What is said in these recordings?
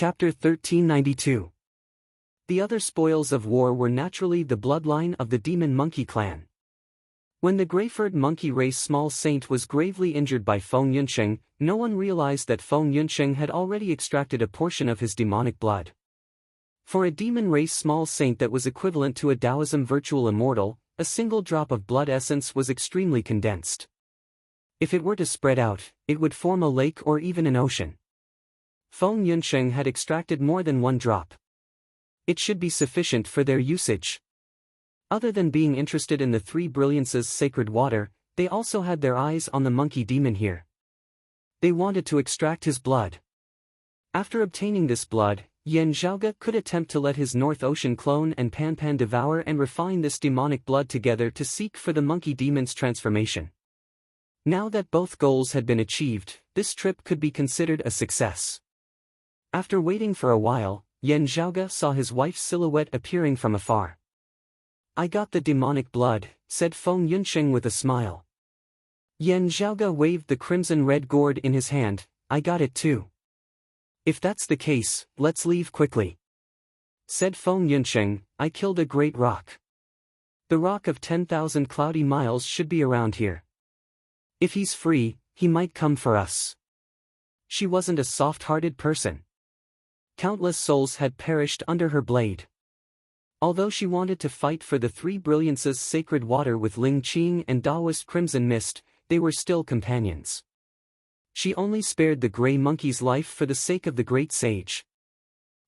Chapter 1392. The other spoils of war were naturally the bloodline of the demon monkey clan. When the Greyfurred monkey race small saint was gravely injured by Feng Yunsheng, no one realized that Feng Yunsheng had already extracted a portion of his demonic blood. For a demon race small saint that was equivalent to a Taoism virtual immortal, a single drop of blood essence was extremely condensed. If it were to spread out, it would form a lake or even an ocean. Feng Yunsheng had extracted more than one drop. It should be sufficient for their usage. Other than being interested in the Three Brilliances' sacred water, they also had their eyes on the monkey demon here. They wanted to extract his blood. After obtaining this blood, Yan Zhaoge could attempt to let his North Ocean clone and Pan Pan devour and refine this demonic blood together to seek for the monkey demon's transformation. Now that both goals had been achieved, this trip could be considered a success. After waiting for a while, Yan Zhaoge saw his wife's silhouette appearing from afar. "I got the demonic blood," said Feng Yunsheng with a smile. Yan Zhaoge waved the crimson-red gourd in his hand. "I got it too." "If that's the case, let's leave quickly," said Feng Yunsheng. "I killed a great rock. The rock of 10,000 cloudy miles should be around here. If he's free, he might come for us." She wasn't a soft-hearted person. Countless souls had perished under her blade. Although she wanted to fight for the Three Brilliances' sacred water with Ling Qing and Daoist Crimson Mist, they were still companions. She only spared the Grey Monkey's life for the sake of the great sage.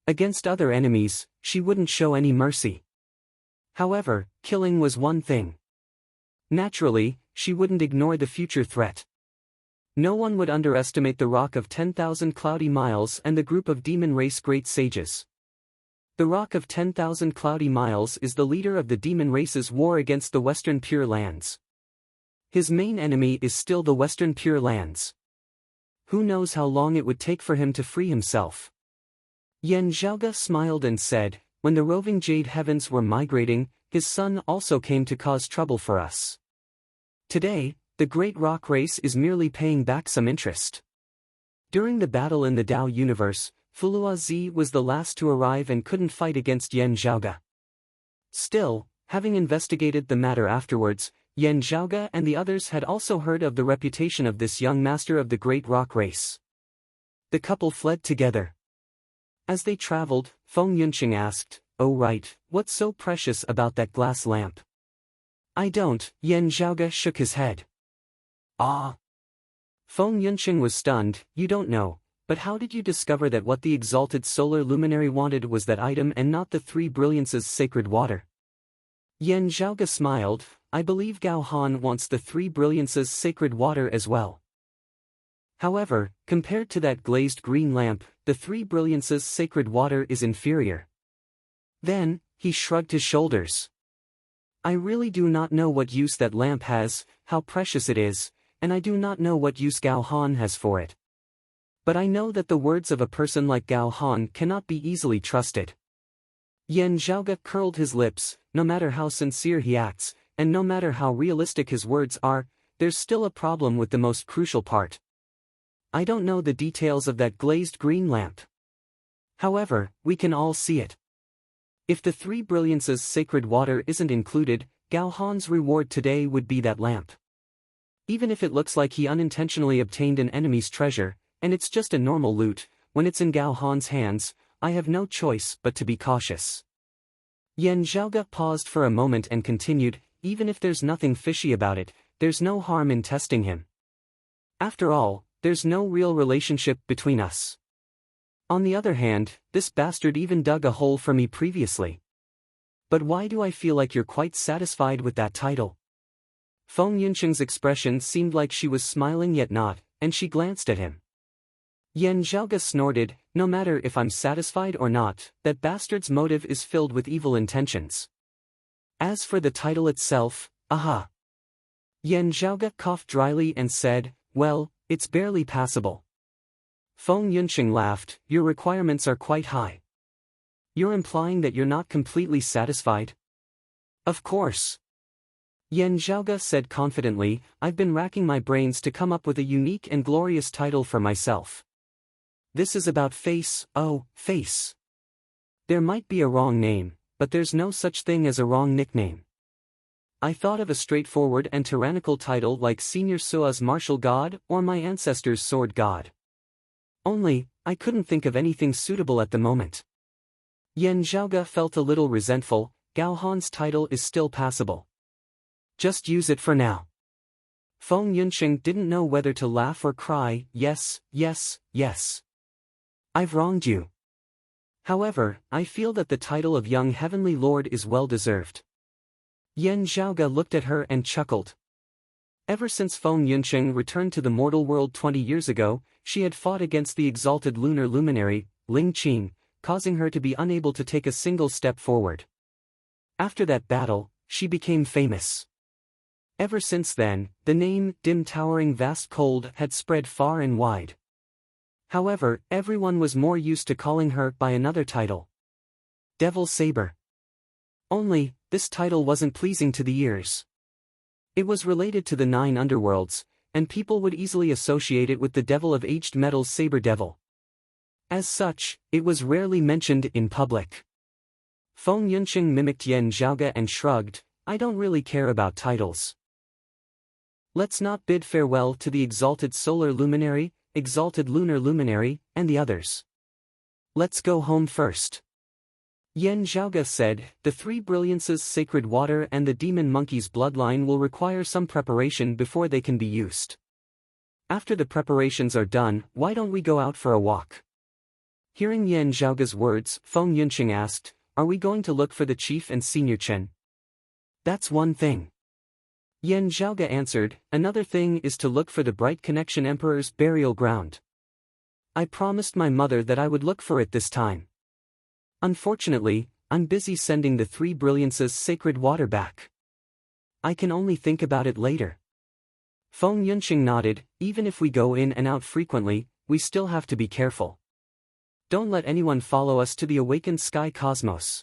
Against other enemies, she wouldn't show any mercy. However, killing was one thing. Naturally, she wouldn't ignore the future threat. No one would underestimate the Rock of 10,000 Cloudy Miles and the group of demon race great sages. The Rock of 10,000 Cloudy Miles is the leader of the demon race's war against the Western Pure Lands. His main enemy is still the Western Pure Lands. Who knows how long it would take for him to free himself? Yan Zhaoge smiled and said, "When the roving Jade Heavens were migrating, his son also came to cause trouble for us. Today, the Great Rock Race is merely paying back some interest." During the battle in the Tao universe, Fulua Zi was the last to arrive and couldn't fight against Yan Zhaoge. Still, having investigated the matter afterwards, Yan Zhaoge and the others had also heard of the reputation of this young master of the Great Rock Race. The couple fled together. As they traveled, Feng Yunsheng asked, "Oh right, what's so precious about that glass lamp?" "I don't," Yan Zhaoge shook his head. "Ah." Feng Yunsheng was stunned. "You don't know, but how did you discover that what the exalted solar luminary wanted was that item and not the Three Brilliances' sacred water?" Yan Zhaoge smiled. "I believe Gao Han wants the Three Brilliances' sacred water as well. However, compared to that glazed green lamp, the Three Brilliances' sacred water is inferior." Then, he shrugged his shoulders. "I really do not know what use that lamp has, how precious it is, and I do not know what use Gao Han has for it. But I know that the words of a person like Gao Han cannot be easily trusted." Yan Zhaoge curled his lips. No matter how sincere he acts, and no matter how realistic his words are, there's still a problem with the most crucial part. "I don't know the details of that glazed green lamp. However, we can all see it. If the Three Brilliances' sacred water isn't included, Gao Han's reward today would be that lamp. Even if it looks like he unintentionally obtained an enemy's treasure, and it's just a normal loot, when it's in Gao Han's hands, I have no choice but to be cautious." Yan Zhaoge paused for a moment and continued, "Even if there's nothing fishy about it, there's no harm in testing him. After all, there's no real relationship between us. On the other hand, this bastard even dug a hole for me previously. But why do I feel like you're quite satisfied with that title?" Feng Yunsheng's expression seemed like she was smiling yet not, and she glanced at him. Yan Zhaoge snorted, "No matter if I'm satisfied or not, that bastard's motive is filled with evil intentions. As for the title itself, aha." Yan Zhaoge coughed dryly and said, "Well, it's barely passable." Feng Yunsheng laughed. "Your requirements are quite high. You're implying that you're not completely satisfied?" "Of course." Yan Zhaoge said confidently, "I've been racking my brains to come up with a unique and glorious title for myself. This is about face, oh, face. There might be a wrong name, but there's no such thing as a wrong nickname. I thought of a straightforward and tyrannical title like Senior Sua's Martial God or My Ancestor's Sword God. Only, I couldn't think of anything suitable at the moment. Yan Zhaoge felt a little resentful. Gao Han's title is still passable. Just use it for now. Feng Yunqing didn't know whether to laugh or cry. Yes, yes, yes. I've wronged you. However, I feel that the title of Young Heavenly Lord is well deserved. Yan Zhaoge looked at her and chuckled. Ever since Feng Yunqing returned to the mortal world 20 years ago, she had fought against the exalted lunar luminary, Ling Qing, causing her to be unable to take a single step forward. After that battle, she became famous. Ever since then, the name, dim towering vast cold, had spread far and wide. However, everyone was more used to calling her by another title. Devil Saber. Only, this title wasn't pleasing to the ears. It was related to the 9 underworlds, and people would easily associate it with the devil of aged metal's Saber Devil. As such, it was rarely mentioned in public. Feng Yunqing mimicked Yan Zhaoge and shrugged, I don't really care about titles. Let's not bid farewell to the exalted solar luminary, exalted lunar luminary, and the others. Let's go home first. Yan Zhaoge said, the 3 brilliances sacred water and the demon monkey's bloodline will require some preparation before they can be used. After the preparations are done, why don't we go out for a walk? Hearing Yan Zhaoge's words, Feng Yunqing asked, are we going to look for the chief and Senior Chen? That's one thing. Yan Zhaoge answered, another thing is to look for the Bright Connection Emperor's burial ground. I promised my mother that I would look for it this time. Unfortunately, I'm busy sending the 3 brilliances sacred water back. I can only think about it later. Feng Yunqing nodded, even if we go in and out frequently, we still have to be careful. Don't let anyone follow us to the awakened sky cosmos.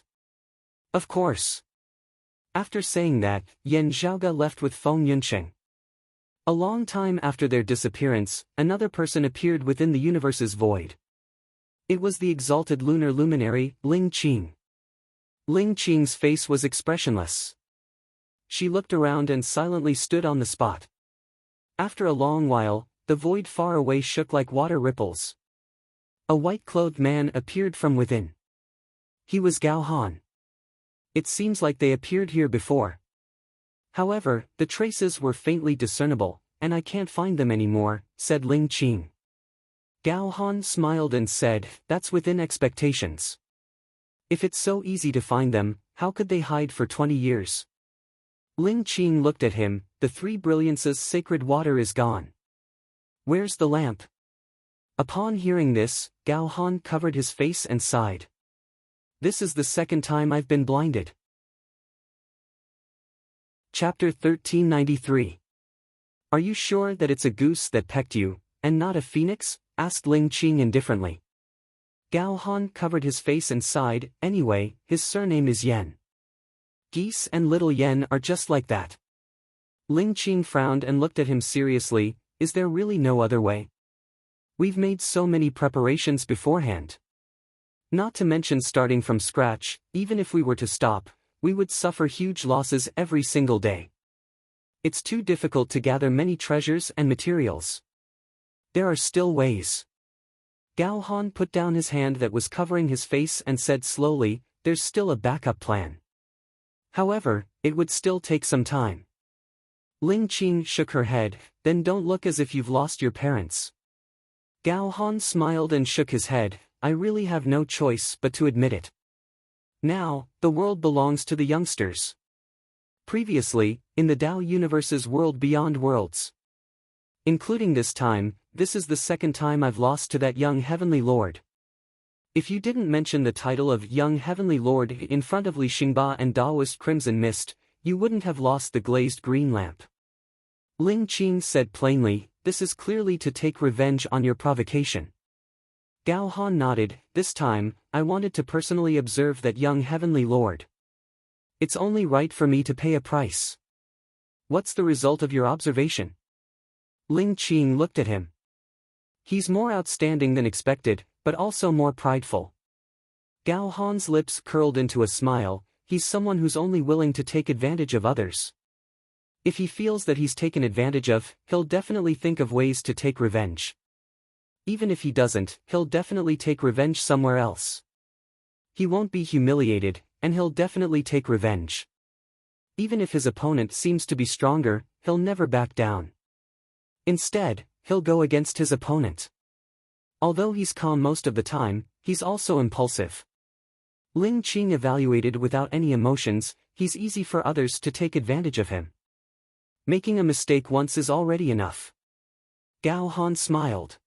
Of course. After saying that, Yan Zhaoge left with Feng Yunqing. A long time after their disappearance, another person appeared within the universe's void. It was the exalted lunar luminary, Ling Qing. Ling Qing's face was expressionless. She looked around and silently stood on the spot. After a long while, the void far away shook like water ripples. A white-clothed man appeared from within. He was Gao Han. It seems like they appeared here before. However, the traces were faintly discernible, and I can't find them anymore, said Ling Qing. Gao Han smiled and said, that's within expectations. If it's so easy to find them, how could they hide for 20 years? Ling Qing looked at him, the 3 brilliances sacred water is gone. Where's the lamp? Upon hearing this, Gao Han covered his face and sighed. This is the second time I've been blinded. Chapter 1393. Are you sure that it's a goose that pecked you, and not a phoenix? Asked Ling Qing indifferently. Gao Han covered his face and sighed, anyway, his surname is Yen. Geese and little Yen are just like that. Ling Qing frowned and looked at him seriously, is there really no other way? We've made so many preparations beforehand. Not to mention starting from scratch, even if we were to stop, we would suffer huge losses every single day. It's too difficult to gather many treasures and materials. There are still ways. Gao Han put down his hand that was covering his face and said slowly, there's still a backup plan. However, it would still take some time. Ling Qing shook her head, then don't look as if you've lost your parents. Gao Han smiled and shook his head, I really have no choice but to admit it. Now, the world belongs to the youngsters. Previously, in the Tao Universe's world beyond worlds. Including this time, this is the second time I've lost to that young heavenly lord. If you didn't mention the title of young heavenly lord in front of Li Xingba and Daoist Crimson Mist, you wouldn't have lost the glazed green lamp. Ling Qing said plainly, this is clearly to take revenge on your provocation. Gao Han nodded, this time, I wanted to personally observe that young heavenly lord. It's only right for me to pay a price. What's the result of your observation? Ling Qing looked at him. He's more outstanding than expected, but also more prideful. Gao Han's lips curled into a smile. He's someone who's only willing to take advantage of others. If he feels that he's taken advantage of, he'll definitely think of ways to take revenge. Even if he doesn't, he'll definitely take revenge somewhere else. He won't be humiliated, and he'll definitely take revenge. Even if his opponent seems to be stronger, he'll never back down. Instead, he'll go against his opponent. Although he's calm most of the time, he's also impulsive. Ling Qing evaluated without any emotions. He's easy for others to take advantage of him. Making a mistake once is already enough. Gao Han smiled.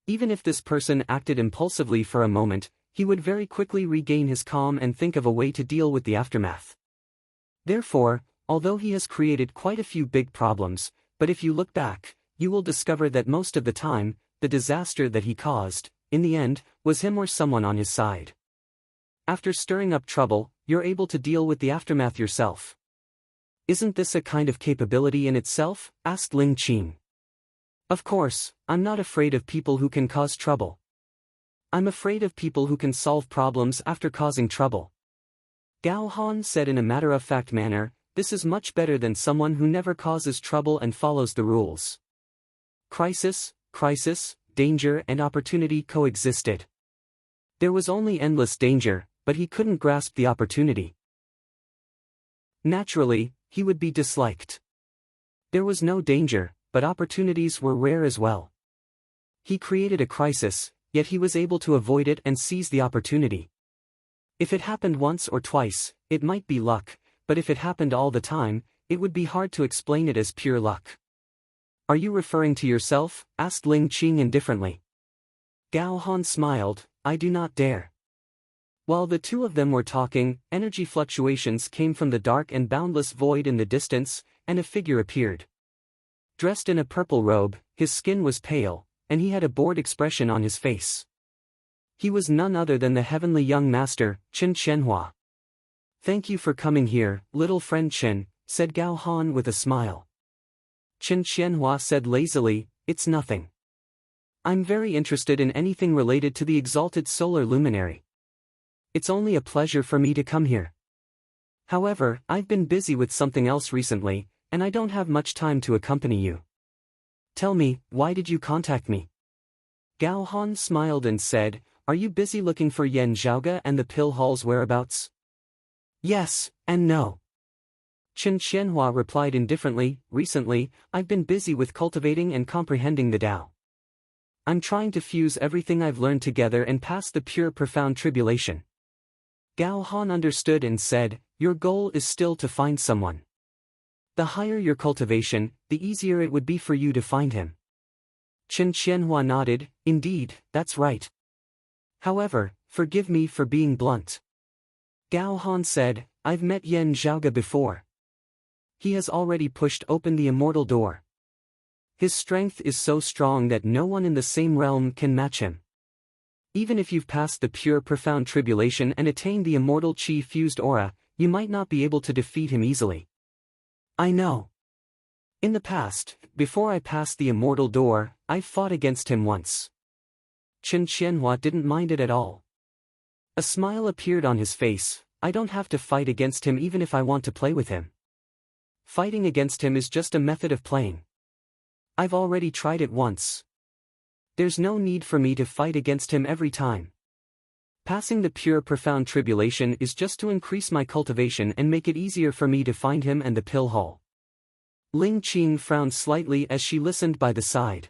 Even if this person acted impulsively for a moment, he would very quickly regain his calm and think of a way to deal with the aftermath. Therefore, although he has created quite a few big problems, but if you look back, you will discover that most of the time, the disaster that he caused, in the end, was him or someone on his side. After stirring up trouble, you're able to deal with the aftermath yourself. Isn't this a kind of capability in itself? Asked Ling Qing. Of course, I'm not afraid of people who can cause trouble. I'm afraid of people who can solve problems after causing trouble. Gao Han said in a matter-of-fact manner, this is much better than someone who never causes trouble and follows the rules. Crisis, danger and opportunity coexisted. There was only endless danger, but he couldn't grasp the opportunity. Naturally, he would be disliked. There was no danger, but opportunities were rare as well. He created a crisis, yet he was able to avoid it and seize the opportunity. If it happened once or twice, it might be luck, but if it happened all the time, it would be hard to explain it as pure luck. Are you referring to yourself? Asked Ling Qing indifferently. Gao Han smiled, I do not dare. While the two of them were talking, energy fluctuations came from the dark and boundless void in the distance, and a figure appeared. Dressed in a purple robe, his skin was pale, and he had a bored expression on his face. He was none other than the heavenly young master, Chen Qianhua. Thank you for coming here, little friend Chen, said Gao Han with a smile. Chen Qianhua said lazily, it's nothing. I'm very interested in anything related to the exalted solar luminary. It's only a pleasure for me to come here. However, I've been busy with something else recently, and I don't have much time to accompany you. Tell me, why did you contact me? Gao Han smiled and said, are you busy looking for Yan Zhaoge and the pill hall's whereabouts? Yes, and no. Chen Qianhua replied indifferently, recently, I've been busy with cultivating and comprehending the Tao. I'm trying to fuse everything I've learned together and pass the pure profound tribulation. Gao Han understood and said, your goal is still to find someone. The higher your cultivation, the easier it would be for you to find him. Chen Qianhua nodded, indeed, that's right. However, forgive me for being blunt. Gao Han said, I've met Yan Zhaoge before. He has already pushed open the immortal door. His strength is so strong that no one in the same realm can match him. Even if you've passed the pure profound tribulation and attained the immortal chi-fused aura, you might not be able to defeat him easily. I know. In the past, before I passed the immortal door, I fought against him once. Chen Qianhua didn't mind it at all. A smile appeared on his face, I don't have to fight against him even if I want to play with him. Fighting against him is just a method of playing. I've already tried it once. There's no need for me to fight against him every time. Passing the pure profound tribulation is just to increase my cultivation and make it easier for me to find him and the pill hall. Ling Qing frowned slightly as she listened by the side.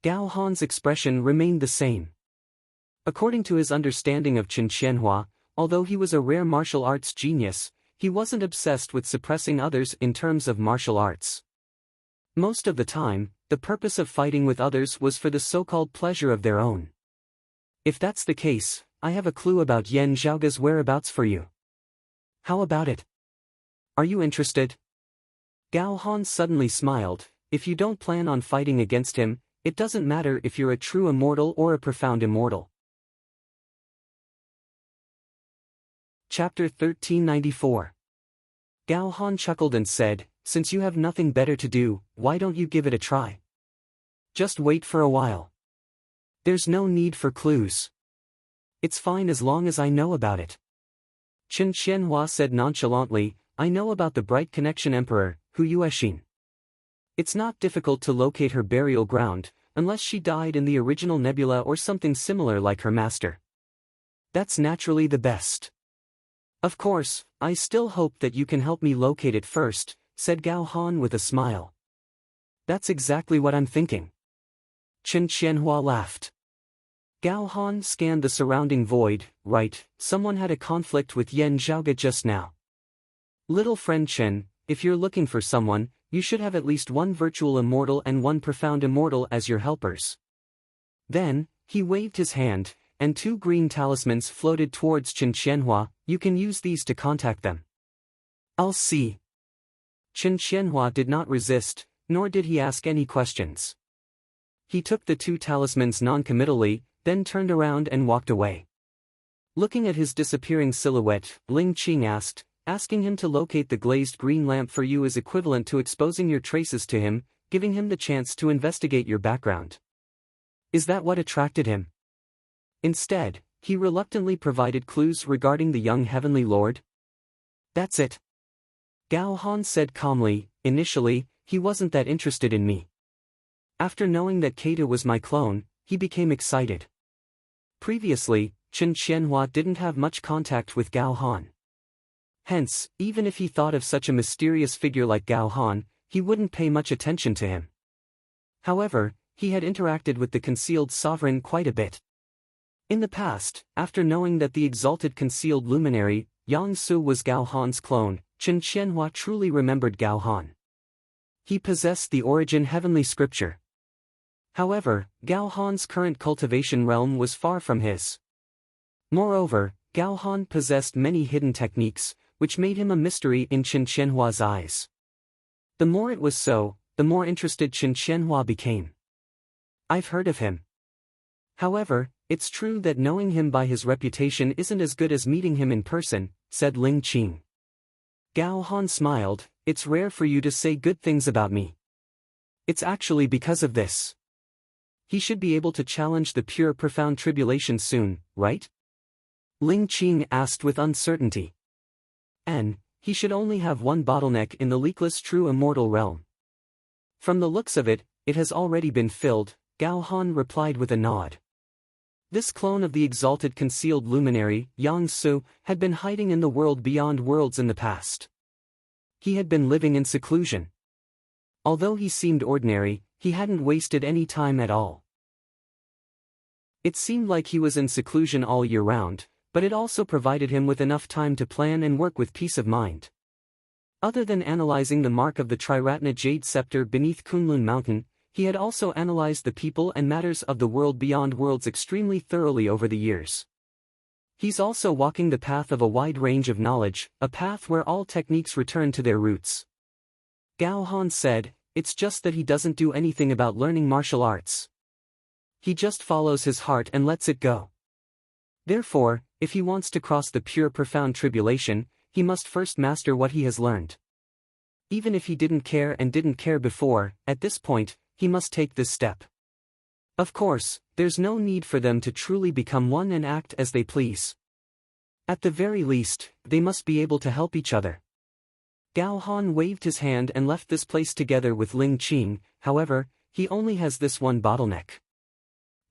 Gao Han's expression remained the same. According to his understanding of Chen Qianhua, although he was a rare martial arts genius, he wasn't obsessed with suppressing others in terms of martial arts. Most of the time, the purpose of fighting with others was for the so-called pleasure of their own. If that's the case, I have a clue about Yan Zhaoge's whereabouts for you. How about it? Are you interested? Gao Han suddenly smiled, if you don't plan on fighting against him, it doesn't matter if you're a true immortal or a profound immortal. Chapter 1394. Gao Han chuckled and said, since you have nothing better to do, why don't you give it a try? Just wait for a while. There's no need for clues. It's fine as long as I know about it. Chen Qianhua said nonchalantly, I know about the Bright Connection Emperor, Hu Yuexin. It's not difficult to locate her burial ground, unless she died in the original nebula or something similar like her master. That's naturally the best. Of course, I still hope that you can help me locate it first, said Gao Han with a smile. That's exactly what I'm thinking. Chen Qianhua laughed. Gao Han scanned the surrounding void. Right, someone had a conflict with Yan Zhaoge just now. Little friend Chen, if you're looking for someone, you should have at least one virtual immortal and one profound immortal as your helpers. Then, he waved his hand, and 2 green talismans floated towards Chen Qianhua. You can use these to contact them. I'll see. Chen Qianhua did not resist, nor did he ask any questions. He took the 2 talismans non-committally, then turned around and walked away. Looking at his disappearing silhouette, Ling Qing asked, asking him to locate the glazed green lamp for you is equivalent to exposing your traces to him, giving him the chance to investigate your background. Is that what attracted him? Instead, he reluctantly provided clues regarding the young heavenly lord. That's it. Gao Han said calmly, initially, he wasn't that interested in me. After knowing that Keita was my clone, he became excited. Previously, Chen Qianhua didn't have much contact with Gao Han. Hence, even if he thought of such a mysterious figure like Gao Han, he wouldn't pay much attention to him. However, he had interacted with the concealed sovereign quite a bit. In the past, after knowing that the exalted concealed luminary, Yang Su was Gao Han's clone, Chen Qianhua truly remembered Gao Han. He possessed the origin heavenly scripture. However, Gao Han's current cultivation realm was far from his. Moreover, Gao Han possessed many hidden techniques, which made him a mystery in Chen Qianhua's eyes. The more it was so, the more interested Chen Qianhua became. I've heard of him. However, it's true that knowing him by his reputation isn't as good as meeting him in person, said Ling Qing. Gao Han smiled, it's rare for you to say good things about me. It's actually because of this. He should be able to challenge the pure profound tribulation soon, right? Ling Qing asked with uncertainty. And, he should only have one bottleneck in the leakless true immortal realm. From the looks of it, it has already been filled, Gao Han replied with a nod. This clone of the exalted concealed luminary, Yang Su, had been hiding in the world beyond worlds in the past. He had been living in seclusion. Although he seemed ordinary, he hadn't wasted any time at all. It seemed like he was in seclusion all year round, but it also provided him with enough time to plan and work with peace of mind. Other than analyzing the mark of the Triratna Jade Scepter beneath Kunlun Mountain, he had also analyzed the people and matters of the world beyond worlds extremely thoroughly over the years. He's also walking the path of a wide range of knowledge, a path where all techniques return to their roots. Gao Han said, it's just that he doesn't do anything about learning martial arts. He just follows his heart and lets it go. Therefore, if he wants to cross the pure profound tribulation, he must first master what he has learned. Even if he didn't care before, at this point, he must take this step. Of course, there's no need for them to truly become one and act as they please. At the very least, they must be able to help each other. Gao Han waved his hand and left this place together with Ling Qing. However, he only has this one bottleneck.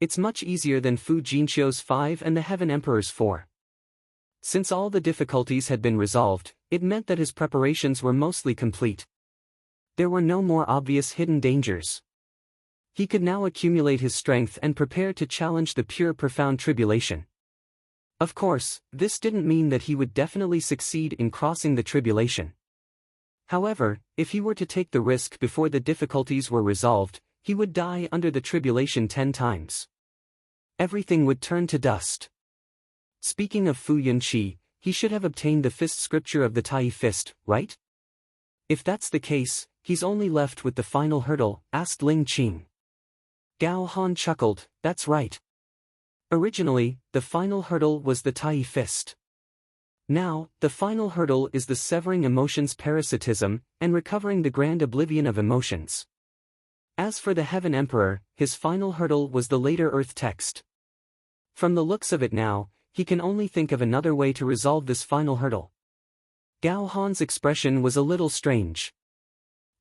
It's much easier than Fu Jinqiu's 5 and the Heaven Emperor's 4. Since all the difficulties had been resolved, it meant that his preparations were mostly complete. There were no more obvious hidden dangers. He could now accumulate his strength and prepare to challenge the pure profound tribulation. Of course, this didn't mean that he would definitely succeed in crossing the tribulation. However, if he were to take the risk before the difficulties were resolved, he would die under the tribulation 10 times. Everything would turn to dust. Speaking of Fu Yunqi, he should have obtained the fist scripture of the Tai Fist, right? If that's the case, he's only left with the final hurdle, asked Ling Qing. Gao Han chuckled, that's right. Originally, the final hurdle was the Tai Fist. Now, the final hurdle is the severing emotions parasitism, and recovering the grand oblivion of emotions. As for the Heaven Emperor, his final hurdle was the later Earth text. From the looks of it now, he can only think of another way to resolve this final hurdle. Gao Han's expression was a little strange.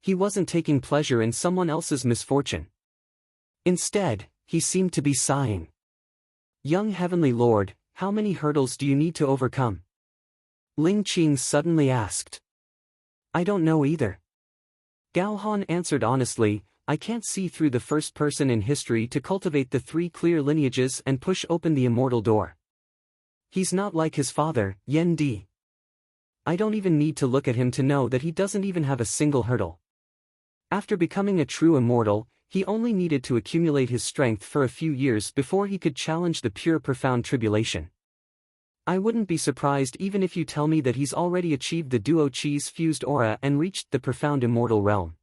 He wasn't taking pleasure in someone else's misfortune. Instead, he seemed to be sighing. Young Heavenly Lord, how many hurdles do you need to overcome? Ling Qing suddenly asked. I don't know either. Gao Han answered honestly, I can't see through the first person in history to cultivate the 3 clear lineages and push open the immortal door. He's not like his father, Yen Di. I don't even need to look at him to know that he doesn't even have a single hurdle. After becoming a true immortal, he only needed to accumulate his strength for a few years before he could challenge the pure profound tribulation. I wouldn't be surprised even if you tell me that he's already achieved the duo Chi's fused aura and reached the profound immortal realm.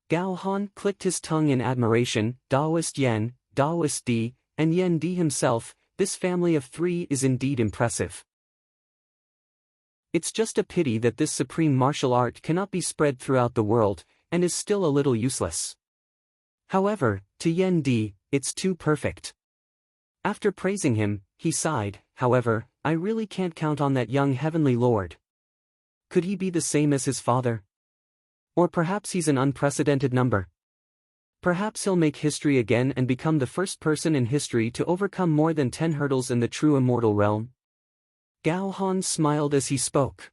Gao Han clicked his tongue in admiration. Daoist Yen, Daoist Di, and Yen Di himself, this family of 3 is indeed impressive. It's just a pity that this supreme martial art cannot be spread throughout the world, and is still a little useless. However, to Yen Di, it's too perfect. After praising him, he sighed, however, I really can't count on that young Heavenly Lord. Could he be the same as his father? Or perhaps he's an unprecedented number. Perhaps he'll make history again and become the first person in history to overcome more than 10 hurdles in the true immortal realm. Gao Han smiled as he spoke.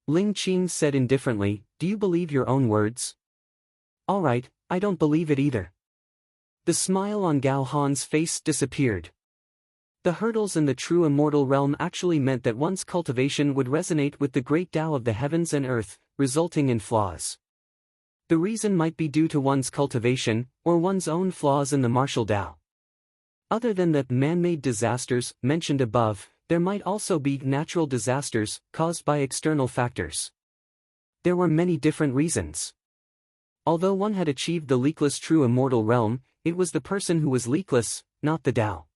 Ling Qing said indifferently, do you believe your own words? All right, I don't believe it either. The smile on Gao Han's face disappeared. The hurdles in the true immortal realm actually meant that one's cultivation would resonate with the great Tao of the heavens and earth, resulting in flaws. The reason might be due to one's cultivation, or one's own flaws in the martial Tao. Other than the man-made disasters mentioned above, there might also be natural disasters caused by external factors. There were many different reasons. Although one had achieved the leakless true immortal realm, it was the person who was leakless, not the Tao.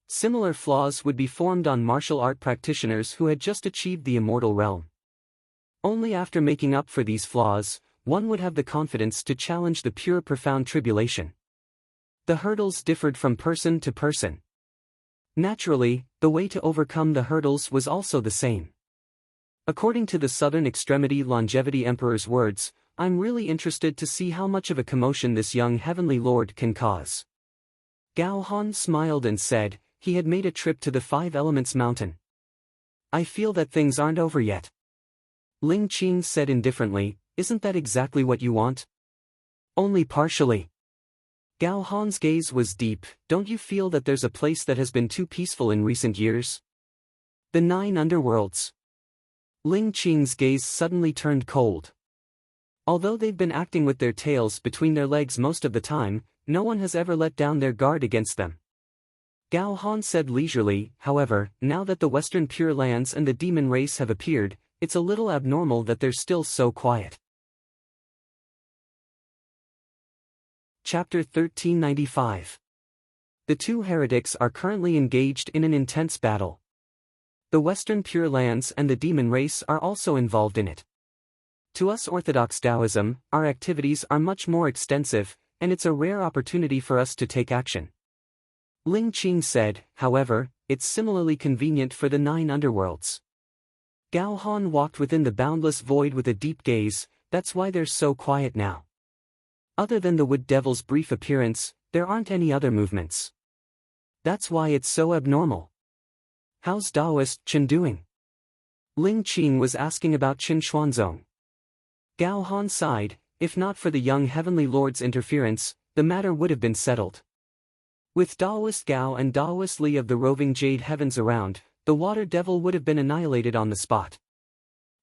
Similar flaws would be formed on martial art practitioners who had just achieved the immortal realm. Only after making up for these flaws, one would have the confidence to challenge the pure profound tribulation. The hurdles differed from person to person. Naturally, the way to overcome the hurdles was also the same. According to the Southern Extremity Longevity Emperor's words, I'm really interested to see how much of a commotion this young Heavenly Lord can cause. Gao Han smiled and said, he had made a trip to the 5 Elements Mountain. I feel that things aren't over yet. Ling Qing said indifferently, isn't that exactly what you want? Only partially. Gao Han's gaze was deep, don't you feel that there's a place that has been too peaceful in recent years? The 9 underworlds. Ling Qing's gaze suddenly turned cold. Although they've been acting with their tails between their legs most of the time, no one has ever let down their guard against them. Gao Han said leisurely, however, now that the Western Pure Lands and the demon race have appeared, it's a little abnormal that they're still so quiet. Chapter 1395. The 2 heretics are currently engaged in an intense battle. The Western Pure Lands and the demon race are also involved in it. To us Orthodox Taoism, our activities are much more extensive, and it's a rare opportunity for us to take action. Ling Qing said, however, it's similarly convenient for the 9 underworlds. Gao Han walked within the boundless void with a deep gaze, that's why they're so quiet now. Other than the Wood Devil's brief appearance, there aren't any other movements. That's why it's so abnormal. How's Daoist Chen doing? Ling Qing was asking about Qin Xuanzong. Gao Han sighed, if not for the young Heavenly Lord's interference, the matter would have been settled. With Daoist Gao and Daoist Li of the roving Jade Heavens around, the Water Devil would have been annihilated on the spot.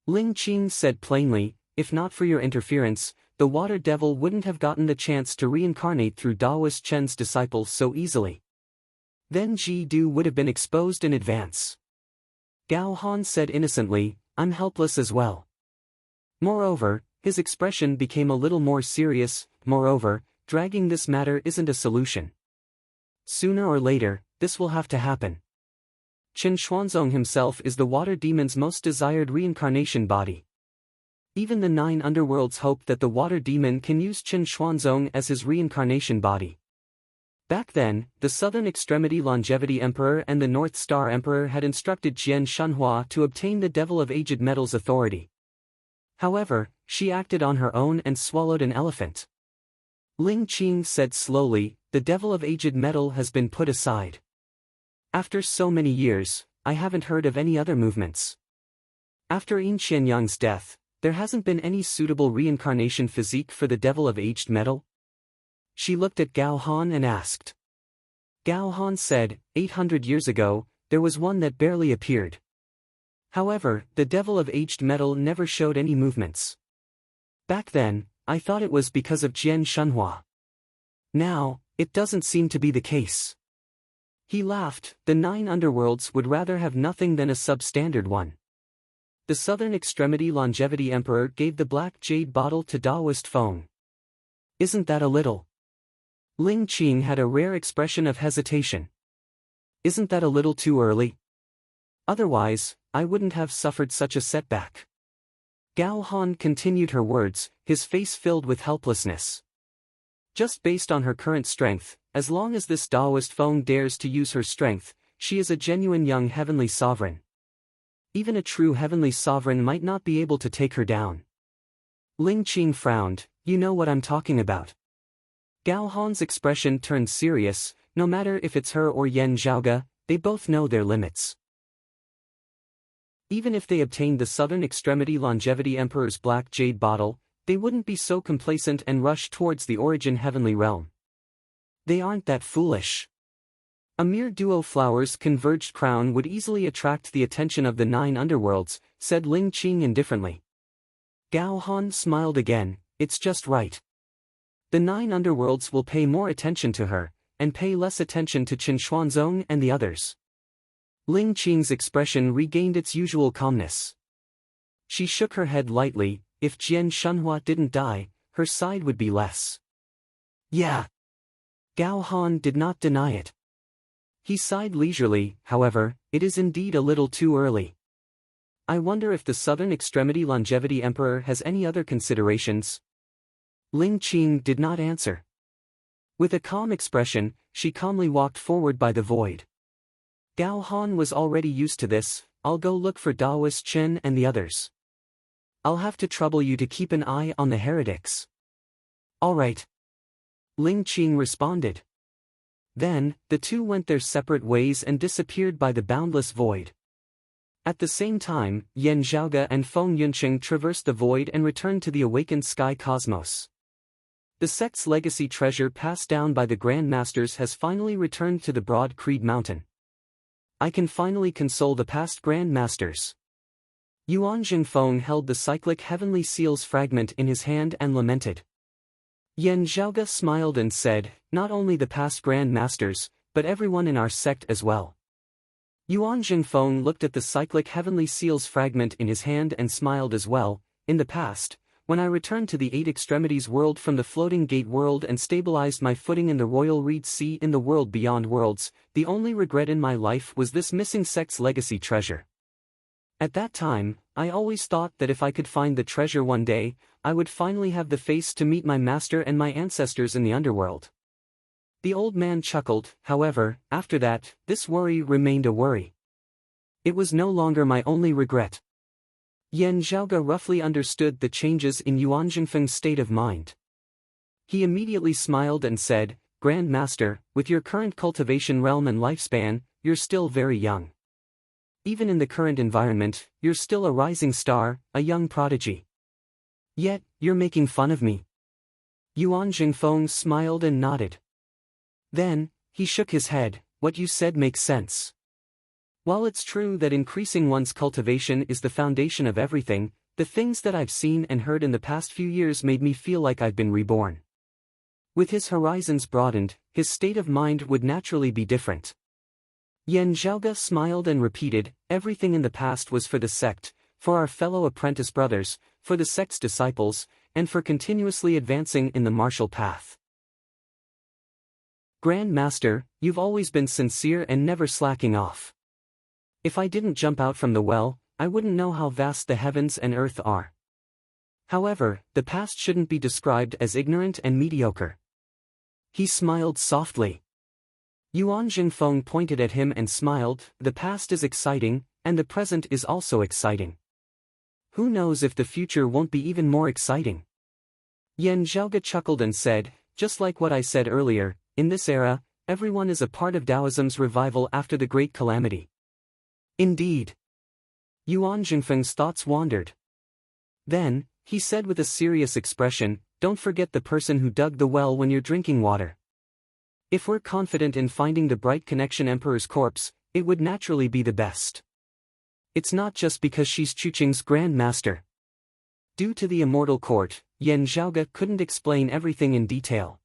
Ling Qing said plainly, if not for your interference, the Water Devil wouldn't have gotten the chance to reincarnate through Daoist Chen's disciple so easily. Then Ji Du would have been exposed in advance. Gao Han said innocently, I'm helpless as well. Moreover, his expression became a little more serious, moreover, dragging this matter isn't a solution. Sooner or later, this will have to happen. Qin Xuanzong himself is the water demon's most desired reincarnation body. Even the 9 underworlds hope that the water demon can use Qin Xuanzong as his reincarnation body. Back then, the Southern Extremity Longevity Emperor and the North Star Emperor had instructed Jian Shanhua to obtain the Devil of Aged Metal's authority. However, she acted on her own and swallowed an elephant. Ling Qing said slowly, "The Devil of Aged Metal has been put aside. After so many years, I haven't heard of any other movements. After Yin Qianyang's death, there hasn't been any suitable reincarnation physique for the Devil of Aged Metal?" She looked at Gao Han and asked. Gao Han said, 800 years ago, there was one that barely appeared. However, the Devil of Aged Metal never showed any movements. Back then, I thought it was because of Jian Shanhua. Now, it doesn't seem to be the case. He laughed. The 9 underworlds would rather have nothing than a substandard one. The Southern Extremity Longevity Emperor gave the black jade bottle to Daoist Feng. "Isn't that a little?" Ling Qing had a rare expression of hesitation. "Isn't that a little too early? Otherwise, I wouldn't have suffered such a setback." Gao Han continued her words, his face filled with helplessness. "Just based on her current strength, as long as this Daoist Feng dares to use her strength, she is a genuine young heavenly sovereign. Even a true heavenly sovereign might not be able to take her down." Ling Qing frowned. "You know what I'm talking about." Gao Han's expression turned serious. No matter if it's her or Yen Zhaoge, they both know their limits. Even if they obtained the Southern Extremity Longevity Emperor's black jade bottle, they wouldn't be so complacent and rush towards the origin heavenly realm. They aren't that foolish. A mere duo flowers converged crown would easily attract the attention of the 9 underworlds, said Ling Qing indifferently. Gao Han smiled again. "It's just right. The 9 underworlds will pay more attention to her, and pay less attention to Qin Xuanzong and the others." Ling Qing's expression regained its usual calmness. She shook her head lightly. If Jian Shanhua didn't die, her side would be less. "Yeah." Gao Han did not deny it. He sighed leisurely. "However, it is indeed a little too early. I wonder if the Southern Extremity Longevity Emperor has any other considerations?" Ling Qing did not answer. With a calm expression, she calmly walked forward by the void. Gao Han was already used to this. "I'll go look for Daoist Chen and the others. I'll have to trouble you to keep an eye on the heretics." "All right." Ling Qing responded. Then, the two went their separate ways and disappeared by the boundless void. At the same time, Yen Zhaoge and Feng Yunqing traversed the void and returned to the awakened sky cosmos. The sect's legacy treasure passed down by the Grand Masters has finally returned to the Broad Creed Mountain. I can finally console the past Grand Masters. Yuan Jingfeng held the cyclic heavenly seals fragment in his hand and lamented. Yen Zhaoge smiled and said, "Not only the past Grand Masters, but everyone in our sect as well." Yuan Jingfeng looked at the cyclic heavenly seals fragment in his hand and smiled as well. "In the past, when I returned to the 8 extremities world from the floating gate world and stabilized my footing in the royal reed sea in the world beyond worlds, the only regret in my life was this missing sect's legacy treasure. At that time, I always thought that if I could find the treasure one day, I would finally have the face to meet my master and my ancestors in the underworld." The old man chuckled. "However, after that, this worry remained a worry. It was no longer my only regret." Yen Zhaoge roughly understood the changes in Yuan Jingfeng's state of mind. He immediately smiled and said, "Grand Master, with your current cultivation realm and lifespan, you're still very young. Even in the current environment, you're still a rising star, a young prodigy. Yet, you're making fun of me." Yuan Jingfeng smiled and nodded. Then, he shook his head. "What you said makes sense. While it's true that increasing one's cultivation is the foundation of everything, the things that I've seen and heard in the past few years made me feel like I've been reborn." With his horizons broadened, his state of mind would naturally be different. Yen Zhaoge smiled and repeated, "Everything in the past was for the sect, for our fellow apprentice brothers, for the sect's disciples, and for continuously advancing in the martial path. Grand Master, you've always been sincere and never slacking off. If I didn't jump out from the well, I wouldn't know how vast the heavens and earth are. However, the past shouldn't be described as ignorant and mediocre. He smiled softly. Yuan Jingfeng pointed at him and smiled. The past is exciting, and the present is also exciting. Who knows if the future won't be even more exciting? Yan Zhaoge chuckled and said, just like what I said earlier, in this era, everyone is a part of Taoism's revival after the Great Calamity. Indeed. Yuan Jingfeng's thoughts wandered. Then, he said with a serious expression, don't forget the person who dug the well when you're drinking water. If we're confident in finding the Bright Connection Emperor's corpse, it would naturally be the best. It's not just because she's Chuqing's Grand Master. Due to the Immortal Court, Yan Zhaoge couldn't explain everything in detail.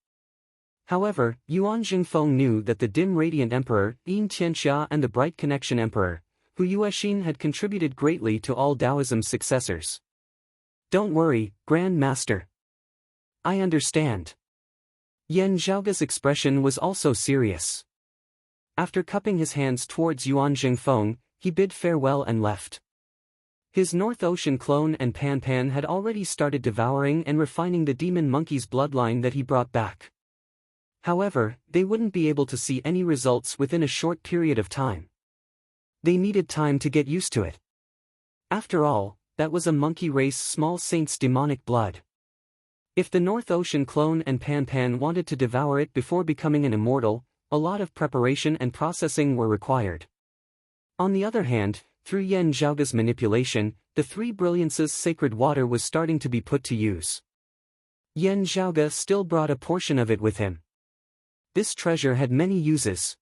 However, Yuan Jingfeng knew that the Dim Radiant Emperor, Yin Tianxia and the Bright Connection Emperor, Hu Yuexin had contributed greatly to all Taoism's successors. Don't worry, Grand Master. I understand. Yan Zhaoge's expression was also serious. After cupping his hands towards Yuan Jingfeng, he bid farewell and left. His North Ocean clone and Pan Pan had already started devouring and refining the demon monkey's bloodline that he brought back. However, they wouldn't be able to see any results within a short period of time. They needed time to get used to it. After all, that was a monkey race small saint's demonic blood. If the North Ocean clone and Pan Pan wanted to devour it before becoming an immortal, a lot of preparation and processing were required. On the other hand, through Yan Zhaoge's manipulation, the Three Brilliances sacred water was starting to be put to use. Yan Zhaoge still brought a portion of it with him. This treasure had many uses.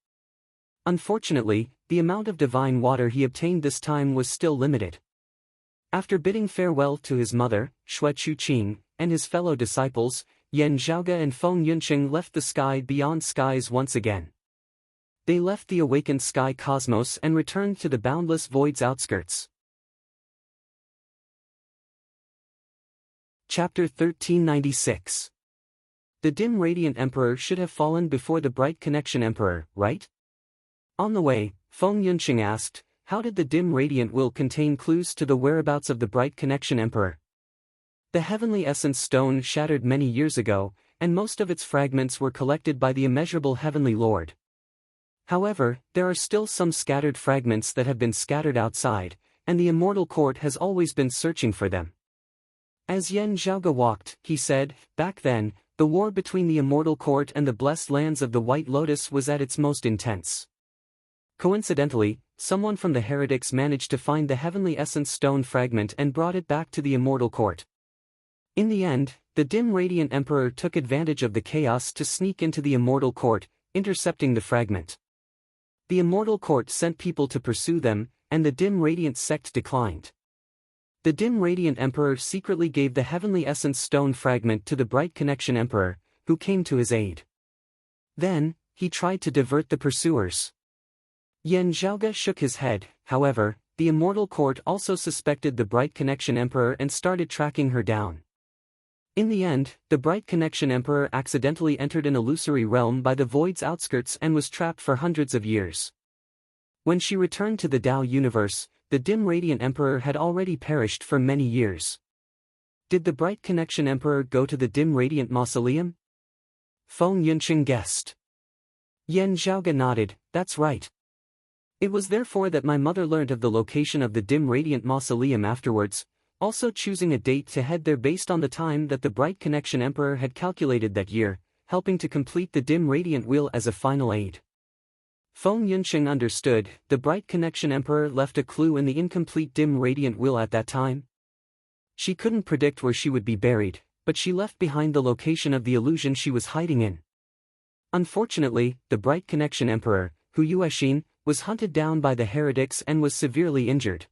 Unfortunately, the amount of divine water he obtained this time was still limited. After bidding farewell to his mother, Xue Chuqing, and his fellow disciples, Yan Zhaoge and Feng Yunqing left the sky beyond skies once again. They left the awakened sky cosmos and returned to the boundless void's outskirts. Chapter 1396. The Dim Radiant Emperor should have fallen before the Bright Connection Emperor, right? On the way, Feng Yunqing asked, how did the Dim Radiant Will contain clues to the whereabouts of the Bright Connection Emperor? The Heavenly Essence Stone shattered many years ago, and most of its fragments were collected by the immeasurable Heavenly Lord. However, there are still some scattered fragments that have been scattered outside, and the Immortal Court has always been searching for them. As Yan Zhaoge walked, he said, back then, the war between the Immortal Court and the blessed lands of the White Lotus was at its most intense. Coincidentally, someone from the heretics managed to find the Heavenly Essence Stone fragment and brought it back to the Immortal Court. In the end, the Dim Radiant Emperor took advantage of the chaos to sneak into the Immortal Court, intercepting the fragment. The Immortal Court sent people to pursue them, and the Dim Radiant sect declined. The Dim Radiant Emperor secretly gave the Heavenly Essence Stone fragment to the Bright Connection Emperor, who came to his aid. Then, he tried to divert the pursuers. Yan Zhaoge shook his head. However, the Immortal Court also suspected the Bright Connection Emperor and started tracking her down. In the end, the Bright Connection Emperor accidentally entered an illusory realm by the void's outskirts and was trapped for hundreds of years. When she returned to the Tao universe, the Dim Radiant Emperor had already perished for many years. Did the Bright Connection Emperor go to the Dim Radiant Mausoleum? Feng Yunqing guessed. Yan Zhaoge nodded, that's right. It was therefore that my mother learned of the location of the Dim Radiant Mausoleum afterwards, also choosing a date to head there based on the time that the Bright Connection Emperor had calculated that year, helping to complete the Dim Radiant Wheel as a final aid. Feng Yunqing understood. The Bright Connection Emperor left a clue in the incomplete Dim Radiant Wheel at that time. She couldn't predict where she would be buried, but she left behind the location of the illusion she was hiding in. Unfortunately, the Bright Connection Emperor, Hu Yuexin, was hunted down by the heretics and was severely injured.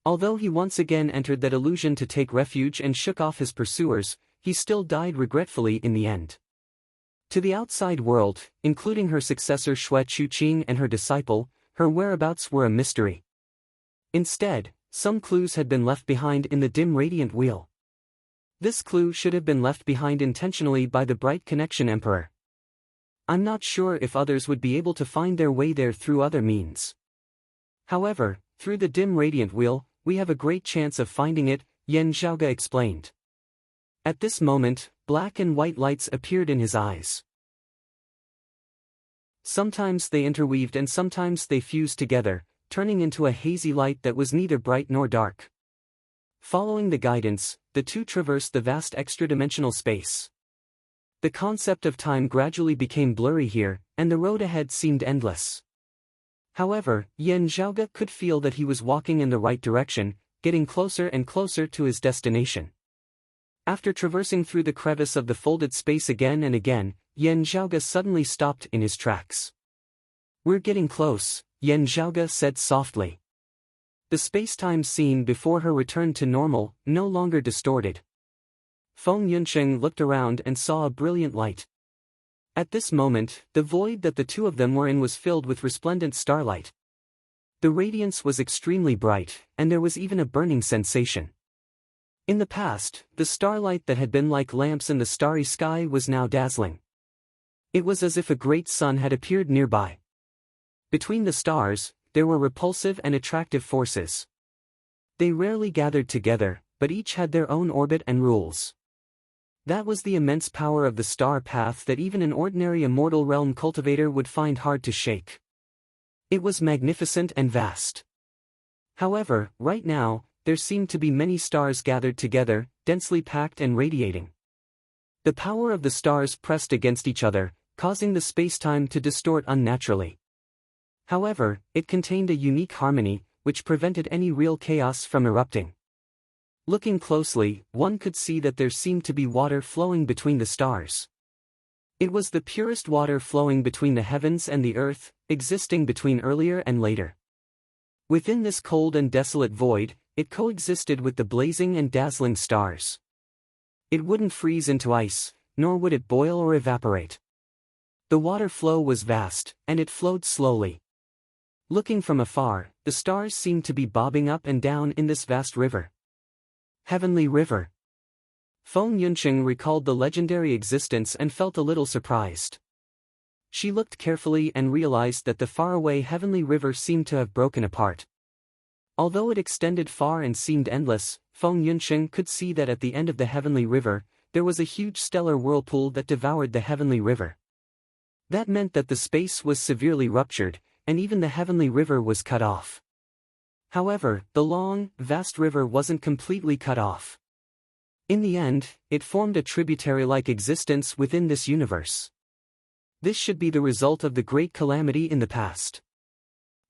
Although he once again entered that illusion to take refuge and shook off his pursuers, he still died regretfully in the end. To the outside world, including her successor Xue Chuqing and her disciple, her whereabouts were a mystery. Instead, some clues had been left behind in the Dim Radiant Wheel. This clue should have been left behind intentionally by the Bright Connection Emperor. I'm not sure if others would be able to find their way there through other means. However, through the Dim Radiant Wheel, we have a great chance of finding it, Yan Zhaoge explained. At this moment, black and white lights appeared in his eyes. Sometimes they interweaved and sometimes they fused together, turning into a hazy light that was neither bright nor dark. Following the guidance, the two traversed the vast extra-dimensional space. The concept of time gradually became blurry here, and the road ahead seemed endless. However, Yan Zhaoge could feel that he was walking in the right direction, getting closer and closer to his destination. After traversing through the crevice of the folded space again and again, Yan Zhaoge suddenly stopped in his tracks. "We're getting close," Yan Zhaoge said softly. The space-time scene before her returned to normal, no longer distorted. Feng Yunsheng looked around and saw a brilliant light. At this moment, the void that the two of them were in was filled with resplendent starlight. The radiance was extremely bright, and there was even a burning sensation. In the past, the starlight that had been like lamps in the starry sky was now dazzling. It was as if a great sun had appeared nearby. Between the stars, there were repulsive and attractive forces. They rarely gathered together, but each had their own orbit and rules. That was the immense power of the star path that even an ordinary immortal realm cultivator would find hard to shake. It was magnificent and vast. However, right now, there seemed to be many stars gathered together, densely packed and radiating. The power of the stars pressed against each other, causing the space-time to distort unnaturally. However, it contained a unique harmony, which prevented any real chaos from erupting. Looking closely, one could see that there seemed to be water flowing between the stars. It was the purest water flowing between the heavens and the earth, existing between earlier and later. Within this cold and desolate void, it coexisted with the blazing and dazzling stars. It wouldn't freeze into ice, nor would it boil or evaporate. The water flow was vast, and it flowed slowly. Looking from afar, the stars seemed to be bobbing up and down in this vast river. Heavenly River. Feng Yunsheng recalled the legendary existence and felt a little surprised. She looked carefully and realized that the faraway Heavenly River seemed to have broken apart. Although it extended far and seemed endless, Feng Yunsheng could see that at the end of the Heavenly River, there was a huge stellar whirlpool that devoured the Heavenly River. That meant that the space was severely ruptured, and even the Heavenly River was cut off. However, the long, vast river wasn't completely cut off. In the end, it formed a tributary-like existence within this universe. This should be the result of the great calamity in the past.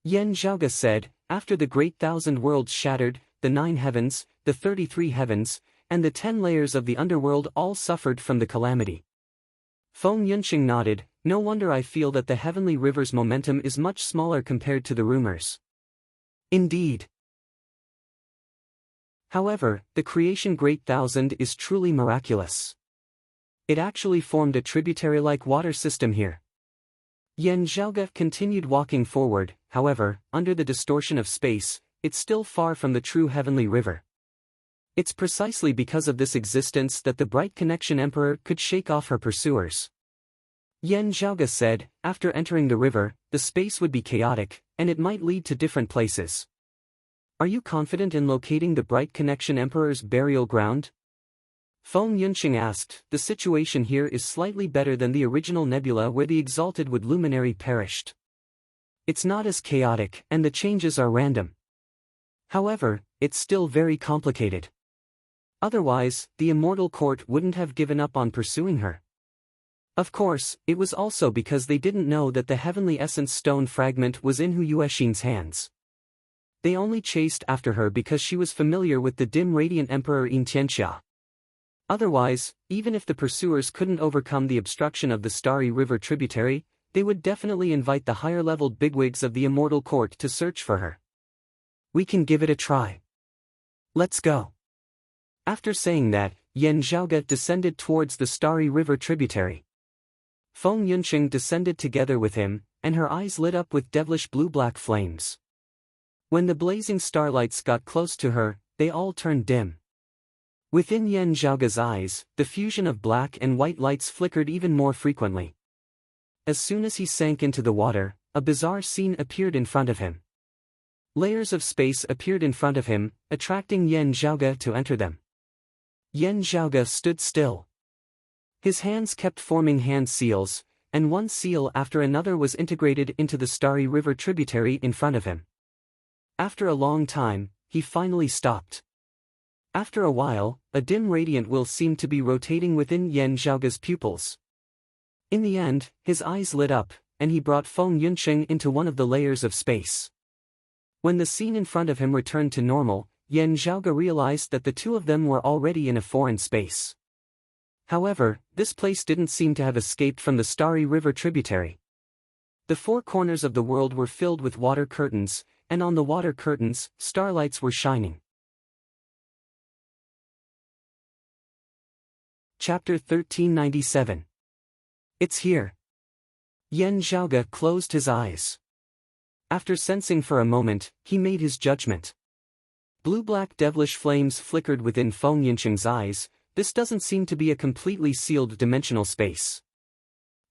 Yan Zhaoge said, after the great 1,000 worlds shattered, the 9 heavens, the 33 heavens, and the 10 layers of the underworld all suffered from the calamity. Feng Yunsheng nodded, no wonder I feel that the Heavenly River's momentum is much smaller compared to the rumors. Indeed. However, the creation Great 1,000 is truly miraculous. It actually formed a tributary-like water system here. Yan Zhaoge continued walking forward, however, under the distortion of space, it's still far from the true Heavenly River. It's precisely because of this existence that the Bright Connection Emperor could shake off her pursuers. Yan Zhaoge said, after entering the river, the space would be chaotic, and it might lead to different places. Are you confident in locating the Bright Connection Emperor's burial ground? Feng Yunsheng asked. The situation here is slightly better than the original nebula where the Exalted Wood Luminary perished. It's not as chaotic, and the changes are random. However, it's still very complicated. Otherwise, the Immortal Court wouldn't have given up on pursuing her. Of course, it was also because they didn't know that the Heavenly Essence Stone fragment was in Hu Yuexin's hands. They only chased after her because she was familiar with the dim radiant Emperor Yin Tianxia. Otherwise, even if the pursuers couldn't overcome the obstruction of the Starry River tributary, they would definitely invite the higher-leveled bigwigs of the Immortal Court to search for her. We can give it a try. Let's go. After saying that, Yan Zhaoge descended towards the Starry River tributary. Feng Yunsheng descended together with him, and her eyes lit up with devilish blue-black flames. When the blazing starlights got close to her, they all turned dim. Within Yan Zhaoge's eyes, the fusion of black and white lights flickered even more frequently. As soon as he sank into the water, a bizarre scene appeared in front of him. Layers of space appeared in front of him, attracting Yan Zhaoge to enter them. Yan Zhaoge stood still. His hands kept forming hand seals, and one seal after another was integrated into the starry river tributary in front of him. After a long time, he finally stopped. After a while, a dim radiant will seemed to be rotating within Yan Zhaoge's pupils. In the end, his eyes lit up, and he brought Feng Yunsheng into one of the layers of space. When the scene in front of him returned to normal, Yan Zhaoge realized that the two of them were already in a foreign space. However, this place didn't seem to have escaped from the starry river tributary. The four corners of the world were filled with water curtains, and on the water curtains, starlights were shining. Chapter 1397. It's here. Yan Zhaoge closed his eyes. After sensing for a moment, he made his judgment. Blue-black devilish flames flickered within Feng Yunsheng's eyes. This doesn't seem to be a completely sealed dimensional space.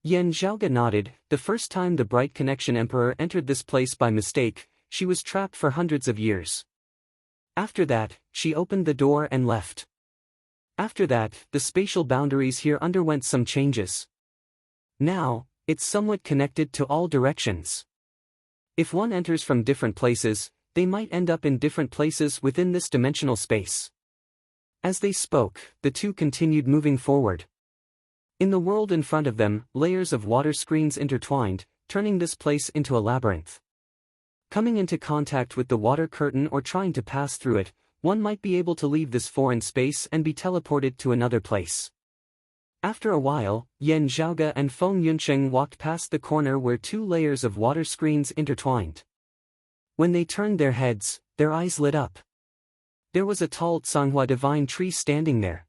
Yan Zhaoge nodded. The first time the Bright Connection Emperor entered this place by mistake, she was trapped for hundreds of years. After that, she opened the door and left. After that, the spatial boundaries here underwent some changes. Now, it's somewhat connected to all directions. If one enters from different places, they might end up in different places within this dimensional space. As they spoke, the two continued moving forward. In the world in front of them, layers of water screens intertwined, turning this place into a labyrinth. Coming into contact with the water curtain or trying to pass through it, one might be able to leave this foreign space and be teleported to another place. After a while, Yan Zhaoge and Feng Yunsheng walked past the corner where two layers of water screens intertwined. When they turned their heads, their eyes lit up. There was a tall Tsanghua divine tree standing there.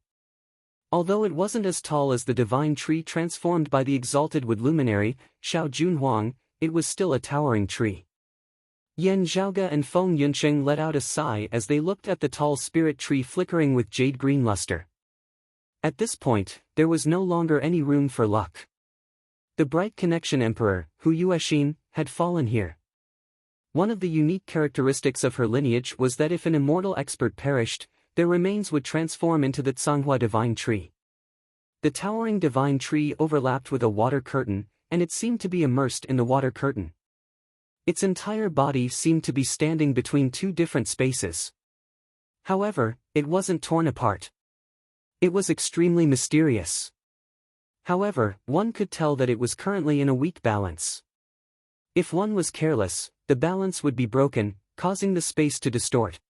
Although it wasn't as tall as the divine tree transformed by the exalted wood luminary, Shao Junhuang, it was still a towering tree. Yan Zhaoge and Feng Yunsheng let out a sigh as they looked at the tall spirit tree flickering with jade-green luster. At this point, there was no longer any room for luck. The Bright Connection Emperor, Hu Yuexin, had fallen here. One of the unique characteristics of her lineage was that if an immortal expert perished, their remains would transform into the Tsanghua divine tree. The towering divine tree overlapped with a water curtain, and it seemed to be immersed in the water curtain. Its entire body seemed to be standing between two different spaces. However, it wasn't torn apart. It was extremely mysterious. However, one could tell that it was currently in a weak balance. If one was careless, the balance would be broken, causing the space to distort.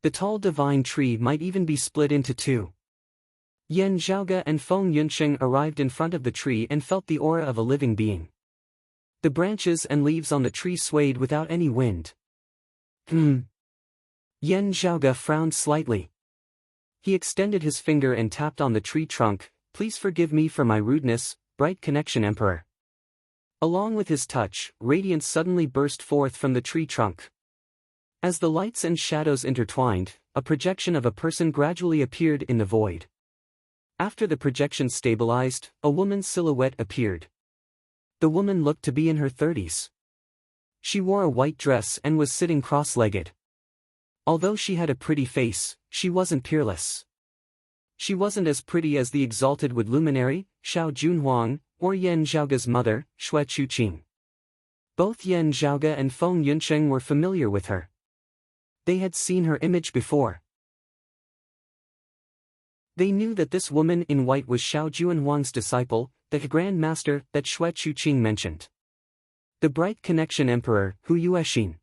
The tall divine tree might even be split into two. Yan Zhaoge and Feng Yunsheng arrived in front of the tree and felt the aura of a living being. The branches and leaves on the tree swayed without any wind. Yan Zhaoge frowned slightly. He extended his finger and tapped on the tree trunk. Please forgive me for my rudeness, Bright Connection Emperor. Along with his touch, radiance suddenly burst forth from the tree trunk. As the lights and shadows intertwined, a projection of a person gradually appeared in the void. After the projection stabilized, a woman's silhouette appeared. The woman looked to be in her 30s. She wore a white dress and was sitting cross-legged. Although she had a pretty face, she wasn't peerless. She wasn't as pretty as the exalted wood luminary, Shao Junhuang, or Yan Zhaoge's mother, Xue Chuqing. Both Yan Zhaoge and Feng Yunsheng were familiar with her. They had seen her image before. They knew that this woman in white was Shao Junhuang's disciple, the Grand Master that Xue Chuqing mentioned. The Bright Connection Emperor, Hu Yuexin.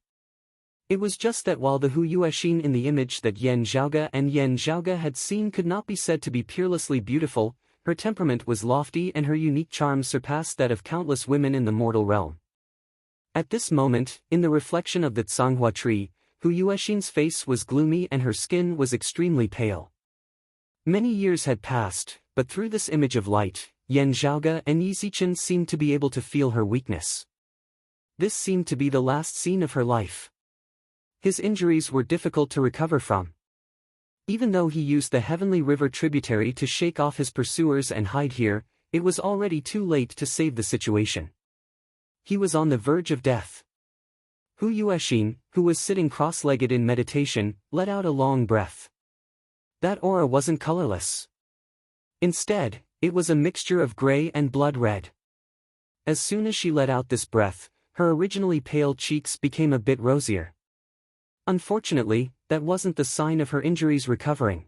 It was just that while the Hu Yuexin in the image that Yan Zhaoge and Yan Zhaoge had seen could not be said to be peerlessly beautiful, her temperament was lofty and her unique charms surpassed that of countless women in the mortal realm. At this moment, in the reflection of the Tsanghua tree, Hu Yuexin's face was gloomy and her skin was extremely pale. Many years had passed, but through this image of light, Yan Zhaoge and Yi Zichen seemed to be able to feel her weakness. This seemed to be the last scene of her life. His injuries were difficult to recover from. Even though he used the heavenly river tributary to shake off his pursuers and hide here, it was already too late to save the situation. He was on the verge of death. Hu Yuexin, who was sitting cross-legged in meditation, let out a long breath. That aura wasn't colorless. Instead, it was a mixture of gray and blood red. As soon as she let out this breath, her originally pale cheeks became a bit rosier. Unfortunately, that wasn't the sign of her injuries recovering.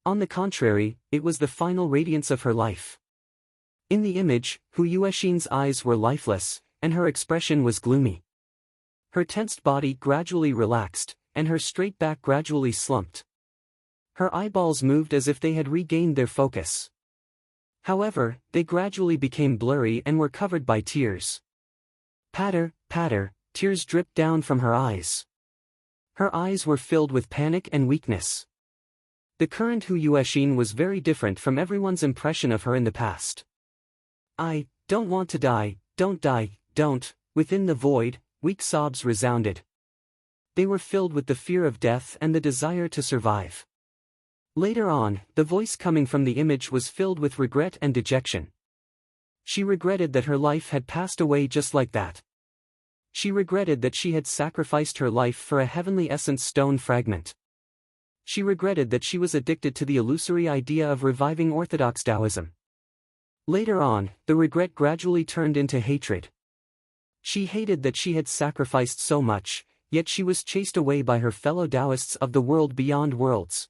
On the contrary, it was the final radiance of her life. In the image, Hu Yuexin's eyes were lifeless, and her expression was gloomy. Her tensed body gradually relaxed, and her straight back gradually slumped. Her eyeballs moved as if they had regained their focus. However, they gradually became blurry and were covered by tears. Patter, patter, tears dripped down from her eyes. Her eyes were filled with panic and weakness. The current Hu Yuexin was very different from everyone's impression of her in the past. "I don't want to die, don't die, don't," within the void, weak sobs resounded. They were filled with the fear of death and the desire to survive. Later on, the voice coming from the image was filled with regret and dejection. She regretted that her life had passed away just like that. She regretted that she had sacrificed her life for a heavenly essence stone fragment. She regretted that she was addicted to the illusory idea of reviving orthodox Taoism. Later on, the regret gradually turned into hatred. She hated that she had sacrificed so much, yet she was chased away by her fellow Taoists of the world beyond worlds.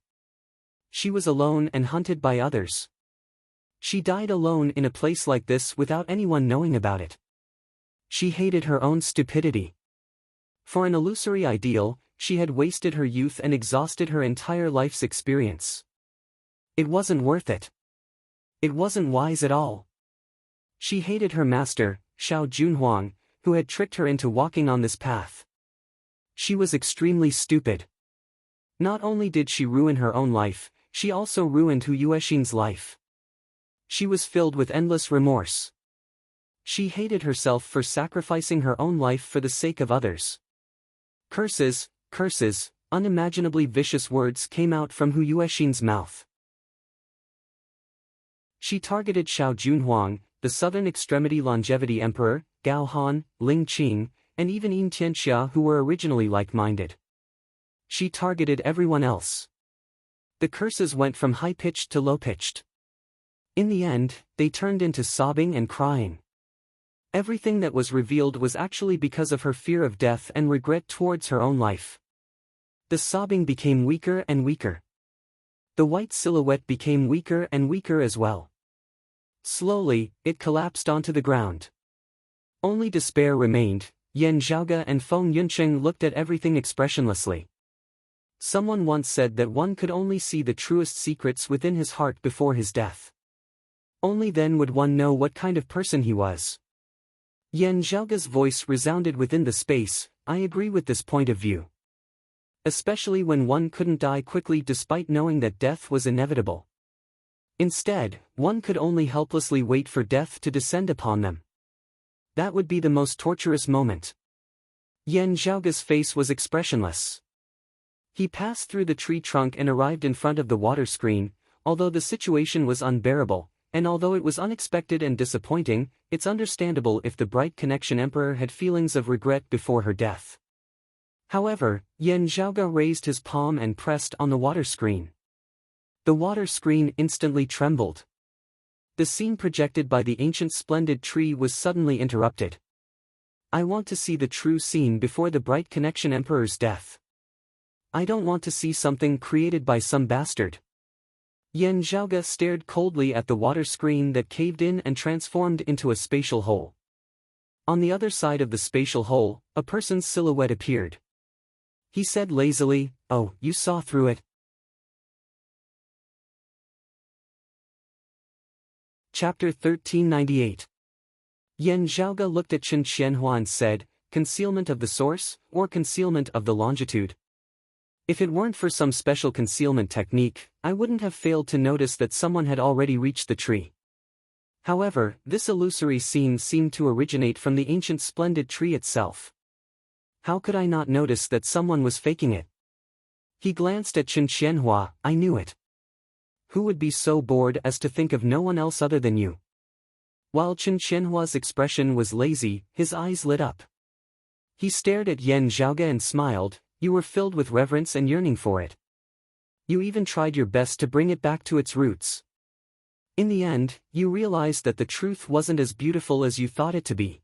She was alone and hunted by others. She died alone in a place like this without anyone knowing about it. She hated her own stupidity. For an illusory ideal, she had wasted her youth and exhausted her entire life's experience. It wasn't worth it. It wasn't wise at all. She hated her master, Xiao Junhuang, who had tricked her into walking on this path. She was extremely stupid. Not only did she ruin her own life, she also ruined Hu Yuexin's life. She was filled with endless remorse. She hated herself for sacrificing her own life for the sake of others. Curses, curses, unimaginably vicious words came out from Hu Yuexin's mouth. She targeted Xiao Junhuang, the Southern Extremity Longevity Emperor, Gao Han, Ling Qing, and even Yin Tianxia, who were originally like-minded. She targeted everyone else. The curses went from high-pitched to low-pitched. In the end, they turned into sobbing and crying. Everything that was revealed was actually because of her fear of death and regret towards her own life. The sobbing became weaker and weaker. The white silhouette became weaker and weaker as well. Slowly, it collapsed onto the ground. Only despair remained. Yan Zhaoge and Feng Yuncheng looked at everything expressionlessly. Someone once said that one could only see the truest secrets within his heart before his death. Only then would one know what kind of person he was. Yan Zhaoge's voice resounded within the space. "I agree with this point of view. Especially when one couldn't die quickly despite knowing that death was inevitable. Instead, one could only helplessly wait for death to descend upon them. That would be the most torturous moment." Yan Zhaoge's face was expressionless. He passed through the tree trunk and arrived in front of the water screen. Although the situation was unbearable, and although it was unexpected and disappointing, it's understandable if the Bright Connection Emperor had feelings of regret before her death. However, Yan Zhaoge raised his palm and pressed on the water screen. The water screen instantly trembled. The scene projected by the ancient splendid tree was suddenly interrupted. "I want to see the true scene before the Bright Connection Emperor's death. I don't want to see something created by some bastard." Yan Zhaoge stared coldly at the water screen that caved in and transformed into a spatial hole. On the other side of the spatial hole, a person's silhouette appeared. He said lazily, "Oh, you saw through it." Chapter 1398. Yan Zhaoge looked at Chen Qianhua and said, "Concealment of the source, or concealment of the longitude? If it weren't for some special concealment technique, I wouldn't have failed to notice that someone had already reached the tree. However, this illusory scene seemed to originate from the ancient splendid tree itself. How could I not notice that someone was faking it?" He glanced at Chen Qianhua. "I knew it. Who would be so bored as to think of no one else other than you?" While Chen Qianhua's expression was lazy, his eyes lit up. He stared at Yan Zhaoge and smiled. You were filled with reverence and yearning for it. You even tried your best to bring it back to its roots. In the end, you realized that the truth wasn't as beautiful as you thought it to be.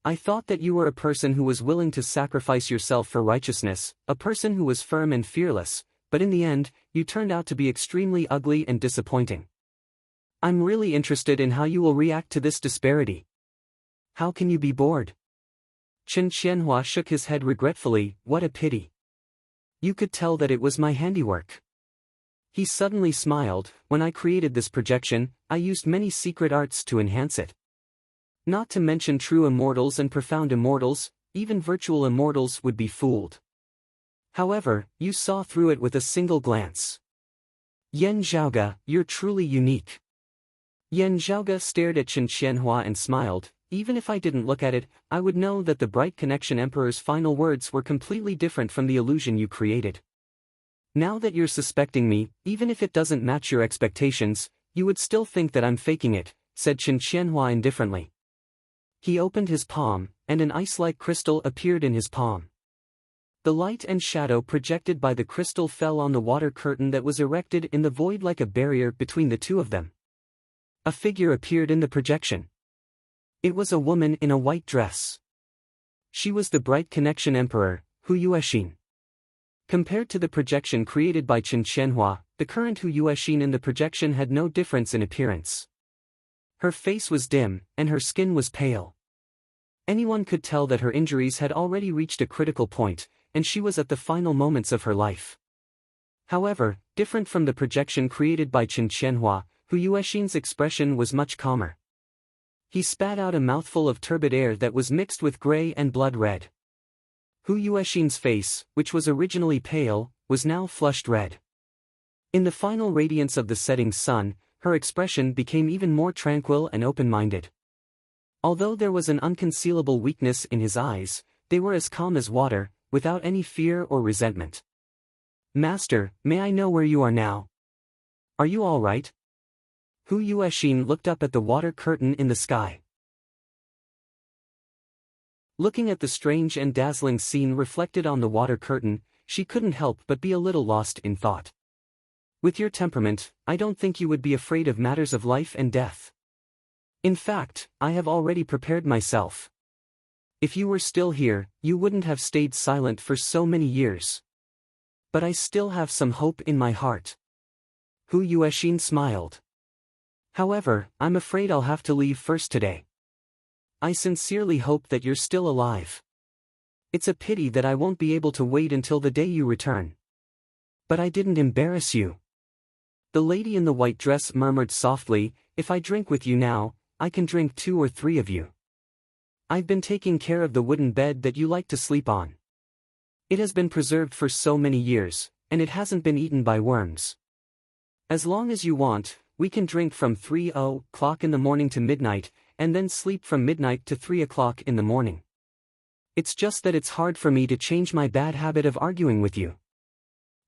I thought that you were a person who was willing to sacrifice yourself for righteousness, a person who was firm and fearless, but in the end, you turned out to be extremely ugly and disappointing. I'm really interested in how you will react to this disparity. How can you be bored? Chen Qianhua shook his head regretfully. What a pity. You could tell that it was my handiwork. He suddenly smiled. When I created this projection, I used many secret arts to enhance it. Not to mention true immortals and profound immortals, even virtual immortals would be fooled. However, you saw through it with a single glance. Yan Zhaoge, you're truly unique. Yan Zhaoge stared at Chen Qianhua and smiled. Even if I didn't look at it, I would know that the Bright Connection Emperor's final words were completely different from the illusion you created. Now that you're suspecting me, even if it doesn't match your expectations, you would still think that I'm faking it, said Chen Qianhua indifferently. He opened his palm, and an ice-like crystal appeared in his palm. The light and shadow projected by the crystal fell on the water curtain that was erected in the void like a barrier between the two of them. A figure appeared in the projection. It was a woman in a white dress. She was the Bright Connection Emperor, Hu Yuexin. Compared to the projection created by Chen Qianhua, the current Hu Yuexin in the projection had no difference in appearance. Her face was dim, and her skin was pale. Anyone could tell that her injuries had already reached a critical point, and she was at the final moments of her life. However, different from the projection created by Chen Qianhua, Hu Yuexin's expression was much calmer. He spat out a mouthful of turbid air that was mixed with gray and blood red. Hu Yuexin's face, which was originally pale, was now flushed red. In the final radiance of the setting sun, her expression became even more tranquil and open-minded. Although there was an unconcealable weakness in his eyes, they were as calm as water, without any fear or resentment. Master, may I know where you are now? Are you all right? Hu Yuexin looked up at the water curtain in the sky. Looking at the strange and dazzling scene reflected on the water curtain, she couldn't help but be a little lost in thought. With your temperament, I don't think you would be afraid of matters of life and death. In fact, I have already prepared myself. If you were still here, you wouldn't have stayed silent for so many years. But I still have some hope in my heart. Hu Yuexin smiled. However, I'm afraid I'll have to leave first today. I sincerely hope that you're still alive. It's a pity that I won't be able to wait until the day you return. But I didn't embarrass you. The lady in the white dress murmured softly, if I drink with you now, I can drink 2 or 3 of you. I've been taking care of the wooden bed that you like to sleep on. It has been preserved for so many years, and it hasn't been eaten by worms. As long as you want, we can drink from 3 o'clock in the morning to midnight, and then sleep from midnight to 3 o'clock in the morning. It's just that it's hard for me to change my bad habit of arguing with you.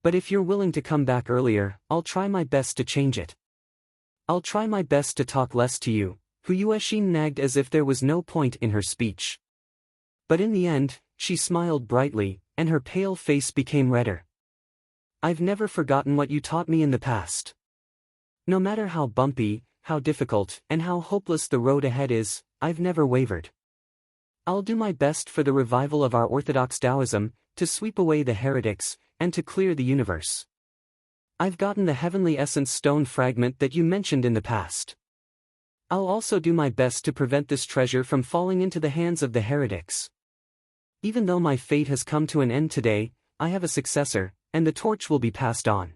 But if you're willing to come back earlier, I'll try my best to change it. I'll try my best to talk less to you, Hu Yuexin nagged as if there was no point in her speech. But in the end, she smiled brightly, and her pale face became redder. I've never forgotten what you taught me in the past. No matter how bumpy, how difficult, and how hopeless the road ahead is, I've never wavered. I'll do my best for the revival of our orthodox Taoism, to sweep away the heretics, and to clear the universe. I've gotten the heavenly essence stone fragment that you mentioned in the past. I'll also do my best to prevent this treasure from falling into the hands of the heretics. Even though my fate has come to an end today, I have a successor, and the torch will be passed on.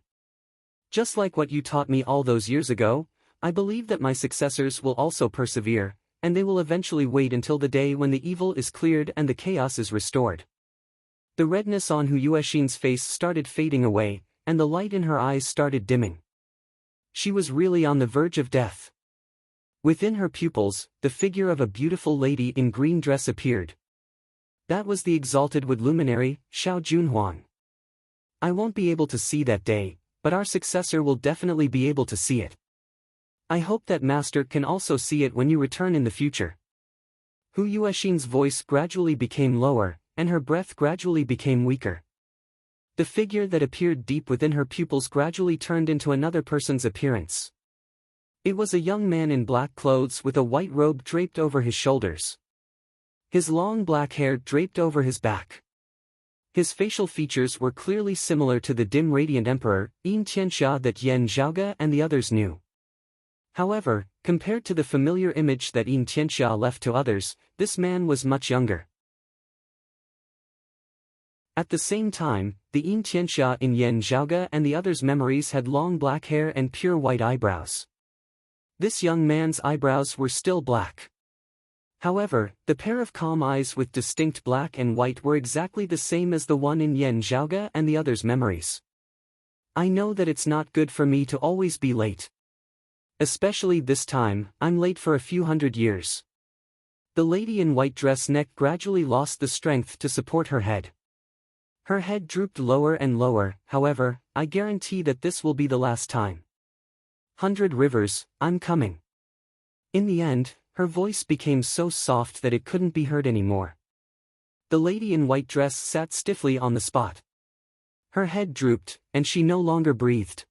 Just like what you taught me all those years ago, I believe that my successors will also persevere, and they will eventually wait until the day when the evil is cleared and the chaos is restored. The redness on Hu Yuexin's face started fading away, and the light in her eyes started dimming. She was really on the verge of death. Within her pupils, the figure of a beautiful lady in green dress appeared. That was the exalted wood luminary, Xiao Junhuang. I won't be able to see that day, but our successor will definitely be able to see it. I hope that Master can also see it when you return in the future. Hu Yuexin's voice gradually became lower, and her breath gradually became weaker. The figure that appeared deep within her pupils gradually turned into another person's appearance. It was a young man in black clothes with a white robe draped over his shoulders. His long black hair draped over his back. His facial features were clearly similar to the dim radiant emperor, Yin Tianxia, that Yan Zhaoge and the others knew. However, compared to the familiar image that Yin Tianxia left to others, this man was much younger. At the same time, the Yin Tianxia in Yan Zhaoge and the others' memories had long black hair and pure white eyebrows. This young man's eyebrows were still black. However, the pair of calm eyes with distinct black and white were exactly the same as the one in Yan Zhaoge and the others' memories. I know that it's not good for me to always be late. Especially this time, I'm late for a few hundred years. The lady in white dress neck gradually lost the strength to support her head. Her head drooped lower and lower. However, I guarantee that this will be the last time. 100 rivers, I'm coming. In the end, her voice became so soft that it couldn't be heard anymore. The lady in white dress sat stiffly on the spot. Her head drooped, and she no longer breathed.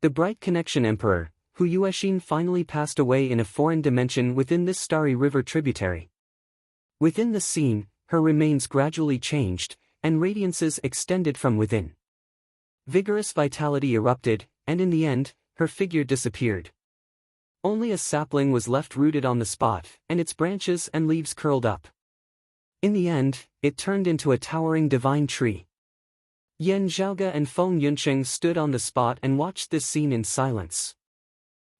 The bright connection emperor, Hu Yuexin, finally passed away in a foreign dimension within this starry river tributary. Within the scene, her remains gradually changed, and radiances extended from within. Vigorous vitality erupted, and in the end, her figure disappeared. Only a sapling was left rooted on the spot, and its branches and leaves curled up. In the end, it turned into a towering divine tree. Yan Zhaoge and Feng Yunqing stood on the spot and watched this scene in silence.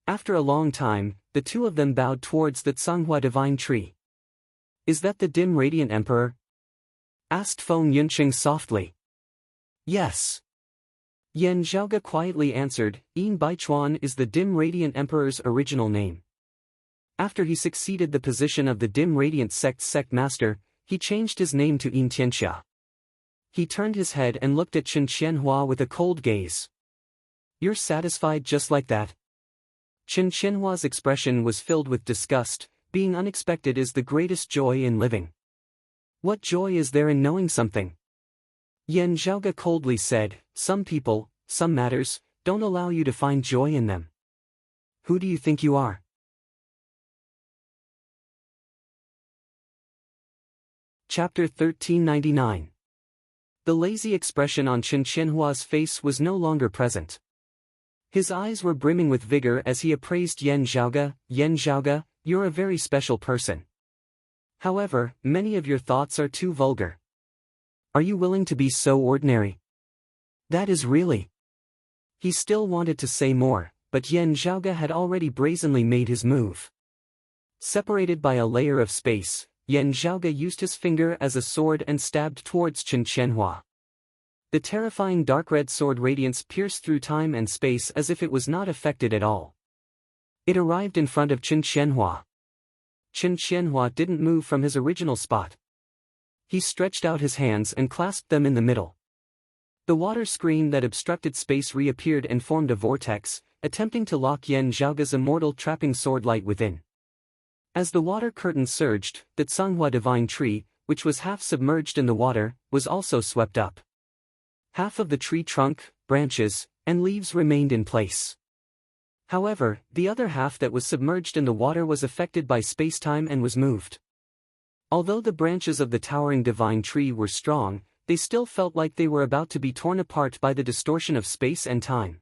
After a long time, the two of them bowed towards the Canghua divine tree. "Is that the dim radiant emperor?" asked Feng Yunqing softly. "Yes." Yan Zhaoge quietly answered. Yin Baichuan is the dim radiant emperor's original name. After he succeeded the position of the dim radiant sect master, he changed his name to Yin Tianxia. He turned his head and looked at Chen Qianhua with a cold gaze. "You're satisfied just like that?" Chen Qianhua's expression was filled with disgust. Being unexpected is the greatest joy in living. What joy is there in knowing something? Yan Zhaoge coldly said, "Some people, some matters, don't allow you to find joy in them. Who do you think you are?" Chapter 1399. The lazy expression on Chen Qianhua's face was no longer present. His eyes were brimming with vigor as he appraised Yan Zhaoge. "Yan Zhaoge, you're a very special person. However, many of your thoughts are too vulgar. Are you willing to be so ordinary? That is really..." He still wanted to say more, but Yan Zhaoge had already brazenly made his move. Separated by a layer of space, Yan Zhaoge used his finger as a sword and stabbed towards Chen Qianhua. The terrifying dark red sword radiance pierced through time and space as if it was not affected at all. It arrived in front of Chen Qianhua. Chen Qianhua didn't move from his original spot. He stretched out his hands and clasped them in the middle. The water screen that obstructed space reappeared and formed a vortex, attempting to lock Yan Zhaoge's immortal trapping sword light within. As the water curtain surged, the Canghua divine tree, which was half submerged in the water, was also swept up. Half of the tree trunk, branches, and leaves remained in place. However, the other half that was submerged in the water was affected by space-time and was moved. Although the branches of the towering divine tree were strong, they still felt like they were about to be torn apart by the distortion of space and time.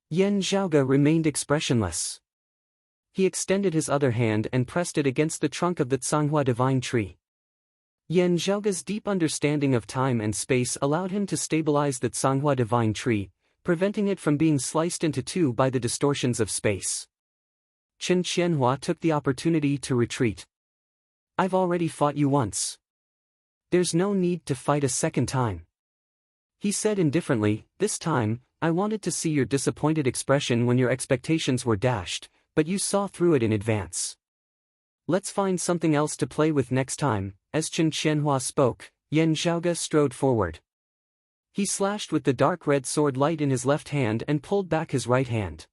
Yan Zhaoge remained expressionless. He extended his other hand and pressed it against the trunk of the Canghua divine tree. Yan Zhaoge's deep understanding of time and space allowed him to stabilize the Canghua divine tree, preventing it from being sliced into two by the distortions of space. Chen Qianhua took the opportunity to retreat. "I've already fought you once. There's no need to fight a second time," he said indifferently. "This time, I wanted to see your disappointed expression when your expectations were dashed, but you saw through it in advance. Let's find something else to play with next time." As Chen Qianhua spoke, Yan Zhaoge strode forward. He slashed with the dark red sword light in his left hand and pulled back his right hand.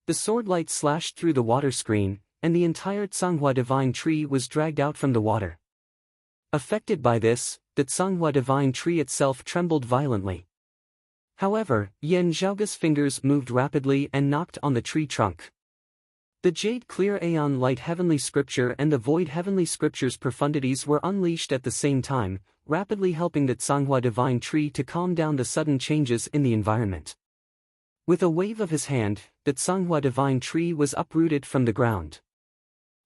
The sword light slashed through the water screen, and the entire Tsanghua divine tree was dragged out from the water. Affected by this, the Tsanghua divine tree itself trembled violently. However, Yan Zhaoge's fingers moved rapidly and knocked on the tree trunk. The jade-clear Aeon Light Heavenly Scripture and the Void Heavenly Scripture's profundities were unleashed at the same time, rapidly helping the Tsanghua divine tree to calm down the sudden changes in the environment. With a wave of his hand, the Tsanghua divine tree was uprooted from the ground.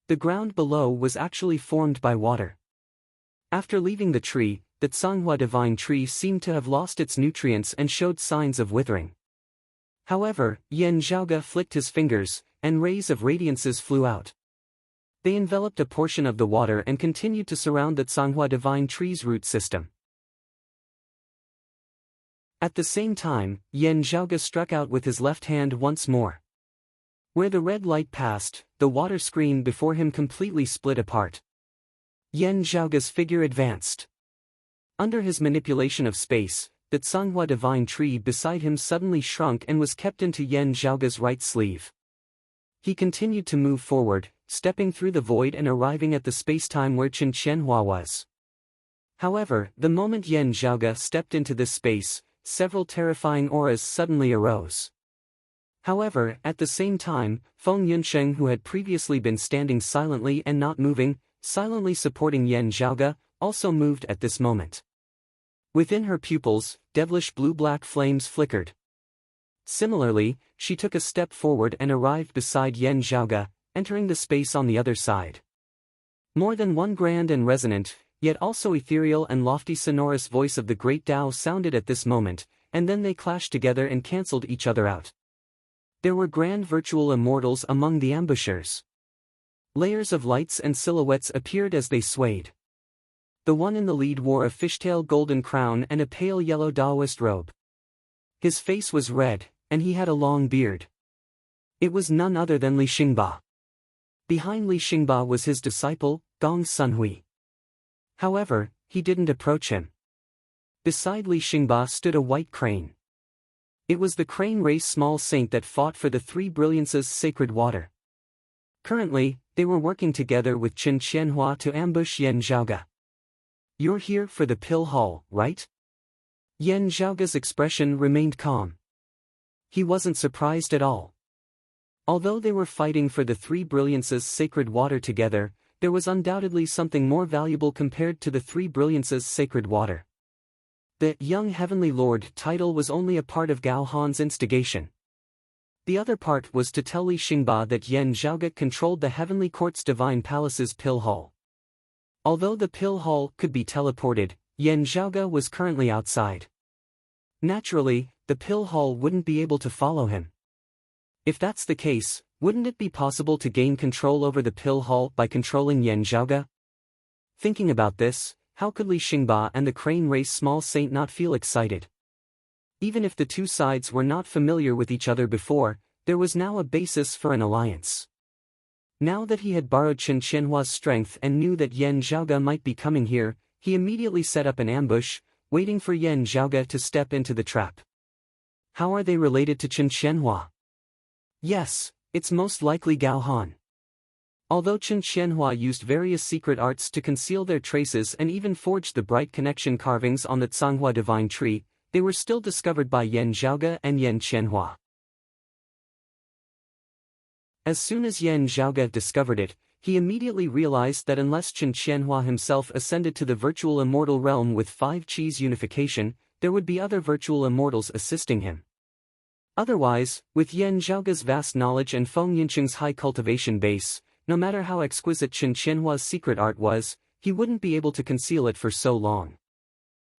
The ground below was actually formed by water. After leaving the tree, the Tsanghua divine tree seemed to have lost its nutrients and showed signs of withering. However, Yan Zhaoge flicked his fingers, and rays of radiances flew out. They enveloped a portion of the water and continued to surround the Tsanghua divine tree's root system. At the same time, Yan Zhaoge struck out with his left hand once more. Where the red light passed, the water screen before him completely split apart. Yan Zhaoge's figure advanced. Under his manipulation of space, the Tsanghua divine tree beside him suddenly shrunk and was kept into Yan Zhaoge's right sleeve. He continued to move forward, stepping through the void and arriving at the spacetime where Qin Qianhua was. However, the moment Yan Zhaoge stepped into this space, several terrifying auras suddenly arose. However, at the same time, Feng Yunsheng, who had previously been standing silently and not moving, silently supporting Yan Zhaoge, also moved at this moment. Within her pupils, devilish blue-black flames flickered. Similarly, she took a step forward and arrived beside Yan Zhaoge, entering the space on the other side. More than one grand and resonant, yet also ethereal and lofty sonorous voice of the great Tao sounded at this moment, and then they clashed together and cancelled each other out. There were grand virtual immortals among the ambushers. Layers of lights and silhouettes appeared as they swayed. The one in the lead wore a fishtail golden crown and a pale yellow Taoist robe. His face was red, and he had a long beard. It was none other than Li Xingba. Behind Li Xingba was his disciple, Gong Sunhui. However, he didn't approach him. Beside Li Xingba stood a white crane. It was the crane race small saint that fought for the Three Brilliances sacred water. Currently, they were working together with Qin Qianhua to ambush Yan Zhaoge. "You're here for the pill haul, right?" Yan Zhaoge's expression remained calm. He wasn't surprised at all. Although they were fighting for the Three Brilliances sacred water together, there was undoubtedly something more valuable compared to the Three Brilliances sacred water. The Young Heavenly Lord title was only a part of Gao Han's instigation. The other part was to tell Li Xingba that Yan Zhaoge controlled the Heavenly Court's Divine Palace's pill hall. Although the pill hall could be teleported, Yan Zhaoge was currently outside. Naturally, the pill hall wouldn't be able to follow him. If that's the case, wouldn't it be possible to gain control over the pill hall by controlling Yan Zhaoge? Thinking about this, how could Li Xingba and the crane race small saint not feel excited? Even if the two sides were not familiar with each other before, there was now a basis for an alliance. Now that he had borrowed Qin Qianhua's strength and knew that Yan Zhaoge might be coming here, he immediately set up an ambush, waiting for Yan Zhaoge to step into the trap. How are they related to Qin Qianhua? Yes, it's most likely Gao Han. Although Qin Qianhua used various secret arts to conceal their traces and even forged the bright connection carvings on the Tsanghua divine tree, they were still discovered by Yan Zhaoge and Yan Qianhua. As soon as Yan Zhaoge discovered it, he immediately realized that unless Qin Qianhua himself ascended to the virtual immortal realm with 5 Qis unification, there would be other virtual immortals assisting him. Otherwise, with Yan Zhaoge's vast knowledge and Feng Yunqing's high cultivation base, no matter how exquisite Qin Qianhua's secret art was, he wouldn't be able to conceal it for so long.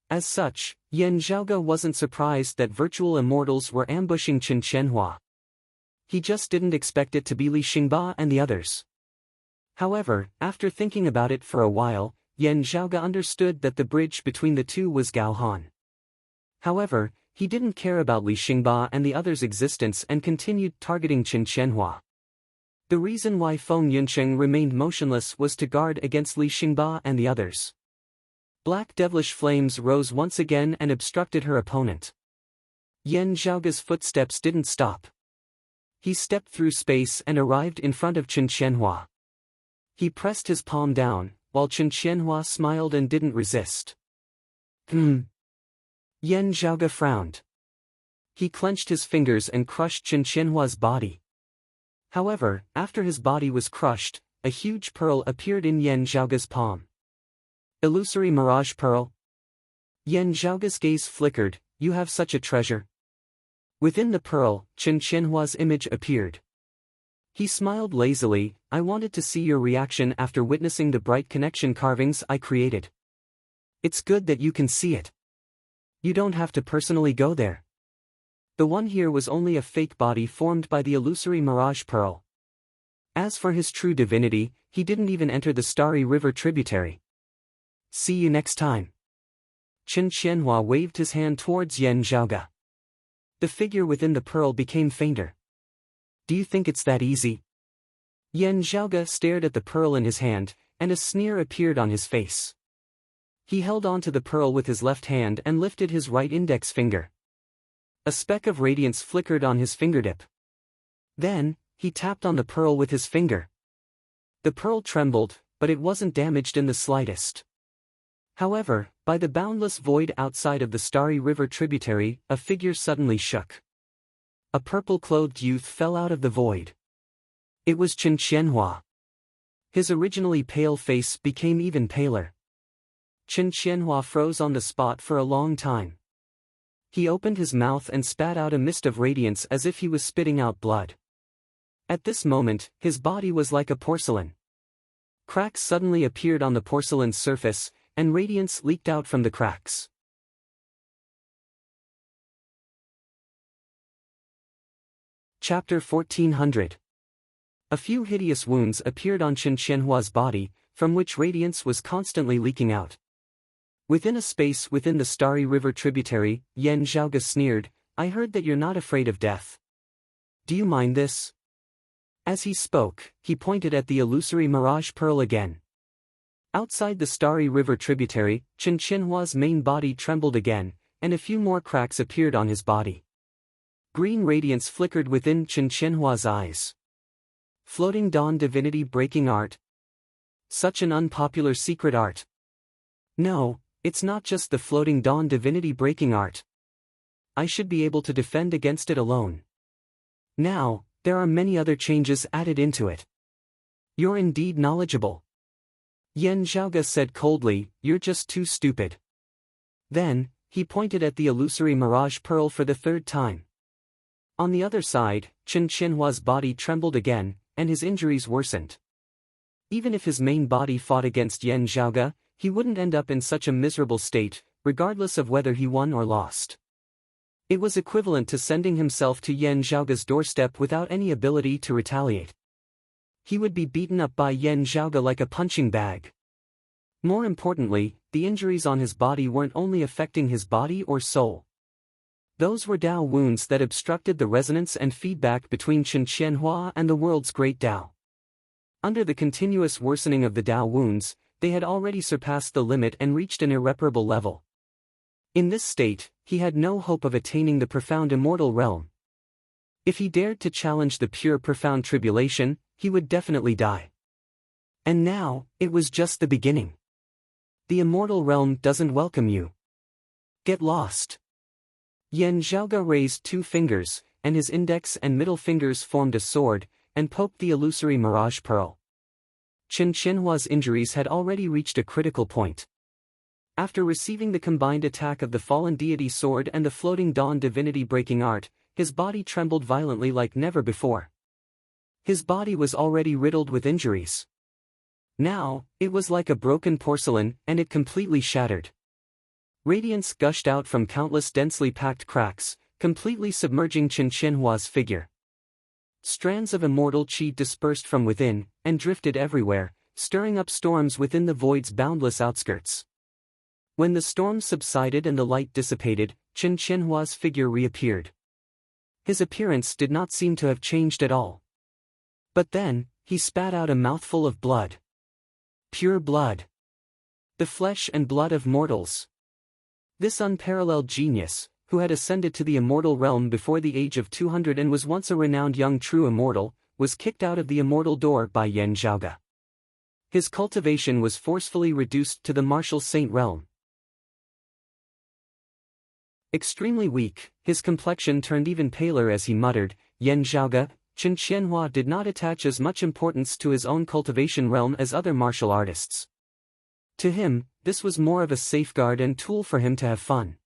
As such, Yan Zhaoge wasn't surprised that virtual immortals were ambushing Qin Qianhua. He just didn't expect it to be Li Xingba and the others. However, after thinking about it for a while, Yan Zhaoge understood that the bridge between the two was Gao Han. However, he didn't care about Li Xingba and the others' existence and continued targeting Qin Qianhua. The reason why Feng Yunqing remained motionless was to guard against Li Xingba and the others. Black devilish flames rose once again and obstructed her opponent. Yan Zhaoge's footsteps didn't stop. He stepped through space and arrived in front of Chen Qianhua. He pressed his palm down, while Chen Qianhua smiled and didn't resist. Yan Zhaoge frowned. He clenched his fingers and crushed Chen Qianhua's body. However, after his body was crushed, a huge pearl appeared in Yan Zhaoge's palm. Illusory mirage pearl? Yan Zhaoge's gaze flickered. You have such a treasure. Within the pearl, Chen Qianhua's image appeared. He smiled lazily. I wanted to see your reaction after witnessing the bright connection carvings I created. It's good that you can see it. You don't have to personally go there. The one here was only a fake body formed by the illusory mirage pearl. As for his true divinity, he didn't even enter the starry river tributary. See you next time. Chen Qianhua waved his hand towards Yan Zhaoge. The figure within the pearl became fainter. Do you think it's that easy? Yan Zhaoge stared at the pearl in his hand, and a sneer appeared on his face. He held on to the pearl with his left hand and lifted his right index finger. A speck of radiance flickered on his fingertip. Then, he tapped on the pearl with his finger. The pearl trembled, but it wasn't damaged in the slightest. However, by the boundless void outside of the starry river tributary, a figure suddenly shook. A purple-clothed youth fell out of the void. It was Chen Qianhua. His originally pale face became even paler. Chen Qianhua froze on the spot for a long time. He opened his mouth and spat out a mist of radiance as if he was spitting out blood. At this moment, his body was like a porcelain. Cracks suddenly appeared on the porcelain's surface, and radiance leaked out from the cracks. Chapter 1400. A few hideous wounds appeared on Chen Qianhua's body, from which radiance was constantly leaking out. Within a space within the starry river tributary, Yan Zhaoge sneered, I heard that you're not afraid of death. Do you mind this? As he spoke, he pointed at the illusory mirage pearl again. Outside the starry river tributary, Chen Qianhua's main body trembled again, and a few more cracks appeared on his body. Green radiance flickered within Chen Qianhua's eyes. Floating dawn divinity breaking art. Such an unpopular secret art. No, it's not just the floating dawn divinity breaking art. I should be able to defend against it alone. Now, there are many other changes added into it. You're indeed knowledgeable. Yan Zhaoge said coldly, you're just too stupid. Then, he pointed at the illusory mirage pearl for the third time. On the other side, Chen Qianhua's body trembled again, and his injuries worsened. Even if his main body fought against Yan Zhaoge, he wouldn't end up in such a miserable state, regardless of whether he won or lost. It was equivalent to sending himself to Yan Zhaoge's doorstep without any ability to retaliate. He would be beaten up by Yan Zhaoge like a punching bag. More importantly, the injuries on his body weren't only affecting his body or soul. Those were Dao wounds that obstructed the resonance and feedback between Chen Qianhua and the world's great Dao. Under the continuous worsening of the Dao wounds, they had already surpassed the limit and reached an irreparable level. In this state, he had no hope of attaining the profound immortal realm. If he dared to challenge the pure profound tribulation, he would definitely die. And now, it was just the beginning. The immortal realm doesn't welcome you. Get lost. Yan Zhaoge raised two fingers, and his index and middle fingers formed a sword, and poked the illusory mirage pearl. Chen Qianhua's injuries had already reached a critical point. After receiving the combined attack of the fallen deity sword and the floating dawn divinity breaking art, his body trembled violently like never before. His body was already riddled with injuries. Now, it was like a broken porcelain, and it completely shattered. Radiance gushed out from countless densely packed cracks, completely submerging Chen Qianhua's figure. Strands of immortal qi dispersed from within, and drifted everywhere, stirring up storms within the void's boundless outskirts. When the storm subsided and the light dissipated, Chen Qianhua's figure reappeared. His appearance did not seem to have changed at all. But then, he spat out a mouthful of blood. Pure blood. The flesh and blood of mortals. This unparalleled genius, who had ascended to the immortal realm before the age of 200 and was once a renowned young true immortal, was kicked out of the immortal door by Yan Zhaoge. His cultivation was forcefully reduced to the martial saint realm. Extremely weak, his complexion turned even paler as he muttered, "Yan Zhaoge." Chen Qianhua did not attach as much importance to his own cultivation realm as other martial artists. To him, this was more of a safeguard and tool for him to have fun.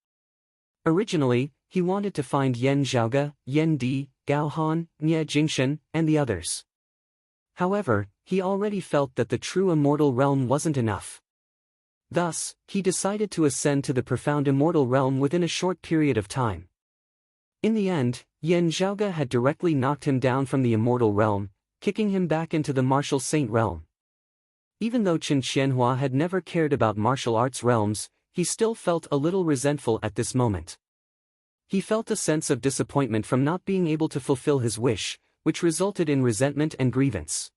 Originally, he wanted to find Yan Zhaoge, Yan Di, Gao Han, Nie Jingshen, and the others. However, he already felt that the true immortal realm wasn't enough. Thus, he decided to ascend to the profound immortal realm within a short period of time. In the end, Yan Zhaoge had directly knocked him down from the immortal realm, kicking him back into the martial saint realm. Even though Chen Qianhua had never cared about martial arts realms, he still felt a little resentful at this moment. He felt a sense of disappointment from not being able to fulfill his wish, which resulted in resentment and grievance.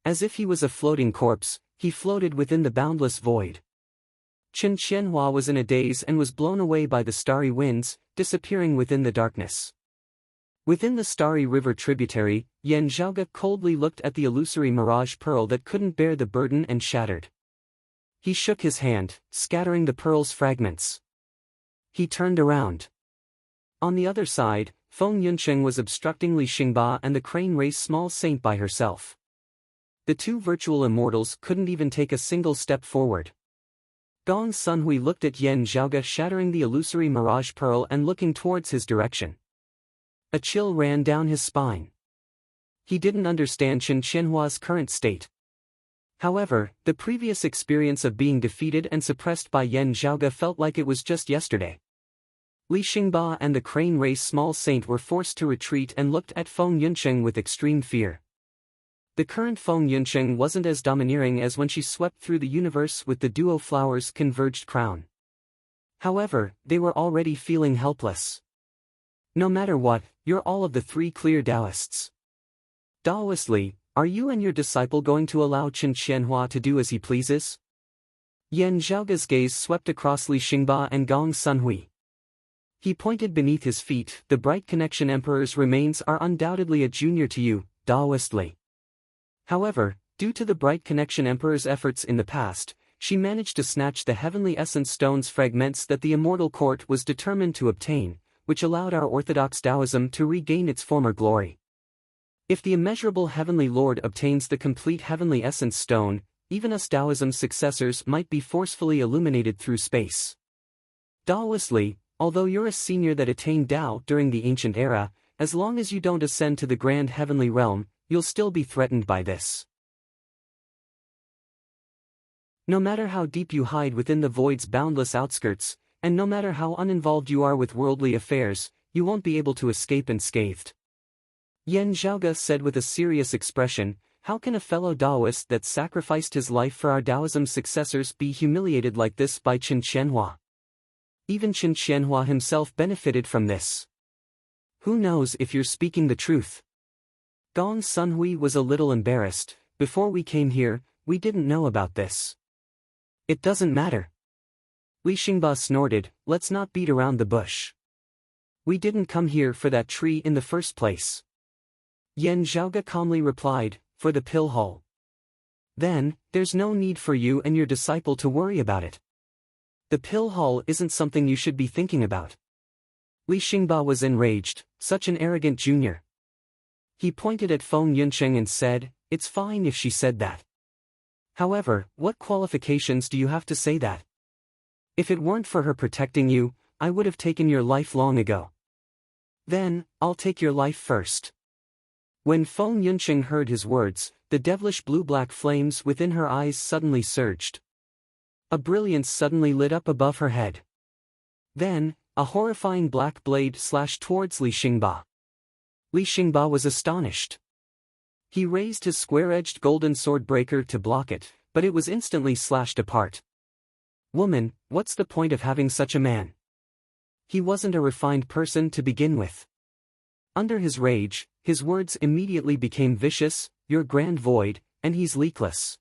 As if he was a floating corpse, he floated within the boundless void. Chen Qianhua was in a daze and was blown away by the starry winds, disappearing within the darkness. Within the starry river tributary, Yan Zhaoge coldly looked at the illusory mirage pearl that couldn't bear the burden and shattered. He shook his hand, scattering the pearl's fragments. He turned around. On the other side, Feng Yunsheng was obstructing Li Xingba and the crane race small saint by herself. The two virtual immortals couldn't even take a single step forward. Gong Sunhui looked at Yan Zhaoge shattering the illusory mirage pearl and looking towards his direction. A chill ran down his spine. He didn't understand Chen Qianhua's current state. However, the previous experience of being defeated and suppressed by Yan Zhaoge felt like it was just yesterday. Li Xingba and the crane race small saint were forced to retreat and looked at Feng Yunsheng with extreme fear. The current Feng Yunsheng wasn't as domineering as when she swept through the universe with the duo flowers converged crown. However, they were already feeling helpless. No matter what, you're all of the three clear Taoists. Taoist Li, are you and your disciple going to allow Chen Qianhua to do as he pleases? Yan Zhaoge's gaze swept across Li Xingba and Gong Sunhui. He pointed beneath his feet. The Bright Connection Emperor's remains are undoubtedly a junior to you, Taoist Li. However, due to the Bright Connection Emperor's efforts in the past, she managed to snatch the Heavenly Essence Stone's fragments that the Immortal Court was determined to obtain, which allowed our Orthodox Taoism to regain its former glory. If the immeasurable Heavenly Lord obtains the complete Heavenly Essence Stone, even us Taoism's successors might be forcefully illuminated through space. Taoist Li, although you're a senior that attained Tao during the ancient era, as long as you don't ascend to the grand heavenly realm, you'll still be threatened by this. No matter how deep you hide within the void's boundless outskirts, and no matter how uninvolved you are with worldly affairs, you won't be able to escape unscathed. Yan Zhaoge said with a serious expression, how can a fellow Taoist that sacrificed his life for our Taoism's successors be humiliated like this by Chen Qianhua? Even Chen Qianhua himself benefited from this. Who knows if you're speaking the truth? Gong Sunhui was a little embarrassed. Before we came here, we didn't know about this. It doesn't matter. Li Xingba snorted, let's not beat around the bush. We didn't come here for that tree in the first place. Yan Zhaoge calmly replied, for the pill hole. Then, there's no need for you and your disciple to worry about it. The pill hall isn't something you should be thinking about. Li Xingba was enraged, such an arrogant junior. He pointed at Feng Yunsheng and said, it's fine if she said that. However, what qualifications do you have to say that? If it weren't for her protecting you, I would have taken your life long ago. Then, I'll take your life first. When Feng Yunsheng heard his words, the devilish blue-black flames within her eyes suddenly surged. A brilliance suddenly lit up above her head. Then, a horrifying black blade slashed towards Li Xingba. Li Xingba was astonished. He raised his square-edged golden sword breaker to block it, but it was instantly slashed apart. Woman, what's the point of having such a man? He wasn't a refined person to begin with. Under his rage, his words immediately became vicious, your grand void, and he's leakless.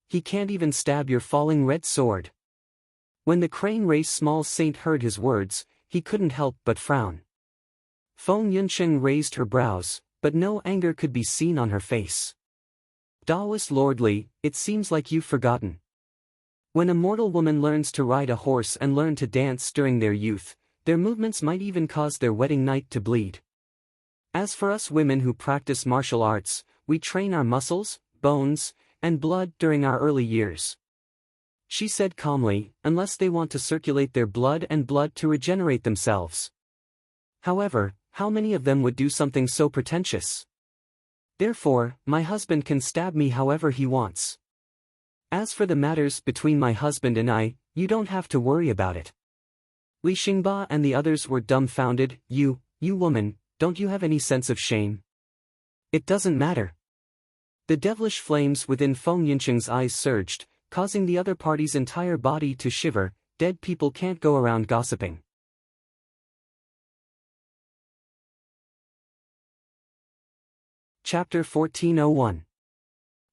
He can't even stab your falling red sword. When the crane race small saint heard his words, he couldn't help but frown. Feng Yunsheng raised her brows, but no anger could be seen on her face. Taoist lordly, it seems like you've forgotten. When a mortal woman learns to ride a horse and learn to dance during their youth, their movements might even cause their wedding night to bleed. As for us women who practice martial arts, we train our muscles, bones, and blood during our early years. She said calmly, unless they want to circulate their blood to regenerate themselves. However, how many of them would do something so pretentious? Therefore, my husband can stab me however he wants. As for the matters between my husband and I, you don't have to worry about it. Li Xingba and the others were dumbfounded. You woman, don't you have any sense of shame? It doesn't matter. The devilish flames within Feng Yunsheng's eyes surged, causing the other party's entire body to shiver. Dead people can't go around gossiping. Chapter 1401.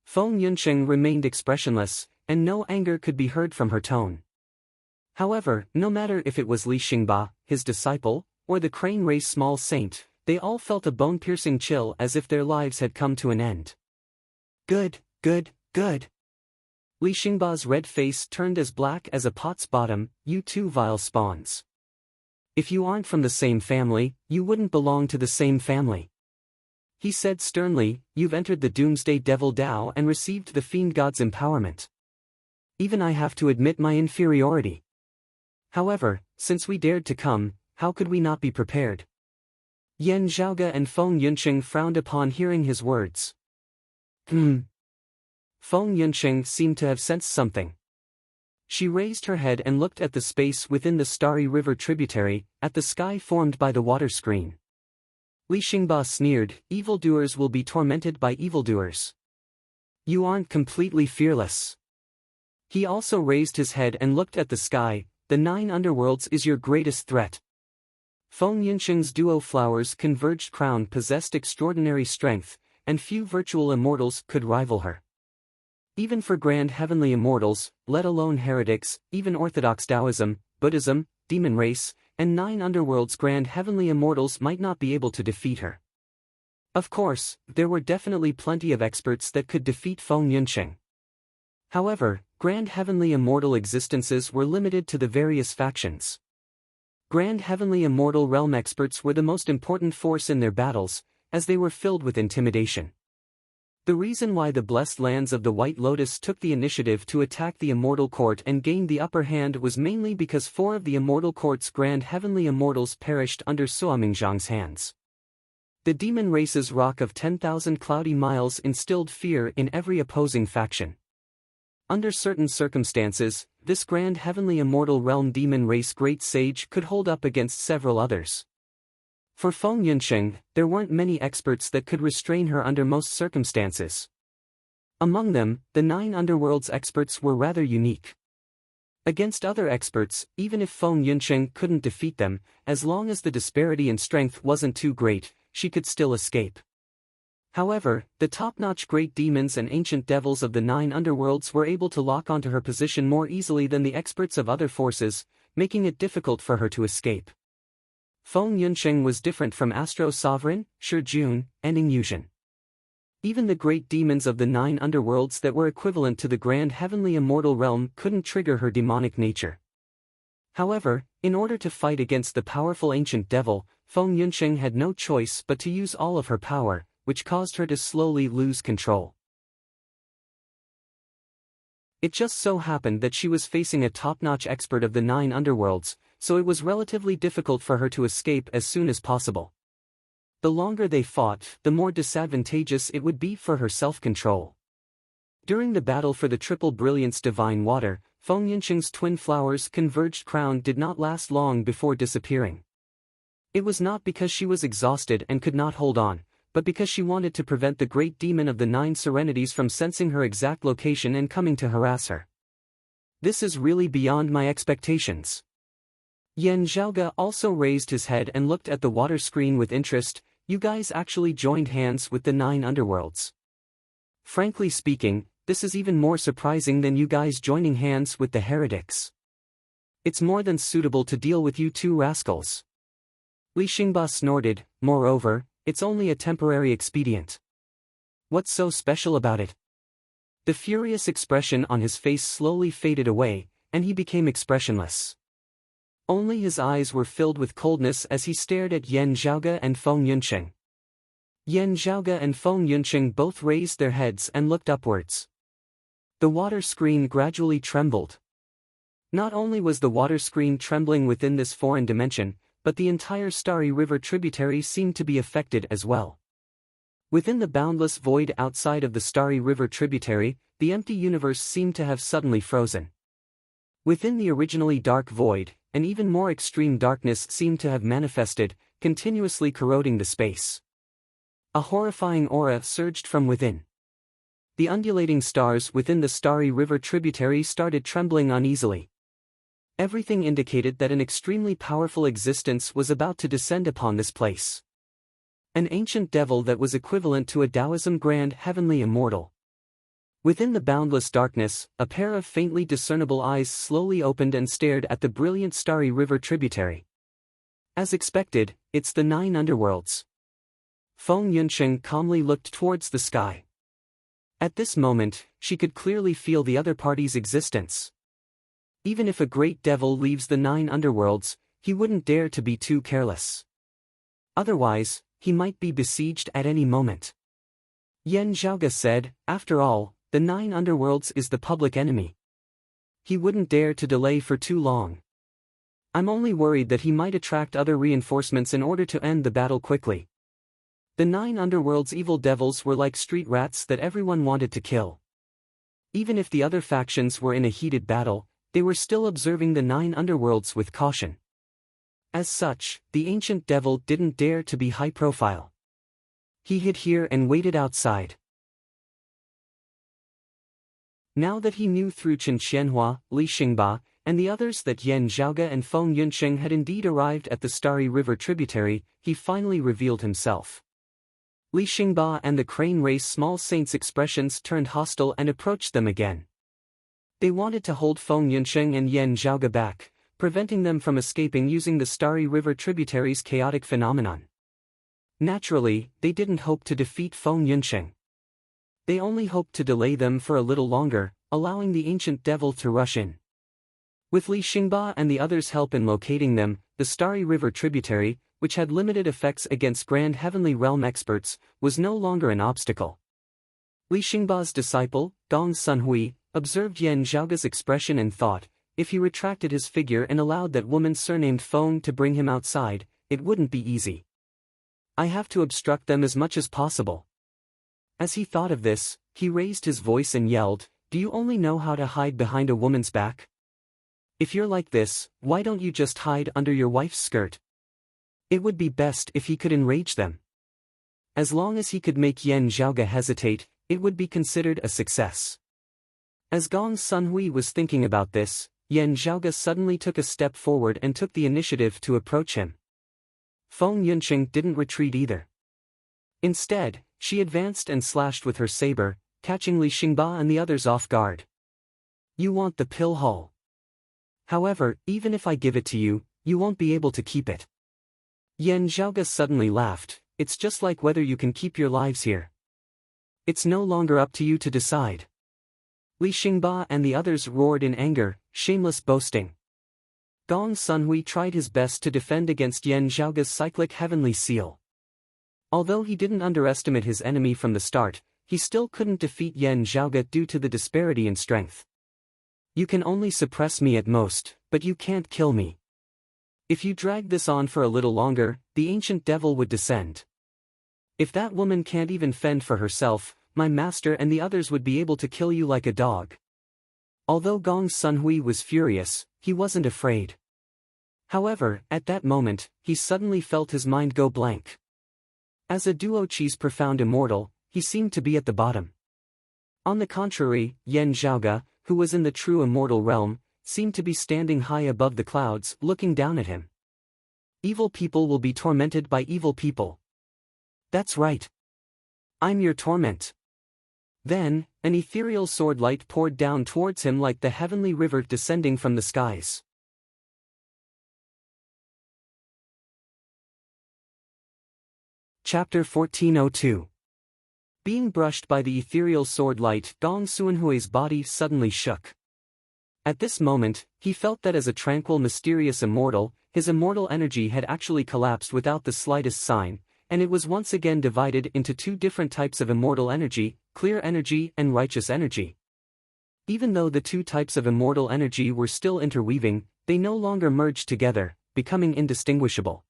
Feng Yunsheng remained expressionless, and no anger could be heard from her tone. However, no matter if it was Li Xingba, his disciple, or the crane race small saint, they all felt a bone-piercing chill as if their lives had come to an end. Good. Li Xingba's red face turned as black as a pot's bottom. You two vile spawns. If you aren't from the same family, you wouldn't belong to the same family. He said sternly, you've entered the Doomsday Devil Dao and received the Fiend God's empowerment. Even I have to admit my inferiority. However, since we dared to come, how could we not be prepared? Yan Zhaoge and Feng Yunsheng frowned upon hearing his words. Feng Yunsheng seemed to have sensed something. She raised her head and looked at the space within the starry river tributary, at the sky formed by the water screen. Li Xingba sneered, evildoers will be tormented by evildoers. You aren't completely fearless. He also raised his head and looked at the sky. The 9 underworlds is your greatest threat. Feng Yunsheng's duo flowers converged crown possessed extraordinary strength, and few virtual immortals could rival her. Even for grand heavenly immortals, let alone heretics, even Orthodox Taoism, Buddhism, demon race, and 9 underworlds grand heavenly immortals might not be able to defeat her. Of course, there were definitely plenty of experts that could defeat Feng Yunsheng. However, grand heavenly immortal existences were limited to the various factions. Grand heavenly immortal realm experts were the most important force in their battles, as they were filled with intimidation. The reason why the blessed lands of the White Lotus took the initiative to attack the Immortal Court and gained the upper hand was mainly because 4 of the Immortal Court's grand heavenly immortals perished under Suomingzhang's hands. The demon race's Rock of 10,000 Cloudy Miles instilled fear in every opposing faction. Under certain circumstances, this grand heavenly immortal realm demon race great sage could hold up against several others. For Feng Yunsheng, there weren't many experts that could restrain her under most circumstances. Among them, the 9 underworlds experts were rather unique. Against other experts, even if Feng Yunsheng couldn't defeat them, as long as the disparity in strength wasn't too great, she could still escape. However, the top-notch great demons and ancient devils of the 9 underworlds were able to lock onto her position more easily than the experts of other forces, making it difficult for her to escape. Feng Yunsheng was different from Astro Sovereign, Shi Jun, and Ing Yuzhen. Even the great demons of the 9 underworlds that were equivalent to the grand heavenly immortal realm couldn't trigger her demonic nature. However, in order to fight against the powerful ancient devil, Feng Yunsheng had no choice but to use all of her power, which caused her to slowly lose control. It just so happened that she was facing a top-notch expert of the 9 underworlds, so it was relatively difficult for her to escape as soon as possible. The longer they fought, the more disadvantageous it would be for her self-control. During the battle for the Triple Brilliance Divine Water, Feng Yunsheng's twin flowers' converged crown did not last long before disappearing. It was not because she was exhausted and could not hold on, but because she wanted to prevent the great demon of the 9 serenities from sensing her exact location and coming to harass her. This is really beyond my expectations. Yan Zhaoge also raised his head and looked at the water screen with interest. You guys actually joined hands with the 9 underworlds. Frankly speaking, this is even more surprising than you guys joining hands with the heretics. It's more than suitable to deal with you two rascals. Li Xingba snorted, moreover, it's only a temporary expedient. What's so special about it? The furious expression on his face slowly faded away, and he became expressionless. Only his eyes were filled with coldness as he stared at Yan Zhaoge and Feng Yunsheng. Yan Zhaoge and Feng Yunsheng both raised their heads and looked upwards. The water screen gradually trembled. Not only was the water screen trembling within this foreign dimension, but the entire starry river tributary seemed to be affected as well. Within the boundless void outside of the starry river tributary, the empty universe seemed to have suddenly frozen. Within the originally dark void, an even more extreme darkness seemed to have manifested, continuously corroding the space. A horrifying aura surged from within. The undulating stars within the starry river tributary started trembling uneasily. Everything indicated that an extremely powerful existence was about to descend upon this place. An ancient devil that was equivalent to a Taoism grand heavenly immortal. Within the boundless darkness, a pair of faintly discernible eyes slowly opened and stared at the brilliant starry river tributary. As expected, it's the 9 underworlds. Feng Yunsheng calmly looked towards the sky. At this moment, she could clearly feel the other party's existence. Even if a great devil leaves the 9 underworlds, he wouldn't dare to be too careless. Otherwise, he might be besieged at any moment. Yan Zhaoge said, after all, the 9 underworlds is the public enemy. He wouldn't dare to delay for too long. I'm only worried that he might attract other reinforcements in order to end the battle quickly. The 9 underworlds evil devils were like street rats that everyone wanted to kill. Even if the other factions were in a heated battle, they were still observing the 9 underworlds with caution. As such, the ancient devil didn't dare to be high profile. He hid here and waited outside. Now that he knew through Chen Qianhua, Li Xingba, and the others that Yan Zhaoge and Feng Yunsheng had indeed arrived at the starry river tributary, he finally revealed himself. Li Xingba and the crane race small saints' expressions turned hostile and approached them again. They wanted to hold Feng Yunsheng and Yan Zhaoge back, preventing them from escaping using the starry river tributary's chaotic phenomenon. Naturally, they didn't hope to defeat Feng Yunsheng. They only hoped to delay them for a little longer, allowing the ancient devil to rush in. With Li Xingba and the others' help in locating them, the starry river tributary, which had limited effects against grand heavenly realm experts, was no longer an obstacle. Li Xingba's disciple, Gong Sunhui, observed Yan Zhaoge's expression and thought, if he retracted his figure and allowed that woman surnamed Feng to bring him outside, it wouldn't be easy. I have to obstruct them as much as possible. As he thought of this, he raised his voice and yelled, do you only know how to hide behind a woman's back? If you're like this, why don't you just hide under your wife's skirt? It would be best if he could enrage them. As long as he could make Yan Zhaoge hesitate, it would be considered a success. As Gong Sunhui was thinking about this, Yan Zhaoge suddenly took a step forward and took the initiative to approach him. Feng Yunsheng didn't retreat either. Instead, she advanced and slashed with her saber, catching Li Xingba and the others off guard. You want the pill hull. However, even if I give it to you, you won't be able to keep it. Yan Zhaoge suddenly laughed, it's just like whether you can keep your lives here. It's no longer up to you to decide. Li Xingba and the others roared in anger, shameless boasting. Gong Sunhui tried his best to defend against Yan Zhaoge's cyclic heavenly seal. Although he didn't underestimate his enemy from the start, he still couldn't defeat Yan Zhaoge due to the disparity in strength. You can only suppress me at most, but you can't kill me. If you drag this on for a little longer, the ancient devil would descend. If that woman can't even fend for herself, my master and the others would be able to kill you like a dog. Although Gong Sunhui was furious, he wasn't afraid. However, at that moment, he suddenly felt his mind go blank. As a Duoqi's profound immortal, he seemed to be at the bottom. On the contrary, Yan Zhaoge, who was in the true immortal realm, seemed to be standing high above the clouds, looking down at him. Evil people will be tormented by evil people. That's right. I'm your torment. Then, an ethereal sword light poured down towards him like the heavenly river descending from the skies. Chapter 1402. Being brushed by the ethereal sword light, Gong Xuanhui's body suddenly shook. At this moment, he felt that as a tranquil mysterious immortal, his immortal energy had actually collapsed without the slightest sign, and it was once again divided into two different types of immortal energy, clear energy and righteous energy. Even though the two types of immortal energy were still interweaving, they no longer merged together, becoming indistinguishable.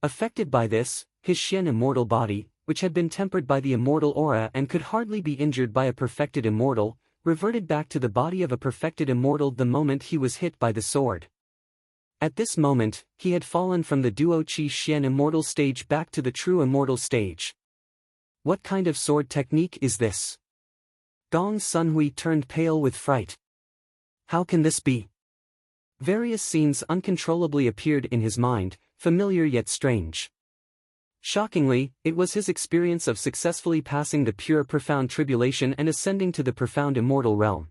Affected by this, his Xian immortal body, which had been tempered by the immortal aura and could hardly be injured by a perfected immortal, reverted back to the body of a perfected immortal the moment he was hit by the sword. At this moment, he had fallen from the Duo Qi Xian immortal stage back to the true immortal stage. What kind of sword technique is this? Gong Xunhui turned pale with fright. How can this be? Various scenes uncontrollably appeared in his mind, familiar yet strange. Shockingly, it was his experience of successfully passing the pure profound tribulation and ascending to the profound immortal realm.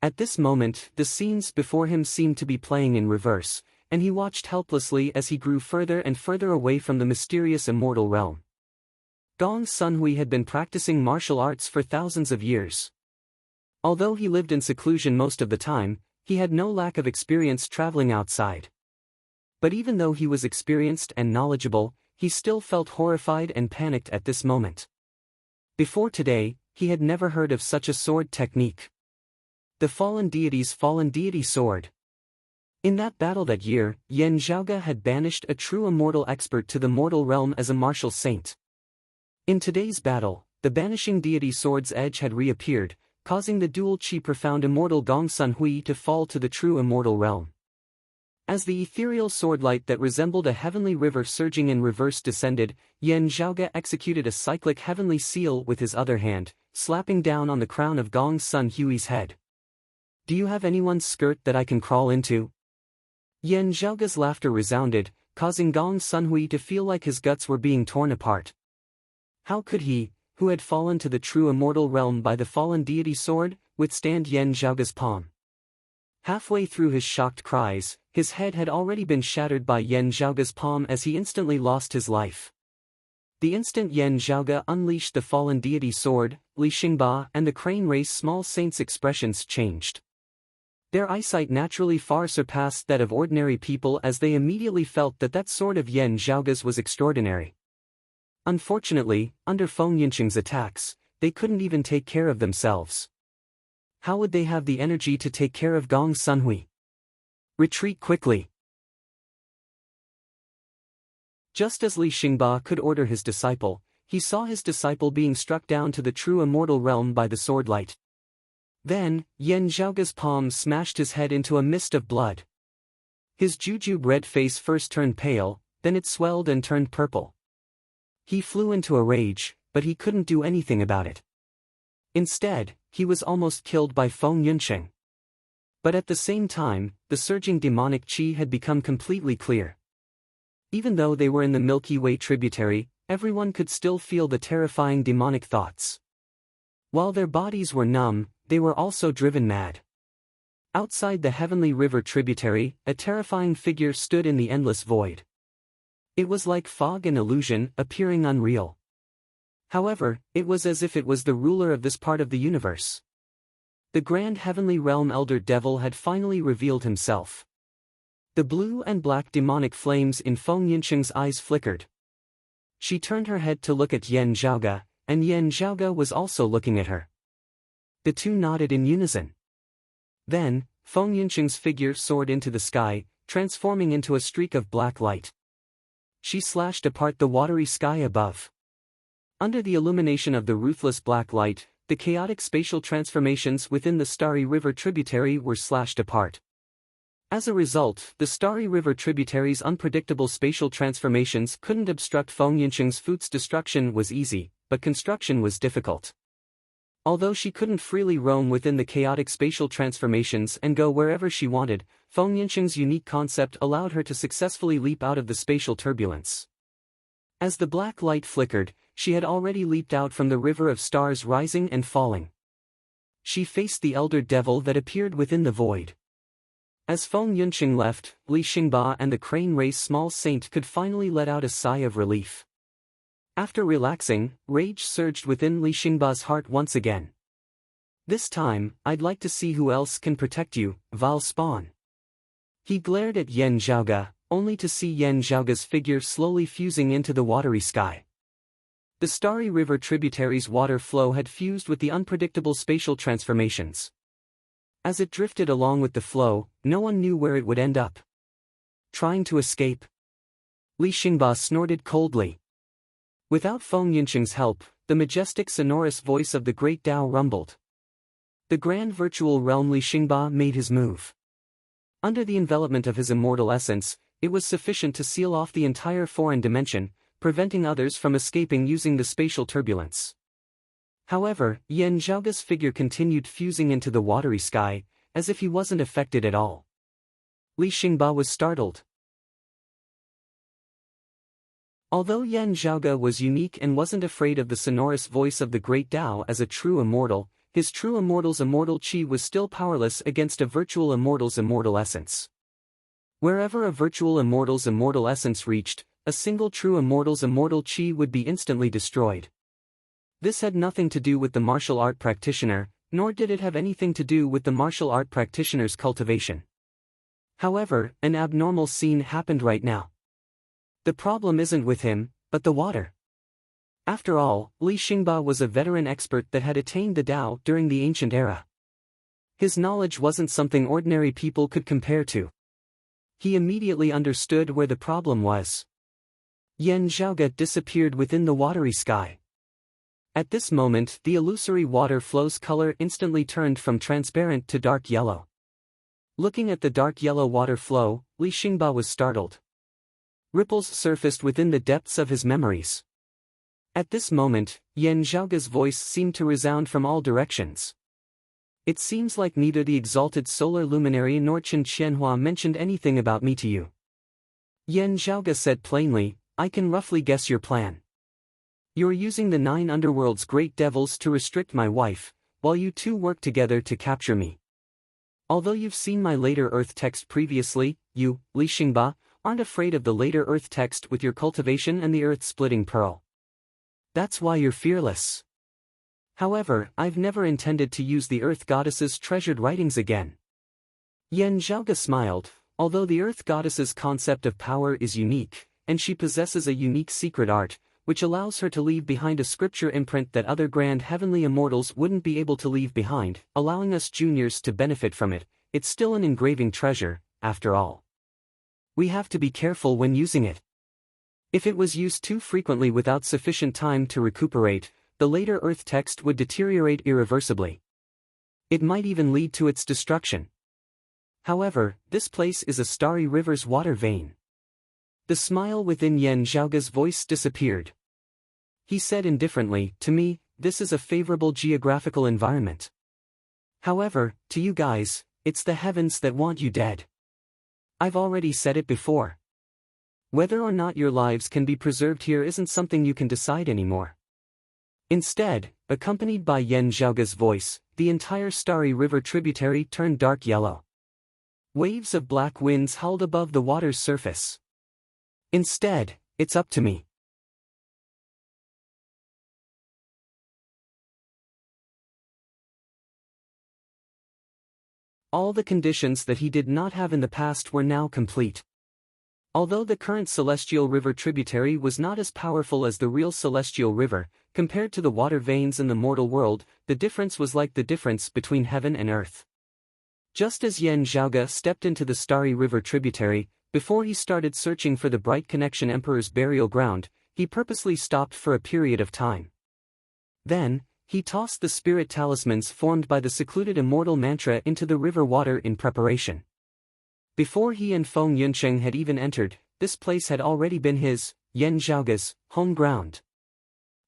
At this moment, the scenes before him seemed to be playing in reverse, and he watched helplessly as he grew further and further away from the mysterious immortal realm. Gong Xunhui had been practicing martial arts for thousands of years. Although he lived in seclusion most of the time, he had no lack of experience traveling outside. But even though he was experienced and knowledgeable, he still felt horrified and panicked at this moment. Before today, he had never heard of such a sword technique. The fallen deity's fallen deity sword. In that battle that year, Yan Zhaoge had banished a true immortal expert to the mortal realm as a martial saint. In today's battle, the banishing deity sword's edge had reappeared, causing the dual qi profound immortal Gong Xunhui to fall to the true immortal realm. As the ethereal swordlight that resembled a heavenly river surging in reverse descended, Yan Zhaoge executed a cyclic heavenly seal with his other hand, slapping down on the crown of Gong Xunhui's head. Do you have anyone's skirt that I can crawl into? Yan Zhaoge's laughter resounded, causing Gong Xunhui to feel like his guts were being torn apart. How could he, who had fallen to the true immortal realm by the fallen deity sword, withstand Yan Zhaoge's palm? Halfway through his shocked cries, his head had already been shattered by Yan Zhaoge's palm as he instantly lost his life. The instant Yan Zhaoge unleashed the fallen deity sword, Li Xingba and the crane race small saints' expressions changed. Their eyesight naturally far surpassed that of ordinary people as they immediately felt that that sword of Yan Zhaoge's was extraordinary. Unfortunately, under Feng Yinqing's attacks, they couldn't even take care of themselves. How would they have the energy to take care of Gong Xunhui? Retreat quickly. Just as Li Xingba could order his disciple, he saw his disciple being struck down to the true immortal realm by the swordlight. Then, Yan Zhaoge's palm smashed his head into a mist of blood. His jujube red face first turned pale, then it swelled and turned purple. He flew into a rage, but he couldn't do anything about it. Instead, he was almost killed by Feng Yunqing. But at the same time, the surging demonic qi had become completely clear. Even though they were in the Milky Way tributary, everyone could still feel the terrifying demonic thoughts. While their bodies were numb, they were also driven mad. Outside the heavenly river tributary, a terrifying figure stood in the endless void. It was like fog and illusion, appearing unreal. However, it was as if it was the ruler of this part of the universe. The grand heavenly realm elder devil had finally revealed himself. The blue and black demonic flames in Feng Yinqing's eyes flickered. She turned her head to look at Yan Zhaoge, and Yan Zhaoge was also looking at her. The two nodded in unison. Then, Feng Yinqing's figure soared into the sky, transforming into a streak of black light. She slashed apart the watery sky above. Under the illumination of the ruthless black light, the chaotic spatial transformations within the Starry River tributary were slashed apart. As a result, the Starry River tributary's unpredictable spatial transformations couldn't obstruct Feng Yinqing's foot's destruction was easy, but construction was difficult. Although she couldn't freely roam within the chaotic spatial transformations and go wherever she wanted, Feng Yinqing's unique concept allowed her to successfully leap out of the spatial turbulence. As the black light flickered, she had already leaped out from the river of stars rising and falling. She faced the elder devil that appeared within the void. As Feng Yunqing left, Li Xingba and the crane race small saint could finally let out a sigh of relief. After relaxing, rage surged within Li Xingba's heart once again. This time, I'd like to see who else can protect you, vile spawn. He glared at Yan Zhaoge, only to see Yan Zhaoge's figure slowly fusing into the watery sky. The starry river tributary's water flow had fused with the unpredictable spatial transformations. As it drifted along with the flow, no one knew where it would end up. Trying to escape? Li Xingba snorted coldly. Without Feng Yinsheng's help, the majestic sonorous voice of the great Tao rumbled. The grand virtual realm Li Xingba made his move. Under the envelopment of his immortal essence, it was sufficient to seal off the entire foreign dimension, preventing others from escaping using the spatial turbulence. However, Yan Zhaoge's figure continued fusing into the watery sky, as if he wasn't affected at all. Li Xingba was startled. Although Yan Zhaoge was unique and wasn't afraid of the sonorous voice of the great Tao as a true immortal, his true immortal's immortal qi was still powerless against a virtual immortal's immortal essence. Wherever a virtual immortal's immortal essence reached, a single true immortal's immortal qi would be instantly destroyed. This had nothing to do with the martial art practitioner, nor did it have anything to do with the martial art practitioner's cultivation. However, an abnormal scene happened right now. The problem isn't with him, but the water. After all, Li Xingba was a veteran expert that had attained the Tao during the ancient era. His knowledge wasn't something ordinary people could compare to. He immediately understood where the problem was. Yan Zhaoge disappeared within the watery sky. At this moment, the illusory water flow's color instantly turned from transparent to dark yellow. Looking at the dark yellow water flow, Li Xingba was startled. Ripples surfaced within the depths of his memories. At this moment, Yan Zhaoge's voice seemed to resound from all directions. It seems like neither the exalted solar luminary nor Chen Qianhua mentioned anything about me to you. Yan Zhaoge said plainly, I can roughly guess your plan. You're using the 9 underworld's great devils to restrict my wife, while you two work together to capture me. Although you've seen my later Earth text previously, you, Li Xingba, aren't afraid of the later Earth text with your cultivation and the Earth-splitting pearl. That's why you're fearless. However, I've never intended to use the Earth Goddess's treasured writings again. Yan Zhaoge smiled, although the Earth Goddess's concept of power is unique, and she possesses a unique secret art, which allows her to leave behind a scripture imprint that other grand heavenly immortals wouldn't be able to leave behind, allowing us juniors to benefit from it. It's still an engraving treasure, after all. We have to be careful when using it. If it was used too frequently without sufficient time to recuperate, the later Earth text would deteriorate irreversibly. It might even lead to its destruction. However, this place is a starry river's water vein. The smile within Yan Zhaoge's voice disappeared. He said indifferently, to me, this is a favorable geographical environment. However, to you guys, it's the heavens that want you dead. I've already said it before. Whether or not your lives can be preserved here isn't something you can decide anymore. Instead, accompanied by Yan Zhaoge's voice, the entire starry river tributary turned dark yellow. Waves of black winds howled above the water's surface. Instead, it's up to me. All the conditions that he did not have in the past were now complete. Although the current celestial river tributary was not as powerful as the real celestial river, compared to the water veins in the mortal world, the difference was like the difference between heaven and earth. Just as Yan Zhaoge stepped into the starry river tributary, before he started searching for the Bright Connection Emperor's burial ground, he purposely stopped for a period of time. Then, he tossed the spirit talismans formed by the secluded immortal mantra into the river water in preparation. Before he and Feng Yunsheng had even entered, this place had already been his, Yan Zhaoge's, home ground.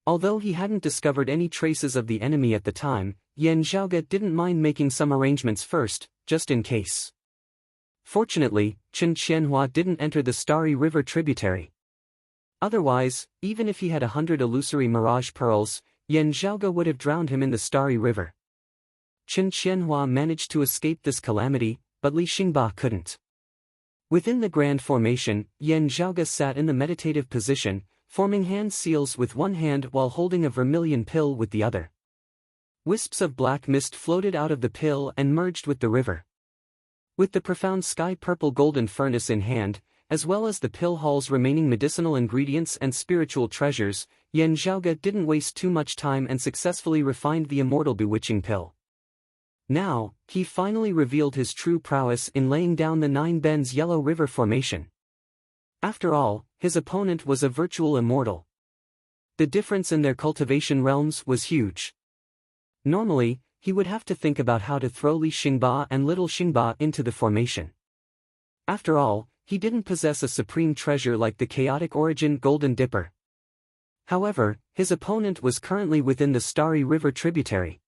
Although he hadn't discovered any traces of the enemy at the time, Yan Zhaoge didn't mind making some arrangements first, just in case. Fortunately, Chen Qianhua didn't enter the starry river tributary. Otherwise, even if he had 100 illusory mirage pearls, Yan Zhaoge would have drowned him in the starry river. Chen Qianhua managed to escape this calamity, but Li Xingba couldn't. Within the grand formation, Yan Zhaoge sat in the meditative position, forming hand seals with one hand while holding a vermilion pill with the other. Wisps of black mist floated out of the pill and merged with the river. With the profound sky-purple golden furnace in hand, as well as the pill hall's remaining medicinal ingredients and spiritual treasures, Yan Zhaoge didn't waste too much time and successfully refined the immortal bewitching pill. Now, he finally revealed his true prowess in laying down the Nine Bends Yellow River formation. After all, his opponent was a virtual immortal. The difference in their cultivation realms was huge. Normally, he would have to think about how to throw Li Xingba and Little Xingba into the formation. After all, he didn't possess a supreme treasure like the chaotic origin Golden Dipper. However, his opponent was currently within the Starry River tributary.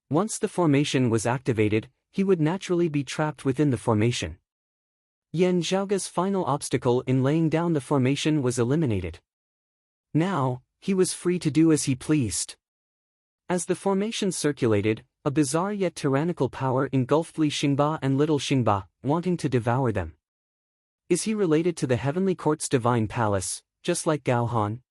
Once the formation was activated, he would naturally be trapped within the formation. Yan Zhaoge's final obstacle in laying down the formation was eliminated. Now, he was free to do as he pleased. As the formation circulated, a bizarre yet tyrannical power engulfed Li Xingba and Little Xingba, wanting to devour them. Is he related to the Heavenly Court's divine palace, just like Gao Han?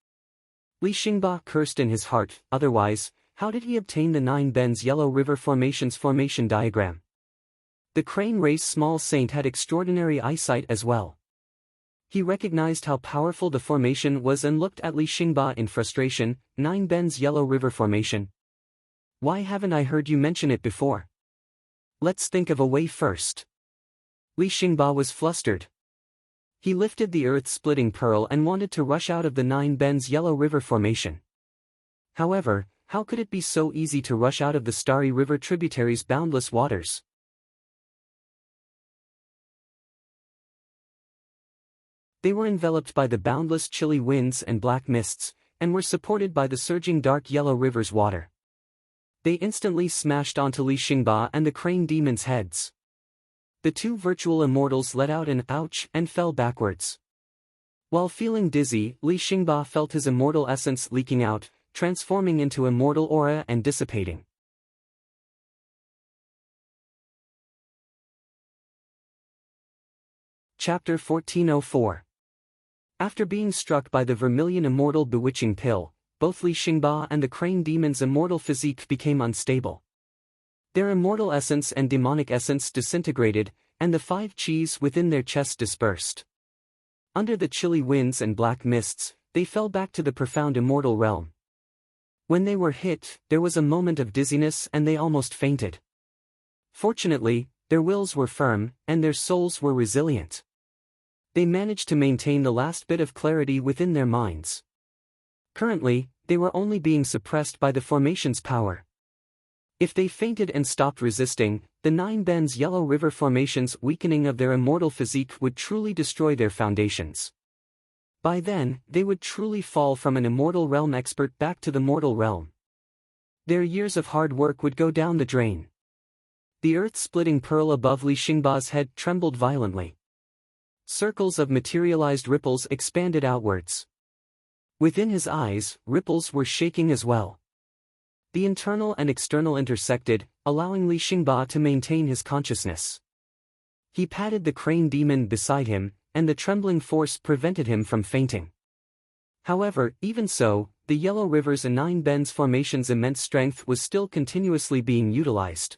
Li Xingba cursed in his heart, otherwise, how did he obtain the Nine Bends Yellow River formation's formation diagram? The crane race small saint had extraordinary eyesight as well. He recognized how powerful the formation was and looked at Li Xingba in frustration. Nine Bends Yellow River formation. Why haven't I heard you mention it before? Let's think of a way first. Li Xingba was flustered. He lifted the earth-splitting pearl and wanted to rush out of the Nine Bends Yellow River formation. However, how could it be so easy to rush out of the Starry River tributary's boundless waters? They were enveloped by the boundless chilly winds and black mists, and were supported by the surging dark yellow river's water. They instantly smashed onto Li Xingba and the crane demon's heads. The two virtual immortals let out an ouch and fell backwards. While feeling dizzy, Li Xingba felt his immortal essence leaking out, transforming into immortal aura and dissipating. Chapter 1404. After being struck by the vermilion immortal bewitching pill, both Li Xingba and the crane demon's immortal physique became unstable. Their immortal essence and demonic essence disintegrated, and the 5 qis within their chests dispersed. Under the chilly winds and black mists, they fell back to the profound immortal realm. When they were hit, there was a moment of dizziness and they almost fainted. Fortunately, their wills were firm, and their souls were resilient. They managed to maintain the last bit of clarity within their minds. Currently, they were only being suppressed by the formation's power. If they fainted and stopped resisting, the Nine Bends Yellow River formation's weakening of their immortal physique would truly destroy their foundations. By then, they would truly fall from an immortal realm expert back to the mortal realm. Their years of hard work would go down the drain. The earth-splitting pearl above Li Xingba's head trembled violently. Circles of materialized ripples expanded outwards. Within his eyes, ripples were shaking as well. The internal and external intersected, allowing Li Xingba to maintain his consciousness. He patted the crane demon beside him, and the trembling force prevented him from fainting. However, even so, the Yellow River's and Nine Bends formation's immense strength was still continuously being utilized.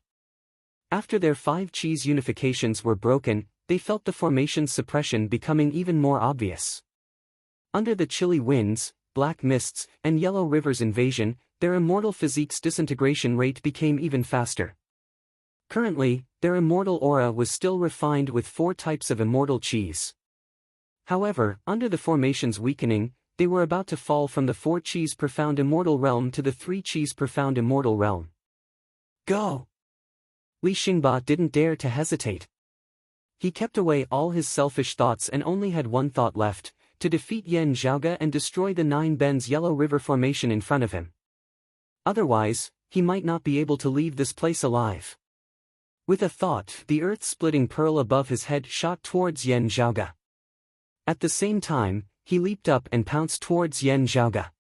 After their 5 qis unifications were broken, they felt the formation's suppression becoming even more obvious. Under the chilly winds, black mists, and Yellow River's invasion, their immortal physique's disintegration rate became even faster. Currently, their immortal aura was still refined with 4 types of immortal qis. However, under the formation's weakening, they were about to fall from the 4 qis profound immortal realm to the 3 qis profound immortal realm. Go! Li Xingba didn't dare to hesitate. He kept away all his selfish thoughts and only had one thought left, to defeat Yan Zhaoge and destroy the Nine Bends Yellow River formation in front of him. Otherwise, he might not be able to leave this place alive. With a thought, the earth-splitting pearl above his head shot towards Yan Zhaoge. At the same time, he leaped up and pounced towards Yan Zhaoge.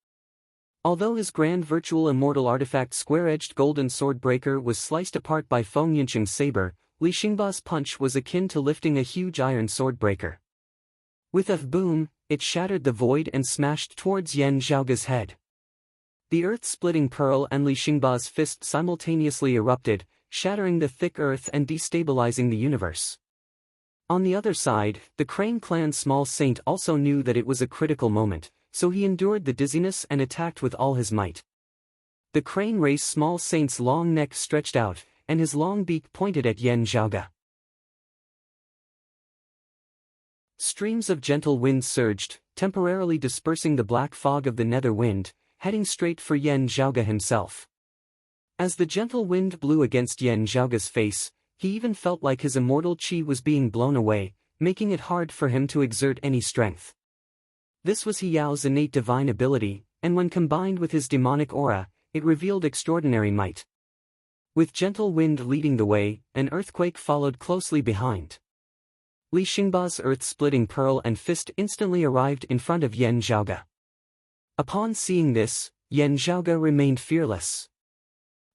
Although his grand virtual immortal artifact square-edged golden swordbreaker was sliced apart by Feng Yincheng's saber, Li Xingba's punch was akin to lifting a huge iron swordbreaker. With a boom, it shattered the void and smashed towards Yan Zhaoge's head. The earth-splitting pearl and Li Xingba's fist simultaneously erupted, shattering the thick earth and destabilizing the universe. On the other side, the Crane clan's small saint also knew that it was a critical moment, so he endured the dizziness and attacked with all his might. The Crane race small saint's long neck stretched out, and his long beak pointed at Yan Zhaoge. Streams of gentle wind surged, temporarily dispersing the black fog of the nether wind, heading straight for Yan Zhaoge himself. As the gentle wind blew against Yan Zhaoge's face, he even felt like his immortal chi was being blown away, making it hard for him to exert any strength. This was He Yao's innate divine ability, and when combined with his demonic aura, it revealed extraordinary might. With gentle wind leading the way, an earthquake followed closely behind. Li Xingba's earth-splitting pearl and fist instantly arrived in front of Yan Zhaoge. Upon seeing this, Yan Zhaoge remained fearless.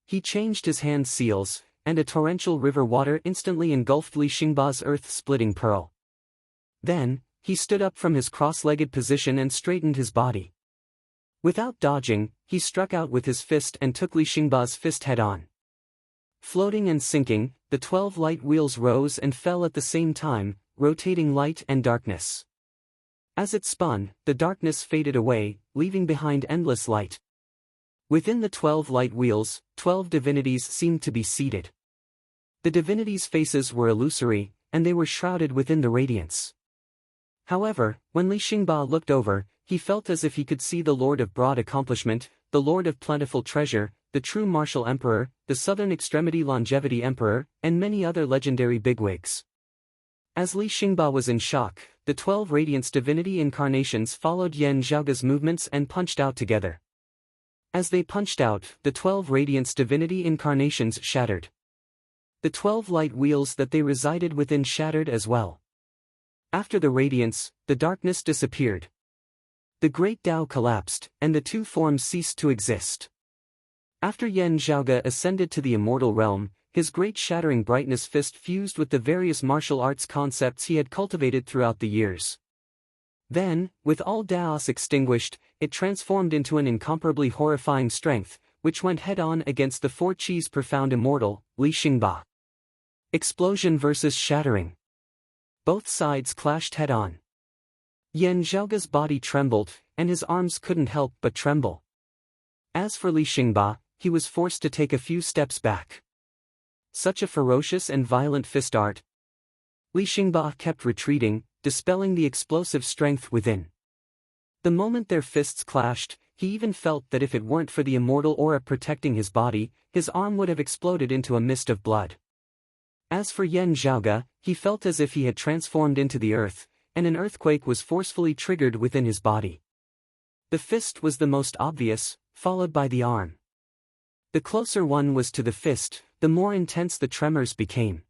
He changed his hand seals, and a torrential river water instantly engulfed Li Xingba's earth-splitting pearl. Then, he stood up from his cross-legged position and straightened his body. Without dodging, he struck out with his fist and took Li Xingba's fist head-on. Floating and sinking, the 12 light wheels rose and fell at the same time, rotating light and darkness. As it spun, the darkness faded away, leaving behind endless light. Within the 12 light wheels, 12 divinities seemed to be seated. The divinities' faces were illusory, and they were shrouded within the radiance. However, when Li Xingba looked over, he felt as if he could see the Lord of Broad Accomplishment, the Lord of Plentiful Treasure, the True Martial Emperor, the Southern Extremity Longevity Emperor, and many other legendary bigwigs. As Li Xingba was in shock, the 12 Radiance divinity incarnations followed Yan Zhaoge's movements and punched out together. As they punched out, the 12 Radiance divinity incarnations shattered. The 12 light wheels that they resided within shattered as well. After the radiance, the darkness disappeared. The great Tao collapsed, and the two forms ceased to exist. After Yan Zhaoge ascended to the immortal realm, his great shattering brightness fist fused with the various martial arts concepts he had cultivated throughout the years. Then, with all Daos extinguished, it transformed into an incomparably horrifying strength, which went head-on against the 4 Chi's profound immortal, Li Xingba. Explosion versus shattering. Both sides clashed head-on. Yan Zhaoge's body trembled, and his arms couldn't help but tremble. As for Li Xingba, he was forced to take a few steps back. Such a ferocious and violent fist art. Li Xingba kept retreating, dispelling the explosive strength within. The moment their fists clashed, he even felt that if it weren't for the immortal aura protecting his body, his arm would have exploded into a mist of blood. As for Yan Zhaoge, he felt as if he had transformed into the earth, and an earthquake was forcefully triggered within his body. The fist was the most obvious, followed by the arm. The closer one was to the fist, the more intense the tremors became.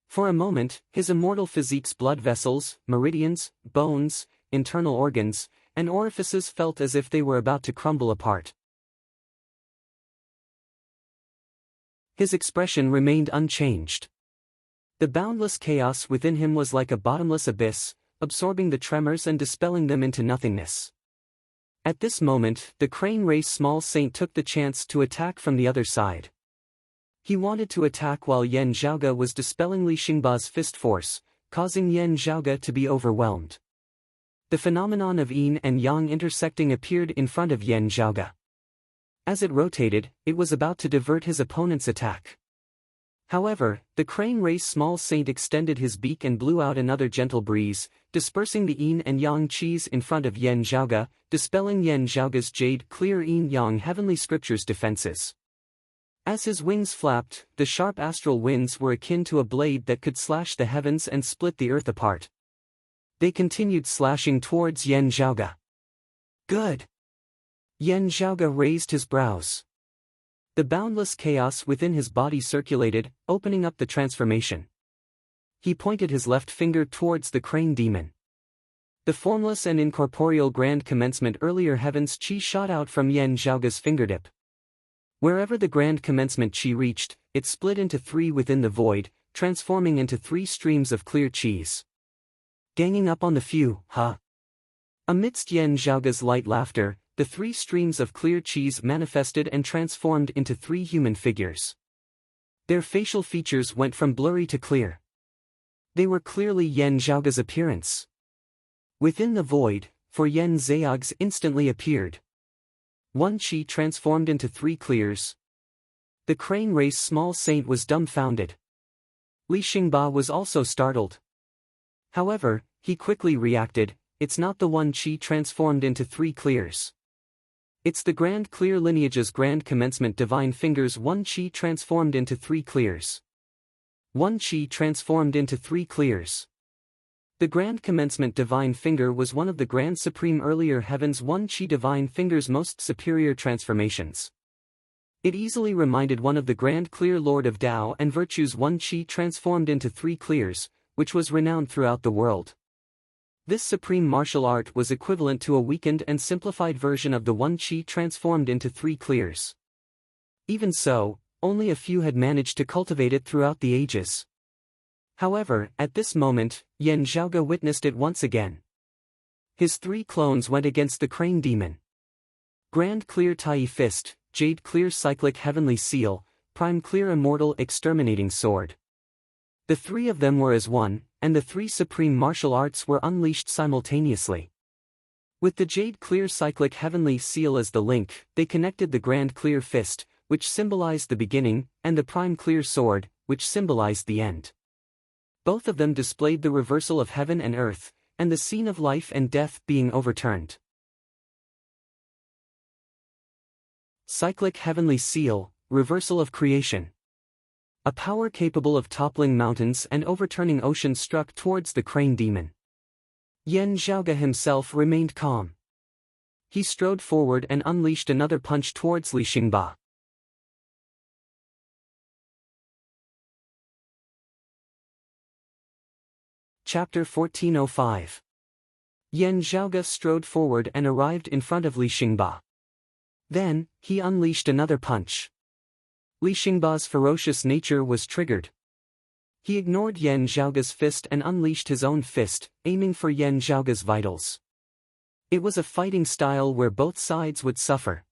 For a moment, his immortal physique's blood vessels, meridians, bones, internal organs, and orifices felt as if they were about to crumble apart. His expression remained unchanged. The boundless chaos within him was like a bottomless abyss, absorbing the tremors and dispelling them into nothingness. At this moment, the Crane race small saint took the chance to attack from the other side. He wanted to attack while Yan Zhaoge was dispelling Li Xingba's fist force, causing Yan Zhaoge to be overwhelmed. The phenomenon of yin and yang intersecting appeared in front of Yan Zhaoge. As it rotated, it was about to divert his opponent's attack. However, the Crane race small saint extended his beak and blew out another gentle breeze, dispersing the yin and yang chis in front of Yan Zhaoge, dispelling Yan Zhaoge's jade clear yin-yang heavenly scriptures defenses. As his wings flapped, the sharp astral winds were akin to a blade that could slash the heavens and split the earth apart. They continued slashing towards Yan Zhaoge. Good. Yan Zhaoge raised his brows. The boundless chaos within his body circulated, opening up the transformation. He pointed his left finger towards the Crane demon. The formless and incorporeal grand commencement earlier heavens chi shot out from Yan Zhaoge's fingertip. Wherever the grand commencement chi reached, it split into 3 within the void, transforming into 3 streams of clear chis. Ganging up on the few, huh? Amidst Yan Zhaoge's light laughter, the three streams of clear qis manifested and transformed into three human figures. Their facial features went from blurry to clear. They were clearly Yan Zhaoge's appearance. Within the void, for Yan Zhaoge's instantly appeared. One qi transformed into three clears. The crane race small saint was dumbfounded. Li Xingba was also startled. However, he quickly reacted, it's not the one qi transformed into three clears. It's the grand clear lineage's grand commencement divine fingers one qi transformed into three clears. One qi transformed into three clears. The grand commencement divine finger was one of the grand supreme earlier heavens one qi divine finger's most superior transformations. It easily reminded one of the grand clear lord of Tao and virtues one qi transformed into three clears, which was renowned throughout the world. This supreme martial art was equivalent to a weakened and simplified version of the one qi transformed into three clears. Even so, only a few had managed to cultivate it throughout the ages. However, at this moment, Yan Zhaoge witnessed it once again. His three clones went against the crane demon. Grand Clear Tai Fist, Jade Clear Cyclic Heavenly Seal, Prime Clear Immortal Exterminating Sword. The three of them were as one, and the three supreme martial arts were unleashed simultaneously. With the Jade Clear Cyclic Heavenly Seal as the link, they connected the Grand Clear Fist, which symbolized the beginning, and the Prime Clear Sword, which symbolized the end. Both of them displayed the reversal of heaven and earth, and the scene of life and death being overturned. Cyclic Heavenly Seal, Reversal of Creation. A power capable of toppling mountains and overturning oceans struck towards the crane demon. Yan Zhaoge himself remained calm. He strode forward and unleashed another punch towards Li Xingba. Chapter 1405. Yan Zhaoge strode forward and arrived in front of Li Xingba. Then, he unleashed another punch. Li Xingba's ferocious nature was triggered. He ignored Yan Zhaoge's fist and unleashed his own fist, aiming for Yan Zhaoge's vitals. It was a fighting style where both sides would suffer.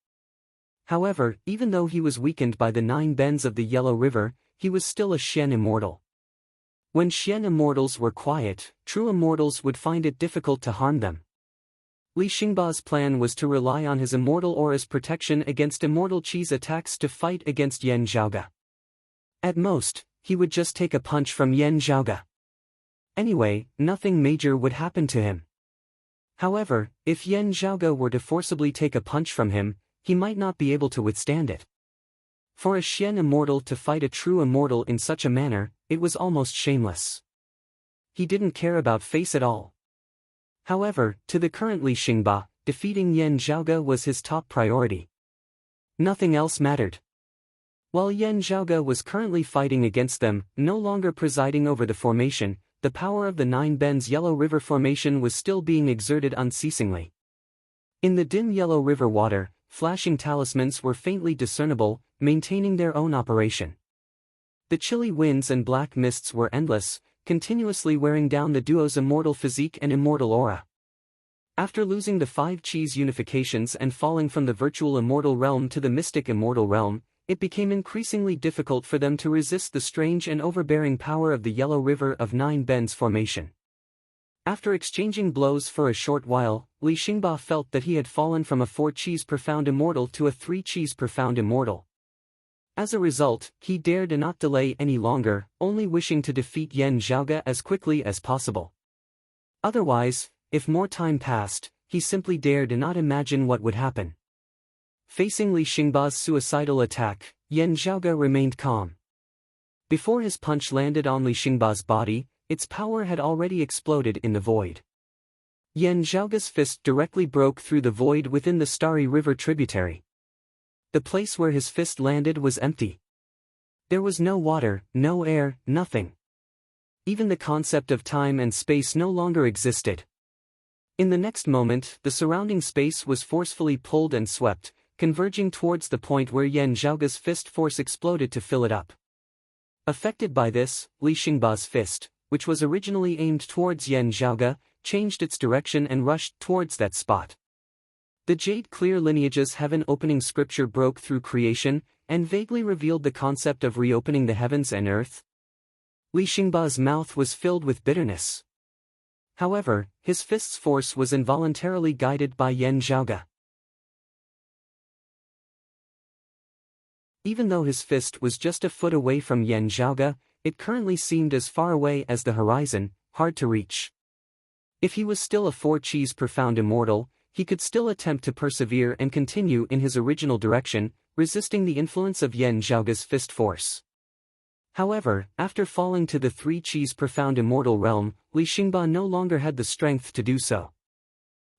However, even though he was weakened by the 9 bends of the Yellow River, he was still a Xian immortal. When Xian immortals were quiet, true immortals would find it difficult to harm them. Li Xingba's plan was to rely on his immortal aura's protection against immortal Qi's attacks to fight against Yan Zhaoge. At most, he would just take a punch from Yan Zhaoge. Anyway, nothing major would happen to him. However, if Yan Zhaoge were to forcibly take a punch from him, he might not be able to withstand it. For a Xian immortal to fight a true immortal in such a manner, it was almost shameless. He didn't care about face at all. However, to the current Li Xingba, defeating Yan Zhaoge was his top priority. Nothing else mattered. While Yan Zhaoge was currently fighting against them, no longer presiding over the formation, the power of the 9 bends Yellow River formation was still being exerted unceasingly. In the dim Yellow River water, flashing talismans were faintly discernible, maintaining their own operation. The chilly winds and black mists were endless, continuously wearing down the duo's immortal physique and immortal aura. After losing the 5 Qi's unifications and falling from the virtual immortal realm to the mystic immortal realm, it became increasingly difficult for them to resist the strange and overbearing power of the Yellow River of 9 bends formation. After exchanging blows for a short while, Li Xingba felt that he had fallen from a 4 Qi's profound immortal to a 3 Qi's profound immortal. As a result, he dared not delay any longer, only wishing to defeat Yan Zhaoge as quickly as possible. Otherwise, if more time passed, he simply dared not imagine what would happen. Facing Li Xingba's suicidal attack, Yan Zhaoge remained calm. Before his punch landed on Li Xingba's body, its power had already exploded in the void. Yan Zhaoge's fist directly broke through the void within the Starry River tributary. The place where his fist landed was empty. There was no water, no air, nothing. Even the concept of time and space no longer existed. In the next moment, the surrounding space was forcefully pulled and swept, converging towards the point where Yan Zhaoge's fist force exploded to fill it up. Affected by this, Li Xingba's fist, which was originally aimed towards Yan Zhaoge, changed its direction and rushed towards that spot. The jade-clear lineage's heaven-opening scripture broke through creation, and vaguely revealed the concept of reopening the heavens and earth. Li Xingba's mouth was filled with bitterness. However, his fist's force was involuntarily guided by Yan Zhaoge. Even though his fist was just a foot away from Yan Zhaoge, it currently seemed as far away as the horizon, hard to reach. If he was still a 4-cheese profound immortal, he could still attempt to persevere and continue in his original direction, resisting the influence of Yan Zhaoge's fist force. However, after falling to the 3-cheese profound immortal realm, Li Xingba no longer had the strength to do so.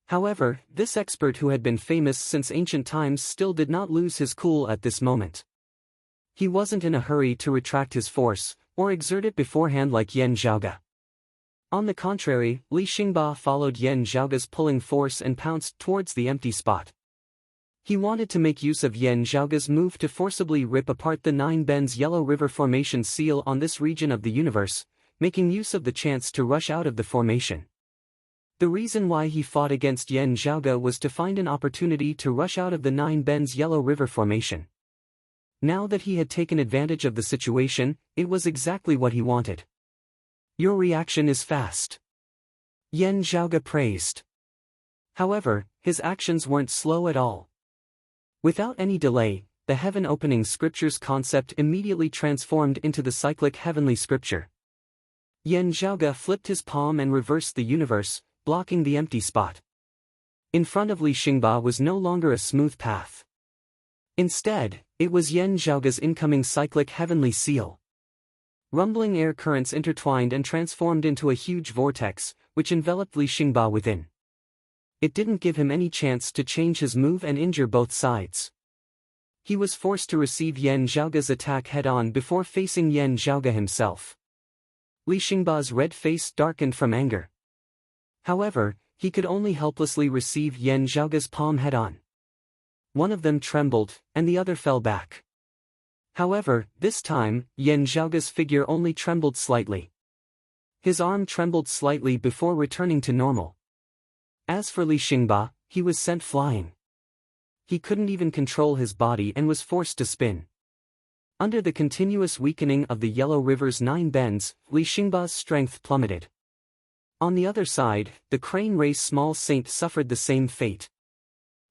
However, this expert who had been famous since ancient times still did not lose his cool at this moment. He wasn't in a hurry to retract his force, or exert it beforehand like Yan Zhaoge. On the contrary, Li Xingba followed Yan Zhaoge's pulling force and pounced towards the empty spot. He wanted to make use of Yan Zhaoge's move to forcibly rip apart the 9 Bends Yellow River Formation seal on this region of the universe, making use of the chance to rush out of the formation. The reason why he fought against Yan Zhaoge was to find an opportunity to rush out of the 9 Bends Yellow River Formation. Now that he had taken advantage of the situation, it was exactly what he wanted. "Your reaction is fast," Yan Zhaoge praised. However, his actions weren't slow at all. Without any delay, the heaven-opening scripture's concept immediately transformed into the cyclic heavenly scripture. Yan Zhaoge flipped his palm and reversed the universe, blocking the empty spot. In front of Li Xingba was no longer a smooth path. Instead, it was Yan Zhaoge's incoming cyclic heavenly seal. Rumbling air currents intertwined and transformed into a huge vortex, which enveloped Li Xingba within. It didn't give him any chance to change his move and injure both sides. He was forced to receive Yan Zhaoge's attack head-on before facing Yan Zhaoge himself. Li Xingba's red face darkened from anger. However, he could only helplessly receive Yan Zhaoge's palm head-on. One of them trembled, and the other fell back. However, this time, Yan Zhaoge's figure only trembled slightly. His arm trembled slightly before returning to normal. As for Li Xingba, he was sent flying. He couldn't even control his body and was forced to spin. Under the continuous weakening of the Yellow River's 9 bends, Li Xingba's strength plummeted. On the other side, the crane race small saint suffered the same fate.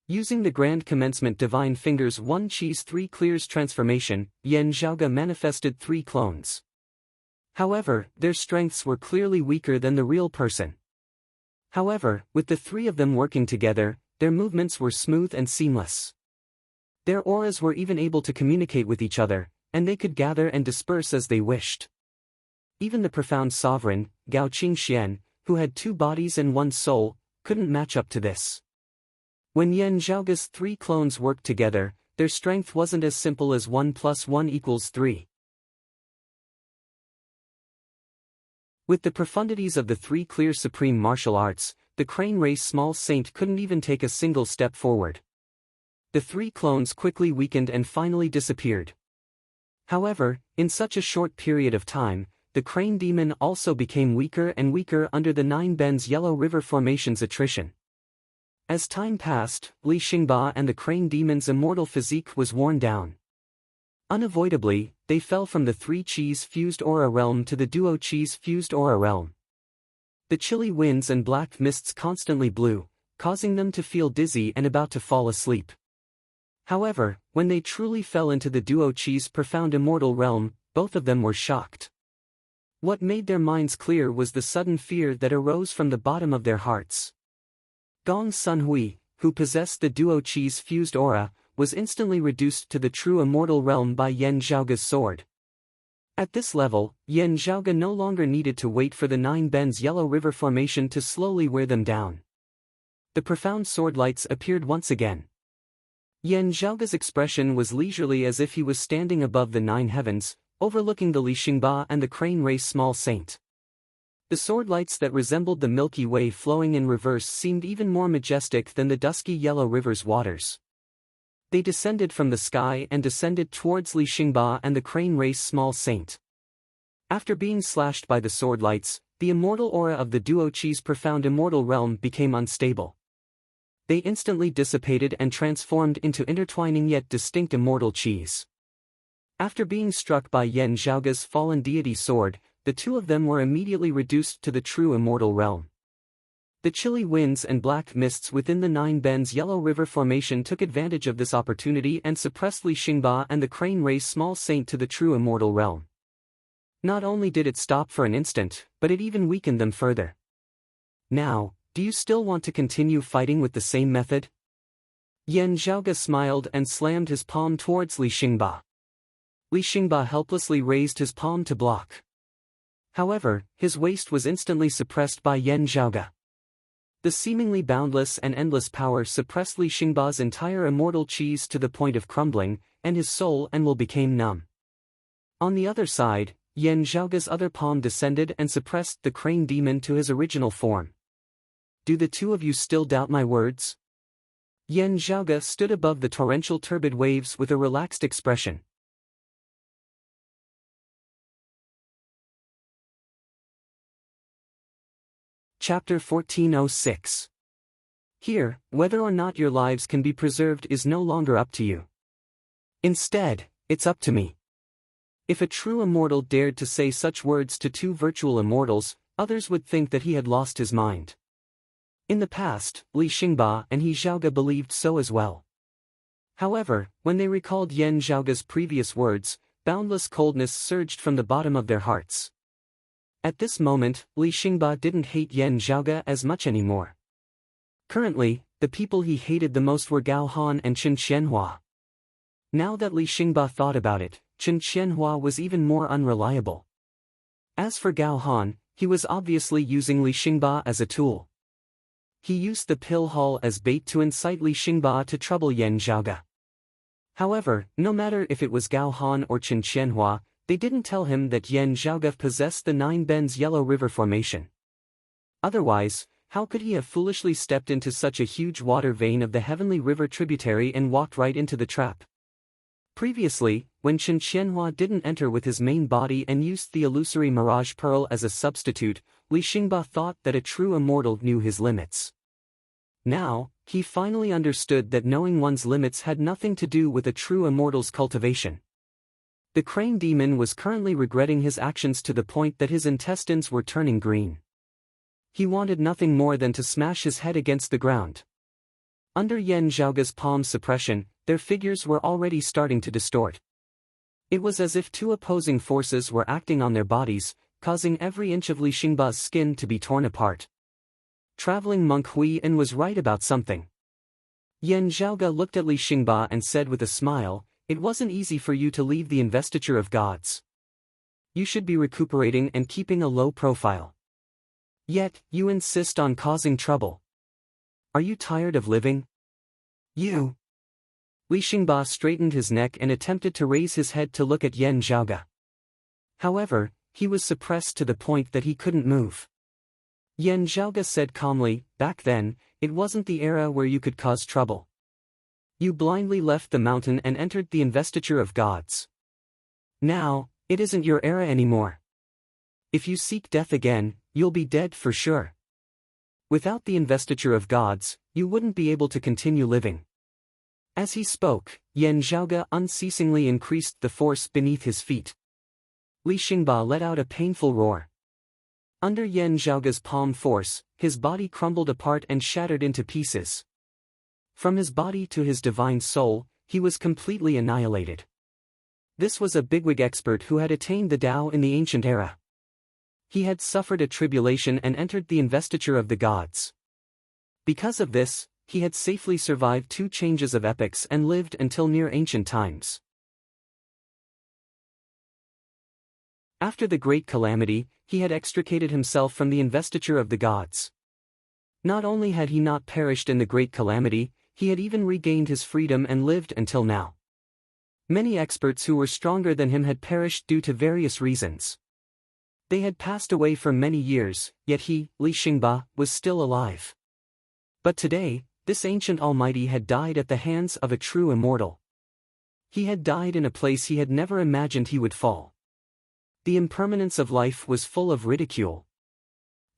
Using the Grand Commencement Divine Fingers 1 Cheese 3 Clears transformation, Yan Zhaoge manifested 3 clones. However, their strengths were clearly weaker than the real person. However, with the 3 of them working together, their movements were smooth and seamless. Their auras were even able to communicate with each other, and they could gather and disperse as they wished. Even the profound sovereign, Gao Qingxian, who had 2 bodies and 1 soul, couldn't match up to this. When Yan Zhaoge's 3 clones worked together, their strength wasn't as simple as 1 + 1 = 3. With the profundities of the 3 clear supreme martial arts, the crane race small saint couldn't even take a single step forward. The 3 clones quickly weakened and finally disappeared. However, in such a short period of time, the crane demon also became weaker and weaker under the 9 Bends Yellow River Formation's attrition. As time passed, Li Xingba and the crane demon's immortal physique was worn down. Unavoidably, they fell from the 3-cheese fused aura realm to the duo-cheese fused aura realm. The chilly winds and black mists constantly blew, causing them to feel dizzy and about to fall asleep. However, when they truly fell into the duo-cheese profound immortal realm, both of them were shocked. What made their minds clear was the sudden fear that arose from the bottom of their hearts. Gong Sunhui, who possessed the duo-cheese fused aura, was instantly reduced to the true immortal realm by Yan Zhaoge's sword. At this level, Yan Zhaoge no longer needed to wait for the 9 Bends Yellow River Formation to slowly wear them down. The profound sword lights appeared once again. Yan Zhaoge's expression was leisurely as if he was standing above the 9 heavens, overlooking the Li Xingba and the crane race small saint. The sword lights that resembled the Milky Way flowing in reverse seemed even more majestic than the dusky Yellow River's waters. They descended from the sky and descended towards Li Xingba and the crane race small saint. After being slashed by the sword lights, the immortal aura of the duo Chi's profound immortal realm became unstable. They instantly dissipated and transformed into intertwining yet distinct immortal Chis. After being struck by Yan Zhaoge's fallen deity sword, the two of them were immediately reduced to the true immortal realm. The chilly winds and black mists within the Nine Bends Yellow River Formation took advantage of this opportunity and suppressed Li Xingba and the Crane Race Small Saint to the true immortal realm. Not only did it stop for an instant, but it even weakened them further. Now, do you still want to continue fighting with the same method? Yan Zhaoge smiled and slammed his palm towards Li Xingba. Li Xingba helplessly raised his palm to block. However, his waist was instantly suppressed by Yan Zhaoge. The seemingly boundless and endless power suppressed Li Xingba's entire immortal Qis to the point of crumbling, and his soul and will became numb. On the other side, Yan Zhaoge's other palm descended and suppressed the crane demon to his original form. Do the two of you still doubt my words? Yan Zhaoge stood above the torrential turbid waves with a relaxed expression. Chapter 1406. Here, whether or not your lives can be preserved is no longer up to you. Instead, it's up to me. If a true immortal dared to say such words to two virtual immortals, others would think that he had lost his mind. In the past, Li Xingba and He Zhaoge believed so as well. However, when they recalled Yan Zhaoge's previous words, boundless coldness surged from the bottom of their hearts. At this moment, Li Xingba didn't hate Yan Zhaoge as much anymore. Currently, the people he hated the most were Gao Han and Chen Qianhua. Now that Li Xingba thought about it, Chen Qianhua was even more unreliable. As for Gao Han, he was obviously using Li Xingba as a tool. He used the pill hall as bait to incite Li Xingba to trouble Yan Zhaoge. However, no matter if it was Gao Han or Chen Qianhua, they didn't tell him that Yan Zhaoge possessed the Nine Bends Yellow River Formation. Otherwise, how could he have foolishly stepped into such a huge water vein of the heavenly river tributary and walked right into the trap? Previously, when Chen Qianhua didn't enter with his main body and used the illusory Mirage Pearl as a substitute, Li Xingba thought that a true immortal knew his limits. Now, he finally understood that knowing one's limits had nothing to do with a true immortal's cultivation. The crane demon was currently regretting his actions to the point that his intestines were turning green. He wanted nothing more than to smash his head against the ground. Under Yan Zhaoge's palm suppression, their figures were already starting to distort. It was as if two opposing forces were acting on their bodies, causing every inch of Li Xingba's skin to be torn apart. Traveling monk Huiyan was right about something. Yan Zhaoge looked at Li Xingba and said with a smile, "It wasn't easy for you to leave the investiture of gods. You should be recuperating and keeping a low profile. Yet, you insist on causing trouble. Are you tired of living? You?" Li Xingba straightened his neck and attempted to raise his head to look at Yan Zhaoge. However, he was suppressed to the point that he couldn't move. Yan Zhaoge said calmly, "Back then, it wasn't the era where you could cause trouble. You blindly left the mountain and entered the investiture of gods. Now, it isn't your era anymore. If you seek death again, you'll be dead for sure. Without the investiture of gods, you wouldn't be able to continue living." As he spoke, Yan Zhaoge unceasingly increased the force beneath his feet. Li Xingba let out a painful roar. Under Yan Zhaoge's palm force, his body crumbled apart and shattered into pieces. From his body to his divine soul, he was completely annihilated. This was a bigwig expert who had attained the Tao in the ancient era. He had suffered a tribulation and entered the investiture of the gods. Because of this, he had safely survived 2 changes of epochs and lived until near ancient times. After the Great Calamity, he had extricated himself from the investiture of the gods. Not only had he not perished in the Great Calamity, he had even regained his freedom and lived until now. Many experts who were stronger than him had perished due to various reasons. They had passed away for many years, yet he, Li Xingba, was still alive. But today, this ancient almighty had died at the hands of a true immortal. He had died in a place he had never imagined he would fall. The impermanence of life was full of ridicule.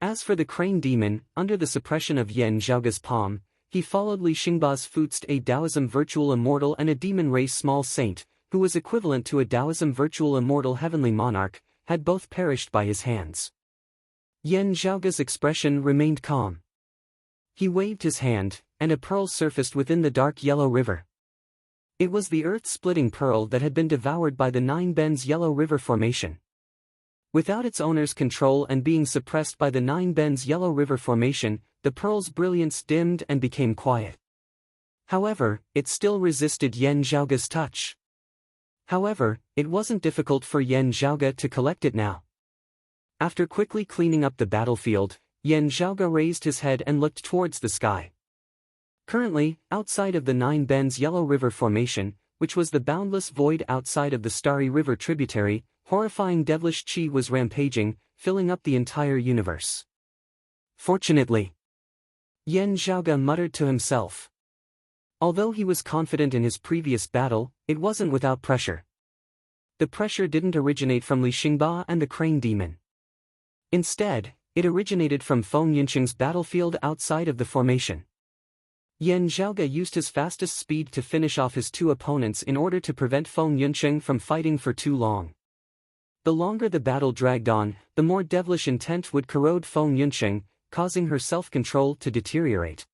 As for the crane demon, under the suppression of Yan Zhaoge's palm, he followed Li Xingba's footsteps. A Taoism virtual immortal and a demon race small saint, who was equivalent to a Taoism virtual immortal heavenly monarch, had both perished by his hands. Yan Zhaoge's expression remained calm. He waved his hand, and a pearl surfaced within the dark yellow river. It was the earth-splitting pearl that had been devoured by the Nine Bends Yellow River Formation. Without its owner's control and being suppressed by the Nine Bends Yellow River Formation, the pearl's brilliance dimmed and became quiet. However, it still resisted Yan Zhaoge's touch. However, it wasn't difficult for Yan Zhaoge to collect it now. After quickly cleaning up the battlefield, Yan Zhaoge raised his head and looked towards the sky. Currently, outside of the Nine Bends Yellow River Formation, which was the boundless void outside of the Starry River tributary, horrifying devilish chi was rampaging, filling up the entire universe. Fortunately, Yan Zhaoge muttered to himself. Although he was confident in his previous battle, it wasn't without pressure. The pressure didn't originate from Li Xingba and the crane demon. Instead, it originated from Feng Yunqing's battlefield outside of the formation. Yan Zhaoge used his fastest speed to finish off his two opponents in order to prevent Feng Yunqing from fighting for too long. The longer the battle dragged on, the more devilish intent would corrode Feng Yunqing, causing her self-control to deteriorate.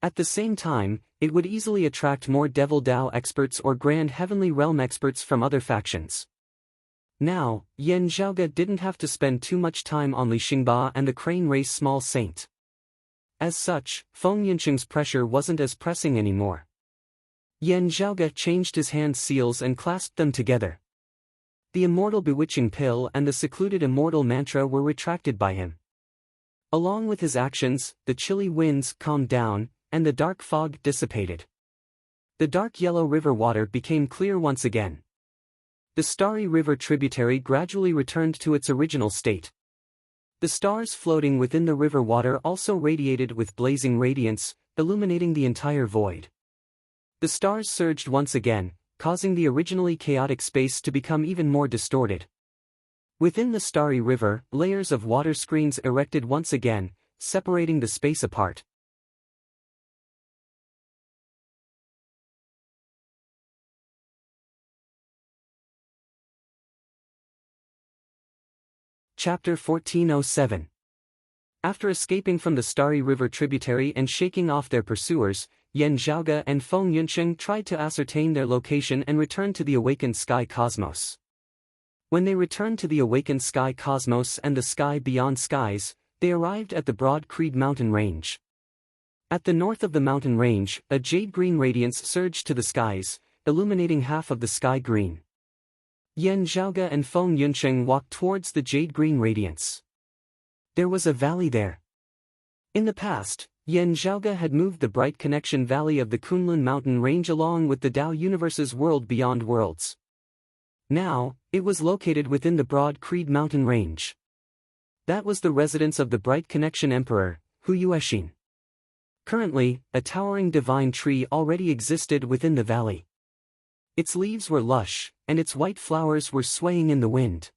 At the same time, it would easily attract more Devil Dao experts or Grand Heavenly Realm experts from other factions. Now, Yan Zhaoge didn't have to spend too much time on Li Xingba and the crane race small saint. As such, Feng Yunqing's pressure wasn't as pressing anymore. Yan Zhaoge changed his hand seals and clasped them together. The immortal bewitching pill and the secluded immortal mantra were retracted by him. Along with his actions, the chilly winds calmed down, and the dark fog dissipated. The dark yellow river water became clear once again. The Starry River tributary gradually returned to its original state. The stars floating within the river water also radiated with blazing radiance, illuminating the entire void. The stars surged once again, causing the originally chaotic space to become even more distorted. Within the Starry River, layers of water screens erected once again, separating the space apart. Chapter 1407. After escaping from the Starry River tributary and shaking off their pursuers, Yan Zhaoge and Feng Yunqing tried to ascertain their location and return to the awakened sky cosmos. When they returned to the awakened sky cosmos and the sky beyond skies, they arrived at the broad Creed mountain range. At the north of the mountain range, a jade-green radiance surged to the skies, illuminating half of the sky green. Yan Zhaoge and Feng Yunqing walked towards the jade-green radiance. There was a valley there. In the past, Yan Zhaoge had moved the bright connection valley of the Kunlun mountain range along with the Tao universe's world beyond worlds. Now, it was located within the broad Creed mountain range. That was the residence of the bright connection emperor, Hu Yuexin. Currently, a towering divine tree already existed within the valley. Its leaves were lush, and its white flowers were swaying in the wind.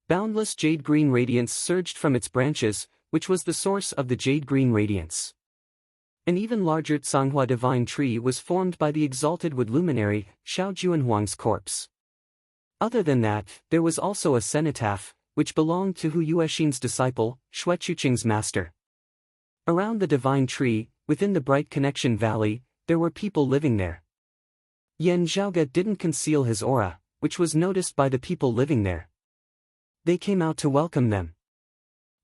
Boundless jade-green radiance surged from its branches, which was the source of the jade-green radiance. An even larger Tsanghua divine tree was formed by the exalted wood luminary, Xiao Juanhuang's corpse. Other than that, there was also a cenotaph, which belonged to Hu Yuexin's disciple, Xue Chuqing's master. Around the divine tree, within the bright connection valley, there were people living there. Yan Zhaoge didn't conceal his aura, which was noticed by the people living there. They came out to welcome them.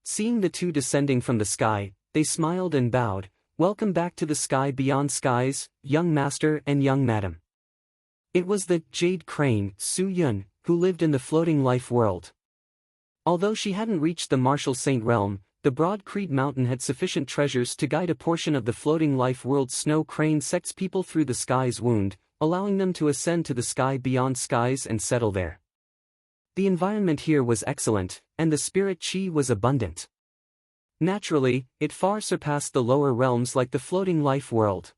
Seeing the two descending from the sky, they smiled and bowed. "Welcome back to the sky beyond skies, young master and young madam." It was the Jade Crane, Su Yun, who lived in the floating life world. Although she hadn't reached the martial saint realm, the broad Creed mountain had sufficient treasures to guide a portion of the floating life world's snow crane sect's people through the sky's wound, allowing them to ascend to the sky beyond skies and settle there. The environment here was excellent, and the spirit chi was abundant. Naturally, it far surpassed the lower realms like the floating life world.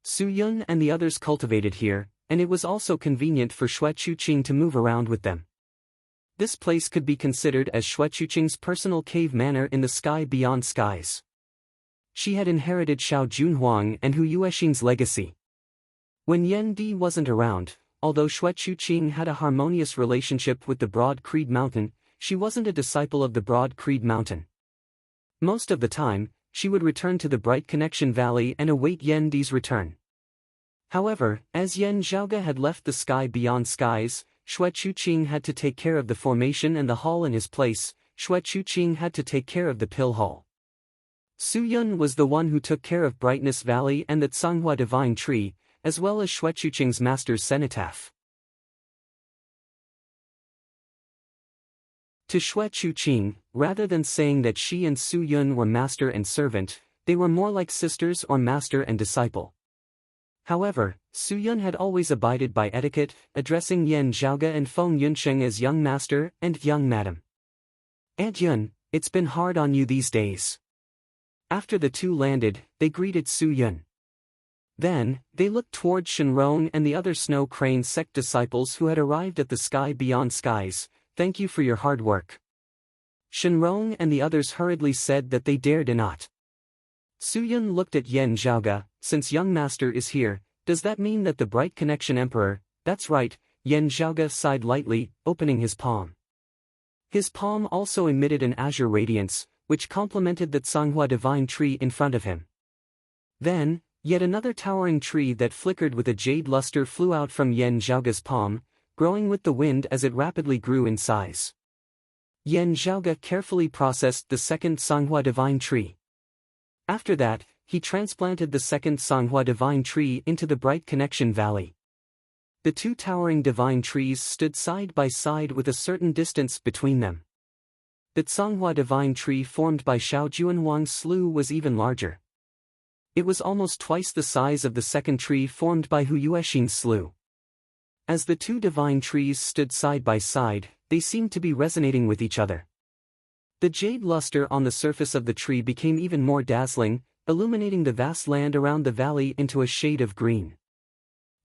Su Yun and the others cultivated here, and it was also convenient for Xue Chuqing to move around with them. This place could be considered as Xuechuqing's personal cave manor in the sky beyond skies. She had inherited Xiao Junhuang and Hu Yuexin's legacy. When Yan Di wasn't around, although Xuechuqing had a harmonious relationship with the Broad Creed Mountain, she wasn't a disciple of the Broad Creed Mountain. Most of the time, she would return to the Bright Connection Valley and await Yan Di's return. However, as Yan Zhaoge had left the sky beyond skies, Xuechuqing had to take care of the formation and the hall in his place. Xuechuqing had to take care of the pill hall. Su Yun was the one who took care of Brightness Valley and the Tsanghua Divine Tree, as well as Xuechuqing's master's cenotaph. To Xuechuqing, rather than saying that she and Su Yun were master and servant, they were more like sisters or master and disciple. However, Su Yun had always abided by etiquette, addressing Yan Zhaoge and Feng Yunsheng as young master and young madam. Aunt Yun, it's been hard on you these days. After the two landed, they greeted Su Yun. Then, they looked toward Shenrong and the other Snow Crane sect disciples who had arrived at the sky beyond skies. Thank you for your hard work. Shenrong and the others hurriedly said that they dared not. Su Yun looked at Yan Zhaoge. Since young master is here, does that mean that the Bright Connection Emperor? That's right, Yan Zhaoge sighed lightly, opening his palm. His palm also emitted an azure radiance, which complemented the Tsanghua Divine Tree in front of him. Then, yet another towering tree that flickered with a jade luster flew out from Yan Zhaoge's palm, growing with the wind as it rapidly grew in size. Yan Zhaoge carefully processed the second Tsanghua Divine Tree. After that, he transplanted the second Tsanghua Divine Tree into the Bright Connection Valley. The two towering divine trees stood side by side with a certain distance between them. The Tsanghua Divine Tree formed by Xiao Junhuang's slough was even larger. It was almost twice the size of the second tree formed by Hu Yuexin's slough. As the two divine trees stood side by side, they seemed to be resonating with each other. The jade luster on the surface of the tree became even more dazzling, illuminating the vast land around the valley into a shade of green.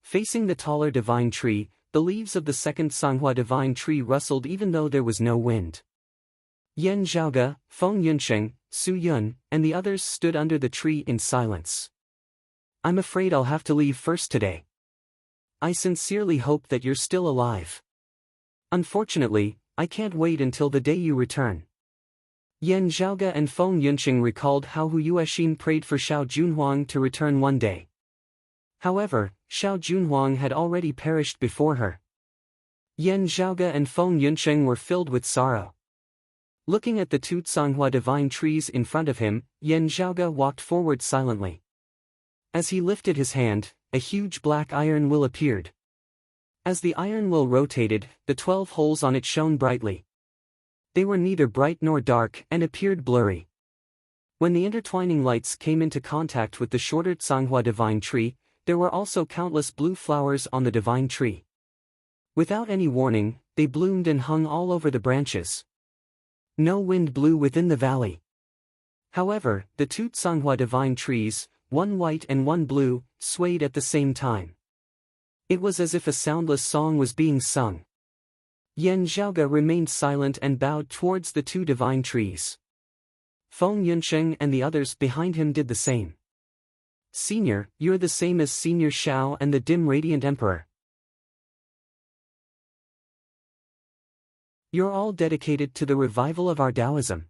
Facing the taller divine tree, the leaves of the second Tsanghua Divine Tree rustled even though there was no wind. Yan Zhaoge, Feng Yunsheng, Su Yun, and the others stood under the tree in silence. I'm afraid I'll have to leave first today. I sincerely hope that you're still alive. Unfortunately, I can't wait until the day you return. Yan Zhaoge and Feng Yunsheng recalled how Hu Yuexin prayed for Xiao Junhuang to return one day. However, Xiao Junhuang had already perished before her. Yan Zhaoge and Feng Yunsheng were filled with sorrow. Looking at the two Tsanghua divine trees in front of him, Yan Zhaoge walked forward silently. As he lifted his hand, a huge black iron wheel appeared. As the iron wheel rotated, the 12 holes on it shone brightly. They were neither bright nor dark and appeared blurry. When the intertwining lights came into contact with the shorter Tsanghua divine tree, there were also countless blue flowers on the divine tree. Without any warning, they bloomed and hung all over the branches. No wind blew within the valley. However, the two Tsanghua divine trees, one white and one blue, swayed at the same time. It was as if a soundless song was being sung. Yan Zhaoge remained silent and bowed towards the two divine trees. Feng Yunsheng and the others behind him did the same. Senior, you're the same as Senior Xiao and the dim radiant emperor. You're all dedicated to the revival of our Taoism.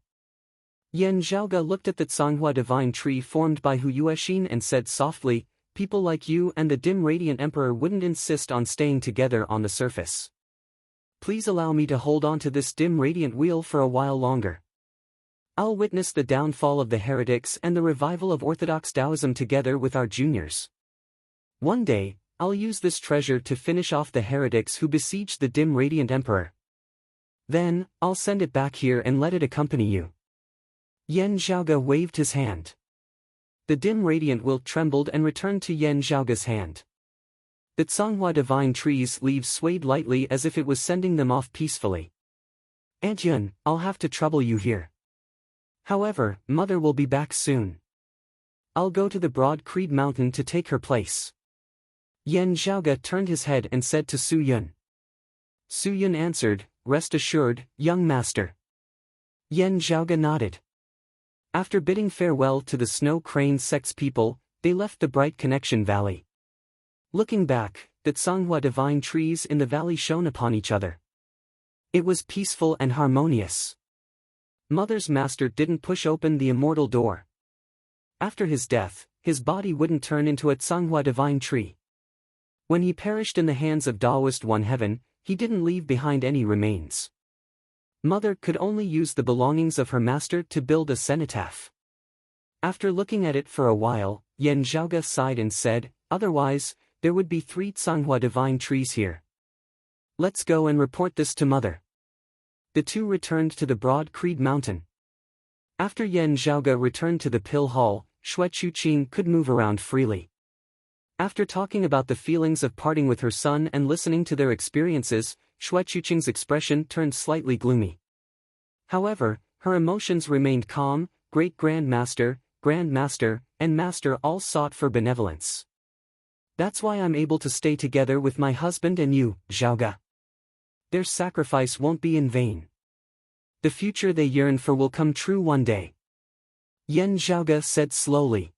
Yan Zhaoge looked at the Tsanghua divine tree formed by Hu Yuexin and said softly, people like you and the dim radiant emperor wouldn't insist on staying together on the surface. Please allow me to hold on to this dim radiant wheel for a while longer. I'll witness the downfall of the heretics and the revival of Orthodox Taoism together with our juniors. One day, I'll use this treasure to finish off the heretics who besieged the dim radiant emperor. Then, I'll send it back here and let it accompany you. Yan Zhaoge waved his hand. The dim radiant wheel trembled and returned to Yan Zhaoge's hand. The Tsanghua divine tree's leaves swayed lightly as if it was sending them off peacefully. Aunt Yun, I'll have to trouble you here. However, Mother will be back soon. I'll go to the Broad Creed Mountain to take her place. Yan Zhaoge turned his head and said to Su Yun. Su Yun answered, rest assured, young master. Yan Zhaoge nodded. After bidding farewell to the Snow Crane sect's people, they left the Bright Connection Valley. Looking back, the Tsanghua divine trees in the valley shone upon each other. It was peaceful and harmonious. Mother's master didn't push open the immortal door. After his death, his body wouldn't turn into a Tsanghua divine tree. When he perished in the hands of Taoist One Heaven, he didn't leave behind any remains. Mother could only use the belongings of her master to build a cenotaph. After looking at it for a while, Yan Zhaoge sighed and said, otherwise, there would be 3 Tsanghua divine trees here. Let's go and report this to Mother. The two returned to the broad Creed Mountain. After Yan Zhaoge returned to the pill hall, Xue Chuqing could move around freely. After talking about the feelings of parting with her son and listening to their experiences, Xue Chuqing's expression turned slightly gloomy. However, her emotions remained calm. Great Grandmaster, Grandmaster, and Master all sought for benevolence. That's why I'm able to stay together with my husband and you, Zhaoge. Their sacrifice won't be in vain. The future they yearn for will come true one day. Yan Zhaoge said slowly.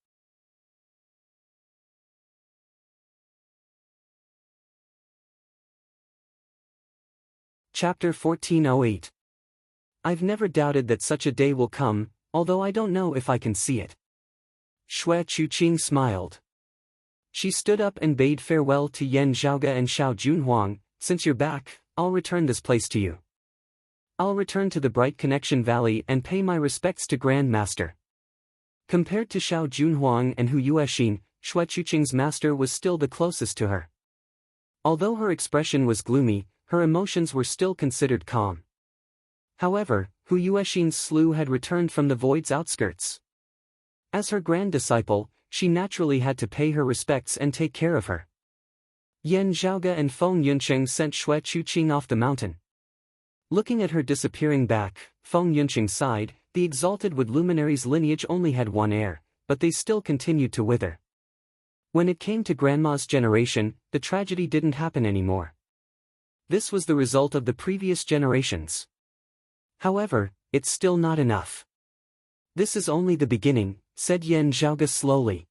Chapter 1408. I've never doubted that such a day will come, although I don't know if I can see it. Xue Chuqing smiled. She stood up and bade farewell to Yan Zhaoge and Xiao Junhuang. Since you're back, I'll return this place to you. I'll return to the Bright Connection Valley and pay my respects to Grand Master. Compared to Xiao Junhuang and Hu Yuexin, Xue Chuqing's master was still the closest to her. Although her expression was gloomy, her emotions were still considered calm. However, Hu Yuexin's slough had returned from the void's outskirts. As her grand disciple, she naturally had to pay her respects and take care of her. Yan Zhaoge and Feng Yuncheng sent Xue Chuqing off the mountain. Looking at her disappearing back, Feng Yuncheng sighed. The exalted Wood Luminary's lineage only had one heir, but they still continued to wither. When it came to Grandma's generation, the tragedy didn't happen anymore. This was the result of the previous generations. However, it's still not enough. This is only the beginning, said Yan Zhaoge slowly.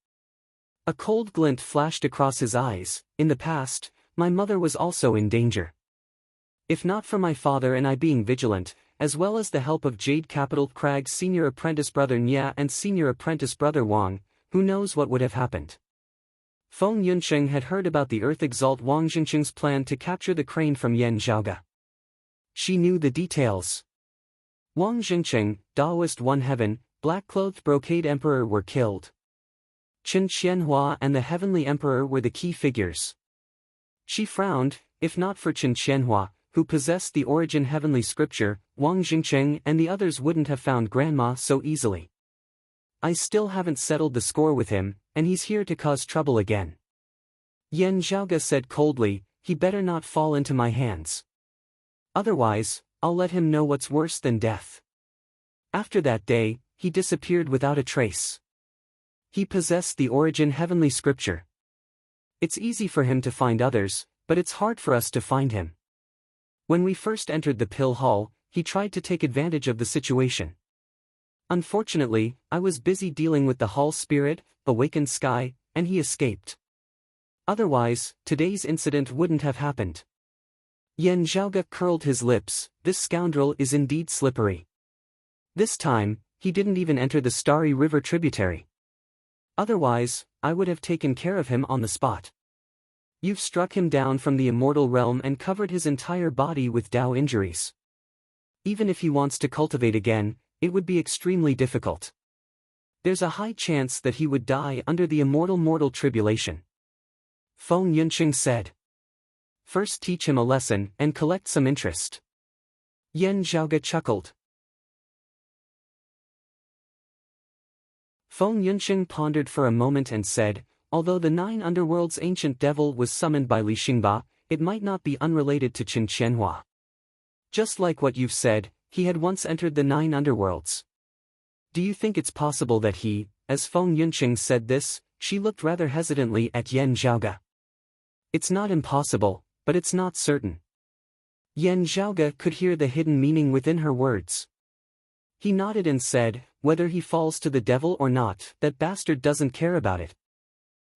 A cold glint flashed across his eyes. In the past, my mother was also in danger. If not for my father and I being vigilant, as well as the help of Jade Capital Crag's senior apprentice brother Nya and senior apprentice brother Wang, who knows what would have happened. Feng Yuncheng had heard about the Earth Exalt Wang Jingcheng's plan to capture the crane from Yan Zhaoge. She knew the details. Wang Jingcheng, Taoist One Heaven, Black-Clothed Brocade Emperor were killed. Qin Qianhua and the Heavenly Emperor were the key figures. She frowned. If not for Qin Qianhua, who possessed the origin heavenly scripture, Wang Jingcheng and the others wouldn't have found Grandma so easily. I still haven't settled the score with him, and he's here to cause trouble again. Yan Zhaoge said coldly, he better not fall into my hands. Otherwise, I'll let him know what's worse than death. After that day, he disappeared without a trace. He possessed the origin heavenly scripture. It's easy for him to find others, but it's hard for us to find him. When we first entered the pill hall, he tried to take advantage of the situation. Unfortunately, I was busy dealing with the hall spirit, awakened sky, and he escaped. Otherwise, today's incident wouldn't have happened. Yan Zhaoge curled his lips. This scoundrel is indeed slippery. This time, he didn't even enter the Starry River tributary. Otherwise, I would have taken care of him on the spot. You've struck him down from the immortal realm and covered his entire body with Dao injuries. Even if he wants to cultivate again, it would be extremely difficult. There's a high chance that he would die under the immortal mortal tribulation. Feng Yuncheng said. First teach him a lesson and collect some interest. Yan Zhaoge chuckled. Feng Yuncheng pondered for a moment and said, although the 9 underworld's ancient devil was summoned by Li Xingba, it might not be unrelated to Qin Qianhua. Just like what you've said, he had once entered the 9 underworlds. Do you think it's possible that he, as Feng Yuncheng said this, she looked rather hesitantly at Yan Zhaoge. It's not impossible, but it's not certain. Yan Zhaoge could hear the hidden meaning within her words. He nodded and said, whether he falls to the devil or not, that bastard doesn't care about it.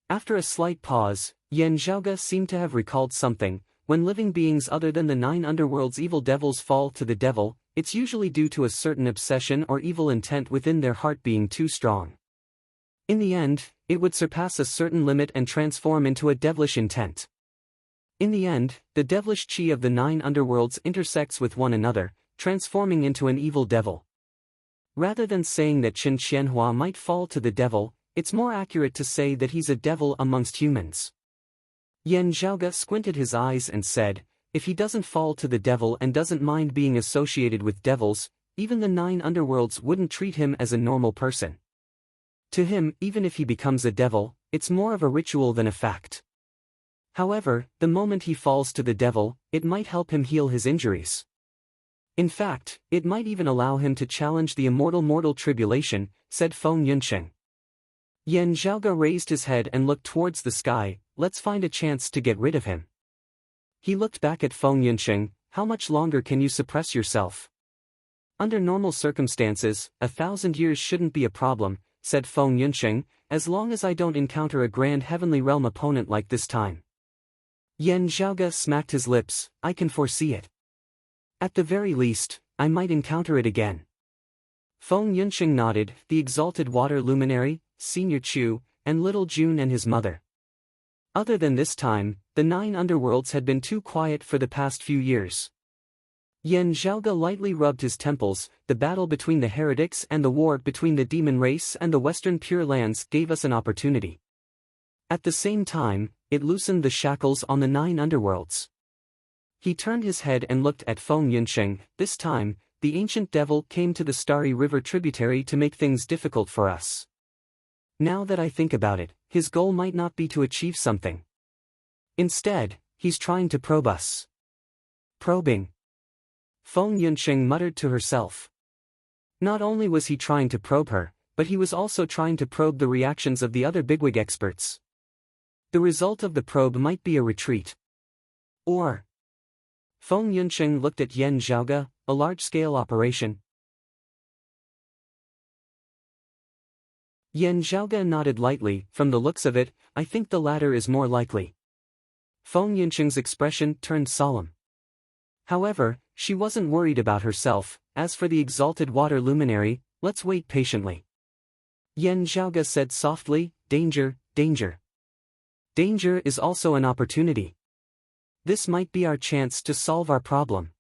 After a slight pause, Yan Zhaoge seemed to have recalled something. When living beings other than the 9 underworld's evil devils fall to the devil, it's usually due to a certain obsession or evil intent within their heart being too strong. In the end, it would surpass a certain limit and transform into a devilish intent. In the end, the devilish chi of the 9 underworlds intersects with one another, transforming into an evil devil. Rather than saying that Qin Qianhua might fall to the devil, it's more accurate to say that he's a devil amongst humans. Yan Zhaoge squinted his eyes and said, if he doesn't fall to the devil and doesn't mind being associated with devils, even the 9 underworlds wouldn't treat him as a normal person. To him, even if he becomes a devil, it's more of a ritual than a fact. However, the moment he falls to the devil, it might help him heal his injuries. In fact, it might even allow him to challenge the immortal mortal tribulation, said Feng Yunsheng. Yan Zhaoge raised his head and looked towards the sky. Let's find a chance to get rid of him. He looked back at Feng Yunsheng. How much longer can you suppress yourself? Under normal circumstances, 1,000 years shouldn't be a problem, said Feng Yunsheng, as long as I don't encounter a grand heavenly realm opponent like this time. Yan Zhaoge smacked his lips. I can foresee it. At the very least, I might encounter it again. Feng Yunsheng nodded. The exalted water luminary, Senior Chu, and little June and his mother. Other than this time, the 9 underworlds had been too quiet for the past few years. Yan Zhaoge lightly rubbed his temples. The battle between the heretics and the war between the demon race and the Western Pure Lands gave us an opportunity. At the same time, it loosened the shackles on the 9 underworlds. He turned his head and looked at Feng Yunsheng. This time, the ancient devil came to the Starry River tributary to make things difficult for us. Now that I think about it, his goal might not be to achieve something. Instead, he's trying to probe us. Probing. Feng Yunsheng muttered to herself. Not only was he trying to probe her, but he was also trying to probe the reactions of the other bigwig experts. The result of the probe might be a retreat. Or Feng Yunsheng looked at Yan Zhaoge, a large-scale operation. Yan Zhaoge nodded lightly. From the looks of it, I think the latter is more likely. Feng Yunsheng's expression turned solemn. However, she wasn't worried about herself. As for the exalted water luminary, let's wait patiently. Yan Zhaoge said softly, danger, danger. Danger is also an opportunity. This might be our chance to solve our problem.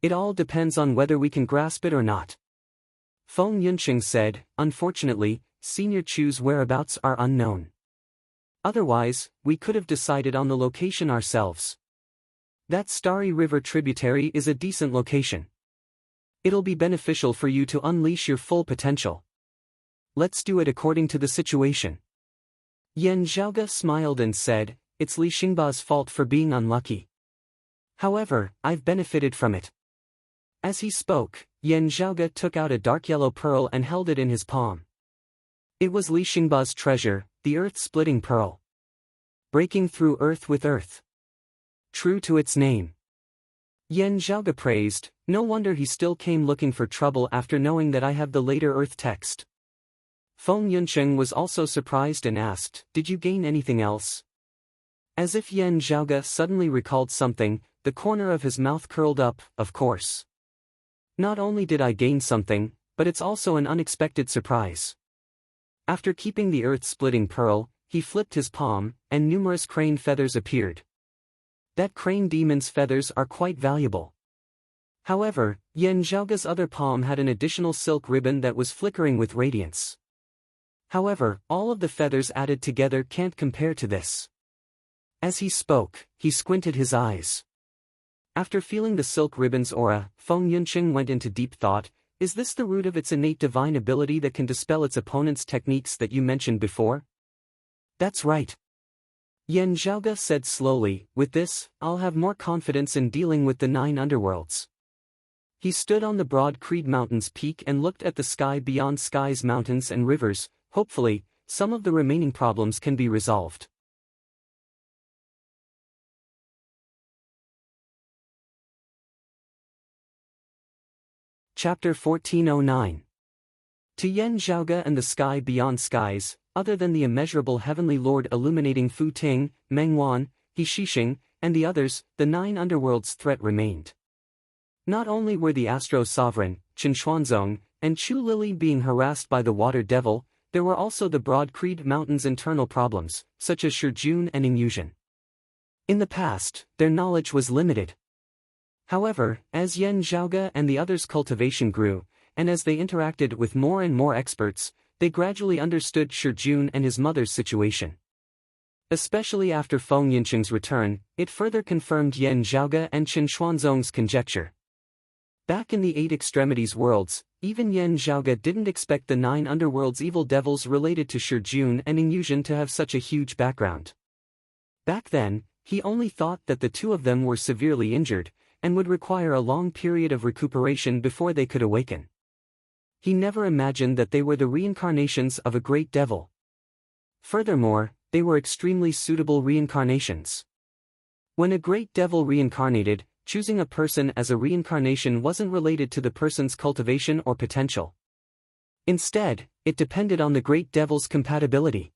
It all depends on whether we can grasp it or not. Feng Yunsheng said, unfortunately, Senior Chu's whereabouts are unknown. Otherwise, we could have decided on the location ourselves. That Starry River tributary is a decent location. It'll be beneficial for you to unleash your full potential. Let's do it according to the situation. Yan Zhaoge smiled and said, it's Li Xingba's fault for being unlucky. However, I've benefited from it. As he spoke, Yan Zhaoge took out a dark yellow pearl and held it in his palm. It was Li Xingba's treasure, the earth-splitting pearl. Breaking through earth with earth. True to its name. Yan Zhaoge praised, no wonder he still came looking for trouble after knowing that I have the later earth text. Feng Yunsheng was also surprised and asked, did you gain anything else? As if Yan Zhaoge suddenly recalled something, the corner of his mouth curled up. Of course. Not only did I gain something, but it's also an unexpected surprise. After keeping the earth-splitting pearl, he flipped his palm, and numerous crane feathers appeared. That crane demon's feathers are quite valuable. However, Yan Zhaoge's other palm had an additional silk ribbon that was flickering with radiance. However, all of the feathers added together can't compare to this. As he spoke, he squinted his eyes. After feeling the silk ribbon's aura, Feng Yunsheng went into deep thought. Is this the root of its innate divine ability that can dispel its opponent's techniques that you mentioned before? That's right. Yan Zhaoge said slowly, with this, I'll have more confidence in dealing with the 9 underworlds. He stood on the broad Creed Mountain's peak and looked at the sky beyond skies, mountains and rivers. Hopefully, some of the remaining problems can be resolved. Chapter 1409. To Yan Zhaoge and the sky beyond skies, other than the immeasurable heavenly lord illuminating Fu Ting, Meng Wan, He Shixing, and the others, the 9 underworlds' threat remained. Not only were the Astro Sovereign, Qin Xuanzong, and Chu Lili being harassed by the Water Devil, there were also the Broad Creed Mountain's internal problems, such as Shijun and Yunjun. In the past, their knowledge was limited. However, as Yan Zhaoge and the others' cultivation grew, and as they interacted with more and more experts, they gradually understood Shijun and his mother's situation. Especially after Feng Yincheng's return, it further confirmed Yan Zhaoge and Qin Xuanzong's conjecture. Back in the 8 extremities worlds, even Yan Zhaoge didn't expect the 9 underworlds evil devils related to Shijun and Yunjun to have such a huge background. Back then, he only thought that the 2 of them were severely injured, and would require a long period of recuperation before they could awaken. He never imagined that they were the reincarnations of a great devil. Furthermore, they were extremely suitable reincarnations. When a great devil reincarnated, choosing a person as a reincarnation wasn't related to the person's cultivation or potential. Instead, it depended on the great devil's compatibility.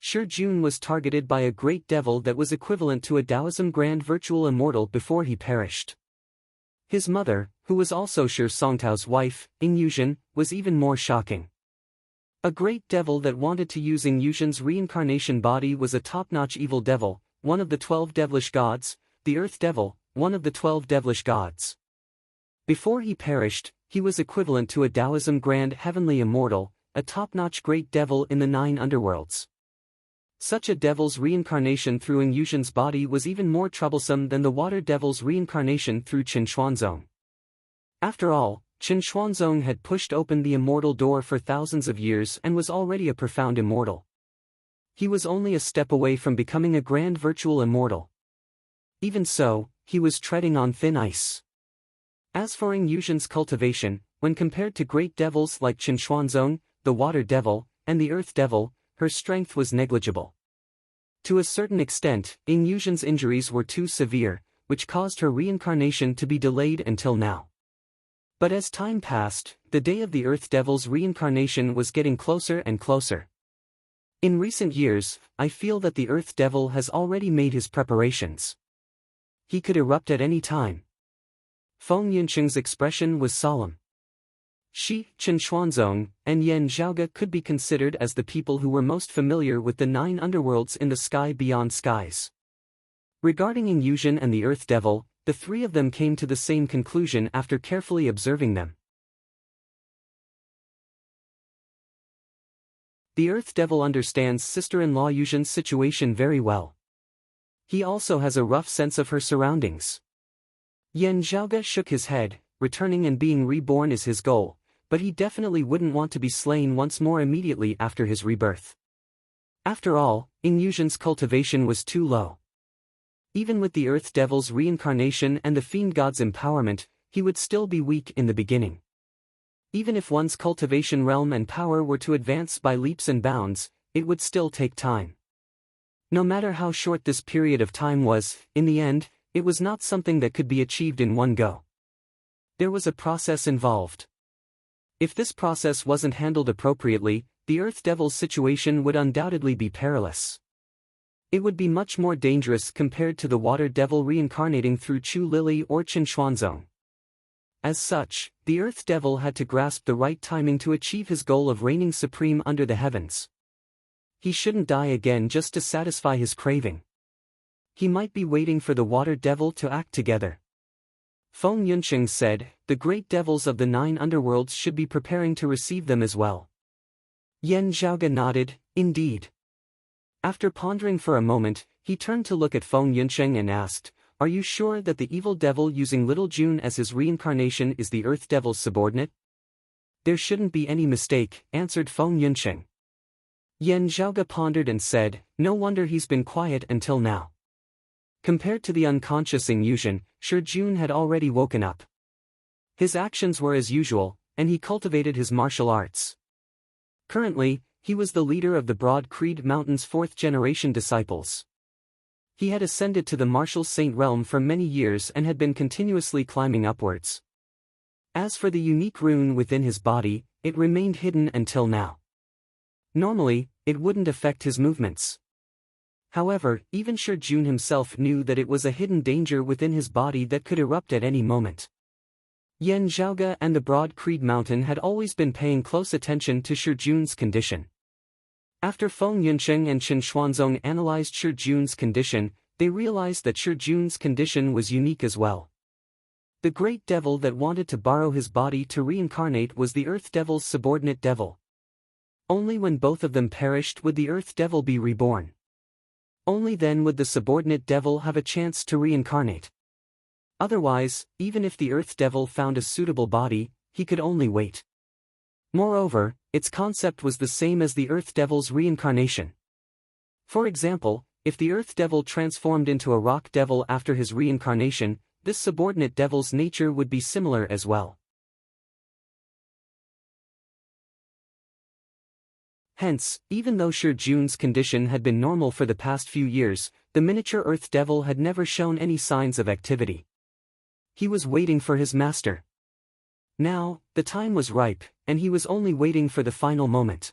Shijun was targeted by a great devil that was equivalent to a Taoism Grand Virtual Immortal before he perished. His mother, who was also Shi Songtao's wife, Yunjun, was even more shocking. A great devil that wanted to use Yunjun's reincarnation body was a top-notch evil devil, one of the 12 devilish gods, the Earth Devil, one of the 12 devilish gods. Before he perished, he was equivalent to a Taoism Grand Heavenly Immortal, a top-notch great devil in the 9 underworlds. Such a devil's reincarnation through Yunjun's body was even more troublesome than the water devil's reincarnation through Qin Xuanzong. After all, Qin Xuanzong had pushed open the immortal door for thousands of years and was already a profound immortal. He was only a step away from becoming a grand virtual immortal. Even so, he was treading on thin ice. As for Yunjun's cultivation, when compared to great devils like Qin Xuanzong, the Water Devil, and the Earth Devil, her strength was negligible. To a certain extent, Yunjun's injuries were too severe, which caused her reincarnation to be delayed until now. But as time passed, the day of the Earth Devil's reincarnation was getting closer and closer. In recent years, I feel that the Earth Devil has already made his preparations. He could erupt at any time. Feng Yincheng's expression was solemn. She, Qin Xuanzong, and Yan Zhaoge could be considered as the people who were most familiar with the 9 underworlds in the sky beyond skies. Regarding Yunjun and the Earth Devil, the 3 of them came to the same conclusion after carefully observing them. The Earth Devil understands sister-in-law Yunjun's situation very well. He also has a rough sense of her surroundings. Yan Zhaoge shook his head. Returning and being reborn is his goal, but he definitely wouldn't want to be slain once more immediately after his rebirth. After all, Yunjun's cultivation was too low. Even with the Earth Devil's reincarnation and the Fiend God's empowerment, he would still be weak in the beginning. Even if one's cultivation realm and power were to advance by leaps and bounds, it would still take time. No matter how short this period of time was, in the end, it was not something that could be achieved in one go. There was a process involved. If this process wasn't handled appropriately, the Earth Devil's situation would undoubtedly be perilous. It would be much more dangerous compared to the Water Devil reincarnating through Chu Lili or Qin Xuanzong. As such, the Earth Devil had to grasp the right timing to achieve his goal of reigning supreme under the heavens. He shouldn't die again just to satisfy his craving. He might be waiting for the Water Devil to act together. Feng Yuncheng said, the great devils of the 9 underworlds should be preparing to receive them as well. Yan Zhaoge nodded, indeed. After pondering for a moment, he turned to look at Feng Yuncheng and asked, are you sure that the evil devil using Little June as his reincarnation is the Earth Devil's subordinate? There shouldn't be any mistake, answered Feng Yuncheng. Yan Zhaoge pondered and said, no wonder he's been quiet until now. Compared to the unconscious Yunjun, Shijun had already woken up. His actions were as usual, and he cultivated his martial arts. Currently, he was the leader of the Broad Creed Mountain's 4th-generation disciples. He had ascended to the martial saint realm for many years and had been continuously climbing upwards. As for the unique rune within his body, it remained hidden until now. Normally, it wouldn't affect his movements. However, even Shi Jun himself knew that it was a hidden danger within his body that could erupt at any moment. Yan Zhaoge and the Broad Creed Mountain had always been paying close attention to Shi Jun's condition. After Feng Yunsheng and Chen Xuanzong analyzed Shi Jun's condition, they realized that Shi Jun's condition was unique as well. The great devil that wanted to borrow his body to reincarnate was the Earth Devil's subordinate devil. Only when both of them perished would the Earth Devil be reborn. Only then would the subordinate devil have a chance to reincarnate. Otherwise, even if the Earth Devil found a suitable body, he could only wait. Moreover, its concept was the same as the Earth Devil's reincarnation. For example, if the Earth Devil transformed into a Rock Devil after his reincarnation, this subordinate devil's nature would be similar as well. Hence, even though Shi Jun's condition had been normal for the past few years, the miniature Earth Devil had never shown any signs of activity. He was waiting for his master. Now, the time was ripe, and he was only waiting for the final moment.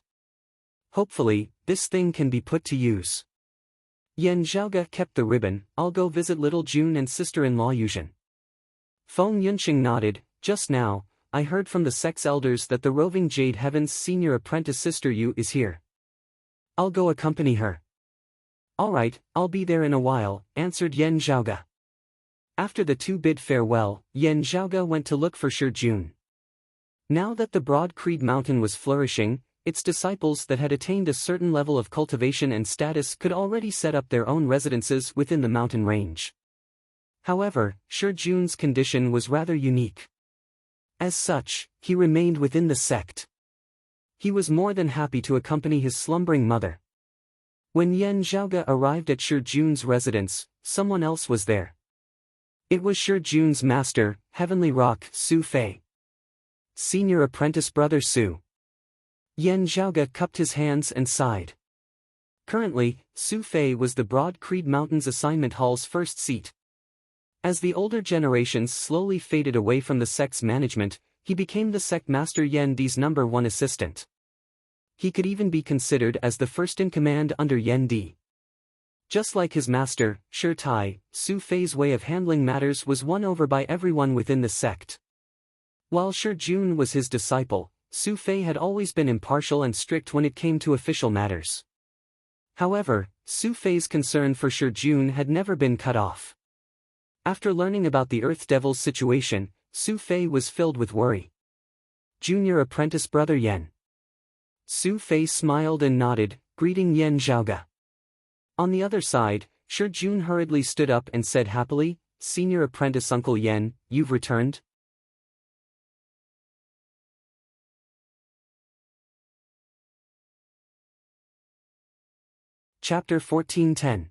Hopefully, this thing can be put to use. Yan Zhaoge kept the ribbon. I'll go visit little Jun and sister-in-law Yuzhen. Feng Yunxing nodded. Just now, I heard from the sect's elders that the roving Jade Heaven's senior apprentice sister Yu is here. I'll go accompany her. All right, I'll be there in a while, answered Yan Zhaoge. After the two bid farewell, Yan Zhaoge went to look for Shi Jun. Now that the Broad Creed Mountain was flourishing, its disciples that had attained a certain level of cultivation and status could already set up their own residences within the mountain range. However, Shi Jun's condition was rather unique. As such, he remained within the sect. He was more than happy to accompany his slumbering mother. When Yan Zhaoge arrived at Shi Jun's residence, someone else was there. It was Shi Jun's master, Heavenly Rock, Su Fei. Senior apprentice brother Su. Yan Zhaoge cupped his hands and sighed. Currently, Su Fei was the Broad Creed Mountain's assignment hall's first seat. As the older generations slowly faded away from the sect's management, he became the sect master Yan Di's #1 assistant. He could even be considered as the first in command under Yan Di. Just like his master, Shi Tai, Su Fei's way of handling matters was won over by everyone within the sect. While Shi Jun was his disciple, Su Fei had always been impartial and strict when it came to official matters. However, Su Fei's concern for Shi Jun had never been cut off. After learning about the Earth Devil's situation, Su Fei was filled with worry. Junior apprentice brother Yan. Su Fei smiled and nodded, greeting Yan Zhaoge. On the other side, Shi Jun hurriedly stood up and said happily, Senior apprentice Uncle Yan, you've returned? Chapter 14:10.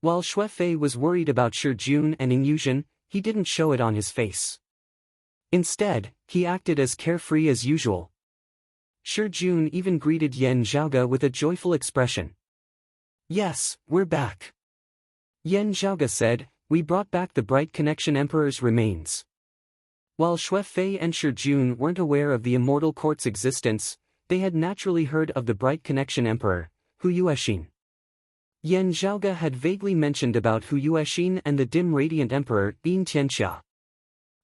While Xue Fei was worried about Shi Jun and Yuzhen, he didn't show it on his face. Instead, he acted as carefree as usual. Shi Jun even greeted Yan Zhaoge with a joyful expression. Yes, we're back. Yan Zhaoge said, we brought back the Bright Connection Emperor's remains. While Xue Fei and Shi Jun weren't aware of the Immortal Court's existence, they had naturally heard of the Bright Connection Emperor, Hu Yuexin. Yan Zhaoge had vaguely mentioned about Hu Yuexin and the dim radiant emperor, Yin Tianxia.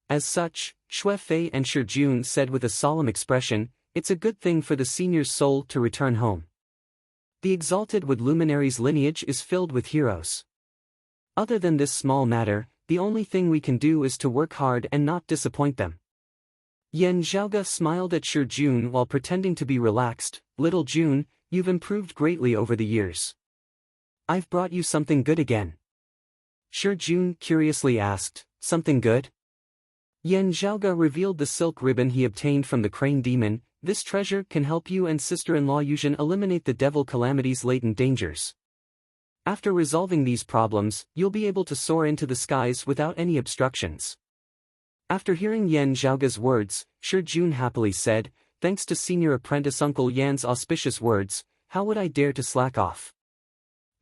As such, Xue Fei and Shi Jun said with a solemn expression, it's a good thing for the senior's soul to return home. The Exalted Wood Luminary's lineage is filled with heroes. Other than this small matter, the only thing we can do is to work hard and not disappoint them. Yan Zhaoge smiled at Shi Jun while pretending to be relaxed. Little Jun, you've improved greatly over the years. I've brought you something good again. Shi Jun curiously asked, something good? Yan Zhaoge revealed the silk ribbon he obtained from the crane demon. This treasure can help you and sister-in-law Yuzhen eliminate the devil calamity's latent dangers. After resolving these problems, you'll be able to soar into the skies without any obstructions. After hearing Yan Zhaoge's words, Shi Jun happily said, thanks to senior apprentice Uncle Yan's auspicious words, how would I dare to slack off?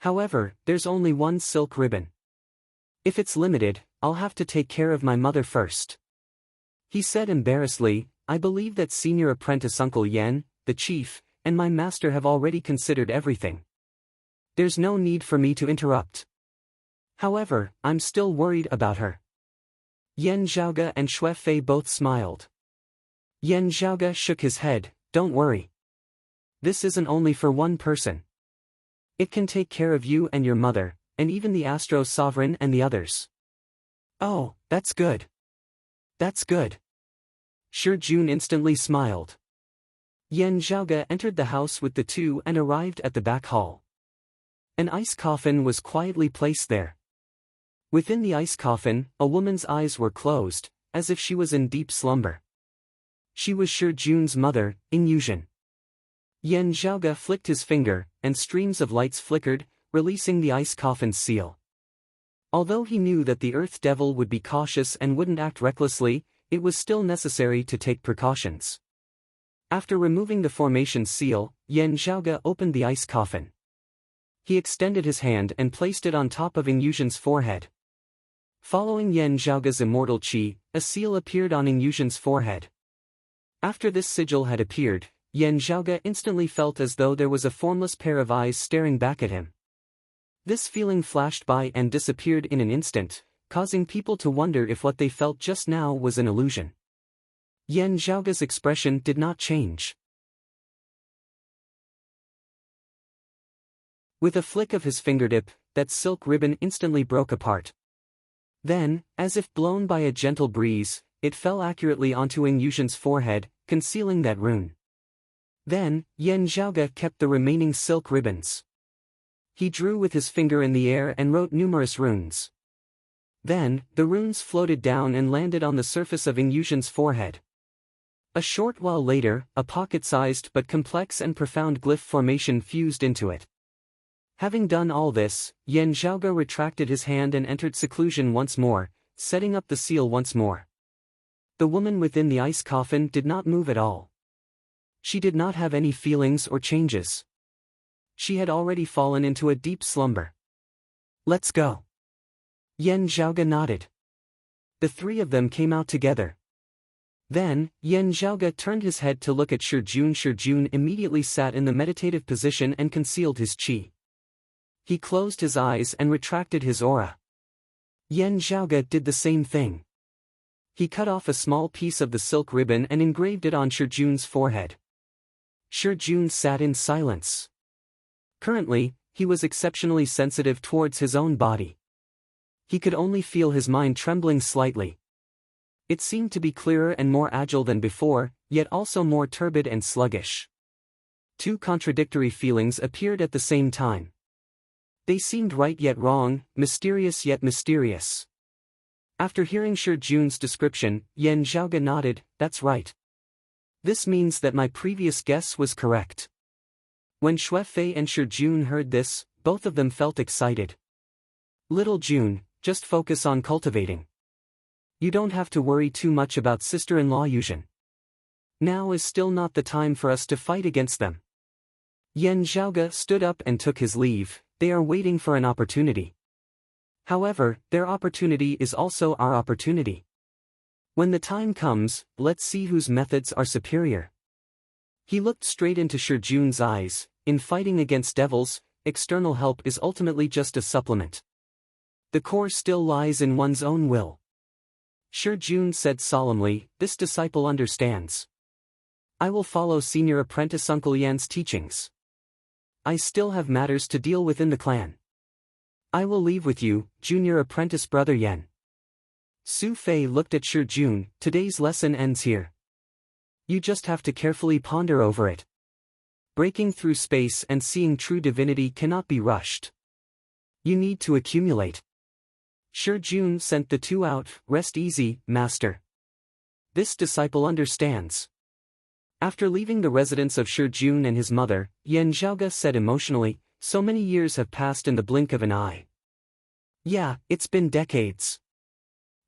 However, there's only one silk ribbon. If it's limited, I'll have to take care of my mother first. He said embarrassedly, I believe that Senior Apprentice Uncle Yen, the chief, and my master have already considered everything. There's no need for me to interrupt. However, I'm still worried about her. Yen Zhaoge and Xue Fei both smiled. Yen Zhaoge shook his head, don't worry. This isn't only for one person. It can take care of you and your mother, and even the Astro Sovereign and the others. Oh, that's good. That's good. Shi Jun instantly smiled. Yen Zhaoge entered the house with the two and arrived at the back hall. An ice coffin was quietly placed there. Within the ice coffin, a woman's eyes were closed, as if she was in deep slumber. She was Shi Jun's mother, Yuzhen. Yen Zhaoge flicked his finger, and streams of lights flickered, releasing the ice coffin's seal. Although he knew that the Earth Devil would be cautious and wouldn't act recklessly, it was still necessary to take precautions. After removing the formation seal, Yen Zhaoge opened the ice coffin. He extended his hand and placed it on top of Yuzhen's forehead. Following Yen Zhaoge's immortal qi, a seal appeared on Yuzhen's forehead. After this sigil had appeared, Yen Zhaoge instantly felt as though there was a formless pair of eyes staring back at him. This feeling flashed by and disappeared in an instant, causing people to wonder if what they felt just now was an illusion. Yen Zhaoge's expression did not change. With a flick of his fingertip, that silk ribbon instantly broke apart. Then, as if blown by a gentle breeze, it fell accurately onto Yuzhen's forehead, concealing that rune. Then, Yen Zhaoge kept the remaining silk ribbons. He drew with his finger in the air and wrote numerous runes. Then, the runes floated down and landed on the surface of Yuzhen's forehead. A short while later, a pocket-sized but complex and profound glyph formation fused into it. Having done all this, Yen Zhaoge retracted his hand and entered seclusion once more, setting up the seal once more. The woman within the ice coffin did not move at all. She did not have any feelings or changes. She had already fallen into a deep slumber. Let's go. Yen Zhaoge nodded. The three of them came out together. Then, Yen Zhaoge turned his head to look at Shi Jun. Shi Jun immediately sat in the meditative position and concealed his qi. He closed his eyes and retracted his aura. Yen Zhaoge did the same thing. He cut off a small piece of the silk ribbon and engraved it on Shi Jun's forehead. Shi Jun sat in silence. Currently, he was exceptionally sensitive towards his own body. He could only feel his mind trembling slightly. It seemed to be clearer and more agile than before, yet also more turbid and sluggish. Two contradictory feelings appeared at the same time. They seemed right yet wrong, mysterious yet mysterious. After hearing Shi Jun's description, Yen Zhaoge nodded, that's right. This means that my previous guess was correct. When Xue Fei and Shi Jun heard this, both of them felt excited. Little Jun, just focus on cultivating. You don't have to worry too much about sister-in-law Yuzhen. Now is still not the time for us to fight against them. Yen Zhaoge stood up and took his leave. They are waiting for an opportunity. However, their opportunity is also our opportunity. When the time comes, let's see whose methods are superior. He looked straight into Shi Jun's eyes. In fighting against devils, external help is ultimately just a supplement. The core still lies in one's own will. Shi Jun said solemnly, this disciple understands. I will follow Senior Apprentice Uncle Yan's teachings. I still have matters to deal with in the clan. I will leave with you, Junior Apprentice Brother Yan. Su Fei looked at Shi Jun, today's lesson ends here. You just have to carefully ponder over it. Breaking through space and seeing true divinity cannot be rushed. You need to accumulate. Shi Jun sent the two out, rest easy, master. This disciple understands. After leaving the residence of Shi Jun and his mother, Yen Zhaoge said emotionally, so many years have passed in the blink of an eye. Yeah, it's been decades.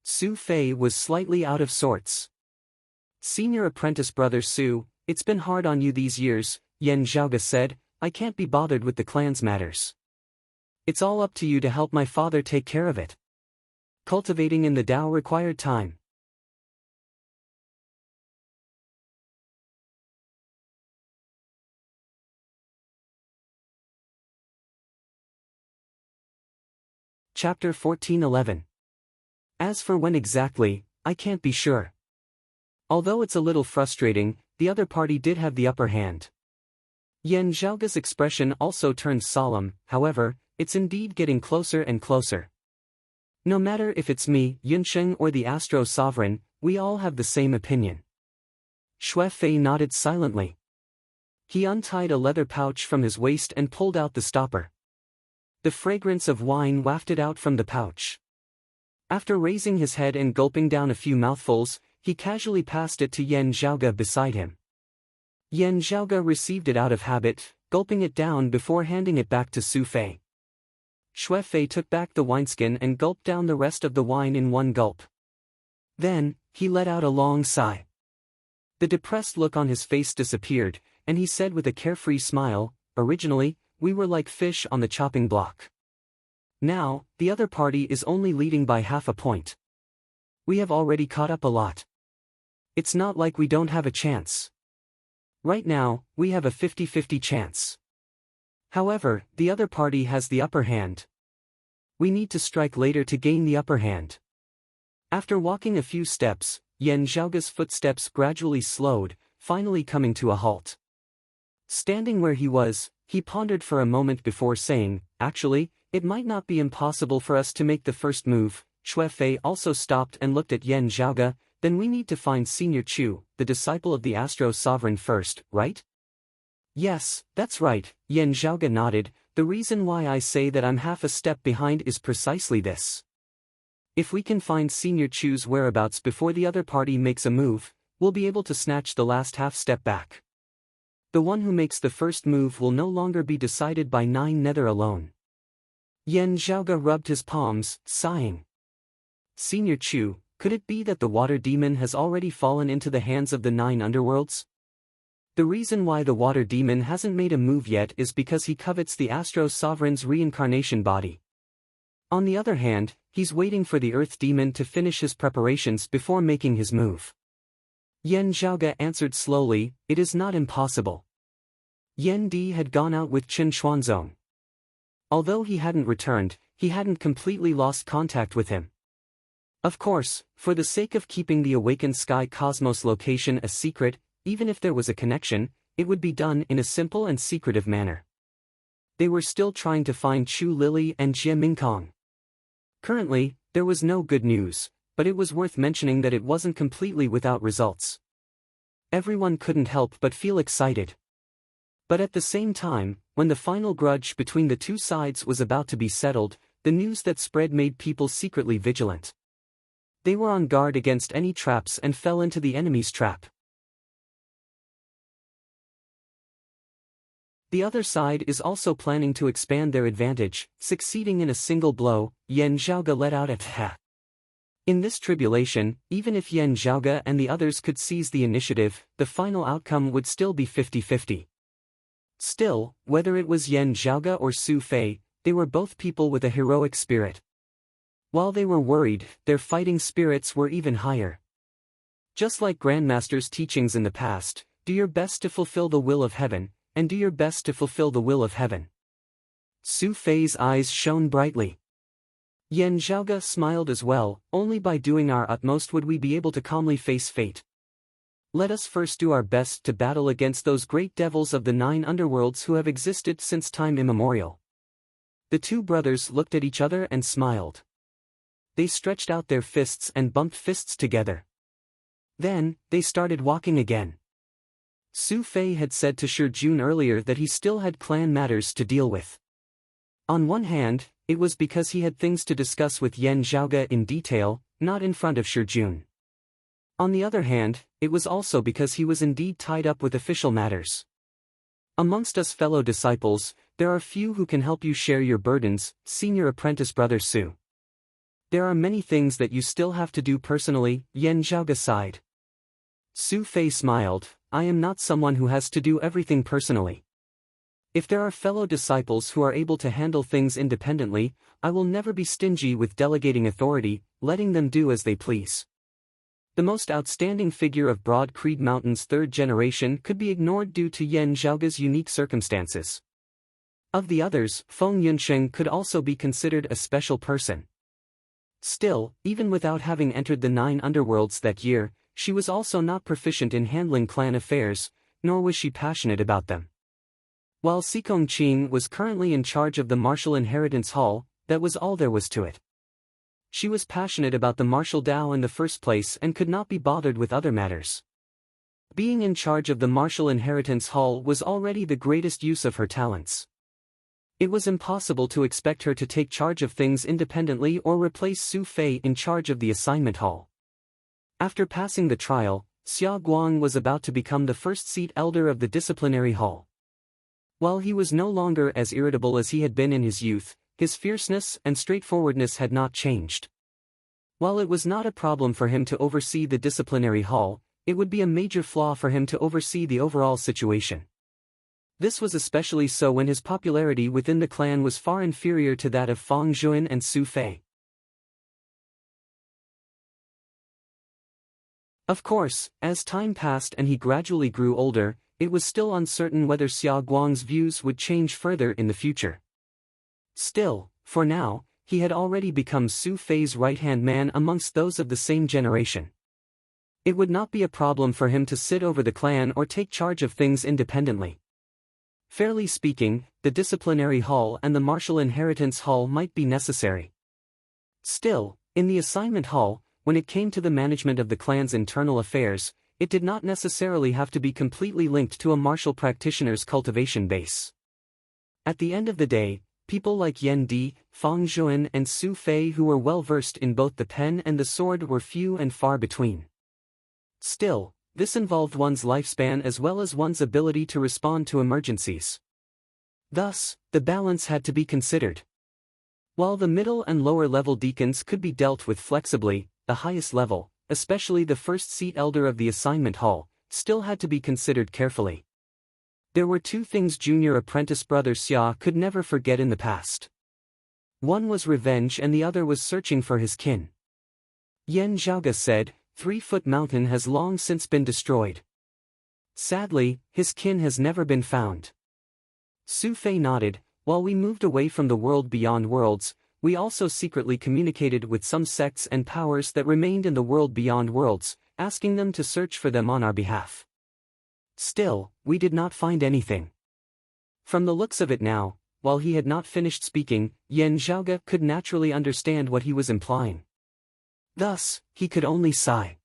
Su Fei was slightly out of sorts. Senior Apprentice Brother Su, it's been hard on you these years, Yen Zhaoge said, I can't be bothered with the clan's matters. It's all up to you to help my father take care of it. Cultivating in the Tao required time. Chapter 14:11. As for when exactly, I can't be sure. Although it's a little frustrating, the other party did have the upper hand. Yan Zhaoge's expression also turned solemn. However, it's indeed getting closer and closer. No matter if it's me, Yunsheng, or the Astro Sovereign, we all have the same opinion. Xue Fei nodded silently. He untied a leather pouch from his waist and pulled out the stopper. The fragrance of wine wafted out from the pouch. After raising his head and gulping down a few mouthfuls, he casually passed it to Yan Zhaoge beside him. Yan Zhaoge received it out of habit, gulping it down before handing it back to Su Fei. Xue Fei took back the wineskin and gulped down the rest of the wine in one gulp. Then, he let out a long sigh. The depressed look on his face disappeared, and he said with a carefree smile, "Originally, we were like fish on the chopping block. Now, the other party is only leading by half a point. We have already caught up a lot. It's not like we don't have a chance. Right now, we have a 50-50 chance. However, the other party has the upper hand. We need to strike later to gain the upper hand." After walking a few steps, Yan Zhaoge's footsteps gradually slowed, finally coming to a halt. Standing where he was, he pondered for a moment before saying, "Actually, it might not be impossible for us to make the first move." Xue Fei also stopped and looked at Yan Zhaoge. "Then we need to find Senior Chu, the disciple of the Astro Sovereign first, right?" "Yes, that's right," Yan Zhaoge nodded. "The reason why I say that I'm half a step behind is precisely this. If we can find Senior Chu's whereabouts before the other party makes a move, we'll be able to snatch the last half step back. The one who makes the first move will no longer be decided by 9 nether alone." Yan Zhaoge rubbed his palms, sighing. Senior Chu, could it be that the water demon has already fallen into the hands of the 9 underworlds? The reason why the water demon hasn't made a move yet is because he covets the Astro Sovereign's reincarnation body. On the other hand, he's waiting for the earth demon to finish his preparations before making his move. Yan Zhaoge answered slowly, "It is not impossible." Yan Di had gone out with Chen Xuanzong. Although he hadn't returned, he hadn't completely lost contact with him. Of course, for the sake of keeping the awakened sky cosmos location a secret, even if there was a connection, it would be done in a simple and secretive manner. They were still trying to find Chu Lily and Jie Mingkong. Currently, there was no good news, but it was worth mentioning that it wasn't completely without results. Everyone couldn't help but feel excited. But at the same time, when the final grudge between the two sides was about to be settled, the news that spread made people secretly vigilant. They were on guard against any traps and fell into the enemy's trap. The other side is also planning to expand their advantage, succeeding in a single blow. Yan Zhaoge let out a "ha." In this tribulation, even if Yan Zhaoge and the others could seize the initiative, the final outcome would still be 50-50. Still, whether it was Yan Zhaoge or Su Fei, they were both people with a heroic spirit. While they were worried, their fighting spirits were even higher. Just like Grandmaster's teachings in the past, do your best to fulfill the will of heaven, and do your best to fulfill the will of heaven. Su Fei's eyes shone brightly. Yan Zhaoge smiled as well. "Only by doing our utmost would we be able to calmly face fate. Let us first do our best to battle against those great devils of the 9 underworlds who have existed since time immemorial." The two brothers looked at each other and smiled. They stretched out their fists and bumped fists together. Then, they started walking again. Su Fei had said to Shi Jun earlier that he still had clan matters to deal with. On one hand, it was because he had things to discuss with Yan Zhaoge in detail, not in front of Shi Jun. On the other hand, it was also because he was indeed tied up with official matters. "Amongst us fellow disciples, there are few who can help you share your burdens, Senior Apprentice Brother Su. There are many things that you still have to do personally." Yan Zhaoge sighed. Su Fei smiled. "I am not someone who has to do everything personally. If there are fellow disciples who are able to handle things independently, I will never be stingy with delegating authority, letting them do as they please." The most outstanding figure of Broad Creed Mountain's 3rd generation could be ignored due to Yan Zhaoge's unique circumstances. Of the others, Feng Yunsheng could also be considered a special person. Still, even without having entered the 9 underworlds that year, she was also not proficient in handling clan affairs, nor was she passionate about them. While Sikong Qing was currently in charge of the martial inheritance hall, that was all there was to it. She was passionate about the martial Dao in the first place and could not be bothered with other matters. Being in charge of the martial inheritance hall was already the greatest use of her talents. It was impossible to expect her to take charge of things independently or replace Su Fei in charge of the assignment hall. After passing the trial, Xia Guang was about to become the first seat elder of the disciplinary hall. While he was no longer as irritable as he had been in his youth, his fierceness and straightforwardness had not changed. While it was not a problem for him to oversee the disciplinary hall, it would be a major flaw for him to oversee the overall situation. This was especially so when his popularity within the clan was far inferior to that of Fang Zhuan and Su Fei. Of course, as time passed and he gradually grew older, it was still uncertain whether Xia Guang's views would change further in the future. Still, for now, he had already become Su Fei's right-hand man amongst those of the same generation. It would not be a problem for him to sit over the clan or take charge of things independently. Fairly speaking, the disciplinary hall and the martial inheritance hall might be necessary. Still, in the assignment hall, when it came to the management of the clan's internal affairs, it did not necessarily have to be completely linked to a martial practitioner's cultivation base. At the end of the day, people like Yan Di, Fang Zhuan and Su Fei who were well versed in both the pen and the sword were few and far between. Still, this involved one's lifespan as well as one's ability to respond to emergencies. Thus, the balance had to be considered. While the middle and lower level deacons could be dealt with flexibly, the highest level, especially the first seat elder of the assignment hall, still had to be considered carefully. There were 2 things junior apprentice brother Xia could never forget in the past. One was revenge and the other was searching for his kin. Yan Zhaoge said, 3-Foot Mountain has long since been destroyed. Sadly, his kin has never been found. Su Fei nodded. While we moved away from the world beyond worlds, we also secretly communicated with some sects and powers that remained in the world beyond worlds, asking them to search for them on our behalf. Still, we did not find anything. From the looks of it now, while he had not finished speaking, Yan Zhaoge could naturally understand what he was implying. Thus, he could only sigh.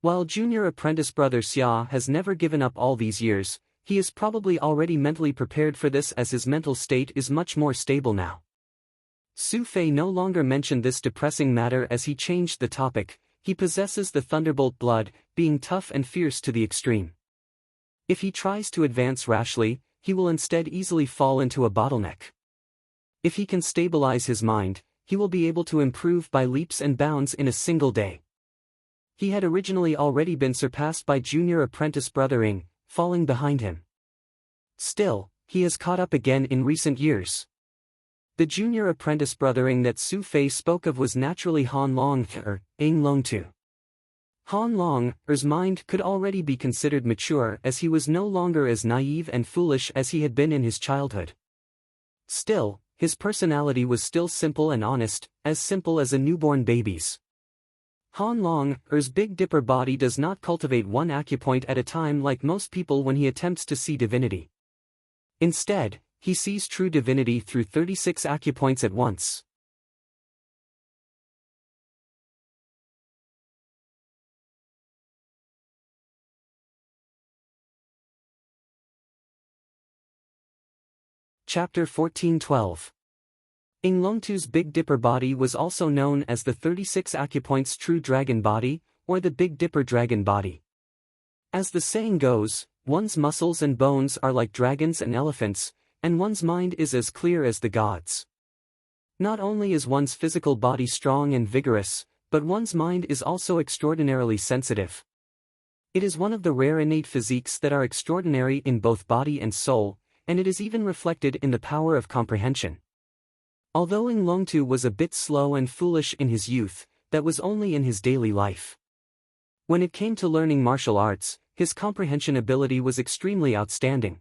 While junior apprentice brother Xia has never given up all these years, he is probably already mentally prepared for this as his mental state is much more stable now. Su Fei no longer mentioned this depressing matter as he changed the topic. He possesses the thunderbolt blood, being tough and fierce to the extreme. If he tries to advance rashly, he will instead easily fall into a bottleneck. If he can stabilize his mind, he will be able to improve by leaps and bounds in a single day. He had originally already been surpassed by junior apprentice brother Ying, falling behind him. Still, he has caught up again in recent years. The junior apprentice brother Ying that Su Fei spoke of was naturally Han Long Ying Long Tu. Han Long Er's mind could already be considered mature as he was no longer as naive and foolish as he had been in his childhood. Still, his personality was still simple and honest, as simple as a newborn baby's. Han Long Er's Big Dipper body does not cultivate one acupoint at a time like most people when he attempts to see divinity. Instead, he sees true divinity through 36 acupoints at once. Chapter 14:12. Ying Longtu's Big Dipper body was also known as the 36 acupoints true dragon body, or the Big Dipper dragon body. As the saying goes, one's muscles and bones are like dragons and elephants, and one's mind is as clear as the gods. Not only is one's physical body strong and vigorous, but one's mind is also extraordinarily sensitive. It is one of the rare innate physiques that are extraordinary in both body and soul, and it is even reflected in the power of comprehension. Although Ying Longtu was a bit slow and foolish in his youth, that was only in his daily life. When it came to learning martial arts, his comprehension ability was extremely outstanding.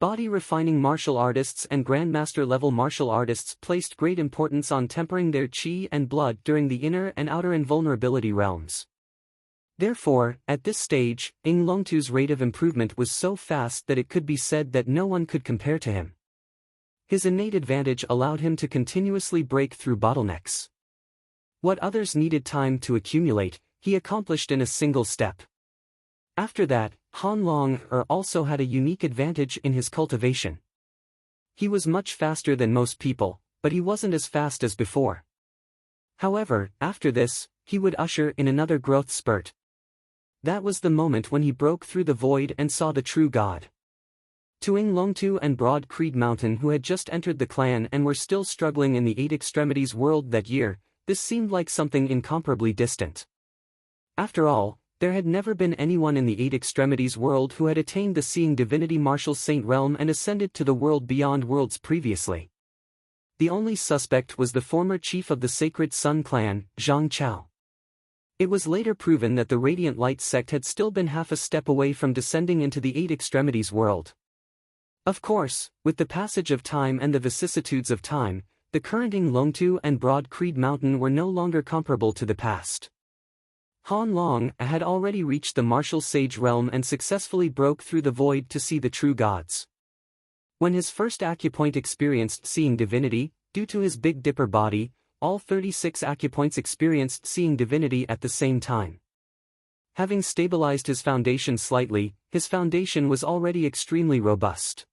Body-refining martial artists and grandmaster-level martial artists placed great importance on tempering their qi and blood during the inner and outer invulnerability realms. Therefore, at this stage, Ing Longtu's rate of improvement was so fast that it could be said that no one could compare to him. His innate advantage allowed him to continuously break through bottlenecks. What others needed time to accumulate, he accomplished in a single step. After that, Han Long also had a unique advantage in his cultivation. He was much faster than most people, but he wasn't as fast as before. However, after this, he would usher in another growth spurt. That was the moment when he broke through the void and saw the true God. To Ing Longtu and Broad Creed Mountain, who had just entered the clan and were still struggling in the Eight Extremities world that year, this seemed like something incomparably distant. After all, there had never been anyone in the Eight Extremities world who had attained the Seeing Divinity Martial Saint realm and ascended to the world beyond worlds previously. The only suspect was the former chief of the Sacred Sun clan, Zhang Chao. It was later proven that the Radiant Light sect had still been half a step away from descending into the Eight Extremities world. Of course, with the passage of time and the vicissitudes of time, the current Ing Longtu and Broad Creed Mountain were no longer comparable to the past. Han Long had already reached the martial sage realm and successfully broke through the void to see the true gods. When his first acupoint experienced Seeing Divinity, due to his Big Dipper body, all 36 acupoints experienced Seeing Divinity at the same time. Having stabilized his foundation slightly, his foundation was already extremely robust.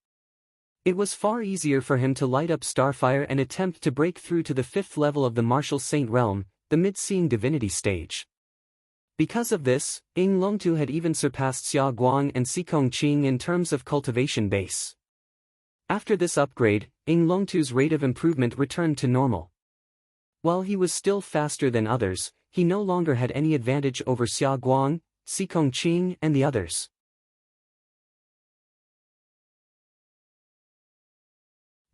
It was far easier for him to light up Starfire and attempt to break through to the 5th level of the Martial Saint realm, the mid-Seeing Divinity stage. Because of this, Ing Longtu had even surpassed Xia Guang and Sikong Qing in terms of cultivation base. After this upgrade, Ing Longtu's rate of improvement returned to normal. While he was still faster than others, he no longer had any advantage over Xia Guang, Sikong Qing and the others.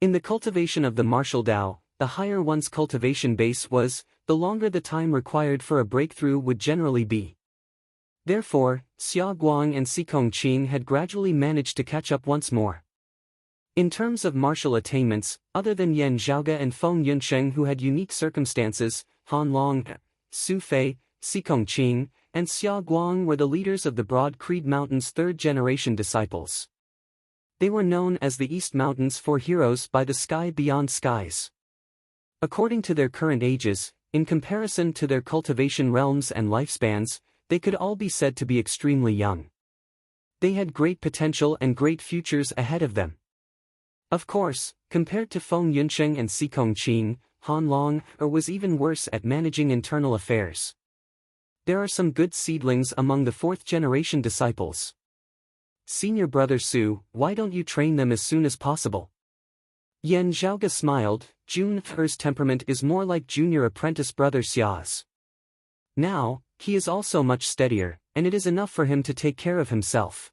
In the cultivation of the martial Dao, the higher one's cultivation base was, the longer the time required for a breakthrough would generally be. Therefore, Xia Guang and Sikong Qing had gradually managed to catch up once more. In terms of martial attainments, other than Yan Zhaoge and Feng Yunsheng who had unique circumstances, Han Long, Su Fei, Sikong Qing, and Xia Guang were the leaders of the Broad Creed Mountain's third-generation disciples. They were known as the East Mountains for heroes by the sky beyond skies. According to their current ages, in comparison to their cultivation realms and lifespans, they could all be said to be extremely young. They had great potential and great futures ahead of them. Of course, compared to Feng Yunsheng and Sikong Qing, Han Long was even worse at managing internal affairs. There are some good seedlings among the 4th-generation disciples. Senior brother Su, why don't you train them as soon as possible? Yan Zhaoge smiled. Jun He's temperament is more like junior apprentice brother Xia's. Now, he is also much steadier, and it is enough for him to take care of himself.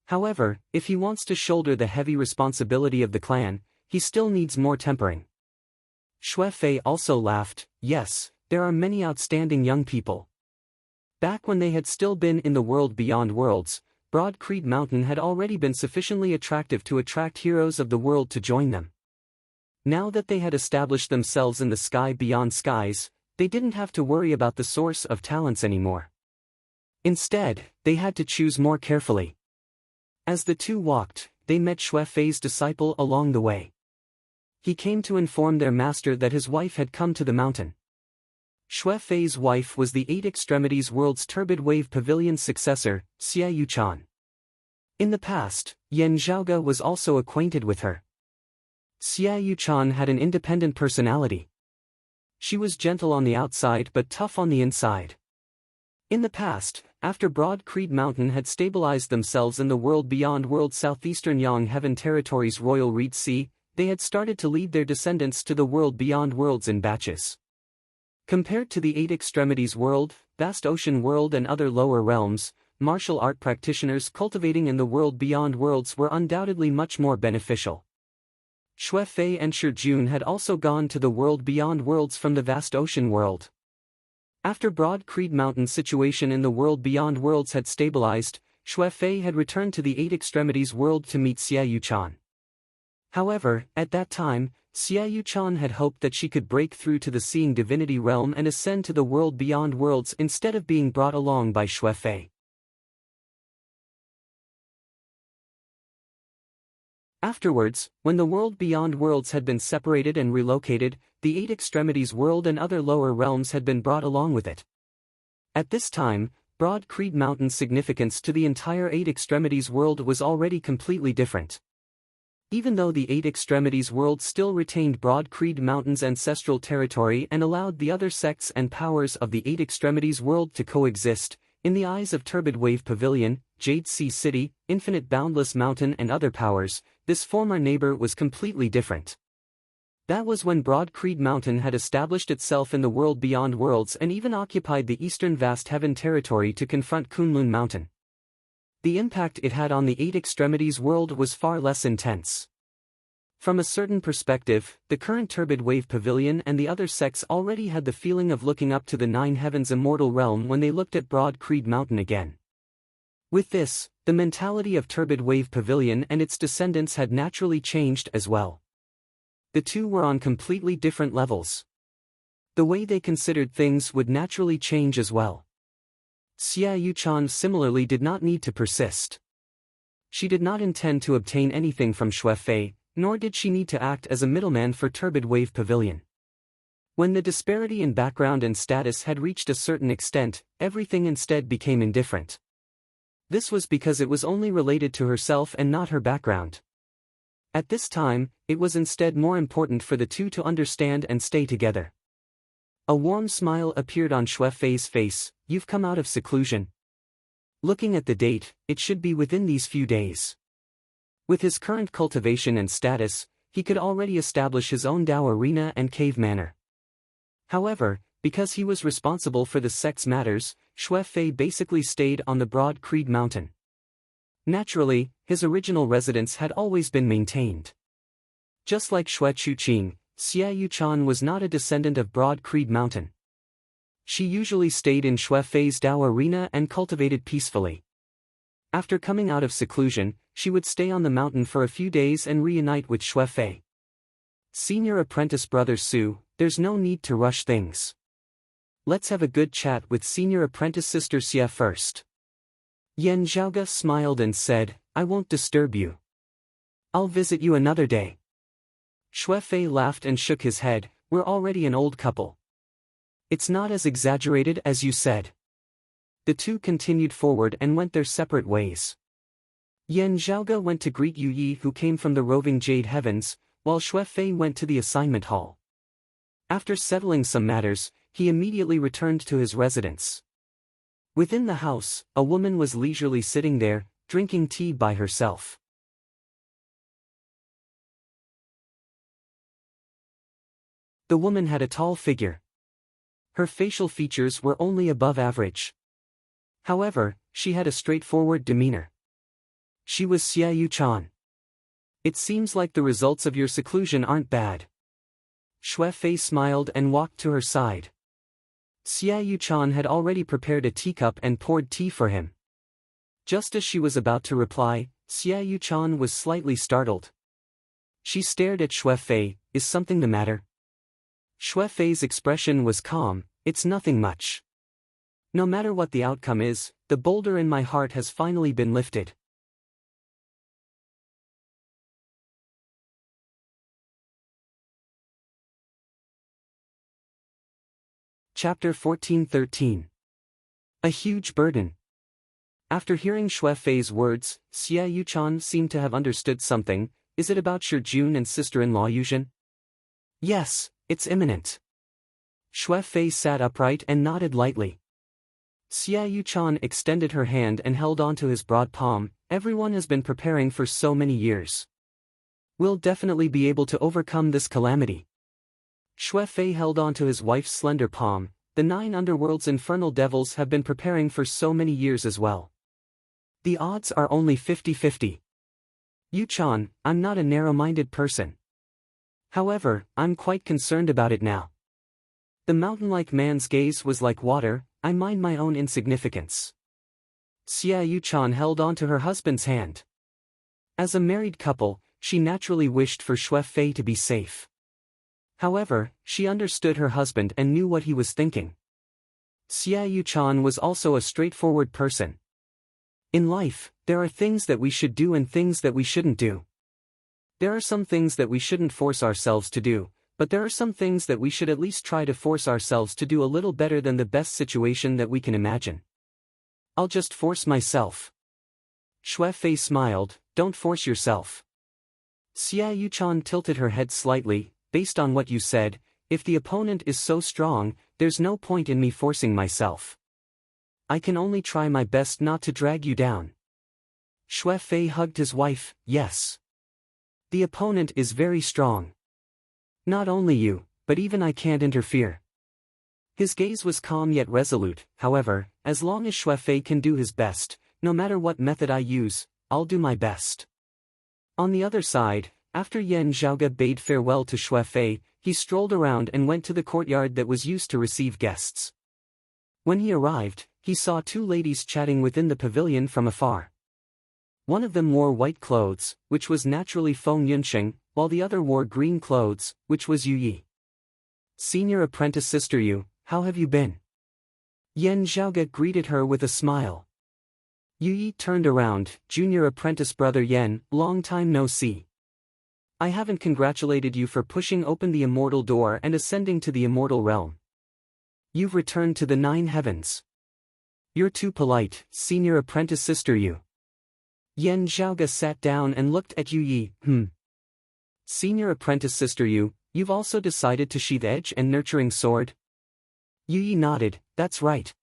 However, if he wants to shoulder the heavy responsibility of the clan, he still needs more tempering. Xue Fei also laughed. Yes, there are many outstanding young people. Back when they had still been in the world beyond worlds, Broad Creed Mountain had already been sufficiently attractive to attract heroes of the world to join them. Now that they had established themselves in the sky beyond skies, they didn't have to worry about the source of talents anymore. Instead, they had to choose more carefully. As the two walked, they met Xue Fei's disciple along the way. He came to inform their master that his wife had come to the mountain. Xue Fei's wife was the Eight Extremities World's Turbid Wave Pavilion's successor, Xie Yuchan. In the past, Yan Zhaoge was also acquainted with her. Xie Yuchan had an independent personality. She was gentle on the outside but tough on the inside. In the past, after Broad Creed Mountain had stabilized themselves in the world beyond world southeastern Yang Heaven Territory's Royal Reed Sea, they had started to lead their descendants to the world beyond worlds in batches. Compared to the Eight Extremities world, Vast Ocean world and other lower realms, martial art practitioners cultivating in the world beyond worlds were undoubtedly much more beneficial. Xue Fei and Shi Jun had also gone to the world beyond worlds from the Vast Ocean world. After Broad Creed Mountain's situation in the world beyond worlds had stabilized, Xuefei had returned to the Eight Extremities world to meet Xia Yuchan. However, at that time, Xia Yuchan had hoped that she could break through to the Seeing Divinity realm and ascend to the world beyond worlds instead of being brought along by Xuefei. Afterwards, when the world beyond worlds had been separated and relocated, the Eight Extremities world and other lower realms had been brought along with it. At this time, Broad Creed Mountain's significance to the entire Eight Extremities world was already completely different. Even though the Eight Extremities world still retained Broad Creed Mountain's ancestral territory and allowed the other sects and powers of the Eight Extremities world to coexist, in the eyes of Turbid Wave Pavilion, Jade Sea City, Infinite Boundless Mountain and other powers, this former neighbor was completely different. That was when Broad Creed Mountain had established itself in the world beyond worlds and even occupied the eastern vast heaven territory to confront Kunlun Mountain. The impact it had on the Eight Extremities world was far less intense. From a certain perspective, the current Turbid Wave Pavilion and the other sects already had the feeling of looking up to the Nine Heavens immortal realm when they looked at Broad Creed Mountain again. With this, the mentality of Turbid Wave Pavilion and its descendants had naturally changed as well. The two were on completely different levels. The way they considered things would naturally change as well. Xia Yuchan similarly did not need to persist. She did not intend to obtain anything from Xuefei, nor did she need to act as a middleman for Turbid Wave Pavilion. When the disparity in background and status had reached a certain extent, everything instead became indifferent. This was because it was only related to herself and not her background. At this time, it was instead more important for the two to understand and stay together. A warm smile appeared on Xuefei's face. You've come out of seclusion. Looking at the date, it should be within these few days. With his current cultivation and status, he could already establish his own Dao arena and cave manor. However, because he was responsible for the sect's matters, Xuefei basically stayed on the Broad Creed Mountain. Naturally, his original residence had always been maintained. Just like Xue Chuqing, Xia Yuchan was not a descendant of Broad Creed Mountain. She usually stayed in Xuefei's Dao arena and cultivated peacefully. After coming out of seclusion, she would stay on the mountain for a few days and reunite with Xuefei. Senior apprentice brother Su, there's no need to rush things. Let's have a good chat with senior apprentice sister Xia first. Yan Zhaoge smiled and said, I won't disturb you. I'll visit you another day. Xuefei laughed and shook his head, we're already an old couple. It's not as exaggerated as you said. The two continued forward and went their separate ways. Yan Zhaoge went to greet Yu Yi who came from the roving Jade Heavens, while Xuefei went to the assignment hall. After settling some matters, he immediately returned to his residence. Within the house, a woman was leisurely sitting there, drinking tea by herself. The woman had a tall figure. Her facial features were only above average. However, she had a straightforward demeanor. She was Xia Yuchan. It seems like the results of your seclusion aren't bad. Xuefei smiled and walked to her side. Xia Yuchan had already prepared a teacup and poured tea for him. Just as she was about to reply, Xia Yuchan was slightly startled. She stared at Xuefei, is something the matter? Xuefei's expression was calm, it's nothing much. No matter what the outcome is, the boulder in my heart has finally been lifted. Chapter 14-13. A huge burden. After hearing Xuefei's words, Xia Yuchan seemed to have understood something. Is it about Shijun and sister-in-law Yuzhen? Yes, it's imminent. Xuefei sat upright and nodded lightly. Xia Yuchan extended her hand and held onto his broad palm. Everyone has been preparing for so many years. We'll definitely be able to overcome this calamity. Xuefei held onto his wife's slender palm. The 9 underworld's infernal devils have been preparing for so many years as well. The odds are only 50-50. Yuchan, I'm not a narrow-minded person. However, I'm quite concerned about it now. The mountain-like man's gaze was like water, I mind my own insignificance. Xia Yuchan held on to her husband's hand. As a married couple, she naturally wished for Xue Fei to be safe. However, she understood her husband and knew what he was thinking. Xia Yuchan was also a straightforward person. In life, there are things that we should do and things that we shouldn't do. There are some things that we shouldn't force ourselves to do, but there are some things that we should at least try to force ourselves to do a little better than the best situation that we can imagine. I'll just force myself. Xue Fei smiled, don't force yourself. Xia Yuchan tilted her head slightly, based on what you said, if the opponent is so strong, there's no point in me forcing myself. I can only try my best not to drag you down. Xue Fei hugged his wife, yes. The opponent is very strong. Not only you, but even I can't interfere. His gaze was calm yet resolute, however, as long as Xue Fei can do his best, no matter what method I use, I'll do my best. On the other side, after Yan Zhaoge bade farewell to Xue Fei, he strolled around and went to the courtyard that was used to receive guests. When he arrived, he saw two ladies chatting within the pavilion from afar. One of them wore white clothes, which was naturally Feng Yunsheng, while the other wore green clothes, which was Yu Yi. Senior apprentice sister Yu, how have you been? Yan Zhaoge greeted her with a smile. Yu Yi turned around, junior apprentice brother Yan, long time no see. I haven't congratulated you for pushing open the immortal door and ascending to the immortal realm. You've returned to the 9 heavens. You're too polite, senior apprentice sister Yu. Yan Zhaoge sat down and looked at Yu Yi, Senior apprentice sister Yu, you've also decided to sheath edge and nurturing sword? Yu Yi nodded, that's right.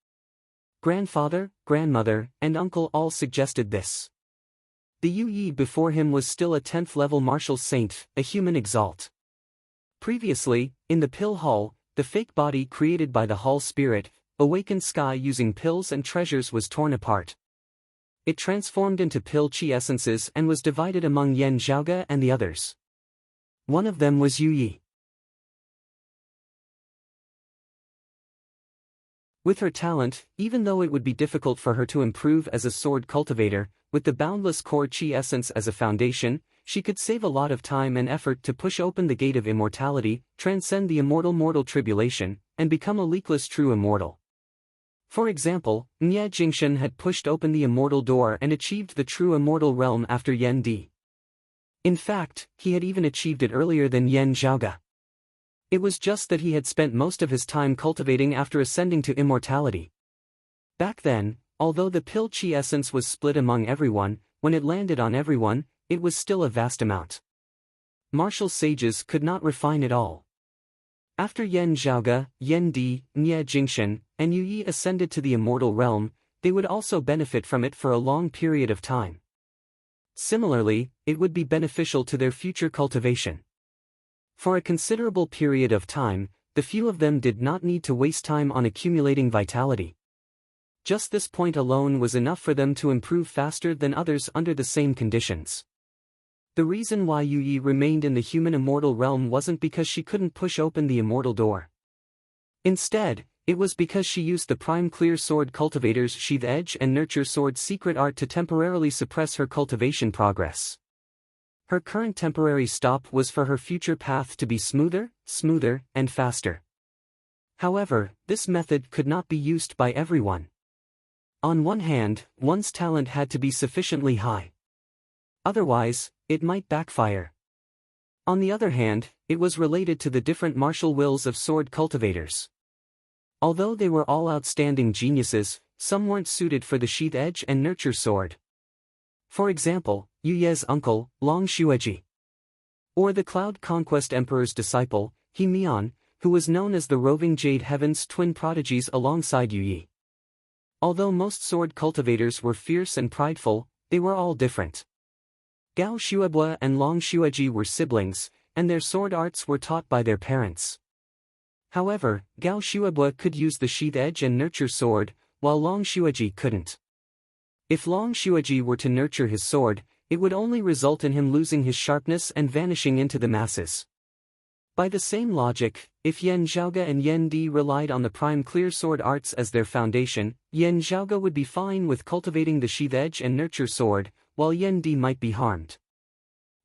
Grandfather, grandmother, and uncle all suggested this. The Yu Yi before him was still a 10th level martial saint, a human exalt. Previously, in the pill hall, the fake body created by the hall spirit, awakened sky using pills and treasures was torn apart. It transformed into pill chi essences and was divided among Yan Zhaoge and the others. One of them was Yu Yi. With her talent, even though it would be difficult for her to improve as a sword cultivator, with the boundless core chi essence as a foundation, she could save a lot of time and effort to push open the gate of immortality, transcend the immortal mortal tribulation, and become a leakless true immortal. For example, Nye Jingshan had pushed open the immortal door and achieved the true immortal realm after Yan Di. In fact, he had even achieved it earlier than Yan Zhaoge. It was just that he had spent most of his time cultivating after ascending to immortality. Back then, although the pill chi essence was split among everyone, when it landed on everyone, it was still a vast amount. Martial sages could not refine it all. After Yan Zhaoge, Yan Di, Nye Jingshan, and Yu Yi ascended to the immortal realm, they would also benefit from it for a long period of time. Similarly, it would be beneficial to their future cultivation. For a considerable period of time, the few of them did not need to waste time on accumulating vitality. Just this point alone was enough for them to improve faster than others under the same conditions. The reason why Yu Yi remained in the human immortal realm wasn't because she couldn't push open the immortal door. Instead, it was because she used the prime clear sword cultivator's sheath edge and nurture sword secret art to temporarily suppress her cultivation progress. Her current temporary stop was for her future path to be smoother, and faster. However, this method could not be used by everyone. On one hand, one's talent had to be sufficiently high. Otherwise, it might backfire. On the other hand, it was related to the different martial wills of sword cultivators. Although they were all outstanding geniuses, some weren't suited for the sheath edge and nurture sword. For example, Yu Ye's uncle, Long Xueji. Or the Cloud Conquest Emperor's disciple, He Mian, who was known as the Roving Jade Heaven's twin prodigies alongside Yu Yi. Although most sword cultivators were fierce and prideful, they were all different. Gao Xuebue and Long Xueji were siblings, and their sword arts were taught by their parents. However, Gao Xuebue could use the sheath edge and nurture sword, while Long Xueji couldn't. If Long Xueji were to nurture his sword, it would only result in him losing his sharpness and vanishing into the masses. By the same logic, if Yan Zhaoge and Yan Di relied on the prime clear sword arts as their foundation, Yan Zhaoge would be fine with cultivating the sheath edge and nurture sword, while Yan Di might be harmed.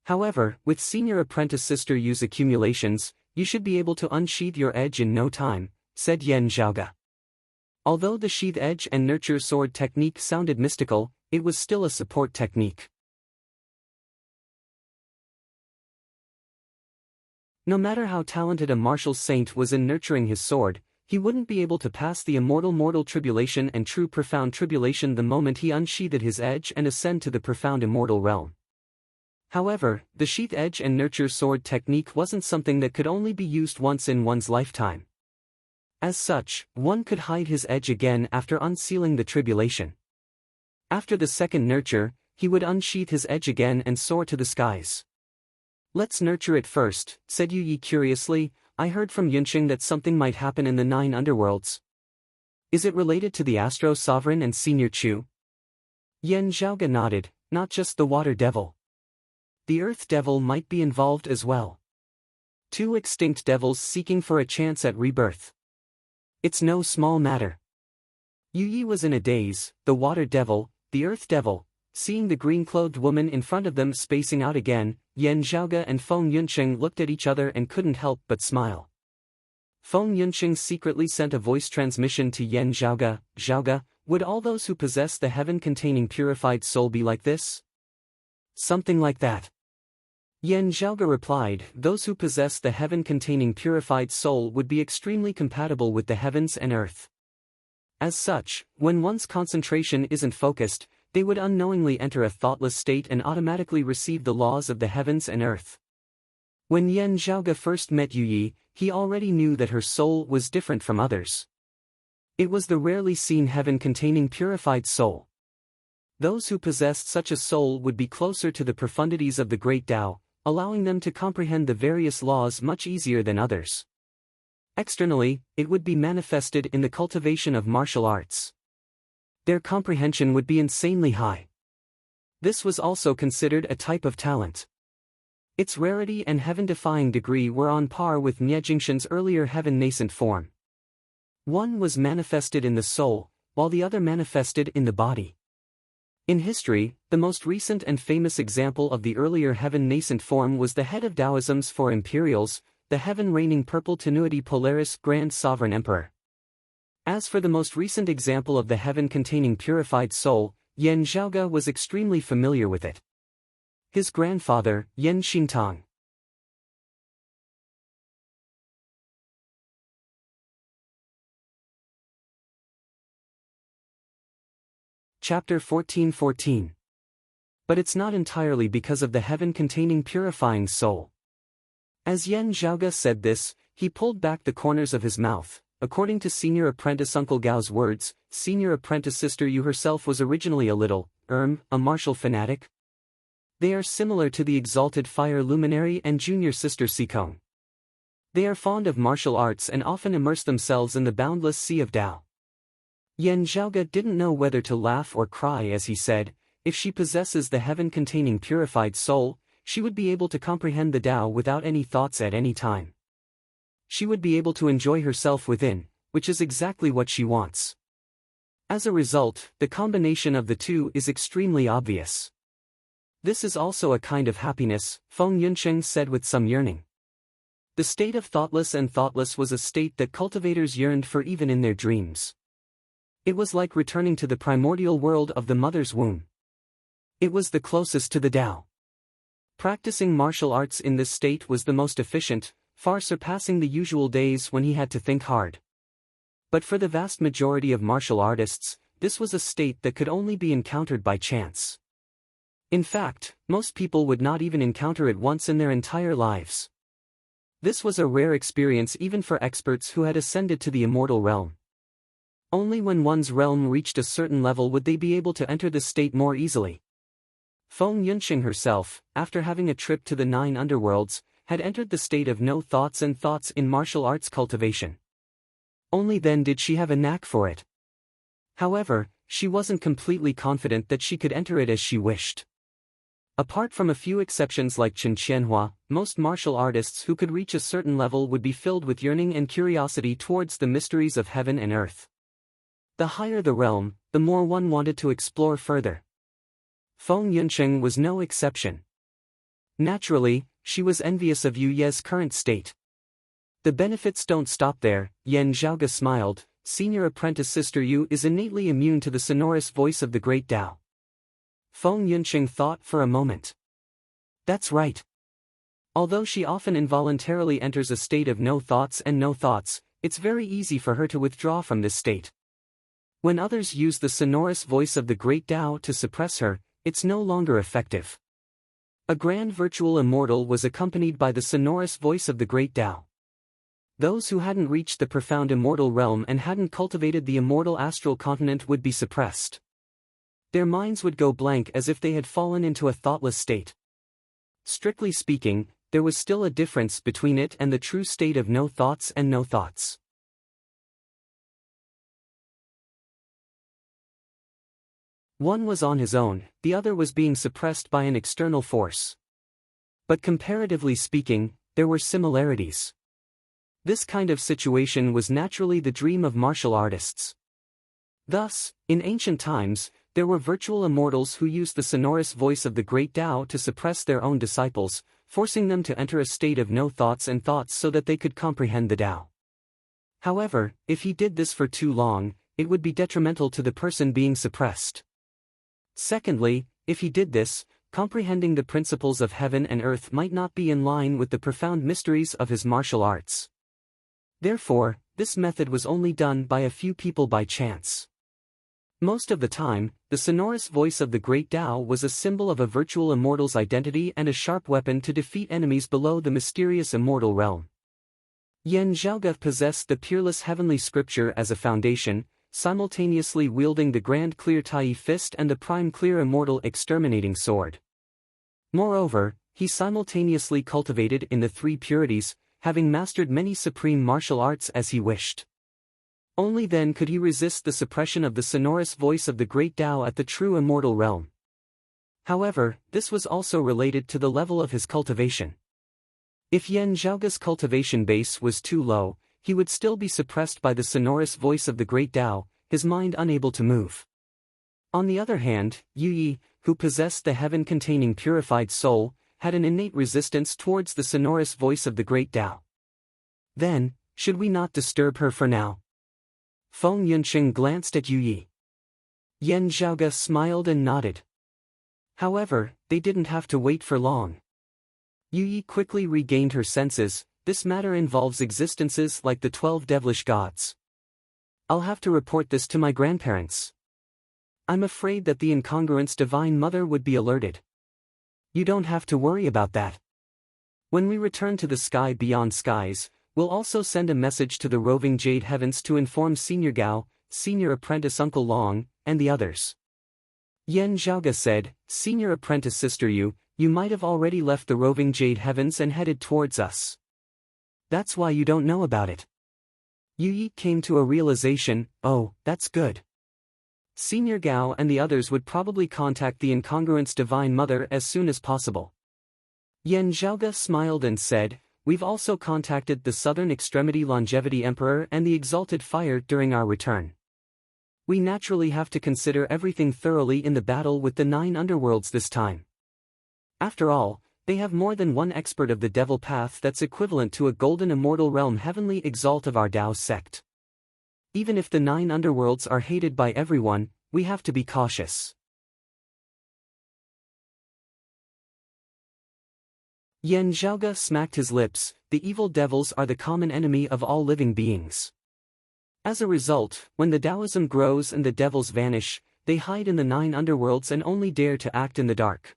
However, with senior apprentice sister Yu's accumulations, you should be able to unsheath your edge in no time, said Yan Zhaoge. Although the sheath edge and nurture sword technique sounded mystical, it was still a support technique. No matter how talented a martial saint was in nurturing his sword, he wouldn't be able to pass the immortal mortal tribulation and true profound tribulation the moment he unsheathed his edge and ascend to the profound immortal realm. However, the sheath edge and nurture sword technique wasn't something that could only be used once in one's lifetime. As such, one could hide his edge again after unsealing the tribulation. After the second nurture, he would unsheath his edge again and soar to the skies. Let's nurture it first, said Yu Yi curiously. I heard from Yunqing that something might happen in the 9 underworlds. Is it related to the Astro Sovereign and Senior Chu? Yan Zhaoge nodded. Not just the Water Devil. The Earth Devil might be involved as well. 2 extinct devils seeking for a chance at rebirth. It's no small matter. Yu Yi was in a daze. The Water Devil, the Earth Devil. Seeing the green-clothed woman in front of them spacing out again, Yan Zhaoge and Feng Yunqing looked at each other and couldn't help but smile. Feng Yunqing secretly sent a voice transmission to Yan Zhaoge. Zhaoge, would all those who possess the heaven-containing purified soul be like this? Something like that. Yan Zhaoge replied, those who possess the heaven-containing purified soul would be extremely compatible with the heavens and earth. As such, when one's concentration isn't focused, they would unknowingly enter a thoughtless state and automatically receive the laws of the heavens and earth. When Yan Zhaoge first met Yu Yi, he already knew that her soul was different from others. It was the rarely seen heaven-containing purified soul. Those who possessed such a soul would be closer to the profundities of the Great Tao, allowing them to comprehend the various laws much easier than others. Externally, it would be manifested in the cultivation of martial arts. Their comprehension would be insanely high. This was also considered a type of talent. Its rarity and heaven-defying degree were on par with Niejingxian's earlier heaven-nascent form. One was manifested in the soul, while the other manifested in the body. In history, the most recent and famous example of the earlier heaven-nascent form was the head of Taoism's 4 imperials, the heaven-reigning Purple Tenuity Polaris Grand Sovereign Emperor. As for the most recent example of the heaven-containing purified soul, Yan Zhaoge was extremely familiar with it. His grandfather, Yan Xintong. Chapter 14:14. But it's not entirely because of the heaven-containing purifying soul. As Yan Zhaoge said this, he pulled back the corners of his mouth. According to senior apprentice Uncle Gao's words, senior apprentice sister Yu herself was originally a martial fanatic. They are similar to the exalted fire luminary and junior sister Sikong. They are fond of martial arts and often immerse themselves in the boundless sea of Tao. Yan Zhaoge didn't know whether to laugh or cry as he said, if she possesses the heaven-containing purified soul, she would be able to comprehend the Tao without any thoughts at any time. She would be able to enjoy herself within, which is exactly what she wants. As a result, the combination of the two is extremely obvious. This is also a kind of happiness, Feng Yunqing said with some yearning. The state of thoughtless and thoughtless was a state that cultivators yearned for even in their dreams. It was like returning to the primordial world of the mother's womb. It was the closest to the Tao. Practicing martial arts in this state was the most efficient, far surpassing the usual days when he had to think hard. But for the vast majority of martial artists, this was a state that could only be encountered by chance. In fact, most people would not even encounter it once in their entire lives. This was a rare experience even for experts who had ascended to the immortal realm. Only when one's realm reached a certain level would they be able to enter this state more easily. Feng Yunqing herself, after having a trip to the 9 underworlds, had entered the state of no thoughts and thoughts in martial arts cultivation. Only then did she have a knack for it. However, she wasn't completely confident that she could enter it as she wished. Apart from a few exceptions like Chen Qianhua, most martial artists who could reach a certain level would be filled with yearning and curiosity towards the mysteries of heaven and earth. The higher the realm, the more one wanted to explore further. Feng Yuncheng was no exception. Naturally, she was envious of Yu Ye's current state. The benefits don't stop there, Yan Zhaoge smiled. Senior apprentice Sister Yu is innately immune to the sonorous voice of the great Tao. Feng Yuncheng thought for a moment. That's right. Although she often involuntarily enters a state of no thoughts and no thoughts, it's very easy for her to withdraw from this state. When others use the sonorous voice of the great Tao to suppress her, it's no longer effective. A grand virtual immortal was accompanied by the sonorous voice of the great Tao. Those who hadn't reached the profound immortal realm and hadn't cultivated the immortal astral continent would be suppressed. Their minds would go blank as if they had fallen into a thoughtless state. Strictly speaking, there was still a difference between it and the true state of no thoughts and no thoughts. One was on his own, the other was being suppressed by an external force. But comparatively speaking, there were similarities. This kind of situation was naturally the dream of martial artists. Thus, in ancient times, there were virtual immortals who used the sonorous voice of the great Tao to suppress their own disciples, forcing them to enter a state of no thoughts and thoughts so that they could comprehend the Tao. However, if he did this for too long, it would be detrimental to the person being suppressed. Secondly, if he did this, comprehending the principles of heaven and earth might not be in line with the profound mysteries of his martial arts. Therefore, this method was only done by a few people by chance. Most of the time, the sonorous voice of the great Tao was a symbol of a virtual immortal's identity and a sharp weapon to defeat enemies below the mysterious immortal realm. Yan Zhaoge possessed the peerless heavenly scripture as a foundation, simultaneously wielding the grand clear Tai fist and the prime clear immortal exterminating sword. Moreover, he simultaneously cultivated in the three purities, having mastered many supreme martial arts as he wished. Only then could he resist the suppression of the sonorous voice of the great Tao at the true immortal realm. However, this was also related to the level of his cultivation. If Yan Zhaoge's cultivation base was too low, he would still be suppressed by the sonorous voice of the great Tao, his mind unable to move. On the other hand, Yu Yi, who possessed the heaven-containing purified soul, had an innate resistance towards the sonorous voice of the great Tao. Then, should we not disturb her for now? Feng Yuncheng glanced at Yu Yi. Yan Zhaoge smiled and nodded. However, they didn't have to wait for long. Yu Yi quickly regained her senses. This matter involves existences like the 12 devilish gods. I'll have to report this to my grandparents. I'm afraid that the incongruence Divine Mother would be alerted. You don't have to worry about that. When we return to the sky beyond skies, we'll also send a message to the roving Jade Heavens to inform Senior Gao, Senior Apprentice Uncle Long, and the others. Yan Zhaoge said, Senior Apprentice Sister Yu, you might have already left the roving Jade Heavens and headed towards us. That's why you don't know about it. Yu Yi came to a realization, oh, that's good. Senior Gao and the others would probably contact the incongruence Divine Mother as soon as possible. Yan Zhaoge smiled and said, we've also contacted the Southern Extremity Longevity Emperor and the Exalted Fire during our return. We naturally have to consider everything thoroughly in the battle with the 9 underworlds this time. After all, they have more than one expert of the Devil Path that's equivalent to a golden immortal realm heavenly exalt of our Tao sect. Even if the 9 underworlds are hated by everyone, we have to be cautious. Yan Zhaoge smacked his lips. The evil devils are the common enemy of all living beings. As a result, when the Taoism grows and the devils vanish, they hide in the 9 underworlds and only dare to act in the dark.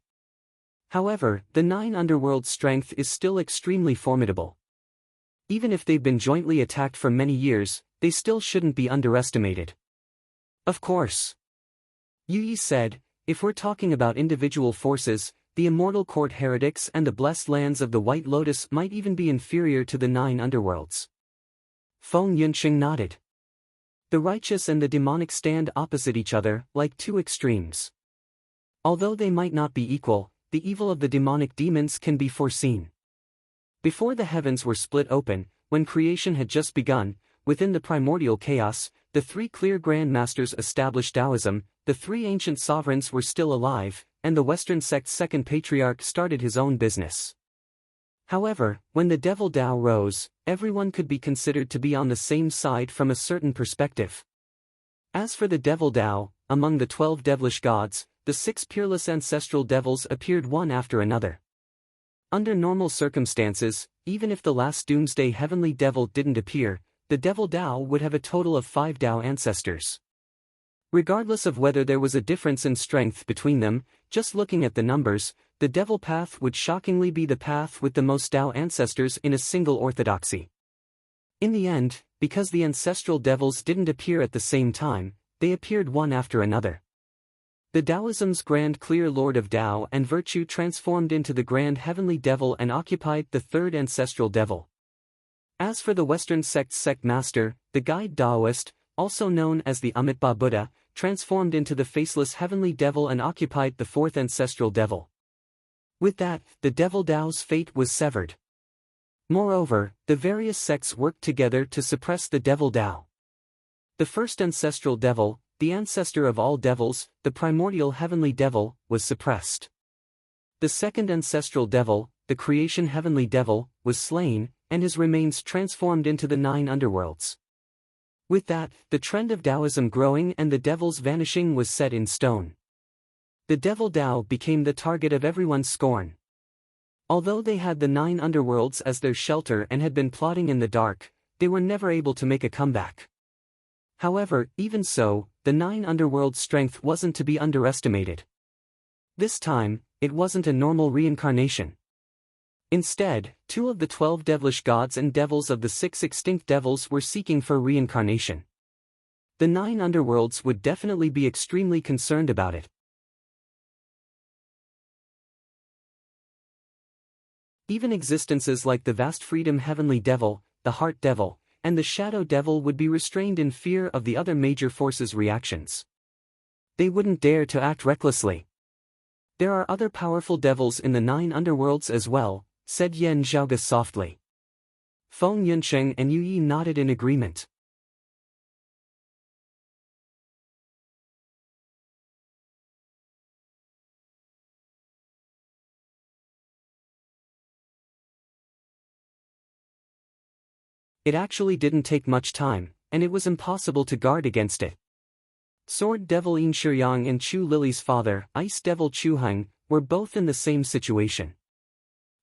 However, the 9 underworlds' strength is still extremely formidable. Even if they've been jointly attacked for many years, they still shouldn't be underestimated. Of course. Yu Yi said, if we're talking about individual forces, the Immortal Court Heretics and the Blessed Lands of the White Lotus might even be inferior to the 9 underworlds. Feng Yuncheng nodded. The righteous and the demonic stand opposite each other, like 2 extremes. Although they might not be equal, the evil of the demonic demons can be foreseen. Before the heavens were split open, when creation had just begun, within the primordial chaos, the three clear Grand Masters established Taoism, the three ancient sovereigns were still alive, and the Western sect's second patriarch started his own business. However, when the devil Tao rose, everyone could be considered to be on the same side from a certain perspective. As for the devil Tao, among the 12 devilish gods, the 6 peerless ancestral devils appeared one after another. Under normal circumstances, even if the last doomsday heavenly devil didn't appear, the devil Tao would have a total of 5 Tao ancestors. Regardless of whether there was a difference in strength between them, just looking at the numbers, the devil path would shockingly be the path with the most Tao ancestors in a single orthodoxy. In the end, because the ancestral devils didn't appear at the same time, they appeared one after another. The Taoism's grand clear Lord of Tao and Virtue transformed into the grand heavenly devil and occupied the third ancestral devil. As for the Western sect's sect master, the guide Taoist, also known as the Amitabha Buddha, transformed into the faceless heavenly devil and occupied the fourth ancestral devil. With that, the devil Tao's fate was severed. Moreover, the various sects worked together to suppress the devil Tao. The first ancestral devil, the ancestor of all devils, the primordial heavenly devil, was suppressed. The second ancestral devil, the creation heavenly devil, was slain, and his remains transformed into the 9 underworlds. With that, the trend of Taoism growing and the devils vanishing was set in stone. The devil Tao became the target of everyone's scorn. Although they had the 9 underworlds as their shelter and had been plotting in the dark, they were never able to make a comeback. However, even so, the 9 underworlds' strength wasn't to be underestimated. This time, it wasn't a normal reincarnation. Instead, 2 of the 12 devilish gods and devils of the 6 extinct devils were seeking for reincarnation. The 9 underworlds would definitely be extremely concerned about it. Even existences like the vast freedom heavenly devil, the heart devil, and the shadow devil would be restrained in fear of the other major forces' reactions. They wouldn't dare to act recklessly. There are other powerful devils in the 9 underworlds as well, said Yan Zhaoge softly. Feng Yunsheng and Yu Yi nodded in agreement. It actually didn't take much time, and it was impossible to guard against it. Sword Devil Yin Shiyang and Chu Lily's father, Ice Devil Chu Heng, were both in the same situation.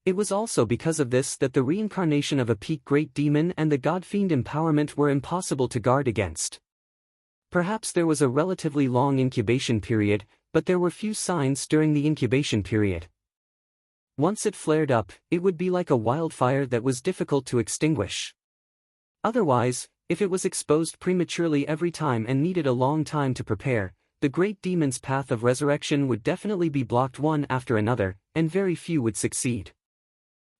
It was also because of this that the reincarnation of a peak great demon and the God-fiend empowerment were impossible to guard against. Perhaps there was a relatively long incubation period, but there were few signs during the incubation period. Once it flared up, it would be like a wildfire that was difficult to extinguish. Otherwise, if it was exposed prematurely every time and needed a long time to prepare, the great demon's path of resurrection would definitely be blocked one after another, and very few would succeed.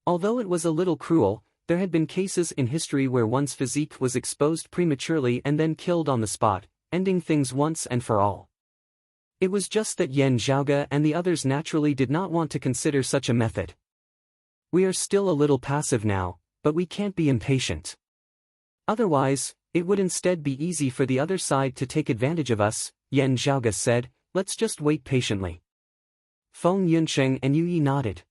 Although it was a little cruel, there had been cases in history where one's physique was exposed prematurely and then killed on the spot, ending things once and for all. It was just that Yan Zhaoge and the others naturally did not want to consider such a method. We are still a little passive now, but we can't be impatient. Otherwise, it would instead be easy for the other side to take advantage of us, Yan Zhaoge said. Let's just wait patiently. Feng Yunsheng and Yu Yi nodded.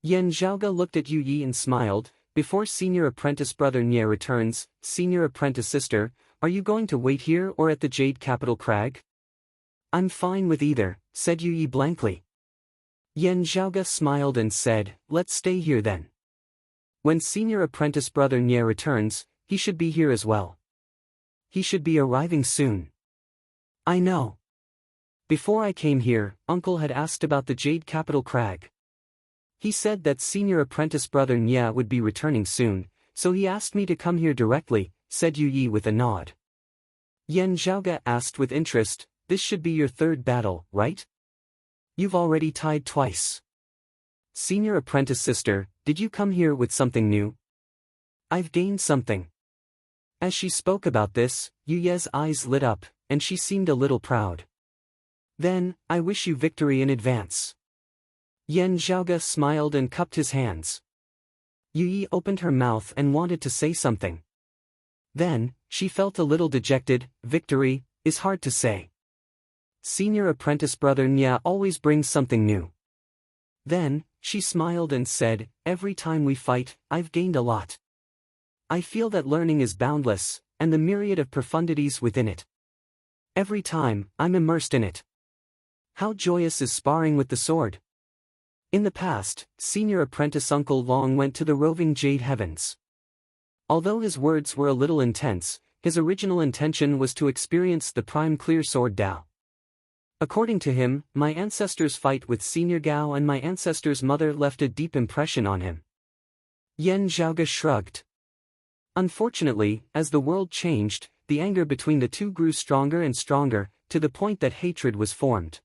Yan Zhaoge looked at Yu Yi and smiled. Before senior apprentice brother Nie returns, senior apprentice sister, are you going to wait here or at the Jade Capital Crag? I'm fine with either, said Yu Yi blankly. Yan Zhaoge smiled and said, let's stay here then. When senior apprentice brother Nie returns, he should be here as well. He should be arriving soon. I know. Before I came here, Uncle had asked about the Jade Capital Crag. He said that senior apprentice brother Nie would be returning soon, so he asked me to come here directly, said Yu Yi with a nod. Yan Zhaoge asked with interest, this should be your 3rd battle, right? You've already tied twice. Senior apprentice sister, did you come here with something new? I've gained something. As she spoke about this, Yu Ye's eyes lit up, and she seemed a little proud. Then, I wish you victory in advance. Yan Zhaoge smiled and cupped his hands. Yu Yi opened her mouth and wanted to say something. Then, she felt a little dejected. Victory is hard to say. Senior apprentice brother Nya always brings something new. Then, she smiled and said, every time we fight, I've gained a lot. I feel that learning is boundless, and the myriad of profundities within it. Every time, I'm immersed in it. How joyous is sparring with the sword! In the past, senior apprentice Uncle Long went to the roving Jade Heavens. Although his words were a little intense, his original intention was to experience the prime clear sword Dao. According to him, my ancestor's fight with Senior Gao and my ancestor's mother left a deep impression on him. Yan Zhaoge shrugged. Unfortunately, as the world changed, the anger between the two grew stronger and stronger, to the point that hatred was formed.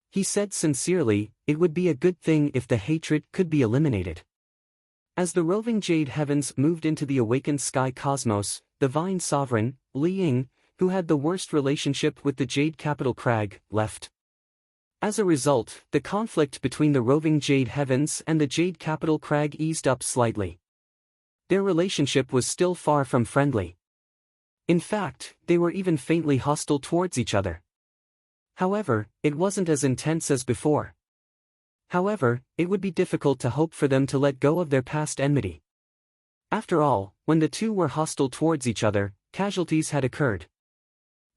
He said sincerely, it would be a good thing if the hatred could be eliminated. As the roving Jade Heavens moved into the awakened sky cosmos, the Vine Sovereign, Li Ying, who had the worst relationship with the Jade Capital Crag, left. As a result, the conflict between the roving Jade Heavens and the Jade Capital Crag eased up slightly. Their relationship was still far from friendly. In fact, they were even faintly hostile towards each other. However, it wasn't as intense as before. However, it would be difficult to hope for them to let go of their past enmity. After all, when the two were hostile towards each other, casualties had occurred.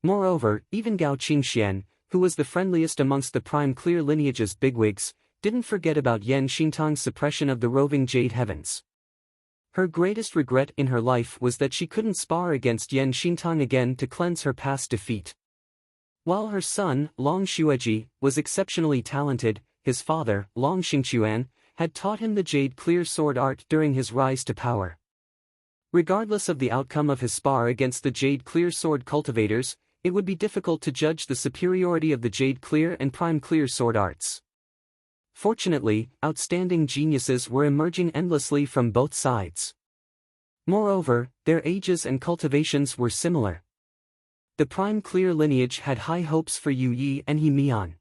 Moreover, even Gao Qingxian, who was the friendliest amongst the prime clear lineage's bigwigs, didn't forget about Yan Xintang's suppression of the roving Jade Heavens. Her greatest regret in her life was that she couldn't spar against Yan Xintang again to cleanse her past defeat. While her son, Long Xueji, was exceptionally talented, his father, Long Xingquan, had taught him the Jade Clear Sword art during his rise to power. Regardless of the outcome of his spar against the Jade Clear Sword cultivators, it would be difficult to judge the superiority of the Jade Clear and Prime Clear Sword arts. Fortunately, outstanding geniuses were emerging endlessly from both sides. Moreover, their ages and cultivations were similar. The Prime Clear lineage had high hopes for Yu Yi and He Mian.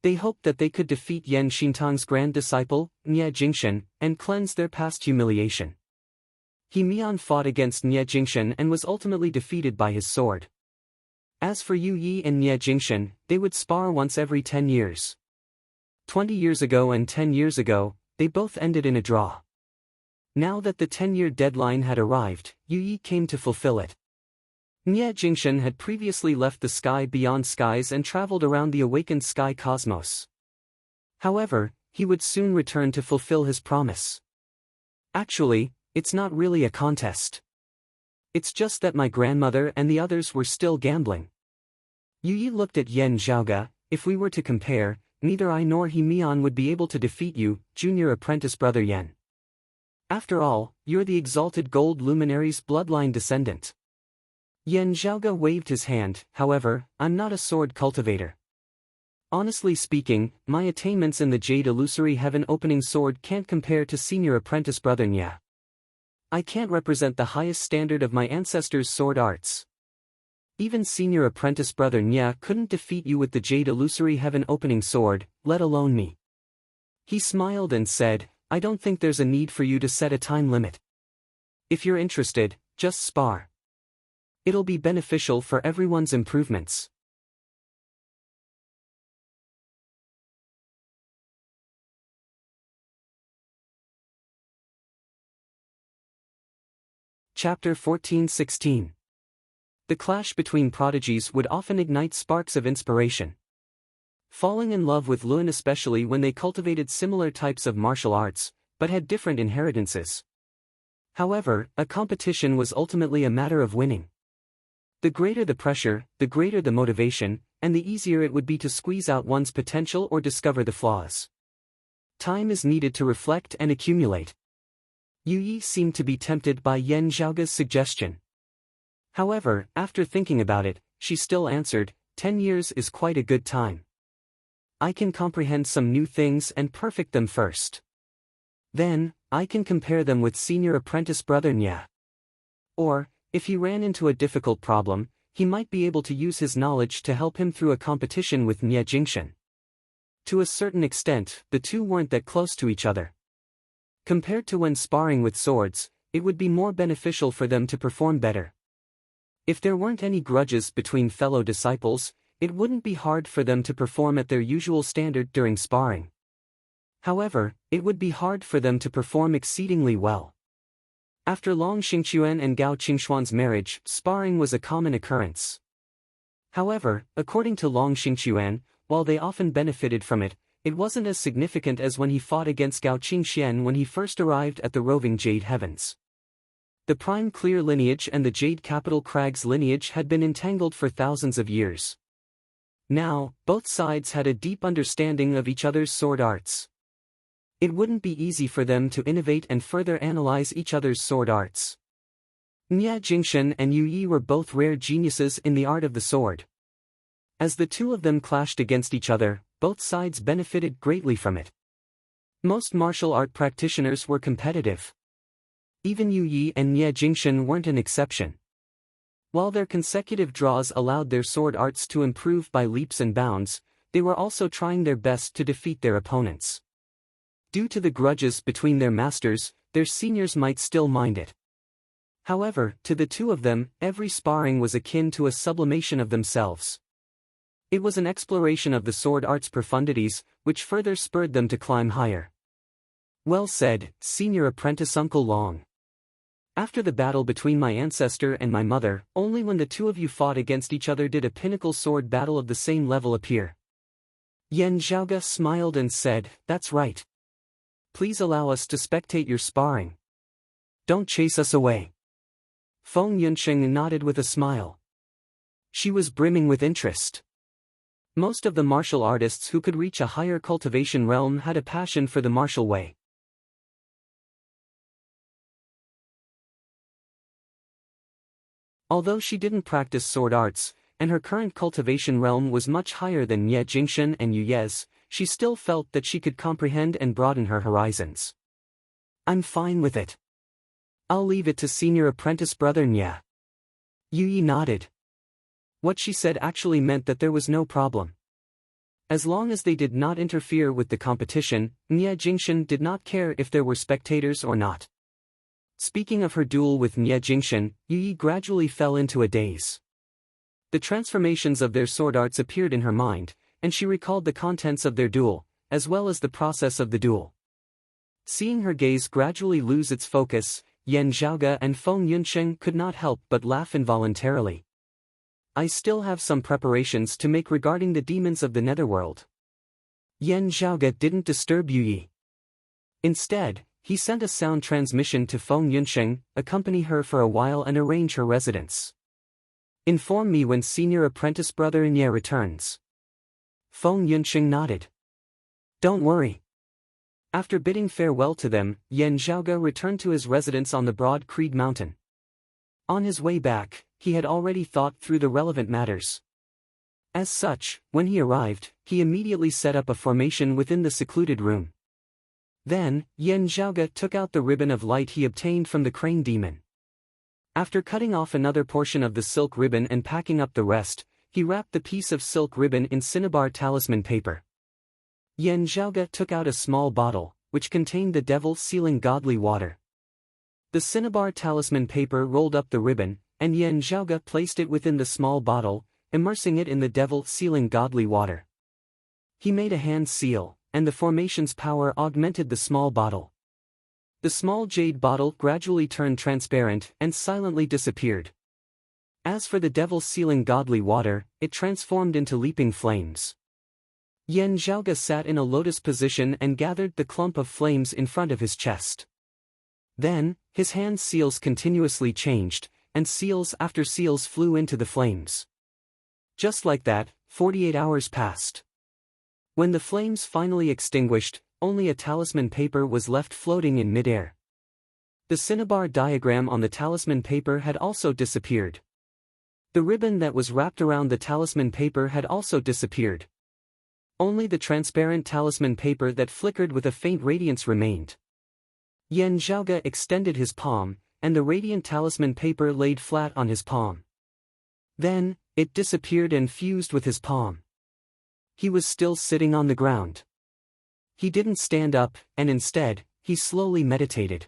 They hoped that they could defeat Yan Xintang's grand disciple, Nie Jingshan, and cleanse their past humiliation. He Mian fought against Nie Jingshan and was ultimately defeated by his sword. As for Yu Yi and Nie Jingshan, they would spar once every 10 years. 20 years ago and 10 years ago, they both ended in a draw. Now that the 10-year deadline had arrived, Yu Yi came to fulfill it. Nie Jingshan had previously left the sky beyond skies and traveled around the awakened sky cosmos. However, he would soon return to fulfill his promise. Actually, it's not really a contest. It's just that my grandmother and the others were still gambling. Yu Yi looked at Yan Zhaoge. If we were to compare, neither I nor He Mian would be able to defeat you, junior apprentice brother Yan. After all, you're the exalted gold luminary's bloodline descendant. Yan Zhaoge waved his hand. However, I'm not a sword cultivator. Honestly speaking, my attainments in the Jade Illusory Heaven opening sword can't compare to senior apprentice brother Nya. I can't represent the highest standard of my ancestors' sword arts. Even senior apprentice brother Nya couldn't defeat you with the Jade Illusory Heaven opening sword, let alone me. He smiled and said, I don't think there's a need for you to set a time limit. If you're interested, just spar. It'll be beneficial for everyone's improvements. Chapter 14-16. The clash between prodigies would often ignite sparks of inspiration. Falling in love with Lun, especially when they cultivated similar types of martial arts, but had different inheritances. However, a competition was ultimately a matter of winning. The greater the pressure, the greater the motivation, and the easier it would be to squeeze out one's potential or discover the flaws. Time is needed to reflect and accumulate. Yu Yi seemed to be tempted by Yan Zhaoge's suggestion. However, after thinking about it, she still answered, 10 years is quite a good time. I can comprehend some new things and perfect them first. Then, I can compare them with senior apprentice brother Nya. Or, if he ran into a difficult problem, he might be able to use his knowledge to help him through a competition with Nie Jingshan. To a certain extent, the two weren't that close to each other. Compared to when sparring with swords, it would be more beneficial for them to perform better. If there weren't any grudges between fellow disciples, it wouldn't be hard for them to perform at their usual standard during sparring. However, it would be hard for them to perform exceedingly well. After Long Xingquan and Gao Qingxuan's marriage, sparring was a common occurrence. However, according to Long Xingquan, while they often benefited from it, it wasn't as significant as when he fought against Gao Qingxian when he first arrived at the roving Jade Heavens. The Prime Clear lineage and the Jade Capital Crags lineage had been entangled for thousands of years. Now, both sides had a deep understanding of each other's sword arts. It wouldn't be easy for them to innovate and further analyze each other's sword arts. Nie Jingshan and Yu Yi were both rare geniuses in the art of the sword. As the two of them clashed against each other, both sides benefited greatly from it. Most martial art practitioners were competitive. Even Yu Yi and Nie Jingshan weren't an exception. While their consecutive draws allowed their sword arts to improve by leaps and bounds, they were also trying their best to defeat their opponents. Due to the grudges between their masters, their seniors might still mind it. However, to the two of them, every sparring was akin to a sublimation of themselves. It was an exploration of the sword art's profundities, which further spurred them to climb higher. Well said, Senior Apprentice Uncle Long. After the battle between my ancestor and my mother, only when the two of you fought against each other did a pinnacle sword battle of the same level appear. Yan Zhaoge smiled and said, "That's right. Please allow us to spectate your sparring. Don't chase us away." Feng Yunsheng nodded with a smile. She was brimming with interest. Most of the martial artists who could reach a higher cultivation realm had a passion for the martial way. Although she didn't practice sword arts, and her current cultivation realm was much higher than Nie Jingshan and Yu Ye's, she still felt that she could comprehend and broaden her horizons. "I'm fine with it. I'll leave it to Senior Apprentice Brother Nie." Yu Yi nodded. What she said actually meant that there was no problem. As long as they did not interfere with the competition, Nie Jingshan did not care if there were spectators or not. Speaking of her duel with Nie Jingshan, Yu Yi gradually fell into a daze. The transformations of their sword arts appeared in her mind, and she recalled the contents of their duel, as well as the process of the duel. Seeing her gaze gradually lose its focus, Yan Zhaoge and Feng Yunsheng could not help but laugh involuntarily. "I still have some preparations to make regarding the demons of the netherworld." Yan Zhaoge didn't disturb Yu Yi. Instead, he sent a sound transmission to Feng Yunsheng, accompany her for a while and arrange her residence. "Inform me when Senior Apprentice Brother Nie returns." Feng Yunsheng nodded. "Don't worry." After bidding farewell to them, Yan Zhaoge returned to his residence on the broad Creed Mountain. On his way back, he had already thought through the relevant matters. As such, when he arrived, he immediately set up a formation within the secluded room. Then, Yan Zhaoge took out the ribbon of light he obtained from the crane demon. After cutting off another portion of the silk ribbon and packing up the rest, he wrapped the piece of silk ribbon in cinnabar talisman paper. Yan Zhaoge took out a small bottle, which contained the devil sealing godly water. The cinnabar talisman paper rolled up the ribbon, and Yan Zhaoge placed it within the small bottle, immersing it in the devil sealing godly water. He made a hand seal, and the formation's power augmented the small bottle. The small jade bottle gradually turned transparent and silently disappeared. As for the devil sealing godly water, it transformed into leaping flames. Yan Zhaoge sat in a lotus position and gathered the clump of flames in front of his chest. Then, his hand seals continuously changed, and seals after seals flew into the flames. Just like that, 48 hours passed. When the flames finally extinguished, only a talisman paper was left floating in midair. The cinnabar diagram on the talisman paper had also disappeared. The ribbon that was wrapped around the talisman paper had also disappeared. Only the transparent talisman paper that flickered with a faint radiance remained. Yan Zhaoge extended his palm, and the radiant talisman paper laid flat on his palm. Then, it disappeared and fused with his palm. He was still sitting on the ground. He didn't stand up, and instead, he slowly meditated.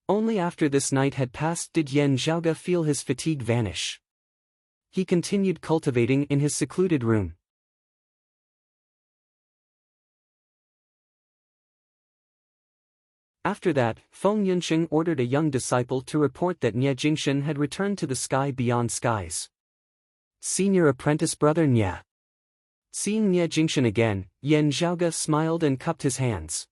Only after this night had passed did Yan Zhaoge feel his fatigue vanish. He continued cultivating in his secluded room. After that, Feng Yunxing ordered a young disciple to report that Nie Jingshan had returned to the sky beyond skies. Senior apprentice brother Nie. Seeing Nie Jingshan again, Yan Zhaoge smiled and cupped his hands.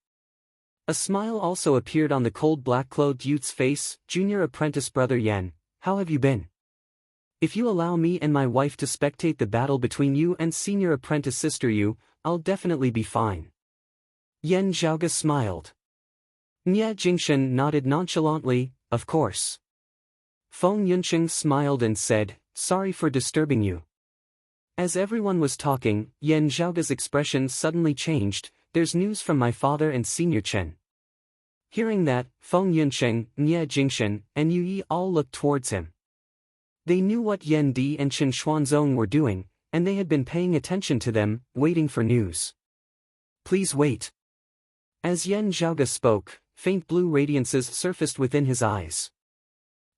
A smile also appeared on the cold black-clothed youth's face. Junior apprentice brother Yan, how have you been? If you allow me and my wife to spectate the battle between you and senior apprentice sister Yu, I'll definitely be fine. Yan Zhaoge smiled. Nie Jingshan nodded nonchalantly, of course. Feng Yunxing smiled and said, sorry for disturbing you. As everyone was talking, Yan Zhaoge's expression suddenly changed. There's news from my father and Senior Chen. Hearing that, Feng Yunxing, Nie Jingshan, and Yu Yi all looked towards him. They knew what Yan Di and Chen Xuanzong were doing, and they had been paying attention to them, waiting for news. Please wait. As Yan Zhaoge spoke, faint blue radiances surfaced within his eyes.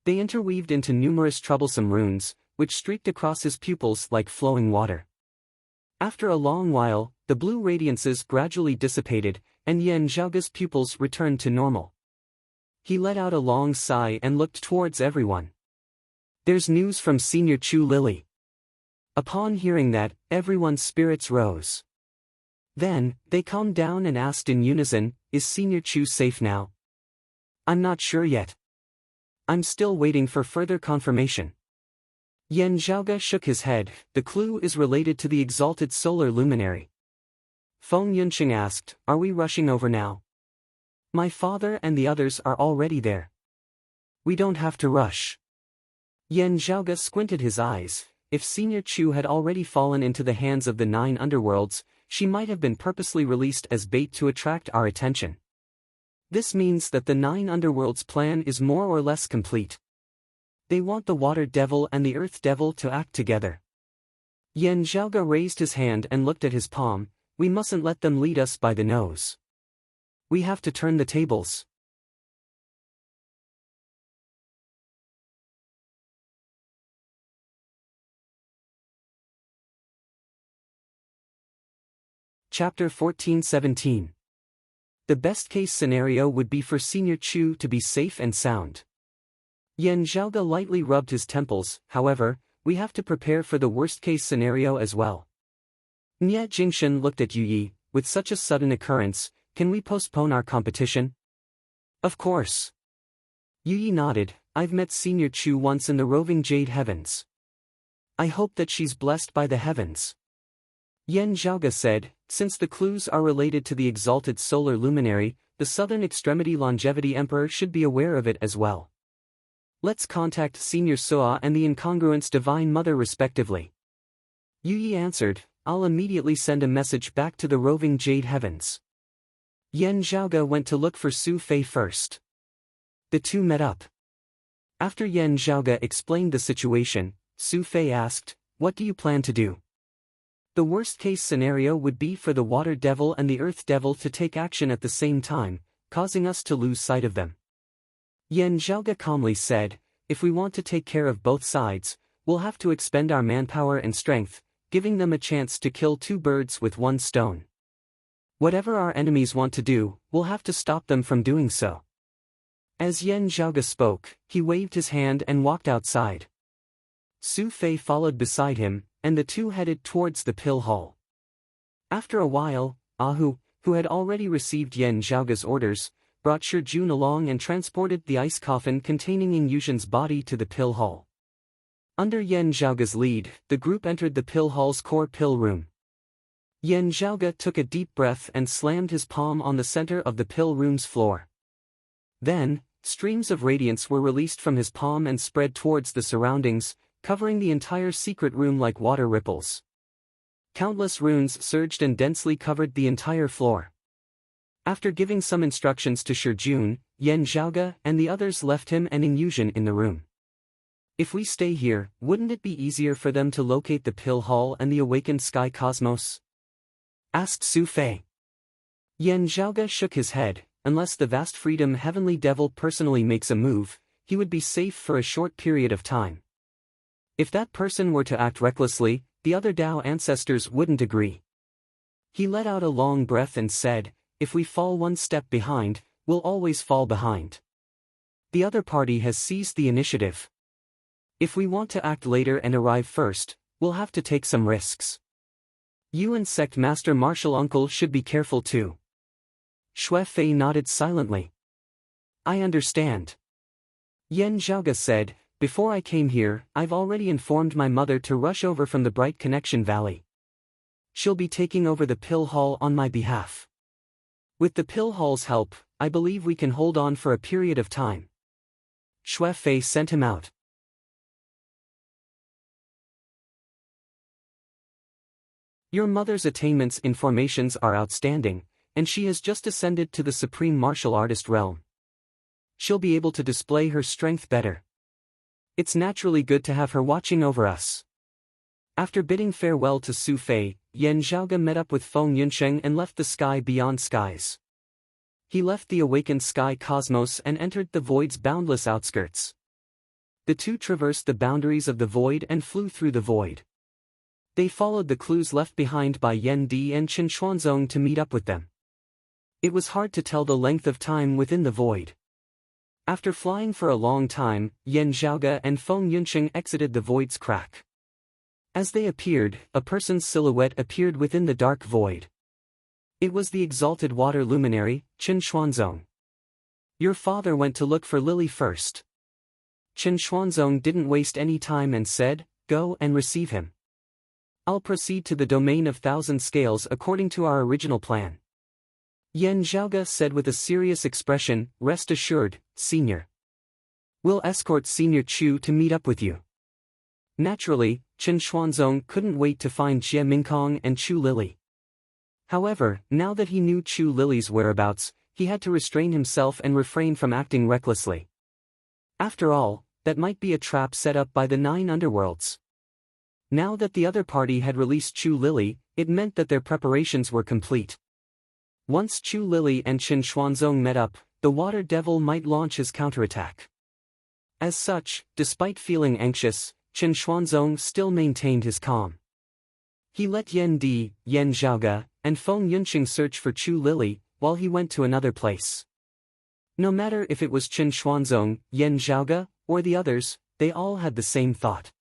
They interweaved into numerous troublesome runes, which streaked across his pupils like flowing water. After a long while, the blue radiances gradually dissipated, and Yan Zhaoge's pupils returned to normal. He let out a long sigh and looked towards everyone. There's news from Senior Chu Lily. Upon hearing that, everyone's spirits rose. Then, they calmed down and asked in unison, is Senior Chu safe now? I'm not sure yet. I'm still waiting for further confirmation. Yan Zhaoge shook his head. The clue is related to the exalted solar luminary. Feng Yunxing asked, are we rushing over now? My father and the others are already there. We don't have to rush. Yan Zhaoge squinted his eyes. If Senior Chu had already fallen into the hands of the 9 underworlds, she might have been purposely released as bait to attract our attention. This means that the 9 underworlds' plan is more or less complete. They want the Water Devil and the Earth Devil to act together. Yan Zhaoge raised his hand and looked at his palm. We mustn't let them lead us by the nose. We have to turn the tables. Chapter 14-17. The best-case scenario would be for Senior Chu to be safe and sound. Yan Zhaoge lightly rubbed his temples. However, we have to prepare for the worst-case scenario as well. Nie Jingshan looked at Yu Yi. With such a sudden occurrence, can we postpone our competition? Of course. Yu Yi nodded. I've met Senior Chu once in the roving Jade Heavens. I hope that she's blessed by the heavens. Yan Zhaoge said, since the clues are related to the exalted solar luminary, the southern extremity longevity emperor should be aware of it as well. Let's contact Senior Soa and the incongruence Divine Mother respectively. Yu Yi answered, I'll immediately send a message back to the roving Jade Heavens. Yan Zhaoge went to look for Su Fei first. The two met up. After Yan Zhaoge explained the situation, Su Fei asked, what do you plan to do? The worst-case scenario would be for the Water Devil and the Earth Devil to take action at the same time, causing us to lose sight of them. Yan Zhaoge calmly said, if we want to take care of both sides, we'll have to expend our manpower and strength, giving them a chance to kill 2 birds with 1 stone. Whatever our enemies want to do, we'll have to stop them from doing so. As Yan Zhaoge spoke, he waved his hand and walked outside. Su Fei followed beside him, and the two headed towards the pill hall. After a while, Ahu, who had already received Yan Zhaoge's orders, brought Shi Jun along and transported the ice coffin containing Ying Yuzhen's body to the pill hall. Under Yan Zhaoge's lead, the group entered the pill hall's core pill room. Yan Zhaoge took a deep breath and slammed his palm on the center of the pill room's floor. Then, streams of radiance were released from his palm and spread towards the surroundings, covering the entire secret room like water ripples. Countless runes surged and densely covered the entire floor. After giving some instructions to Shi Jun, Yan Zhaoge and the others left him and Ying Yuzhen in the room. If we stay here, wouldn't it be easier for them to locate the pill hall and the awakened sky cosmos? Asked Su Fei. Yan Zhaoge shook his head. Unless the vast freedom heavenly devil personally makes a move, he would be safe for a short period of time. If that person were to act recklessly, the other Dao ancestors wouldn't agree. He let out a long breath and said, if we fall one step behind, we'll always fall behind. The other party has seized the initiative. If we want to act later and arrive first, we'll have to take some risks. You and Sect Master Martial Uncle should be careful too. Xue Fei nodded silently. I understand. Yan Zhaoge said, before I came here, I've already informed my mother to rush over from the Bright Connection Valley. She'll be taking over the pill hall on my behalf. With the pill hall's help, I believe we can hold on for a period of time. Xue Fei sent him out. Your mother's attainments in formations are outstanding, and she has just ascended to the supreme martial artist realm. She'll be able to display her strength better. It's naturally good to have her watching over us. After bidding farewell to Su Fei, Yan Zhaoge met up with Feng Yunsheng and left the sky beyond skies. He left the awakened sky cosmos and entered the void's boundless outskirts. The two traversed the boundaries of the void and flew through the void. They followed the clues left behind by Yan Di and Qin Xuanzong to meet up with them. It was hard to tell the length of time within the void. After flying for a long time, Yan Zhaoge and Feng Yunsheng exited the void's crack. As they appeared, a person's silhouette appeared within the dark void. It was the exalted water luminary, Qin Xuanzong. Your father went to look for Lily first. Qin Xuanzong didn't waste any time and said, go and receive him. I'll proceed to the domain of thousand scales according to our original plan. Yan Zhaoge said with a serious expression, rest assured, Senior. We'll escort Senior Chu to meet up with you. Naturally, Qin Xuanzong couldn't wait to find Jie Mingkong and Chu Lily. However, now that he knew Chu Lily's whereabouts, he had to restrain himself and refrain from acting recklessly. After all, that might be a trap set up by the 9 underworlds. Now that the other party had released Chu Lily, it meant that their preparations were complete. Once Chu Lily and Qin Xuanzong met up, the water devil might launch his counterattack. As such, despite feeling anxious, Qin Xuanzong still maintained his calm. He let Yan Di, Yan Zhaoge, and Feng Yunsheng search for Chu Lily, while he went to another place. No matter if it was Qin Xuanzong, Yan Zhaoge, or the others, they all had the same thought.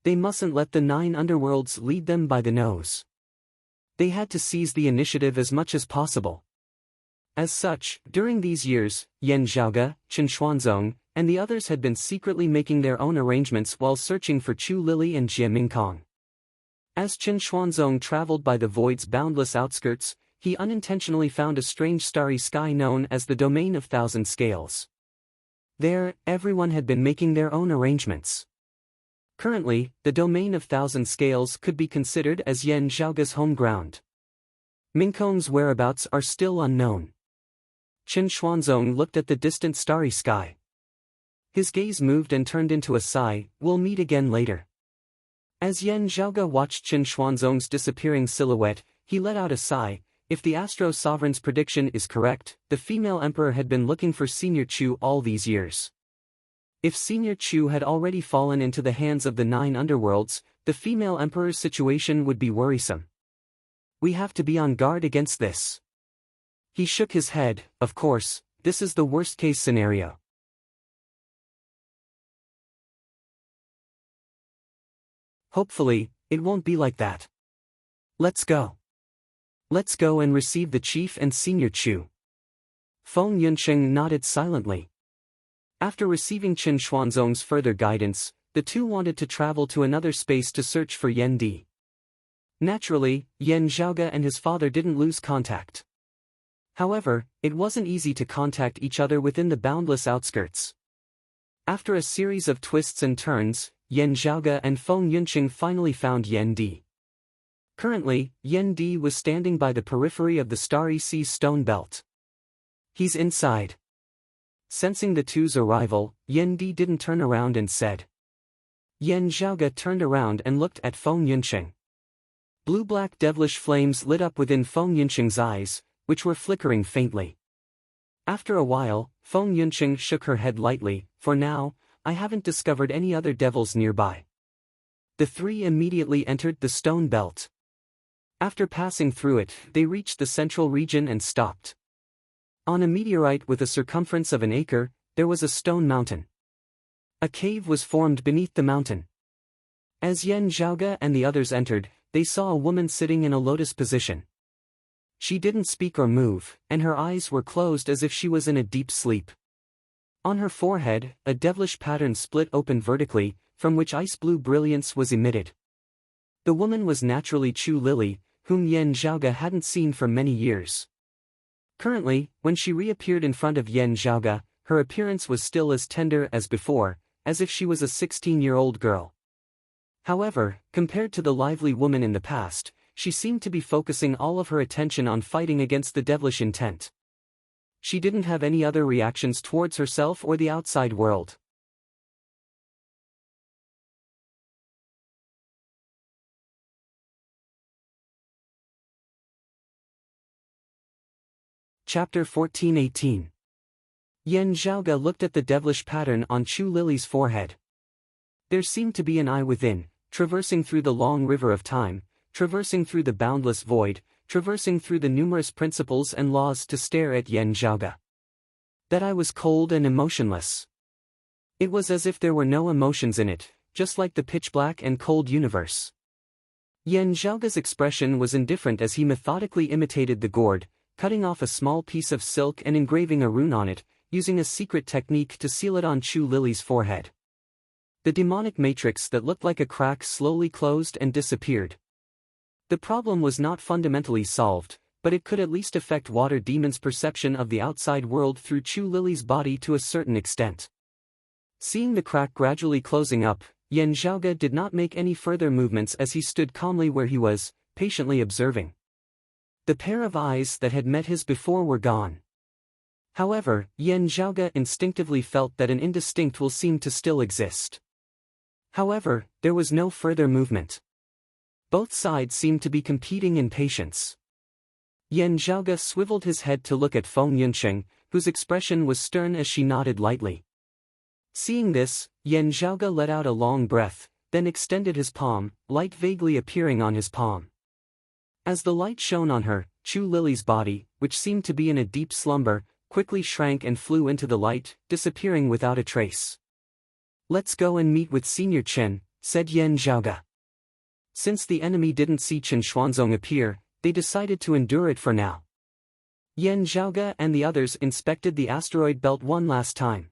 They mustn't let the 9 underworlds lead them by the nose. They had to seize the initiative as much as possible. As such, during these years, Yan Zhaoge, Qin Xuanzong, and the others had been secretly making their own arrangements while searching for Chu Lily and Jie Mingkong. As Qin Xuanzong traveled by the void's boundless outskirts, he unintentionally found a strange starry sky known as the Domain of Thousand Scales. There, everyone had been making their own arrangements. Currently, the Domain of Thousand Scales could be considered as Yan Zhaoge's home ground. Mingkong's whereabouts are still unknown. Qin Xuanzong looked at the distant starry sky. His gaze moved and turned into a sigh, we'll meet again later. As Yan Zhaoge watched Qin Xuanzong's disappearing silhouette, he let out a sigh. If the Astro Sovereign's prediction is correct, the female emperor had been looking for Senior Chu all these years. If Senior Chu had already fallen into the hands of the 9 underworlds, the female emperor's situation would be worrisome. We have to be on guard against this. He shook his head. Of course, this is the worst-case scenario. Hopefully, it won't be like that. Let's go. Let's go and receive the chief and Senior Chu. Feng Yunsheng nodded silently. After receiving Qin Xuanzong's further guidance, the two wanted to travel to another space to search for Yan Di. Naturally, Yan Zhaoge and his father didn't lose contact. However, it wasn't easy to contact each other within the boundless outskirts. After a series of twists and turns, Yan Zhaoge and Feng Yunsheng finally found Yan Di. Currently, Yan Di was standing by the periphery of the Starry Sea stone belt. He's inside. Sensing the two's arrival, Yan Di didn't turn around and said, Yan Zhaoge turned around and looked at Feng Yunqing. Blue-black devilish flames lit up within Feng Yunqing's eyes, which were flickering faintly. After a while, Feng Yunqing shook her head lightly. For now, I haven't discovered any other devils nearby. The three immediately entered the stone belt. After passing through it, they reached the central region and stopped. On a meteorite with a circumference of an acre, there was a stone mountain. A cave was formed beneath the mountain. As Yan Zhaoge and the others entered, they saw a woman sitting in a lotus position. She didn't speak or move, and her eyes were closed as if she was in a deep sleep. On her forehead, a devilish pattern split open vertically, from which ice-blue brilliance was emitted. The woman was naturally Chu Lily, whom Yan Zhaoge hadn't seen for many years. Currently, when she reappeared in front of Yan Zhaoge, her appearance was still as tender as before, as if she was a 16-year-old girl. However, compared to the lively woman in the past, she seemed to be focusing all of her attention on fighting against the devilish intent. She didn't have any other reactions towards herself or the outside world. Chapter 14-18. Yan Zhaoge looked at the devilish pattern on Chu Lily's forehead. There seemed to be an eye within, traversing through the long river of time, traversing through the boundless void, traversing through the numerous principles and laws to stare at Yan Zhaoge. That eye was cold and emotionless. It was as if there were no emotions in it, just like the pitch-black and cold universe. Yan Zhaoge's expression was indifferent as he methodically imitated the gourd, cutting off a small piece of silk and engraving a rune on it, using a secret technique to seal it on Chu Lily's forehead. The demonic matrix that looked like a crack slowly closed and disappeared. The problem was not fundamentally solved, but it could at least affect Water Demon's perception of the outside world through Chu Lily's body to a certain extent. Seeing the crack gradually closing up, Yan Zhaoge did not make any further movements as he stood calmly where he was, patiently observing. The pair of eyes that had met his before were gone. However, Yan Zhaoge instinctively felt that an indistinct will seemed to still exist. However, there was no further movement. Both sides seemed to be competing in patience. Yan Zhaoge swiveled his head to look at Feng Yunqing, whose expression was stern as she nodded lightly. Seeing this, Yan Zhaoge let out a long breath, then extended his palm, light vaguely appearing on his palm. As the light shone on her, Chu Lily's body, which seemed to be in a deep slumber, quickly shrank and flew into the light, disappearing without a trace. "Let's go and meet with Senior Chen," said Yan Zhaoge. Since the enemy didn't see Chen Xuanzong appear, they decided to endure it for now. Yan Zhaoge and the others inspected the asteroid belt one last time.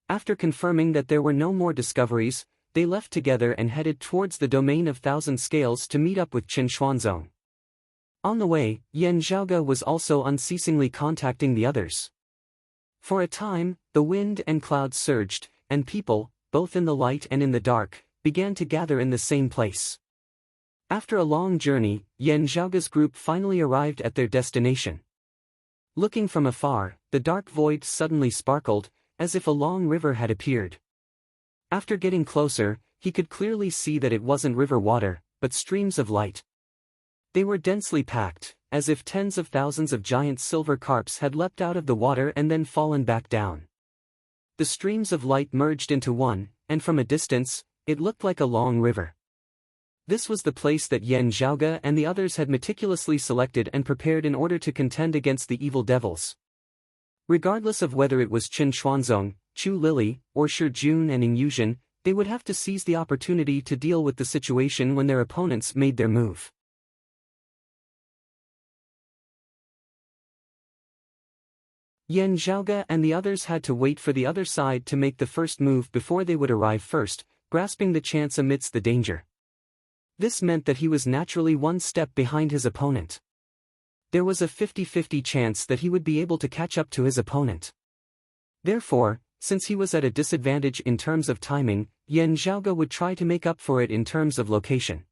After confirming that there were no more discoveries, they left together and headed towards the domain of Thousand Scales to meet up with Chen Xuanzong. On the way, Yan Zhaoge was also unceasingly contacting the others. For a time, the wind and clouds surged, and people, both in the light and in the dark, began to gather in the same place. After a long journey, Yan Zhaoge's group finally arrived at their destination. Looking from afar, the dark void suddenly sparkled, as if a long river had appeared. After getting closer, he could clearly see that it wasn't river water, but streams of light. They were densely packed, as if tens of thousands of giant silver carps had leapt out of the water and then fallen back down. The streams of light merged into one, and from a distance, it looked like a long river. This was the place that Yan Zhaoge and the others had meticulously selected and prepared in order to contend against the evil devils. Regardless of whether it was Chen Xuanzong, Chu Lily, or Shi Jun and Ing Yuzhen, they would have to seize the opportunity to deal with the situation when their opponents made their move. Yan Zhaoge and the others had to wait for the other side to make the first move before they would arrive first, grasping the chance amidst the danger. This meant that he was naturally one step behind his opponent. There was a 50-50 chance that he would be able to catch up to his opponent. Therefore, since he was at a disadvantage in terms of timing, Yan Zhaoge would try to make up for it in terms of location.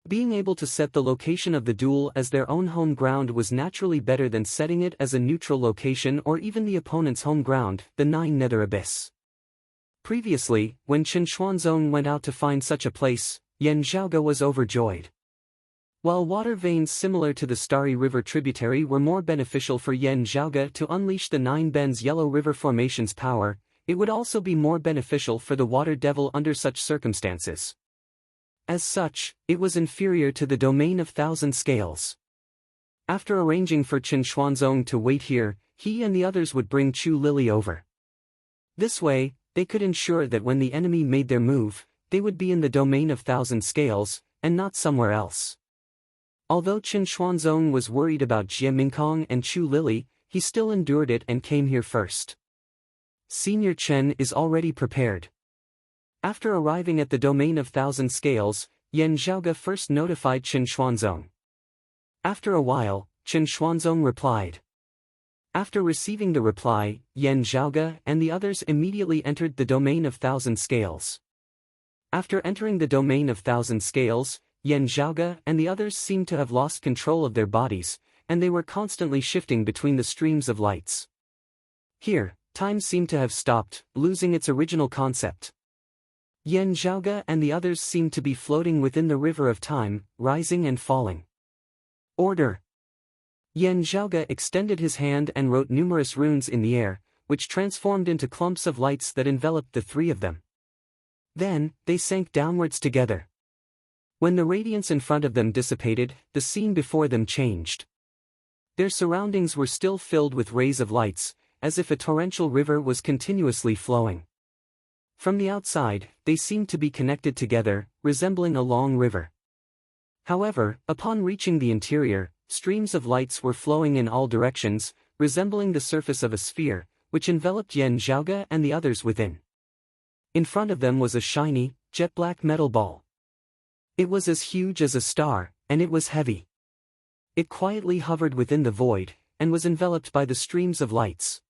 Being able to set the location of the duel as their own home ground was naturally better than setting it as a neutral location or even the opponent's home ground, the Nine Nether Abyss. Previously, when Chen Xuanzong went out to find such a place, Yan Zhaoge was overjoyed. While water veins similar to the Starry River tributary were more beneficial for Yan Zhaoge to unleash the Nine Bends Yellow River Formation's power, it would also be more beneficial for the Water Devil under such circumstances. As such, it was inferior to the domain of Thousand Scales. After arranging for Chen Xuanzong to wait here, he and the others would bring Chu Lily over. This way, they could ensure that when the enemy made their move, they would be in the domain of Thousand Scales, and not somewhere else. Although Chen Xuanzong was worried about Jie Mingkong and Chu Lily, he still endured it and came here first. Senior Chen is already prepared. After arriving at the domain of Thousand Scales, Yan Zhaoge first notified Chen Xuanzong. After a while, Chen Xuanzong replied. After receiving the reply, Yan Zhaoge and the others immediately entered the domain of Thousand Scales. After entering the domain of Thousand Scales, Yan Zhaoge and the others seemed to have lost control of their bodies, and they were constantly shifting between the streams of lights. Here, time seemed to have stopped, losing its original concept. Yan Zhaoge and the others seemed to be floating within the river of time, rising and falling. Order! Yan Zhaoge extended his hand and wrote numerous runes in the air, which transformed into clumps of lights that enveloped the three of them. Then, they sank downwards together. When the radiance in front of them dissipated, the scene before them changed. Their surroundings were still filled with rays of lights, as if a torrential river was continuously flowing. From the outside, they seemed to be connected together, resembling a long river. However, upon reaching the interior, streams of lights were flowing in all directions, resembling the surface of a sphere, which enveloped Yan Zhaoge and the others within. In front of them was a shiny, jet-black metal ball. It was as huge as a star, and it was heavy. It quietly hovered within the void, and was enveloped by the streams of lights.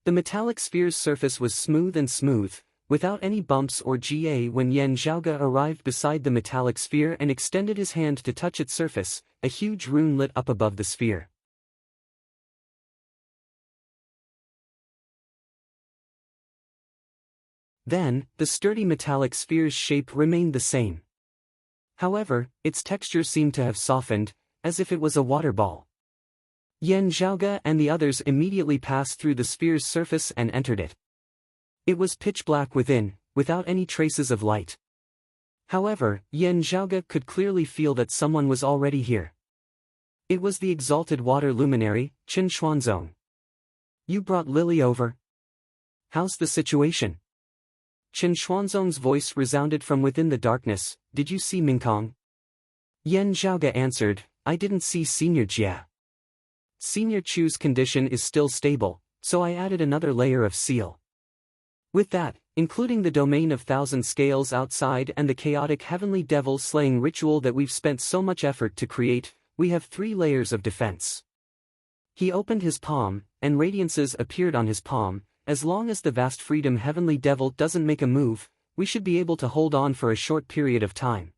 The metallic sphere's surface was smooth, without any bumps or GA. When Yan Zhaoge arrived beside the metallic sphere and extended his hand to touch its surface, a huge rune lit up above the sphere. Then, the sturdy metallic sphere's shape remained the same. However, its texture seemed to have softened, as if it was a water ball. Yan Zhaoge and the others immediately passed through the sphere's surface and entered it. It was pitch black within, without any traces of light. However, Yan Zhaoge could clearly feel that someone was already here. It was the exalted water luminary, Chen Xuanzong. You brought Lily over? How's the situation? Chen Xuanzong's voice resounded from within the darkness. Did you see Mingkong? Yan Zhaoge answered, I didn't see Senior Jia. Senior Chu's condition is still stable, so I added another layer of seal. With that, including the domain of Thousand Scales outside and the chaotic heavenly devil slaying ritual that we've spent so much effort to create, we have 3 layers of defense. He opened his palm, and radiances appeared on his palm. As long as the vast freedom heavenly devil doesn't make a move, we should be able to hold on for a short period of time.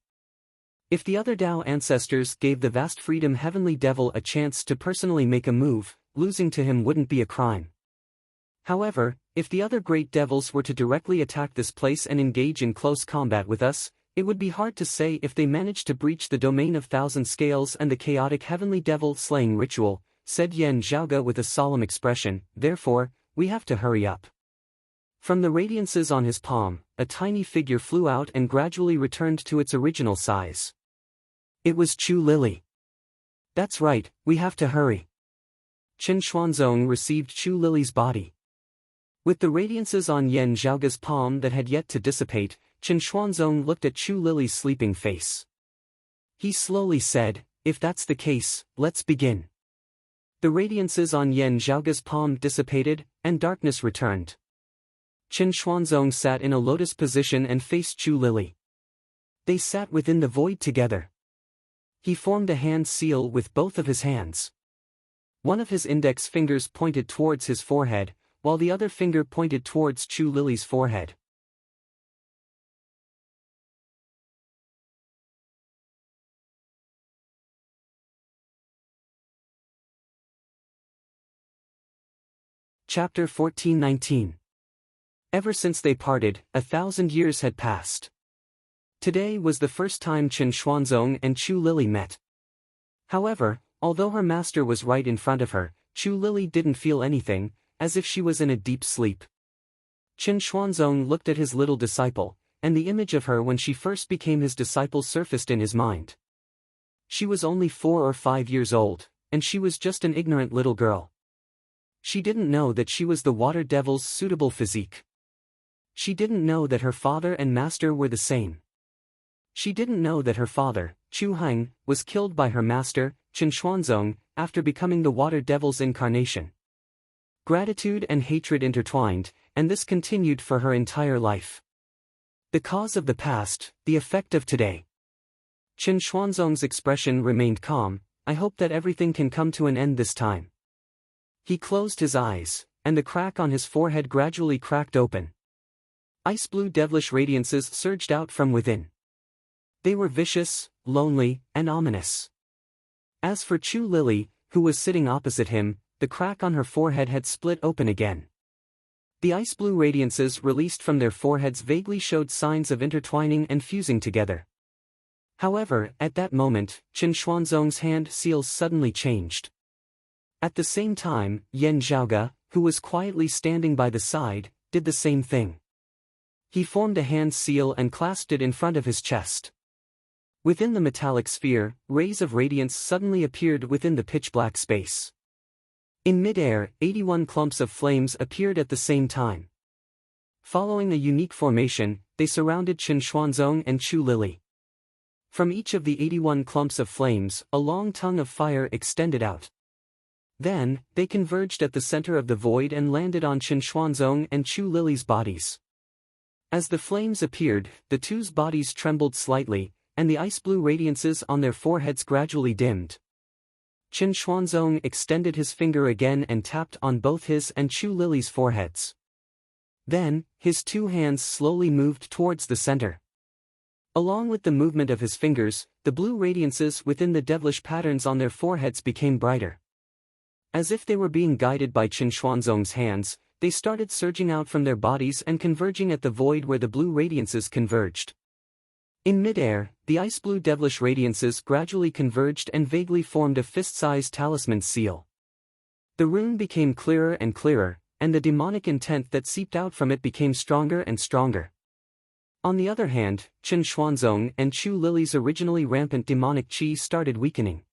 If the other Tao ancestors gave the vast freedom heavenly devil a chance to personally make a move, losing to him wouldn't be a crime. However, if the other great devils were to directly attack this place and engage in close combat with us, it would be hard to say if they managed to breach the domain of Thousand Scales and the chaotic heavenly devil slaying ritual, said Yan Zhaoge with a solemn expression. Therefore, we have to hurry up. From the radiances on his palm, a tiny figure flew out and gradually returned to its original size. It was Chu Lily. That's right, we have to hurry. Chen Xuanzong received Chu Lily's body. With the radiances on Yan Zhaoge's palm that had yet to dissipate, Chen Xuanzong looked at Chu Lily's sleeping face. He slowly said, if that's the case, let's begin. The radiances on Yan Zhaoge's palm dissipated, and darkness returned. Chen Xuanzong sat in a lotus position and faced Chu Lily. They sat within the void together. He formed a hand seal with both of his hands. One of his index fingers pointed towards his forehead, while the other finger pointed towards Chu Lily's forehead. Chapter 14:19. Ever since they parted, 1,000 years had passed. Today was the first time Qin Xuanzong and Chu Lili met. However, although her master was right in front of her, Chu Lili didn't feel anything, as if she was in a deep sleep. Qin Xuanzong looked at his little disciple, and the image of her when she first became his disciple surfaced in his mind. She was only 4 or 5 years old, and she was just an ignorant little girl. She didn't know that she was the water devil's suitable physique. She didn't know that her father and master were the same. She didn't know that her father, Chu Heng, was killed by her master, Qin Xuanzong, after becoming the water devil's incarnation. Gratitude and hatred intertwined, and this continued for her entire life. The cause of the past, the effect of today. Qin Xuanzong's expression remained calm. I hope that everything can come to an end this time. He closed his eyes, and the crack on his forehead gradually cracked open. Ice-blue devilish radiances surged out from within. They were vicious, lonely, and ominous. As for Chu Lili, who was sitting opposite him, the crack on her forehead had split open again. The ice-blue radiances released from their foreheads vaguely showed signs of intertwining and fusing together. However, at that moment, Qin Xuanzong's hand seals suddenly changed. At the same time, Yan Zhaoge, who was quietly standing by the side, did the same thing. He formed a hand seal and clasped it in front of his chest. Within the metallic sphere, rays of radiance suddenly appeared within the pitch-black space. In mid-air, 81 clumps of flames appeared at the same time. Following a unique formation, they surrounded Qin Xuanzong and Chu Lili. From each of the 81 clumps of flames, a long tongue of fire extended out. Then, they converged at the center of the void and landed on Qin Xuanzong and Chu Lili's bodies. As the flames appeared, the two's bodies trembled slightly, and the ice-blue radiances on their foreheads gradually dimmed. Qin Xuanzong extended his finger again and tapped on both his and Chu Lili's foreheads. Then, his two hands slowly moved towards the center. Along with the movement of his fingers, the blue radiances within the devilish patterns on their foreheads became brighter. As if they were being guided by Qin Xuanzong's hands, they started surging out from their bodies and converging at the void where the blue radiances converged. In mid-air, the ice-blue devilish radiances gradually converged and vaguely formed a fist-sized talisman seal. The rune became clearer and clearer, and the demonic intent that seeped out from it became stronger and stronger. On the other hand, Qin Xuanzong and Chu Lili's originally rampant demonic qi started weakening.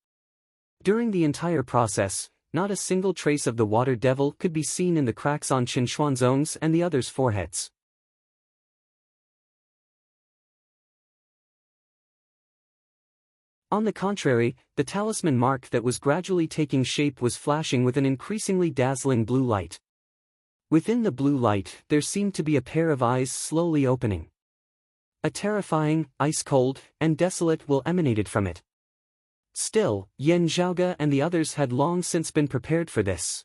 During the entire process, not a single trace of the water devil could be seen in the cracks on Qin Xuanzong's and the others' foreheads. On the contrary, the talisman mark that was gradually taking shape was flashing with an increasingly dazzling blue light. Within the blue light, there seemed to be a pair of eyes slowly opening. A terrifying, ice-cold, and desolate will emanated from it. Still, Yan Zhaoge and the others had long since been prepared for this.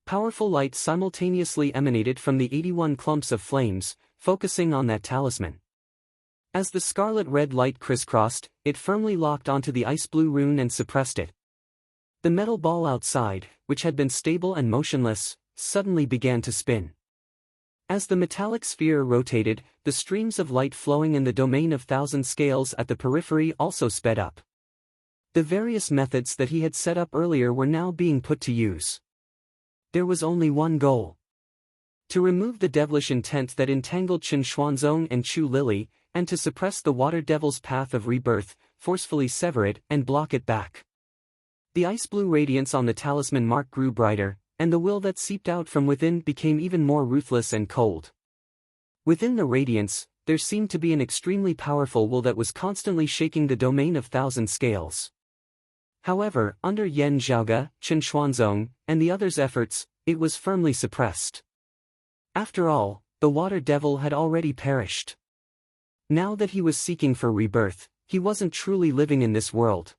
Powerful light simultaneously emanated from the 81 clumps of flames, focusing on that talisman. As the scarlet-red light crisscrossed, it firmly locked onto the ice-blue rune and suppressed it. The metal ball outside, which had been stable and motionless, suddenly began to spin. As the metallic sphere rotated, the streams of light flowing in the domain of thousand scales at the periphery also sped up. The various methods that he had set up earlier were now being put to use. There was only one goal: to remove the devilish intent that entangled Qin Xuanzong and Chu Lili, and to suppress the water devil's path of rebirth, forcefully sever it and block it back. The ice-blue radiance on the talisman mark grew brighter, and the will that seeped out from within became even more ruthless and cold. Within the radiance, there seemed to be an extremely powerful will that was constantly shaking the domain of thousand scales. However, under Yan Zhaoge, Qin Xuanzong, and the others' efforts, it was firmly suppressed. After all, the water devil had already perished. Now that he was seeking for rebirth, he wasn't truly living in this world.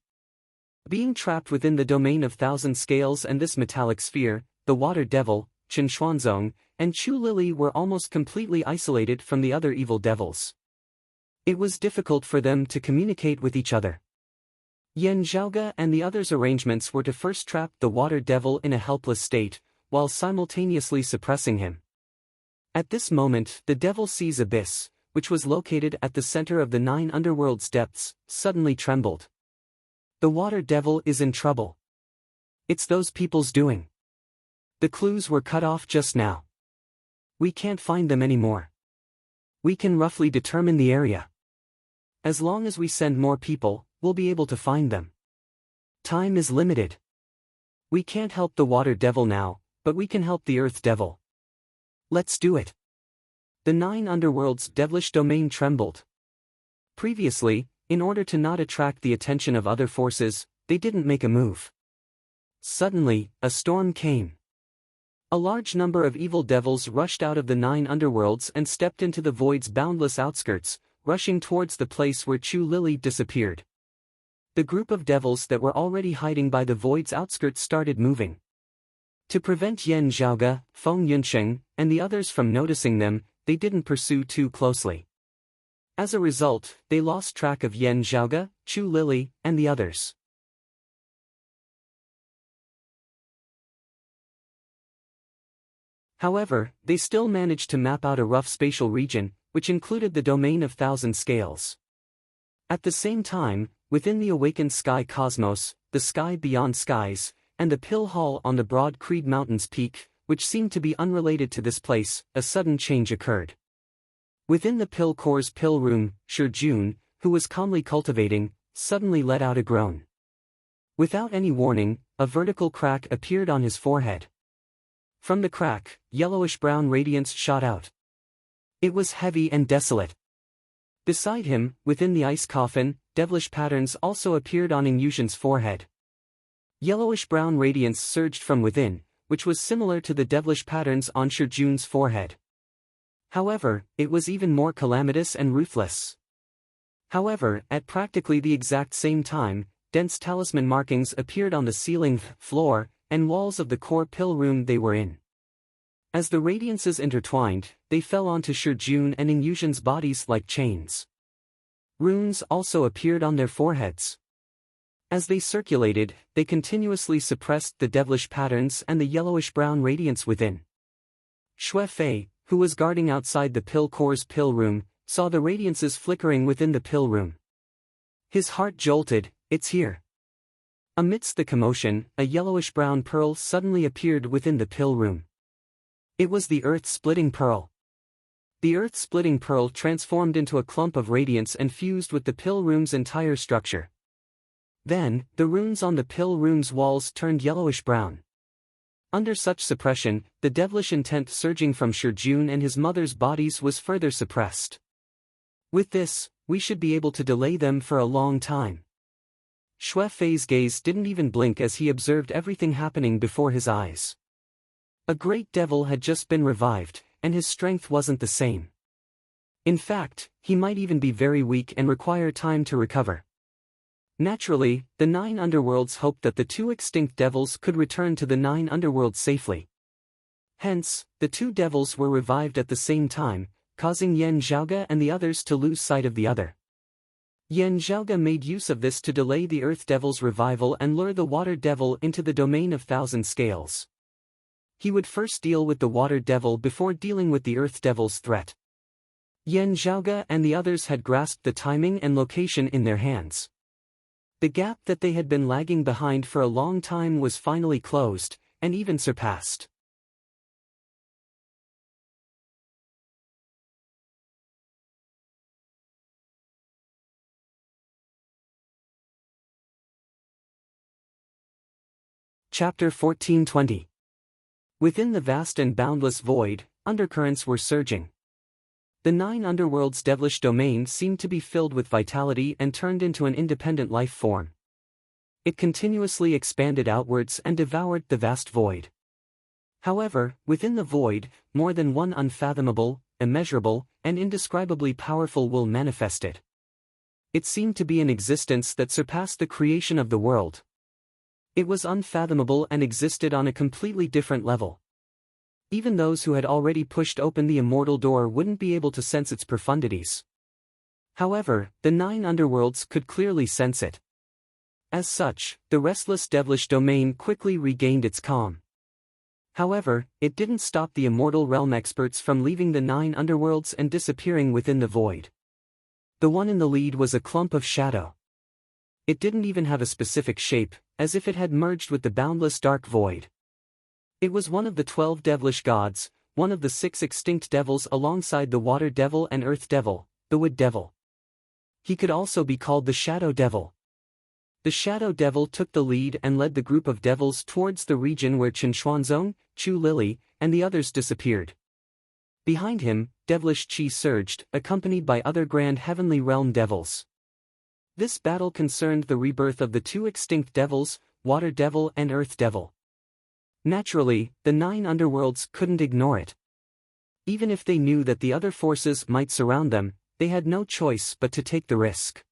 Being trapped within the domain of thousand scales and this metallic sphere, the water devil, Qin Xuanzong, and Chu Lili were almost completely isolated from the other evil devils. It was difficult for them to communicate with each other. Yan Zhaoge and the others' arrangements were to first trap the water devil in a helpless state, while simultaneously suppressing him. At this moment, the Devil Sea's abyss, which was located at the center of the 9 underworld's depths, suddenly trembled. The Water Devil is in trouble. It's those people's doing. The clues were cut off just now. We can't find them anymore. We can roughly determine the area. As long as we send more people, we'll be able to find them. Time is limited. We can't help the Water Devil now, but we can help the Earth Devil. Let's do it. The 9 underworld's devilish domain trembled. Previously, in order to not attract the attention of other forces, they didn't make a move. Suddenly, a storm came. A large number of evil devils rushed out of the 9 underworlds and stepped into the void's boundless outskirts, rushing towards the place where Chu Lily disappeared. The group of devils that were already hiding by the void's outskirts started moving. To prevent Yan Zhaoge, Feng Yunsheng, and the others from noticing them, they didn't pursue too closely. As a result, they lost track of Yan Zhaoge, Chu Lily, and the others. However, they still managed to map out a rough spatial region, which included the domain of 1,000 scales. At the same time, within the awakened sky cosmos, the sky beyond skies, and the Pill Hall on the broad Creed Mountain's peak, which seemed to be unrelated to this place, a sudden change occurred. Within the Pill Core's pill room, Shi Jun, who was calmly cultivating, suddenly let out a groan. Without any warning, a vertical crack appeared on his forehead. From the crack, yellowish-brown radiance shot out. It was heavy and desolate. Beside him, within the ice coffin, devilish patterns also appeared on Yushin's forehead. Yellowish-brown radiance surged from within, which was similar to the devilish patterns on Shi Jun's forehead. However, it was even more calamitous and ruthless. However, at practically the exact same time, dense talisman markings appeared on the ceiling, floor, and walls of the core pill room they were in. As the radiances intertwined, they fell onto Shi Jun and Yushin's bodies like chains. Runes also appeared on their foreheads. As they circulated, they continuously suppressed the devilish patterns and the yellowish-brown radiance within. Xue Fei, who was guarding outside the pill core's pill room, saw the radiances flickering within the pill room. His heart jolted. It's here. Amidst the commotion, a yellowish-brown pearl suddenly appeared within the pill room. It was the earth-splitting pearl. The earth-splitting pearl transformed into a clump of radiance and fused with the pill room's entire structure. Then, the runes on the pill room's walls turned yellowish-brown. Under such suppression, the devilish intent surging from Shi Jun and his mother's bodies was further suppressed. With this, we should be able to delay them for a long time. Xue Fei's gaze didn't even blink as he observed everything happening before his eyes. A great devil had just been revived, and his strength wasn't the same. In fact, he might even be very weak and require time to recover. Naturally, the 9 underworlds hoped that the 2 extinct devils could return to the 9 underworlds safely. Hence, the 2 devils were revived at the same time, causing Yan Zhaoge and the others to lose sight of the other. Yan Zhaoge made use of this to delay the Earth Devil's revival and lure the Water Devil into the domain of 1,000 scales. He would first deal with the Water Devil before dealing with the Earth Devil's threat. Yan Zhaoge and the others had grasped the timing and location in their hands. The gap that they had been lagging behind for a long time was finally closed, and even surpassed. Chapter 1420. Within the vast and boundless void, undercurrents were surging. The 9 underworlds' devilish domain seemed to be filled with vitality and turned into an independent life form. It continuously expanded outwards and devoured the vast void. However, within the void, more than one unfathomable, immeasurable, and indescribably powerful will manifested. It seemed to be an existence that surpassed the creation of the world. It was unfathomable and existed on a completely different level. Even those who had already pushed open the immortal door wouldn't be able to sense its profundities. However, the 9 underworlds could clearly sense it. As such, the restless devilish domain quickly regained its calm. However, it didn't stop the Immortal Realm experts from leaving the 9 underworlds and disappearing within the void. The one in the lead was a clump of shadow. It didn't even have a specific shape, as if it had merged with the boundless dark void. It was one of the 12 devilish gods, one of the 6 extinct devils alongside the Water Devil and Earth Devil, the Wood Devil. He could also be called the Shadow Devil. The Shadow Devil took the lead and led the group of devils towards the region where Chen Xuanzong, Chu Lily, and the others disappeared. Behind him, devilish chi surged, accompanied by other grand heavenly realm devils. This battle concerned the rebirth of the 2 extinct devils, Water Devil and Earth Devil. Naturally, the 9 underworlds couldn't ignore it. Even if they knew that the other forces might surround them, they had no choice but to take the risk.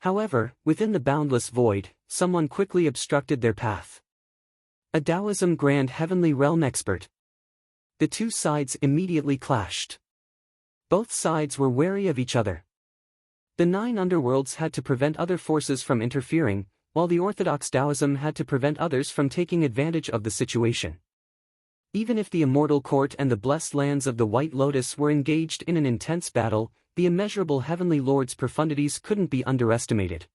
However, within the boundless void, someone quickly obstructed their path. A Taoism Grand Heavenly Realm expert. The 2 sides immediately clashed. Both sides were wary of each other. The 9 underworlds had to prevent other forces from interfering, while the orthodox Taoism had to prevent others from taking advantage of the situation. Even if the Immortal Court and the blessed lands of the White Lotus were engaged in an intense battle, the immeasurable Heavenly Lord's profundities couldn't be underestimated.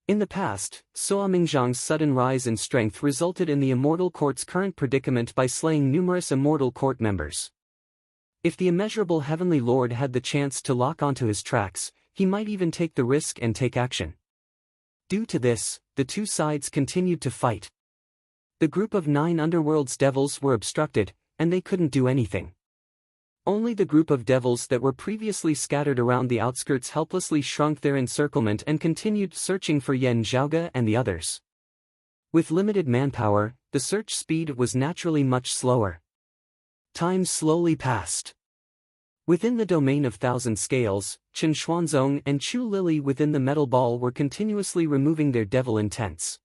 In the past, Suo Mingzhang's sudden rise in strength resulted in the Immortal Court's current predicament by slaying numerous Immortal Court members. If the immeasurable Heavenly Lord had the chance to lock onto his tracks, he might even take the risk and take action. Due to this, the 2 sides continued to fight. The group of 9 underworlds devils were obstructed, and they couldn't do anything. Only the group of devils that were previously scattered around the outskirts helplessly shrunk their encirclement and continued searching for Yan Zhaoge and the others. With limited manpower, the search speed was naturally much slower. Time slowly passed. Within the domain of thousand scales, Chen Xuanzong and Chu Lily within the metal ball were continuously removing their devil intents.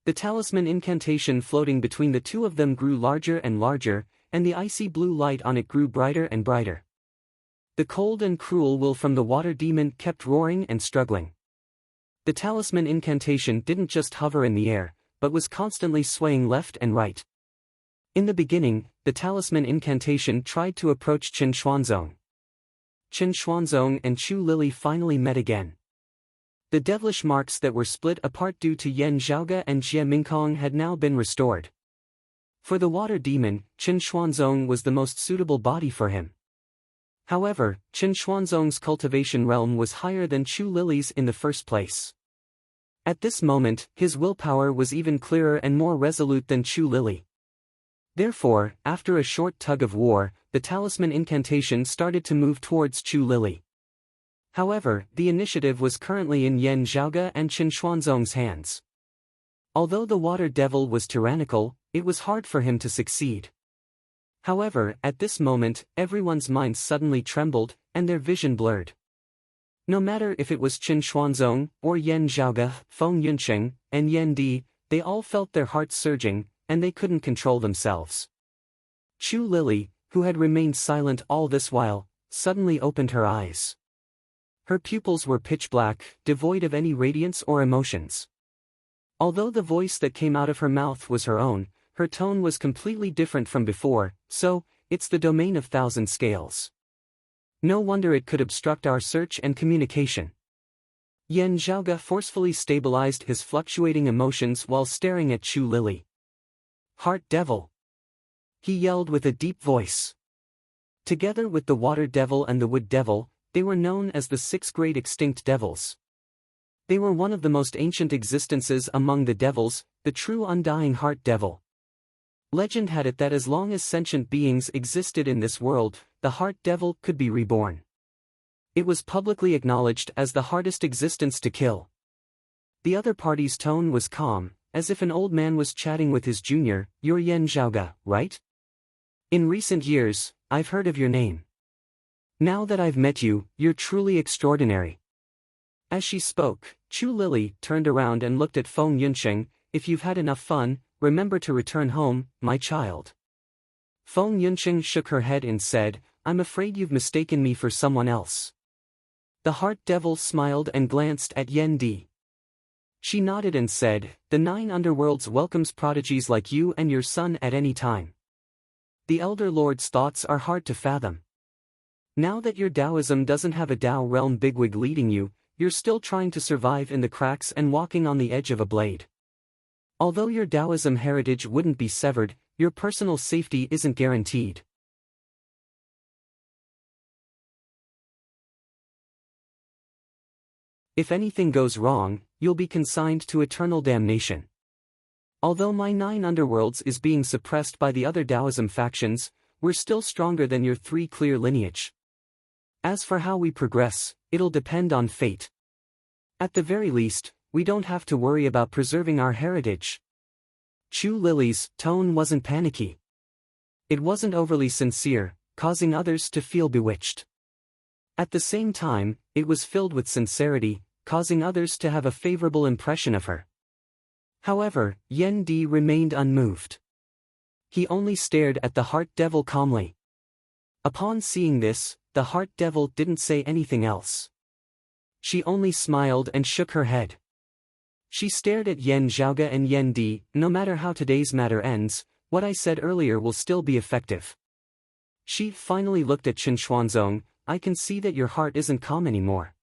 The talisman incantation floating between the 2 of them grew larger and larger, and the icy blue light on it grew brighter and brighter. The cold and cruel will from the water demon kept roaring and struggling. The talisman incantation didn't just hover in the air, but was constantly swaying left and right. In the beginning, the talisman incantation tried to approach Chen Xuanzong. Chen Xuanzong and Chu Lily finally met again. The devilish marks that were split apart due to Yan Zhaoge and Jie Mingkong had now been restored. For the water demon, Chen Xuanzong was the most suitable body for him. However, Chen Xuanzong's cultivation realm was higher than Chu Lily's in the first place. At this moment, his willpower was even clearer and more resolute than Chu Lily. Therefore, after a short tug of war, the talisman incantation started to move towards Chu Lily. However, the initiative was currently in Yan Zhaoge and Chen Xuanzong's hands. Although the Water Devil was tyrannical, it was hard for him to succeed. However, at this moment, everyone's minds suddenly trembled, and their vision blurred. No matter if it was Chen Xuanzong, or Yan Zhaoge, Feng Yunsheng, and Yan Di, they all felt their hearts surging, and they couldn't control themselves. Chu Lily, who had remained silent all this while, suddenly opened her eyes. Her pupils were pitch black, devoid of any radiance or emotions. Although the voice that came out of her mouth was her own, her tone was completely different from before, so, it's the domain of thousand scales. No wonder it could obstruct our search and communication. Yan Zhaoge forcefully stabilized his fluctuating emotions while staring at Chu Lily. Heart Devil! He yelled with a deep voice. Together with the Water Devil and the Wood Devil, they were known as the 6 great extinct devils. They were one of the most ancient existences among the devils, the true undying Heart Devil. Legend had it that as long as sentient beings existed in this world, the Heart Devil could be reborn. It was publicly acknowledged as the hardest existence to kill. The other party's tone was calm, as if an old man was chatting with his junior. You're Yan Zhaoge, right? In recent years, I've heard of your name. Now that I've met you, you're truly extraordinary. As she spoke, Chu Lily turned around and looked at Feng Yunsheng. If you've had enough fun, remember to return home, my child. Feng Yunsheng shook her head and said, I'm afraid you've mistaken me for someone else. The Heart Devil smiled and glanced at Yan Di. She nodded and said, "The 9 underworlds welcomes prodigies like you and your son at any time. The Elder Lord's thoughts are hard to fathom. Now that your Taoism doesn't have a Tao realm bigwig leading you, you're still trying to survive in the cracks and walking on the edge of a blade. Although your Taoism heritage wouldn't be severed, your personal safety isn't guaranteed. If anything goes wrong, you'll be consigned to eternal damnation. Although my 9 underworlds is being suppressed by the other Taoism factions, we're still stronger than your 3 clear lineage. As for how we progress, it'll depend on fate. At the very least, we don't have to worry about preserving our heritage." Chu Lily's tone wasn't panicky. It wasn't overly sincere, causing others to feel bewitched. At the same time, it was filled with sincerity, causing others to have a favorable impression of her. However, Yen Di remained unmoved. He only stared at the Heart Devil calmly. Upon seeing this, the Heart Devil didn't say anything else. She only smiled and shook her head. She stared at Yen Zhaoge and Yen Di. "No matter how today's matter ends, what I said earlier will still be effective." She finally looked at Chen Xuanzong. "I can see that your heart isn't calm anymore.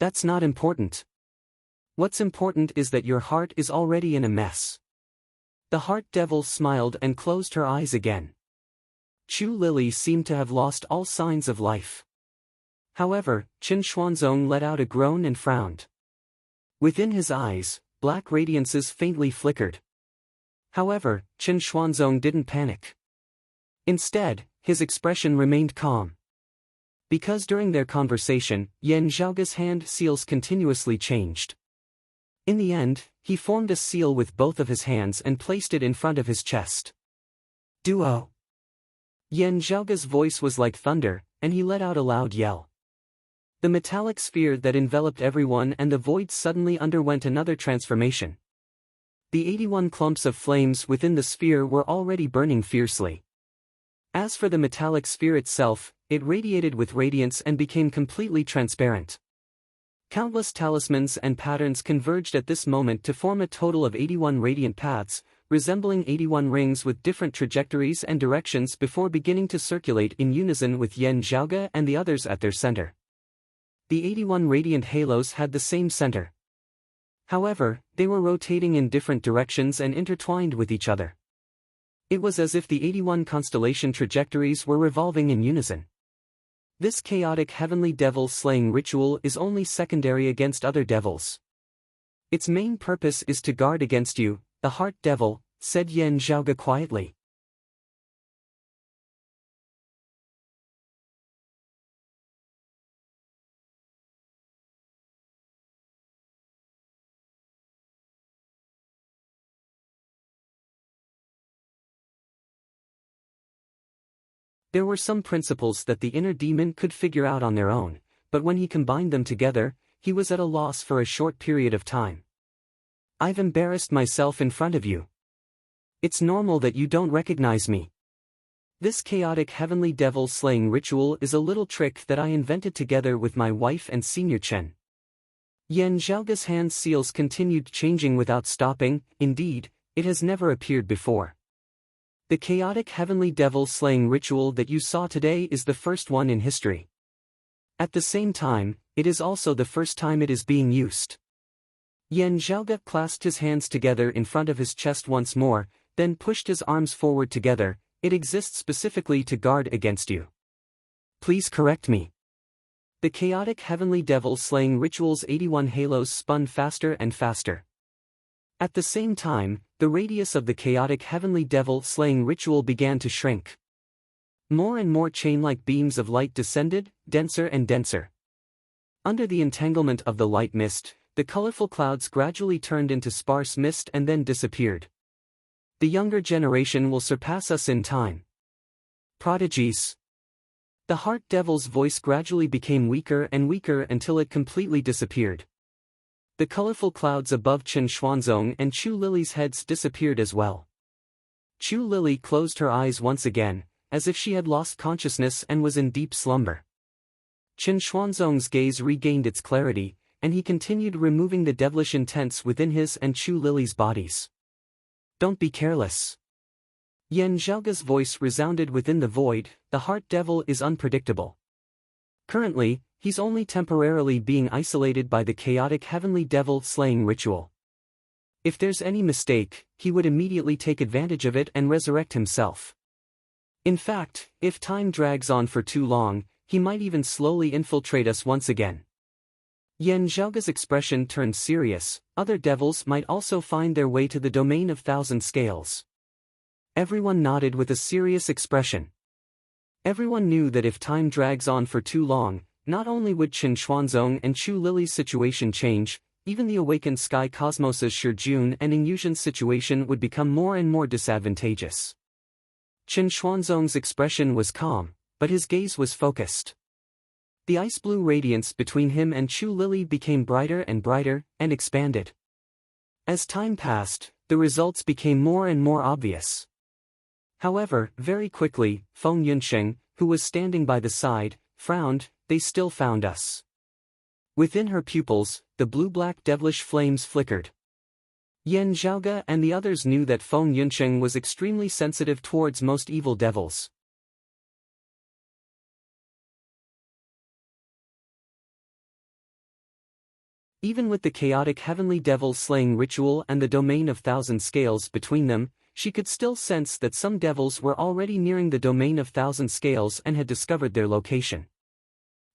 That's not important. What's important is that your heart is already in a mess." The Heart Devil smiled and closed her eyes again. Chu Lily seemed to have lost all signs of life. However, Chen Xuanzong let out a groan and frowned. Within his eyes, black radiances faintly flickered. However, Chen Xuanzong didn't panic. Instead, his expression remained calm. Because during their conversation, Yen Zhaoge's hand seals continuously changed. In the end, he formed a seal with both of his hands and placed it in front of his chest. "Duo!" Yen Zhaoge's voice was like thunder, and he let out a loud yell. The metallic sphere that enveloped everyone and the void suddenly underwent another transformation. The 81 clumps of flames within the sphere were already burning fiercely. As for the metallic sphere itself, it radiated with radiance and became completely transparent. Countless talismans and patterns converged at this moment to form a total of 81 radiant paths, resembling 81 rings with different trajectories and directions before beginning to circulate in unison with Yen Zhaoge and the others at their center. The 81 radiant halos had the same center. However, they were rotating in different directions and intertwined with each other. It was as if the 81 constellation trajectories were revolving in unison. This chaotic heavenly devil slaying ritual is only secondary against other devils. Its main purpose is to guard against you, the Heart Devil, said Yen Zhaoge quietly. There were some principles that the inner demon could figure out on their own, but when he combined them together, he was at a loss for a short period of time. "I've embarrassed myself in front of you. It's normal that you don't recognize me. This chaotic heavenly devil slaying ritual is a little trick that I invented together with my wife and Senior Chen." Yen Zhaoge's hand seals continued changing without stopping. "Indeed, it has never appeared before. The chaotic heavenly devil slaying ritual that you saw today is the first one in history. At the same time, it is also the first time it is being used." Yen Zhaoge clasped his hands together in front of his chest once more, then pushed his arms forward together. "It exists specifically to guard against you. Please correct me." The chaotic heavenly devil slaying ritual's 81 halos spun faster and faster. At the same time, the radius of the chaotic heavenly devil slaying ritual began to shrink. More and more chain-like beams of light descended, denser and denser. Under the entanglement of the light mist, the colorful clouds gradually turned into sparse mist and then disappeared. "The younger generation will surpass us in time. Prodigies." The Heart Devil's voice gradually became weaker and weaker until it completely disappeared. The colorful clouds above Chen Xuanzong and Chu Lily's heads disappeared as well. Chu Lily closed her eyes once again, as if she had lost consciousness and was in deep slumber. Chen Xuanzong's gaze regained its clarity, and he continued removing the devilish intents within his and Chu Lily's bodies. "Don't be careless." Yen Zhaoge's voice resounded within the void. "The heart devil is unpredictable. Currently, he's only temporarily being isolated by the chaotic heavenly devil slaying ritual. If there's any mistake, he would immediately take advantage of it and resurrect himself. In fact, if time drags on for too long, he might even slowly infiltrate us once again." Yen Zhaoge's expression turned serious. Other devils might also find their way to the domain of thousand scales. Everyone nodded with a serious expression. Everyone knew that if time drags on for too long, not only would Chen Xuanzong and Chu Lily's situation change, even the awakened Sky Cosmos' Shi Jun and Ing Yuzhen's situation would become more and more disadvantageous. Chen Xuanzong's expression was calm, but his gaze was focused. The ice-blue radiance between him and Chu Lily became brighter and expanded. As time passed, the results became more and more obvious. However, very quickly, Feng Yunsheng, who was standing by the side, frowned. "They still found us." Within her pupils, the blue-black devilish flames flickered. Yen Zhaoge and the others knew that Feng Yunsheng was extremely sensitive towards most evil devils. Even with the chaotic heavenly devil slaying ritual and the domain of thousand scales between them, she could still sense that some devils were already nearing the domain of thousand scales and had discovered their location.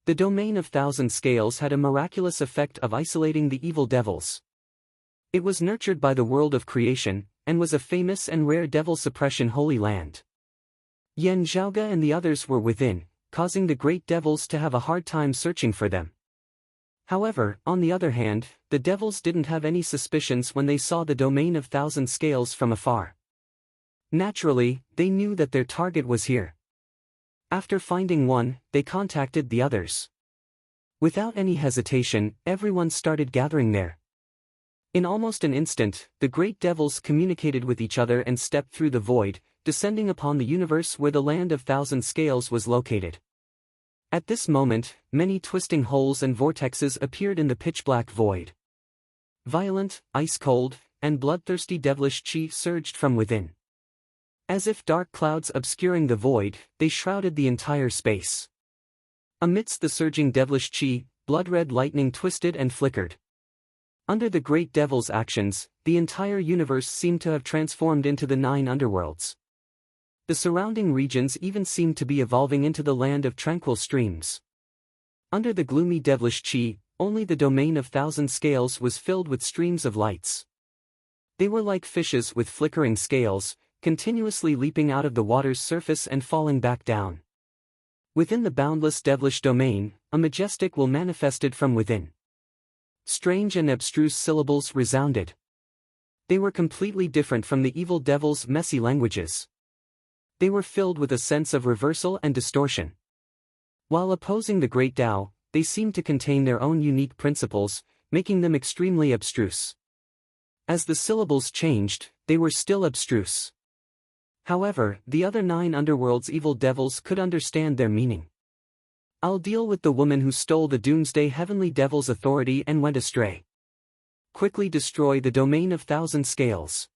The domain of thousand scales had a miraculous effect of isolating the evil devils. It was nurtured by the world of creation, and was a famous and rare devil suppression holy land. Yen Zhaoge and the others were within, causing the great devils to have a hard time searching for them. However, on the other hand, the devils didn't have any suspicions when they saw the domain of thousand scales from afar. Naturally, they knew that their target was here. After finding one, they contacted the others. Without any hesitation, everyone started gathering there. In almost an instant, the great devils communicated with each other and stepped through the void, descending upon the universe where the land of thousand scales was located. At this moment, many twisting holes and vortexes appeared in the pitch-black void. Violent, ice-cold, and bloodthirsty devilish chi surged from within. As if dark clouds obscuring the void, they shrouded the entire space. Amidst the surging devilish chi, blood-red lightning twisted and flickered. Under the great devil's actions, the entire universe seemed to have transformed into the 9 underworlds. The surrounding regions even seemed to be evolving into the land of tranquil streams. Under the gloomy devilish chi, only the domain of thousand scales was filled with streams of lights. They were like fishes with flickering scales, continuously leaping out of the water's surface and falling back down. Within the boundless devilish domain, a majestic will manifested from within. Strange and abstruse syllables resounded. They were completely different from the evil devil's messy languages. They were filled with a sense of reversal and distortion. While opposing the great Tao, they seemed to contain their own unique principles, making them extremely abstruse. As the syllables changed, they were still abstruse. However, the other 9 underworld's evil devils could understand their meaning. "I'll deal with the woman who stole the Doomsday Heavenly Devil's authority and went astray. Quickly destroy the domain of thousand scales.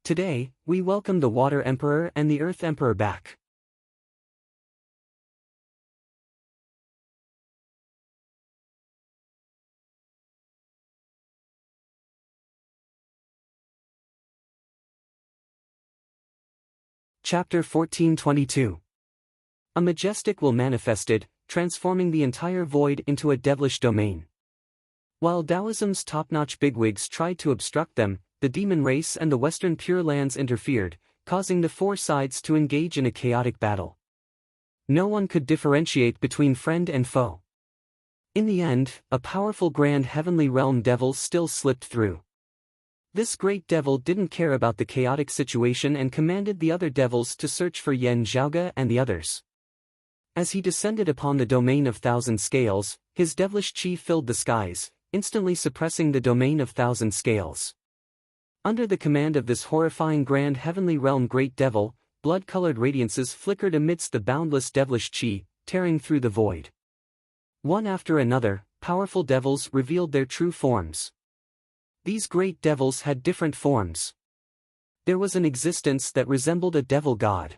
Today, we welcome the Water Emperor and the Earth Emperor back." Chapter 1422. A majestic will manifested, transforming the entire void into a devilish domain. While Taoism's top-notch bigwigs tried to obstruct them, the demon race and the Western Pure Lands interfered, causing the 4 sides to engage in a chaotic battle. No one could differentiate between friend and foe. In the end, a powerful grand heavenly realm devil still slipped through. This great devil didn't care about the chaotic situation and commanded the other devils to search for Yen Zhaoge and the others. As he descended upon the domain of thousand scales, his devilish chi filled the skies, instantly suppressing the domain of thousand scales. Under the command of this horrifying grand heavenly realm great devil, blood-colored radiances flickered amidst the boundless devilish chi, tearing through the void. One after another, powerful devils revealed their true forms. These great devils had different forms. There was an existence that resembled a devil god.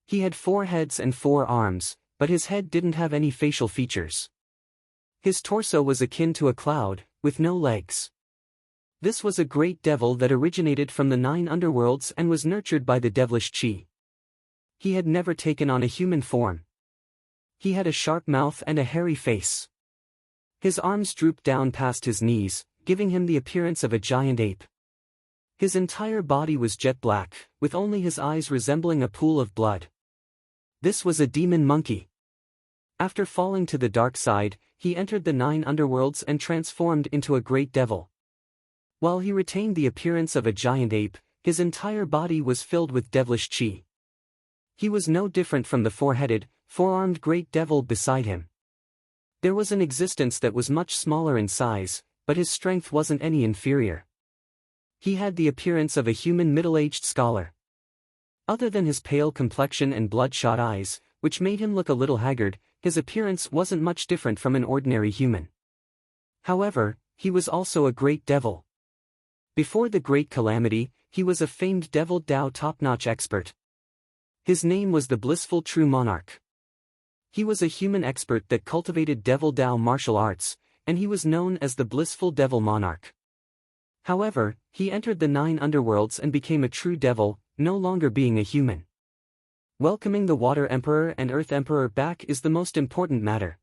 He had 4 heads and 4 arms, but his head didn't have any facial features. His torso was akin to a cloud, with no legs. This was a great devil that originated from the 9 underworlds and was nurtured by the devilish chi. He had never taken on a human form. He had a sharp mouth and a hairy face. His arms drooped down past his knees, giving him the appearance of a giant ape. His entire body was jet black, with only his eyes resembling a pool of blood. This was a demon monkey. After falling to the dark side, he entered the 9 underworlds and transformed into a great devil. While he retained the appearance of a giant ape, his entire body was filled with devilish chi. He was no different from the 4-headed, 4-armed great devil beside him. There was an existence that was much smaller in size, but his strength wasn't any inferior. He had the appearance of a human middle-aged scholar. Other than his pale complexion and bloodshot eyes, which made him look a little haggard, his appearance wasn't much different from an ordinary human. However, he was also a great devil. Before the Great Calamity, he was a famed Devil Dao top-notch expert. His name was the Blissful True Monarch. He was a human expert that cultivated Devil Dao martial arts, and he was known as the Blissful Devil Monarch. However, he entered the 9 underworlds and became a true devil, no longer being a human. Welcoming the Water Emperor and Earth Emperor back is the most important matter.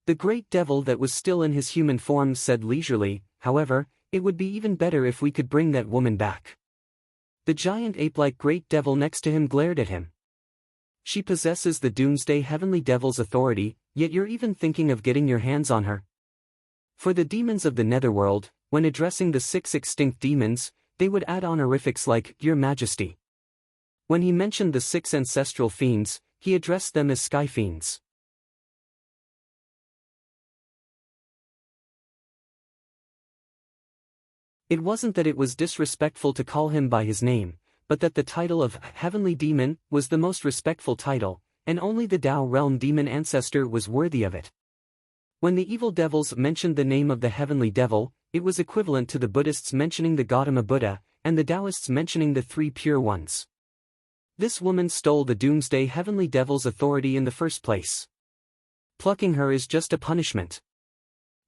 The great devil that was still in his human form said leisurely, however, it would be even better if we could bring that woman back. The giant ape-like great devil next to him glared at him. She possesses the Doomsday Heavenly Devil's authority, yet you're even thinking of getting your hands on her. For the demons of the Netherworld, when addressing the 6 extinct demons, they would add honorifics like, Your Majesty. When he mentioned the 6 ancestral fiends, he addressed them as sky fiends. It wasn't that it was disrespectful to call him by his name, but that the title of Heavenly Demon was the most respectful title, and only the Tao Realm Demon ancestor was worthy of it. When the evil devils mentioned the name of the Heavenly Devil, it was equivalent to the Buddhists mentioning the Gautama Buddha, and the Taoists mentioning the 3 Pure Ones. This woman stole the Doomsday Heavenly Devil's authority in the first place. Plucking her is just a punishment.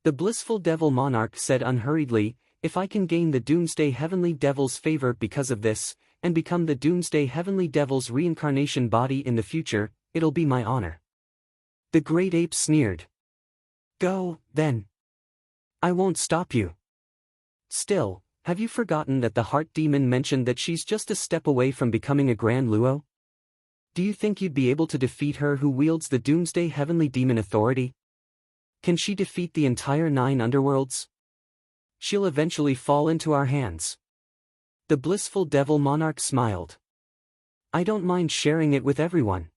The Blissful Devil Monarch said unhurriedly, If I can gain the Doomsday Heavenly Devil's favor because of this, and become the Doomsday Heavenly Devil's reincarnation body in the future, it'll be my honor. The great ape sneered. Go, then. I won't stop you. Still, have you forgotten that the heart demon mentioned that she's just a step away from becoming a Grand Luo? Do you think you'd be able to defeat her who wields the Doomsday Heavenly Demon authority? Can she defeat the entire 9 underworlds? She'll eventually fall into our hands. The Blissful Devil Monarch smiled. I don't mind sharing it with everyone.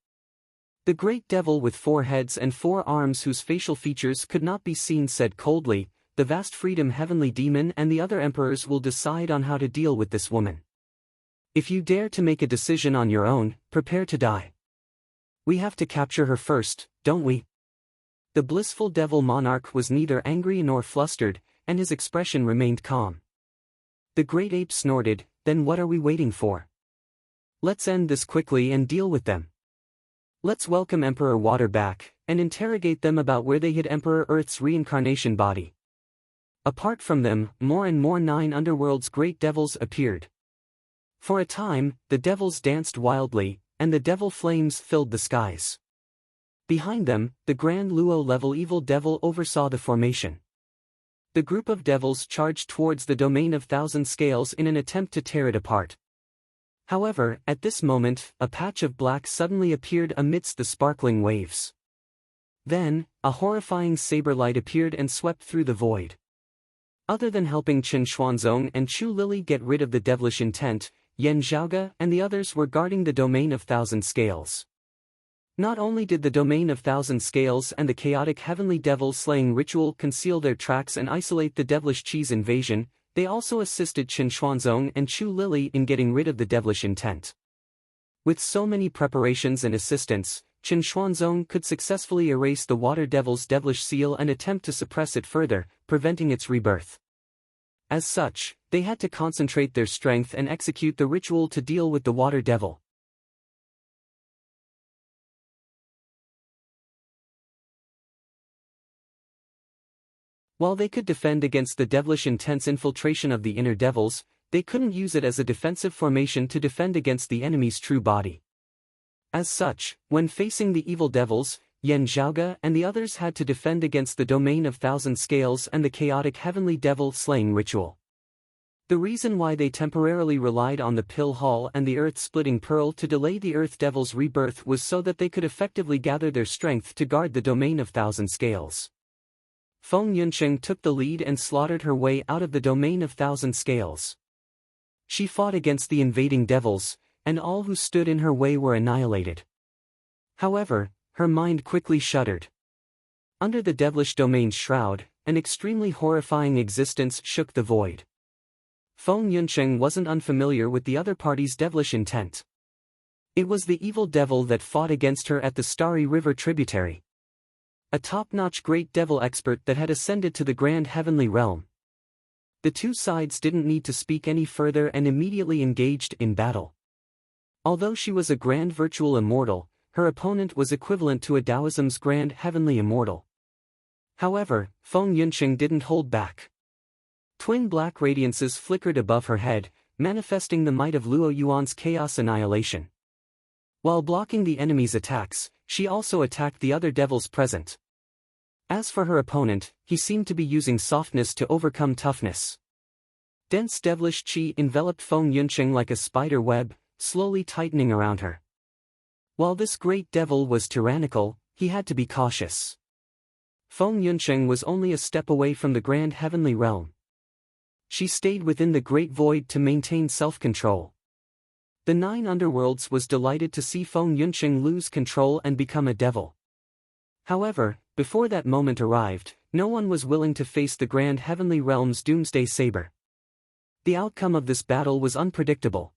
The great devil with 4 heads and 4 arms whose facial features could not be seen said coldly, The vast freedom Heavenly Demon and the other emperors will decide on how to deal with this woman. If you dare to make a decision on your own, prepare to die. We have to capture her first, don't we? The Blissful Devil Monarch was neither angry nor flustered, and his expression remained calm. The great ape snorted, Then what are we waiting for? Let's end this quickly and deal with them. Let's welcome Emperor Water back, and interrogate them about where they hid Emperor Earth's reincarnation body. Apart from them, more and more 9 underworlds great devils appeared. For a time, the devils danced wildly, and the devil flames filled the skies. Behind them, the Grand Luo-level evil devil oversaw the formation. The group of devils charged towards the domain of 1,000 scales in an attempt to tear it apart. However, at this moment, a patch of black suddenly appeared amidst the sparkling waves. Then, a horrifying saber light appeared and swept through the void. Other than helping Chen Xuanzong and Chu Lili get rid of the devilish intent, Yan Zhaoge and the others were guarding the domain of 1,000 scales. Not only did the domain of 1,000 scales and the chaotic heavenly devil slaying ritual conceal their tracks and isolate the devilish Chi's invasion, they also assisted Chen Xuanzong and Chu Lili in getting rid of the devilish intent. With so many preparations and assistance, Chen Xuanzong could successfully erase the water devil's devilish seal and attempt to suppress it further, preventing its rebirth. As such, they had to concentrate their strength and execute the ritual to deal with the water devil. While they could defend against the devilish intense infiltration of the inner devils, they couldn't use it as a defensive formation to defend against the enemy's true body. As such, when facing the evil devils, Yan Zhaoge and the others had to defend against the domain of thousand scales and the chaotic heavenly devil slaying ritual. The reason why they temporarily relied on the pill hall and the earth-splitting pearl to delay the earth devil's rebirth was so that they could effectively gather their strength to guard the domain of thousand scales. Feng Yunsheng took the lead and slaughtered her way out of the domain of thousand scales. She fought against the invading devils, and all who stood in her way were annihilated. However, her mind quickly shuddered. Under the devilish domain's shroud, an extremely horrifying existence shook the void. Feng Yunsheng wasn't unfamiliar with the other party's devilish intent. It was the evil devil that fought against her at the Starry River tributary. A top-notch great devil expert that had ascended to the grand heavenly realm. The two sides didn't need to speak any further and immediately engaged in battle. Although she was a grand virtual immortal, her opponent was equivalent to a Taoism's grand heavenly immortal. However, Feng Yunsheng didn't hold back. Twin black radiances flickered above her head, manifesting the might of Luo Yuan's chaos annihilation. While blocking the enemy's attacks, she also attacked the other devils present. As for her opponent, he seemed to be using softness to overcome toughness. Dense devilish qi enveloped Feng Yunsheng like a spider web, slowly tightening around her. While this great devil was tyrannical, he had to be cautious. Feng Yunsheng was only a step away from the grand heavenly realm. She stayed within the great void to maintain self-control. The nine underworlds was delighted to see Feng Yunsheng lose control and become a devil. However, before that moment arrived, no one was willing to face the grand heavenly realm's doomsday saber. The outcome of this battle was unpredictable.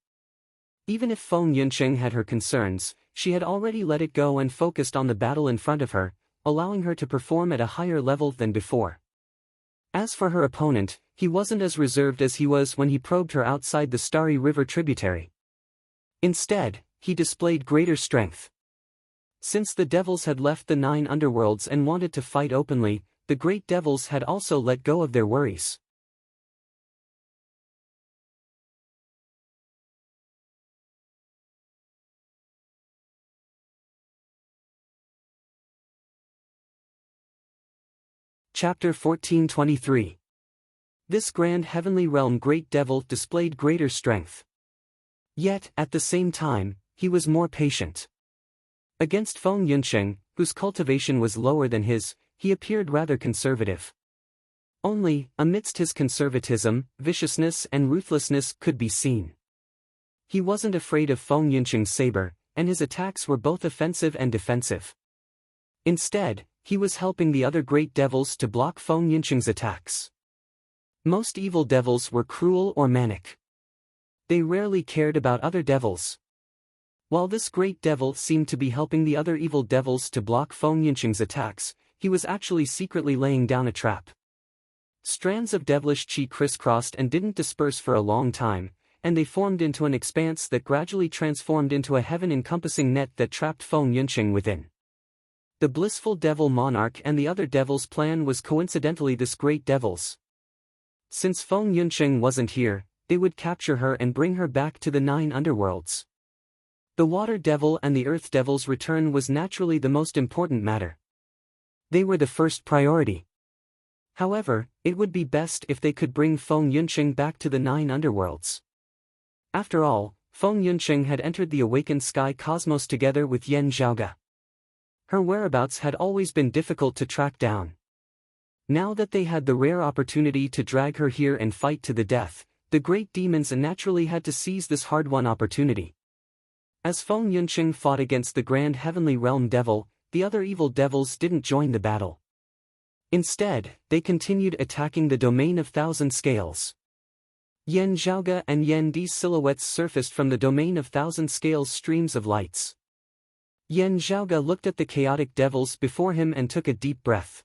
Even if Feng Yunsheng had her concerns, she had already let it go and focused on the battle in front of her, allowing her to perform at a higher level than before. As for her opponent, he wasn't as reserved as he was when he probed her outside the Starry River tributary. Instead, he displayed greater strength. Since the devils had left the nine underworlds and wanted to fight openly, the great devils had also let go of their worries. Chapter 1423. This grand heavenly realm great devil displayed greater strength. Yet, at the same time, he was more patient. Against Feng Yunsheng, whose cultivation was lower than his, he appeared rather conservative. Only, amidst his conservatism, viciousness and ruthlessness could be seen. He wasn't afraid of Feng Yunsheng's saber, and his attacks were both offensive and defensive. Instead, he was helping the other great devils to block Feng Yunsheng's attacks. Most evil devils were cruel or manic. They rarely cared about other devils. While this great devil seemed to be helping the other evil devils to block Feng Yunsheng's attacks, he was actually secretly laying down a trap. Strands of devilish qi crisscrossed and didn't disperse for a long time, and they formed into an expanse that gradually transformed into a heaven-encompassing net that trapped Feng Yunsheng within. The blissful devil monarch and the other devil's plan was coincidentally this great devil's. Since Feng Yunsheng wasn't here, they would capture her and bring her back to the nine underworlds. The water devil and the earth devil's return was naturally the most important matter. They were the first priority. However, it would be best if they could bring Feng Yunsheng back to the nine underworlds. After all, Feng Yunsheng had entered the awakened sky cosmos together with Yan Zhaoge. Her whereabouts had always been difficult to track down. Now that they had the rare opportunity to drag her here and fight to the death, the great demons naturally had to seize this hard-won opportunity. As Feng Yunsheng fought against the grand heavenly realm devil, the other evil devils didn't join the battle. Instead, they continued attacking the domain of thousand scales. Yan Zhaoge and Yan Di's silhouettes surfaced from the domain of thousand scales streams of lights. Yen Zhaoge looked at the chaotic devils before him and took a deep breath.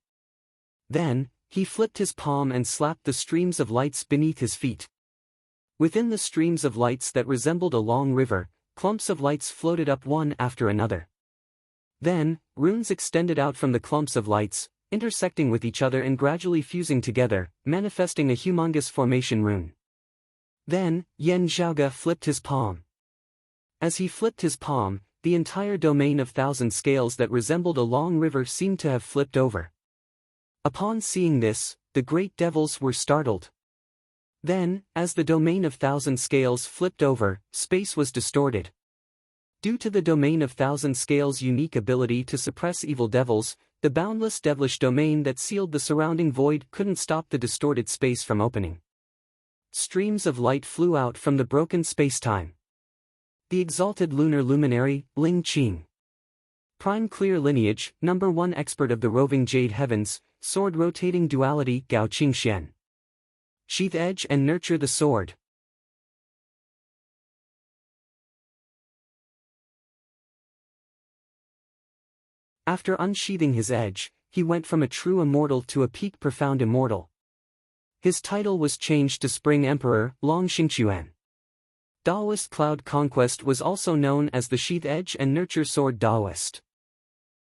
Then, he flipped his palm and slapped the streams of lights beneath his feet. Within the streams of lights that resembled a long river, clumps of lights floated up one after another. Then, runes extended out from the clumps of lights, intersecting with each other and gradually fusing together, manifesting a humongous formation rune. Then, Yen Zhaoge flipped his palm. As he flipped his palm, the entire domain of thousand scales that resembled a long river seemed to have flipped over. Upon seeing this, the great devils were startled. Then, as the domain of thousand scales flipped over, space was distorted. Due to the domain of thousand scales' unique ability to suppress evil devils, the boundless devilish domain that sealed the surrounding void couldn't stop the distorted space from opening. Streams of light flew out from the broken space-time. The exalted lunar luminary, Ling Qing. Prime clear lineage, number 1 expert of the roving jade heavens, sword rotating duality, Gao Qingxian. Sheath edge and nurture the sword. After unsheathing his edge, he went from a true immortal to a peak profound immortal. His title was changed to Spring Emperor, Long Xingquan. Daoist Cloud Conquest was also known as the Sheath Edge and Nurture Sword Daoist.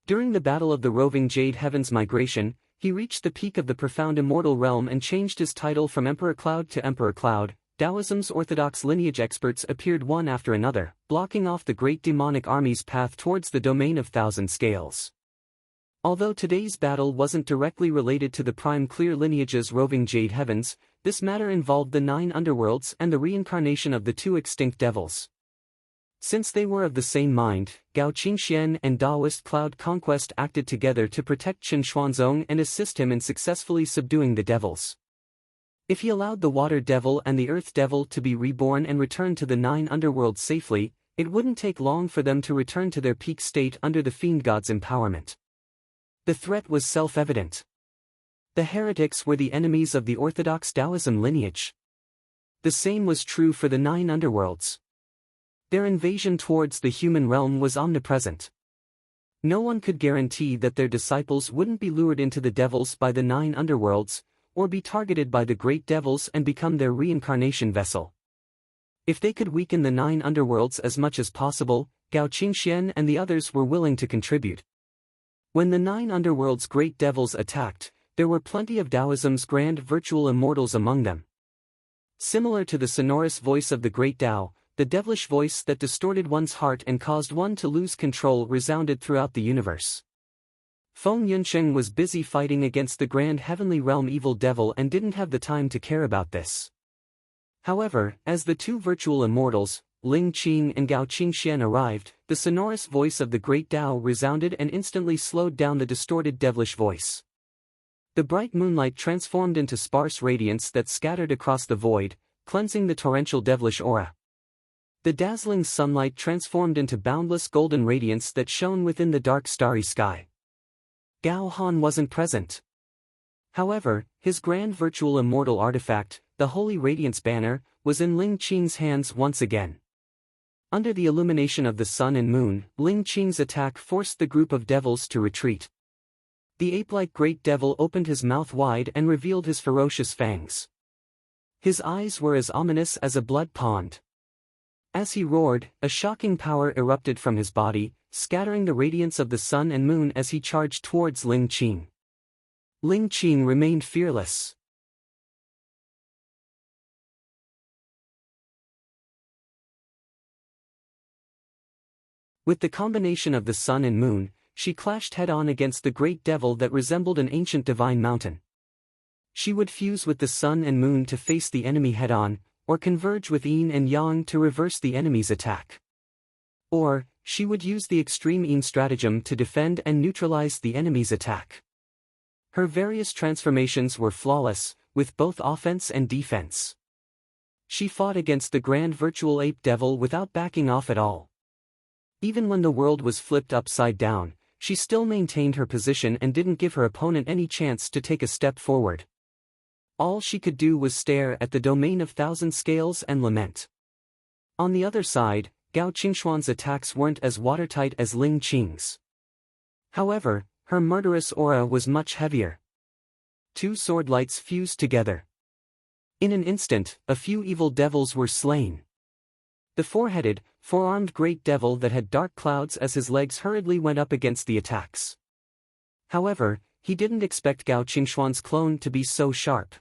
During the Battle of the Roving Jade Heavens migration, he reached the peak of the profound immortal realm and changed his title from Emperor Cloud to Emperor Cloud. Taoism's orthodox lineage experts appeared one after another, blocking off the great demonic army's path towards the domain of thousand scales. Although today's battle wasn't directly related to the Prime Clear lineage's roving jade heavens, this matter involved the 9 underworlds and the reincarnation of the 2 extinct devils. Since they were of the same mind, Gao Qingxian and Daoist Cloud Conquest acted together to protect Qin Xuanzong and assist him in successfully subduing the devils. If he allowed the Water Devil and the Earth Devil to be reborn and return to the 9 underworlds safely, it wouldn't take long for them to return to their peak state under the Fiend God's empowerment. The threat was self-evident. The heretics were the enemies of the orthodox Taoism lineage. The same was true for the 9 underworlds. Their invasion towards the human realm was omnipresent. No one could guarantee that their disciples wouldn't be lured into the devils by the 9 underworlds, or be targeted by the great devils and become their reincarnation vessel. If they could weaken the 9 underworlds as much as possible, Gao Qingxian and the others were willing to contribute. When the 9 underworlds' great devils attacked, there were plenty of Taoism's grand virtual immortals among them. Similar to the sonorous voice of the great Tao, the devilish voice that distorted one's heart and caused one to lose control resounded throughout the universe. Feng Yunsheng was busy fighting against the grand heavenly realm evil devil and didn't have the time to care about this. However, as the 2 virtual immortals, Ling Qing and Gao Qingxian arrived, the sonorous voice of the great Tao resounded and instantly slowed down the distorted devilish voice. The bright moonlight transformed into sparse radiance that scattered across the void, cleansing the torrential devilish aura. The dazzling sunlight transformed into boundless golden radiance that shone within the dark starry sky. Gao Han wasn't present. However, his grand virtual immortal artifact, the Holy Radiance Banner, was in Ling Qing's hands once again. Under the illumination of the sun and moon, Ling Qing's attack forced the group of devils to retreat. The ape-like great devil opened his mouth wide and revealed his ferocious fangs. His eyes were as ominous as a blood pond. As he roared, a shocking power erupted from his body, scattering the radiance of the sun and moon as he charged towards Ling Qing. Ling Qing remained fearless. With the combination of the sun and moon, she clashed head-on against the great devil that resembled an ancient divine mountain. She would fuse with the sun and moon to face the enemy head-on, or converge with yin and yang to reverse the enemy's attack. Or, she would use the extreme yin stratagem to defend and neutralize the enemy's attack. Her various transformations were flawless, with both offense and defense. She fought against the grand virtual ape devil without backing off at all. Even when the world was flipped upside down, she still maintained her position and didn't give her opponent any chance to take a step forward. All she could do was stare at the domain of thousand scales and lament. On the other side, Gao Qingxuan's attacks weren't as watertight as Ling Qing's. However, her murderous aura was much heavier. Two sword lights fused together. In an instant, a few evil devils were slain. The four-headed, four-armed great devil that had dark clouds as his legs hurriedly went up against the attacks. However, he didn't expect Gao Qingxuan's clone to be so sharp.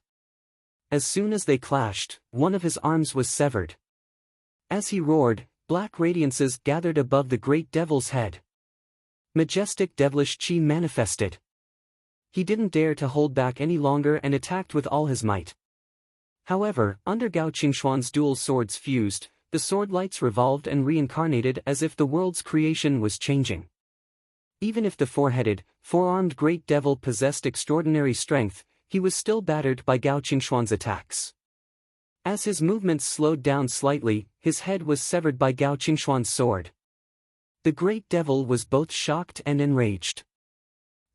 As soon as they clashed, one of his arms was severed. As he roared, black radiances gathered above the great devil's head. Majestic devilish chi manifested. He didn't dare to hold back any longer and attacked with all his might. However, under Gao Qingxuan's dual swords fused, the sword lights revolved and reincarnated as if the world's creation was changing. Even if the four-headed, four-armed great devil possessed extraordinary strength, he was still battered by Gao Qingxuan's attacks. As his movements slowed down slightly, his head was severed by Gao Qingxuan's sword. The great devil was both shocked and enraged.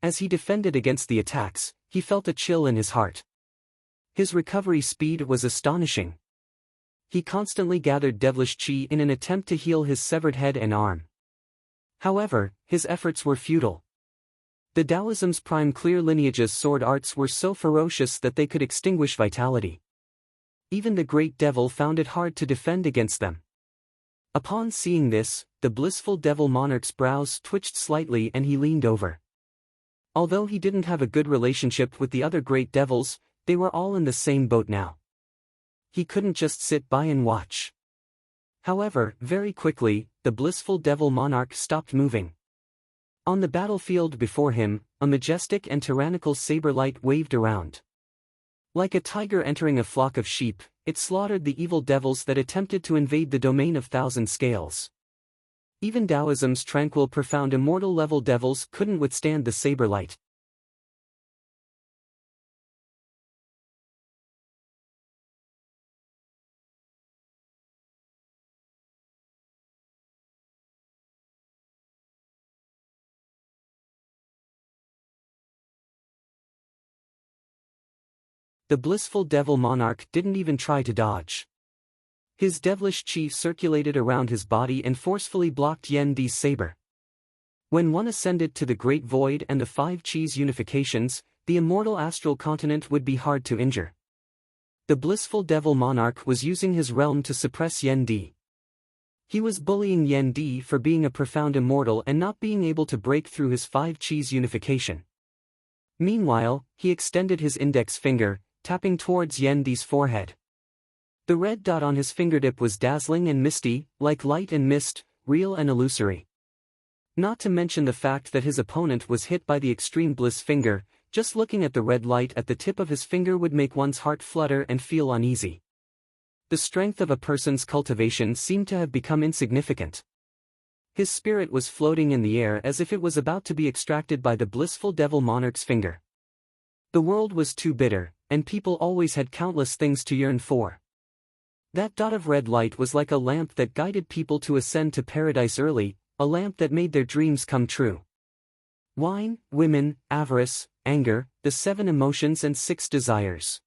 As he defended against the attacks, he felt a chill in his heart. His recovery speed was astonishing. He constantly gathered devilish chi in an attempt to heal his severed head and arm. However, his efforts were futile. The Taoism's prime clear lineage's sword arts were so ferocious that they could extinguish vitality. Even the great devil found it hard to defend against them. Upon seeing this, the blissful devil monarch's brows twitched slightly and he leaned over. Although he didn't have a good relationship with the other great devils, they were all in the same boat now. He couldn't just sit by and watch. However, very quickly, the blissful devil monarch stopped moving. On the battlefield before him, a majestic and tyrannical saber light waved around. Like a tiger entering a flock of sheep, it slaughtered the evil devils that attempted to invade the domain of thousand scales. Even Taoism's tranquil profound immortal level devils couldn't withstand the saber light. The blissful devil monarch didn't even try to dodge. His devilish chi circulated around his body and forcefully blocked Yan Di's saber. When one ascended to the great void and the five chi's unifications, the immortal astral continent would be hard to injure. The blissful devil monarch was using his realm to suppress Yan Di. He was bullying Yan Di for being a profound immortal and not being able to break through his five chi's unification. Meanwhile, he extended his index finger, tapping towards Yan Di's forehead. The red dot on his fingertip was dazzling and misty, like light and mist, real and illusory. Not to mention the fact that his opponent was hit by the extreme bliss finger. Just looking at the red light at the tip of his finger would make one's heart flutter and feel uneasy. The strength of a person's cultivation seemed to have become insignificant. His spirit was floating in the air as if it was about to be extracted by the blissful devil monarch's finger. The world was too bitter, and people always had countless things to yearn for. That dot of red light was like a lamp that guided people to ascend to paradise early, a lamp that made their dreams come true. Wine, women, avarice, anger, the 7 emotions and 6 desires.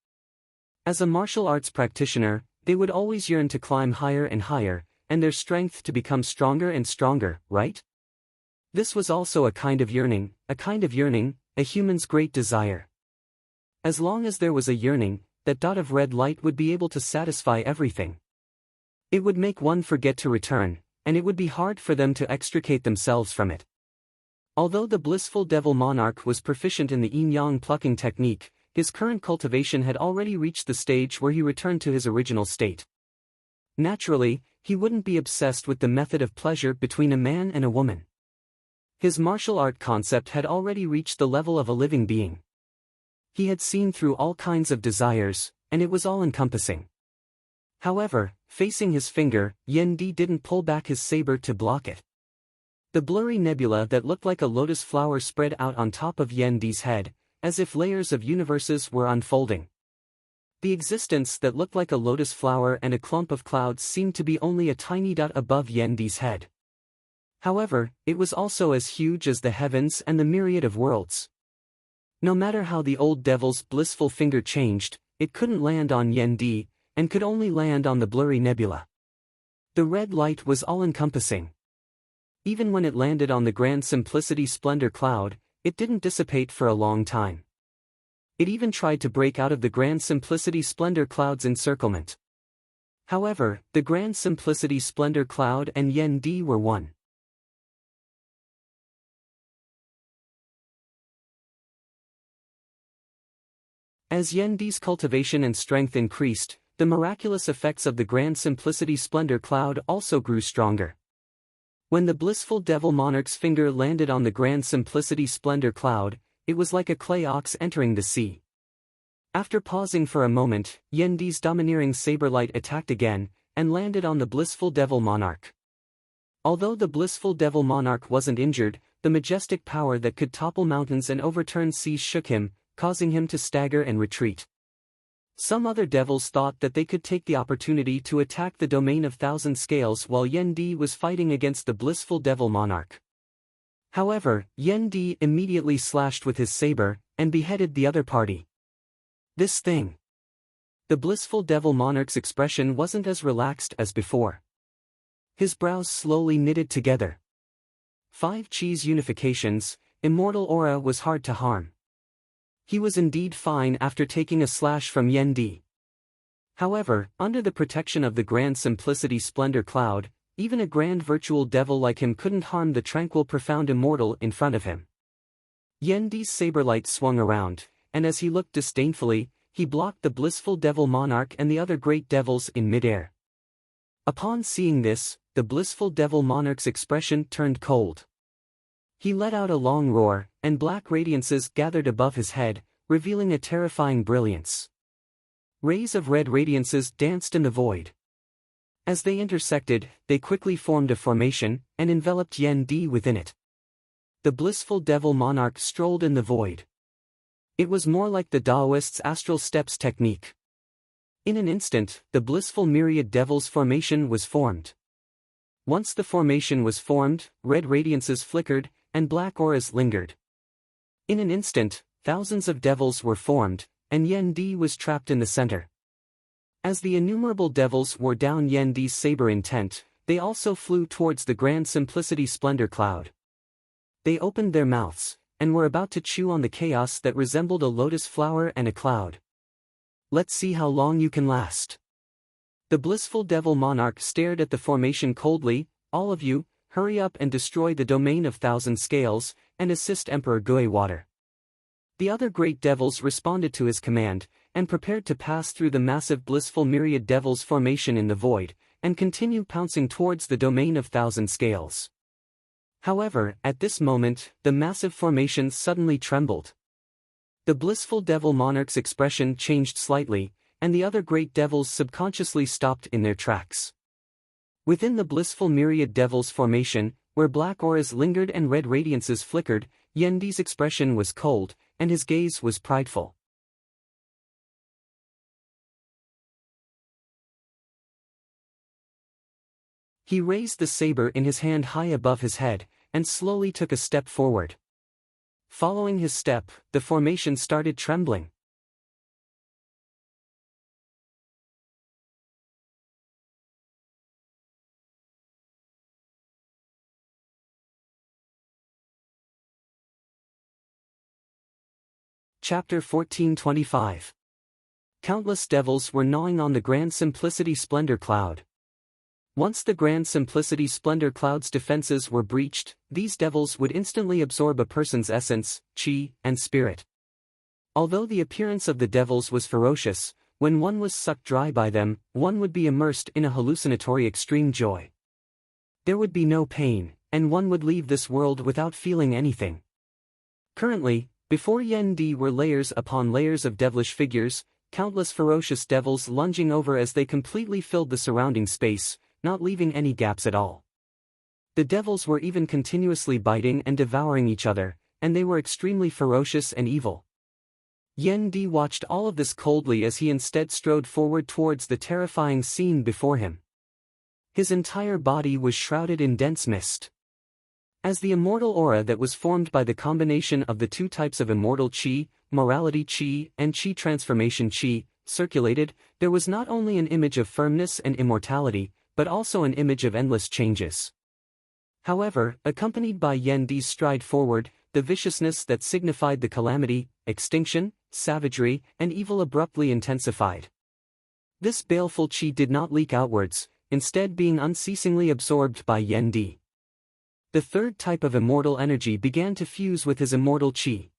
As a martial arts practitioner, they would always yearn to climb higher and higher, and their strength to become stronger and stronger, right? This was also a kind of yearning, a human's great desire. As long as there was a yearning, that dot of red light would be able to satisfy everything. It would make one forget to return, and it would be hard for them to extricate themselves from it. Although the blissful devil monarch was proficient in the yin-yang plucking technique, his current cultivation had already reached the stage where he returned to his original state. Naturally, he wouldn't be obsessed with the method of pleasure between a man and a woman. His martial art concept had already reached the level of a living being. He had seen through all kinds of desires, and it was all-encompassing. However, facing his finger, Yan Di didn't pull back his saber to block it. The blurry nebula that looked like a lotus flower spread out on top of Yan Di's head, as if layers of universes were unfolding. The existence that looked like a lotus flower and a clump of clouds seemed to be only a tiny dot above Yan Di's head. However, it was also as huge as the heavens and the myriad of worlds. No matter how the old devil's blissful finger changed, it couldn't land on Yan Di, and could only land on the blurry nebula. The red light was all-encompassing. Even when it landed on the Grand Simplicity Splendor Cloud, it didn't dissipate for a long time. It even tried to break out of the Grand Simplicity Splendor Cloud's encirclement. However, the Grand Simplicity Splendor Cloud and Yen Di were one. As Yen Di's cultivation and strength increased, the miraculous effects of the Grand Simplicity Splendor Cloud also grew stronger. When the blissful Devil Monarch's finger landed on the Grand Simplicity Splendor Cloud, it was like a clay ox entering the sea. After pausing for a moment, Yen Di's domineering saber-light attacked again, and landed on the blissful Devil Monarch. Although the blissful Devil Monarch wasn't injured, the majestic power that could topple mountains and overturn seas shook him, causing him to stagger and retreat. Some other devils thought that they could take the opportunity to attack the domain of Thousand Scales while Yen Di was fighting against the blissful Devil Monarch. However, Yen Di immediately slashed with his saber, and beheaded the other party. This thing. The blissful Devil Monarch's expression wasn't as relaxed as before. His brows slowly knitted together. 5 Chi's unifications, immortal aura was hard to harm. He was indeed fine after taking a slash from Yen Di. However, under the protection of the Grand Simplicity Splendor Cloud, even a grand virtual devil like him couldn't harm the tranquil profound immortal in front of him. Yen Di's saber-light swung around, and as he looked disdainfully, he blocked the blissful Devil Monarch and the other great devils in midair. Upon seeing this, the blissful Devil Monarch's expression turned cold. He let out a long roar, and black radiances gathered above his head, revealing a terrifying brilliance. Rays of red radiances danced in the void. As they intersected, they quickly formed a formation, and enveloped Yen Di within it. The blissful Devil Monarch strolled in the void. It was more like the Taoist's astral steps technique. In an instant, the blissful myriad devils formation was formed. Once the formation was formed, red radiances flickered, and black auras lingered. In an instant, thousands of devils were formed, and Yen Di was trapped in the center. As the innumerable devils wore down Yen Di's saber intent, they also flew towards the Grand Simplicity Splendor Cloud. They opened their mouths, and were about to chew on the chaos that resembled a lotus flower and a cloud. Let's see how long you can last. The blissful Devil Monarch stared at the formation coldly. All of you, hurry up and destroy the domain of Thousand Scales, and assist Emperor Gui Water. The other great devils responded to his command, and prepared to pass through the massive blissful myriad devils formation in the void, and continue pouncing towards the domain of Thousand Scales. However, at this moment, the massive formation suddenly trembled. The blissful Devil Monarch's expression changed slightly, and the other great devils subconsciously stopped in their tracks. Within the blissful myriad devils formation, where black auras lingered and red radiances flickered, Yen Di's expression was cold, and his gaze was prideful. He raised the saber in his hand high above his head, and slowly took a step forward. Following his step, the formation started trembling. Chapter 1425. Countless devils were gnawing on the Grand Simplicity Splendor Cloud. Once the Grand Simplicity Splendor Cloud's defenses were breached, these devils would instantly absorb a person's essence, chi, and spirit. Although the appearance of the devils was ferocious, when one was sucked dry by them, one would be immersed in a hallucinatory extreme joy. There would be no pain, and one would leave this world without feeling anything. Currently, before Yen Di were layers upon layers of devilish figures, countless ferocious devils lunging over as they completely filled the surrounding space, not leaving any gaps at all. The devils were even continuously biting and devouring each other, and they were extremely ferocious and evil. Yen Di watched all of this coldly as he instead strode forward towards the terrifying scene before him. His entire body was shrouded in dense mist. As the immortal aura that was formed by the combination of the two types of immortal chi, morality chi and chi transformation chi, circulated, there was not only an image of firmness and immortality, but also an image of endless changes. However, accompanied by Yandi's stride forward, the viciousness that signified the calamity, extinction, savagery, and evil abruptly intensified. This baleful qi did not leak outwards, instead being unceasingly absorbed by Yendi. The third type of immortal energy began to fuse with his immortal qi.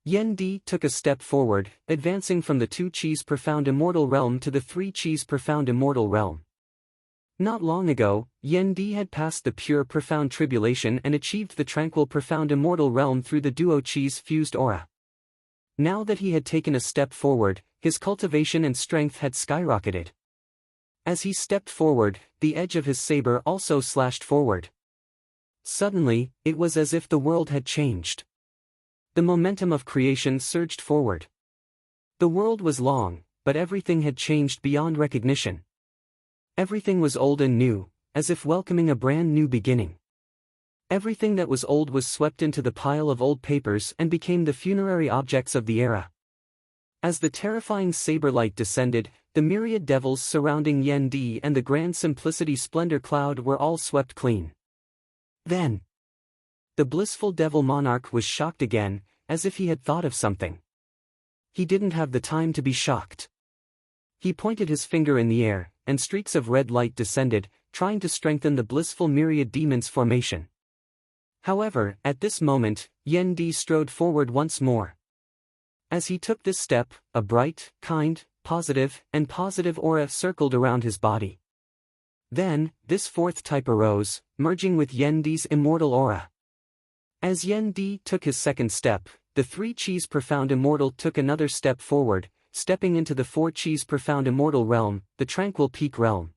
Yendi took a step forward, advancing from the 2 qi's profound immortal realm to the 3 qi's profound immortal realm. Not long ago, Yendi had passed the pure profound tribulation and achieved the tranquil profound immortal realm through the duo qi's fused aura. Now that he had taken a step forward, his cultivation and strength had skyrocketed. As he stepped forward, the edge of his saber also slashed forward. Suddenly, it was as if the world had changed. The momentum of creation surged forward. The world was long, but everything had changed beyond recognition. Everything was old and new, as if welcoming a brand new beginning. Everything that was old was swept into the pile of old papers and became the funerary objects of the era. As the terrifying saber light descended, the myriad devils surrounding Yendi and the grand simplicity splendor cloud were all swept clean. Then, the blissful devil monarch was shocked again, as if he had thought of something. He didn't have the time to be shocked. He pointed his finger in the air, and streaks of red light descended, trying to strengthen the blissful myriad demons formation. However, at this moment, Yendi strode forward once more. As he took this step, a bright, kind, positive aura circled around his body. Then, this fourth type arose, merging with Yendi's immortal aura. As Yendi took his second step, the 3 qi's profound immortal took another step forward, stepping into the 4 qi's profound immortal realm, the tranquil peak realm.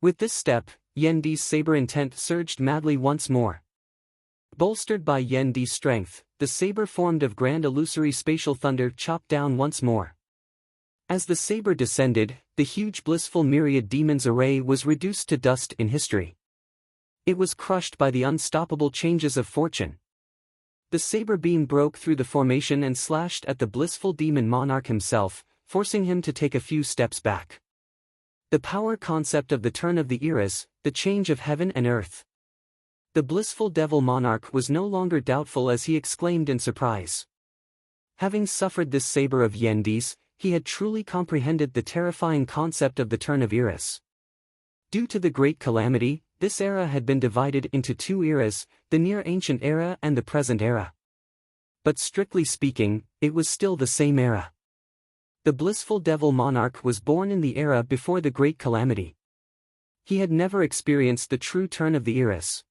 With this step, Yendi's saber intent surged madly once more. Bolstered by Yendi's strength, the saber formed of grand illusory spatial thunder chopped down once more. As the saber descended, the huge blissful myriad demons array was reduced to dust in history. It was crushed by the unstoppable changes of fortune. The saber beam broke through the formation and slashed at the blissful demon monarch himself, forcing him to take a few steps back. The power concept of the turn of the eras, the change of heaven and earth. The blissful devil monarch was no longer doubtful as he exclaimed in surprise. Having suffered this saber of Yendi's, he had truly comprehended the terrifying concept of the turn of eras. Due to the great calamity, this era had been divided into 2 eras, the near-ancient era and the present era. But strictly speaking, it was still the same era. The blissful devil monarch was born in the era before the great calamity. He had never experienced the true turn of the eras.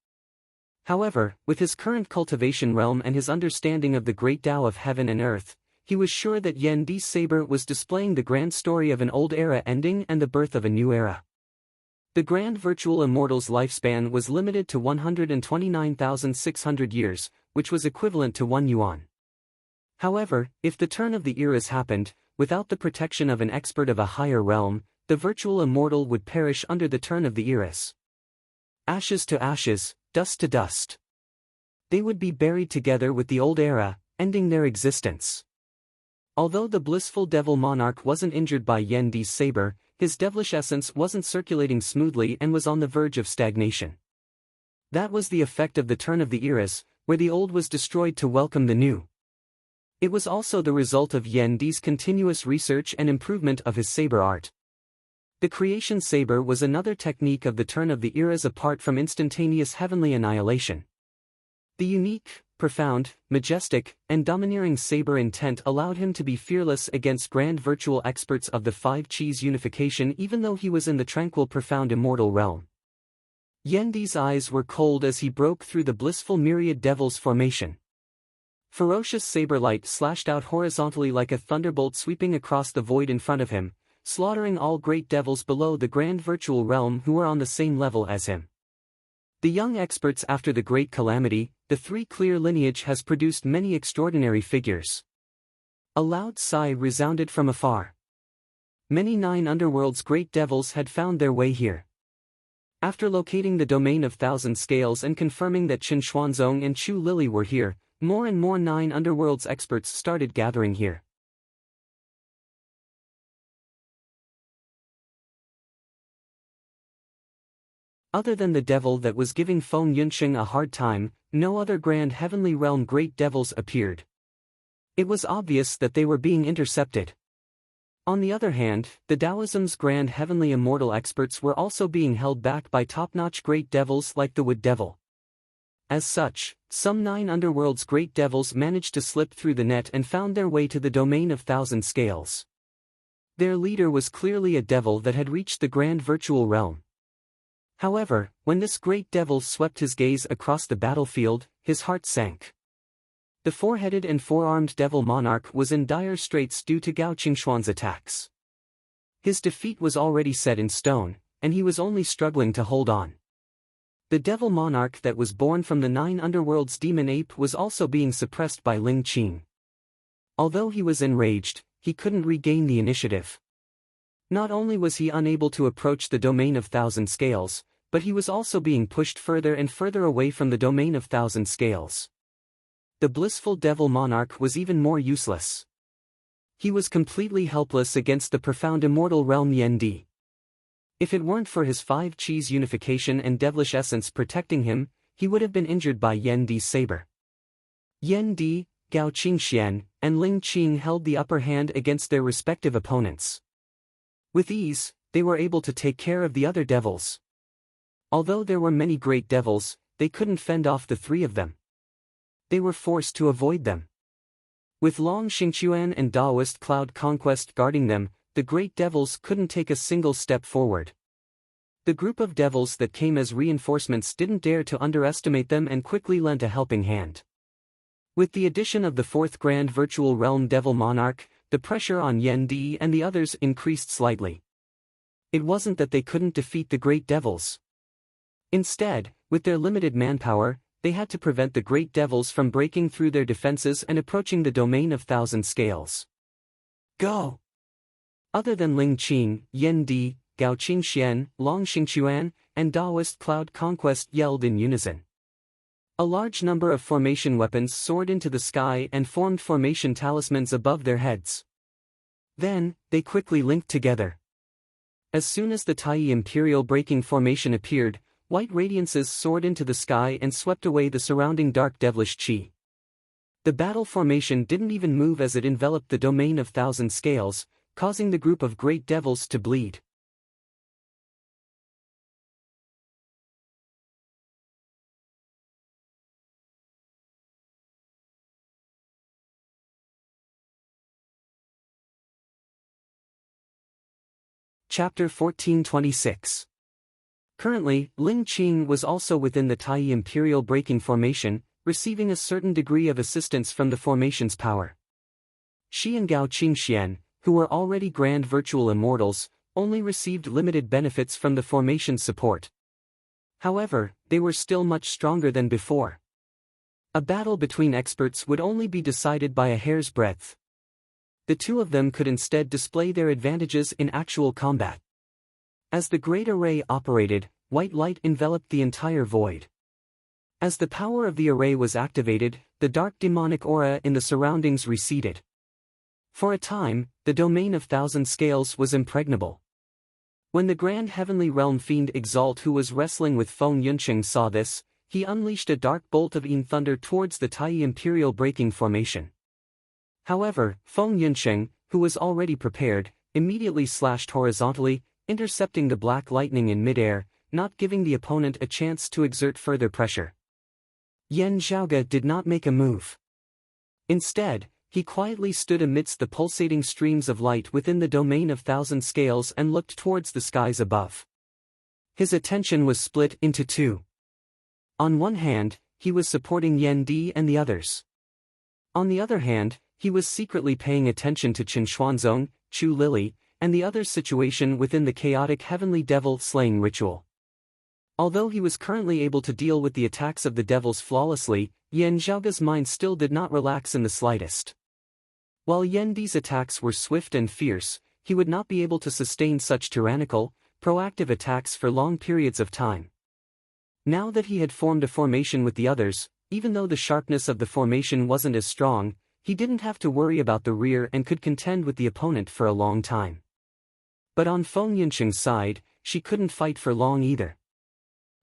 However, with his current cultivation realm and his understanding of the great Tao of heaven and earth, he was sure that Yendi's saber was displaying the grand story of an old era ending and the birth of a new era. The grand virtual immortal's lifespan was limited to 129,600 years, which was equivalent to 1 yuan. However, if the turn of the eras happened, without the protection of an expert of a higher realm, the virtual immortal would perish under the turn of the eras. Ashes to ashes, dust to dust. They would be buried together with the old era, ending their existence. Although the blissful devil monarch wasn't injured by Yendi's saber, his devilish essence wasn't circulating smoothly and was on the verge of stagnation. That was the effect of the turn of the eras, where the old was destroyed to welcome the new. It was also the result of Yendi's continuous research and improvement of his saber art. The creation saber was another technique of the turn of the eras apart from instantaneous heavenly annihilation. The unique, profound, majestic, and domineering saber intent allowed him to be fearless against grand virtual experts of the 5 qi's unification even though he was in the tranquil profound immortal realm. Yendi's eyes were cold as he broke through the blissful myriad devils formation. Ferocious saber light slashed out horizontally like a thunderbolt sweeping across the void in front of him, slaughtering all great devils below the grand virtual realm who were on the same level as him. The young experts after the great calamity, the 3 clear lineage has produced many extraordinary figures. A loud sigh resounded from afar. Many 9 underworld's great devils had found their way here. After locating the domain of 1,000 scales and confirming that Qin Xuanzong and Chu Lily were here, More and more Nine Underworlds experts started gathering here. Other than the devil that was giving Feng Yunsheng a hard time, no other Grand Heavenly Realm Great Devils appeared. It was obvious that they were being intercepted. On the other hand, the Taoism's Grand Heavenly Immortal experts were also being held back by top-notch Great Devils like the Wood Devil. As such, some Nine Underworlds Great Devils managed to slip through the net and found their way to the domain of Thousand Scales. Their leader was clearly a devil that had reached the Grand Virtual Realm. However, when this great devil swept his gaze across the battlefield, his heart sank. The four-headed and four-armed devil monarch was in dire straits due to Gao Qingxuan's attacks. His defeat was already set in stone, and he was only struggling to hold on. The devil monarch that was born from the Nine Underworlds demon ape was also being suppressed by Ling Qing. Although he was enraged, he couldn't regain the initiative. Not only was he unable to approach the domain of Thousand Scales, but he was also being pushed further and further away from the domain of Thousand Scales. The blissful devil monarch was even more useless. He was completely helpless against the profound immortal realm Yendi. If it weren't for his 5 Qis unification and devilish essence protecting him, he would have been injured by Yendi's saber. Yendi, Gao Qingxian, and Ling Qing held the upper hand against their respective opponents. With ease, they were able to take care of the other devils. Although there were many great devils, they couldn't fend off the 3 of them. They were forced to avoid them. With Long Xingchuan and Daoist Cloud Conquest guarding them, the great devils couldn't take a single step forward. The group of devils that came as reinforcements didn't dare to underestimate them and quickly lent a helping hand. With the addition of the 4th Grand Virtual Realm Devil Monarch, the pressure on Yendi and the others increased slightly. It wasn't that they couldn't defeat the great devils. Instead, with their limited manpower, they had to prevent the great devils from breaking through their defenses and approaching the domain of Thousand Scales. Go! Other than Ling Qing, Yendi, Gao Qingxian, Long Xingchuan, and Daoist Cloud Conquest yelled in unison. A large number of formation weapons soared into the sky and formed formation talismans above their heads. Then, they quickly linked together. As soon as the Tai Imperial Breaking Formation appeared, white radiances soared into the sky and swept away the surrounding dark devilish chi. The battle formation didn't even move as it enveloped the domain of Thousand Scales, causing the group of great devils to bleed. Chapter 1426. Currently, Ling Qing was also within the Tai Imperial Breaking Formation, receiving a certain degree of assistance from the formation's power. She and Gao Qingxian, who were already Grand Virtual Immortals, only received limited benefits from the formation's support. However, they were still much stronger than before. A battle between experts would only be decided by a hair's breadth. The 2 of them could instead display their advantages in actual combat. As the Great Array operated, white light enveloped the entire void. As the power of the array was activated, the dark demonic aura in the surroundings receded. For a time, the domain of Thousand Scales was impregnable. When the Grand Heavenly Realm Fiend Exalt, who was wrestling with Feng Yunsheng, saw this, he unleashed a dark bolt of Yin thunder towards the Tai Imperial Breaking Formation. However, Feng Yunsheng, who was already prepared, immediately slashed horizontally, intercepting the black lightning in midair, not giving the opponent a chance to exert further pressure. Yan Zhaoge did not make a move. Instead, he quietly stood amidst the pulsating streams of light within the domain of Thousand Scales and looked towards the skies above. His attention was split into 2. On one hand, he was supporting Yendi and the others. On the other hand, he was secretly paying attention to Qin Xuanzong, Chu Lili, and the other's situation within the chaotic heavenly devil slaying ritual. Although he was currently able to deal with the attacks of the devils flawlessly, Yan Zhaoge's mind still did not relax in the slightest. While Yendi's attacks were swift and fierce, he would not be able to sustain such tyrannical, proactive attacks for long periods of time. Now that he had formed a formation with the others, Even though the sharpness of the formation wasn't as strong, he didn't have to worry about the rear and could contend with the opponent for a long time. But on Feng Yinsheng's side, she couldn't fight for long either.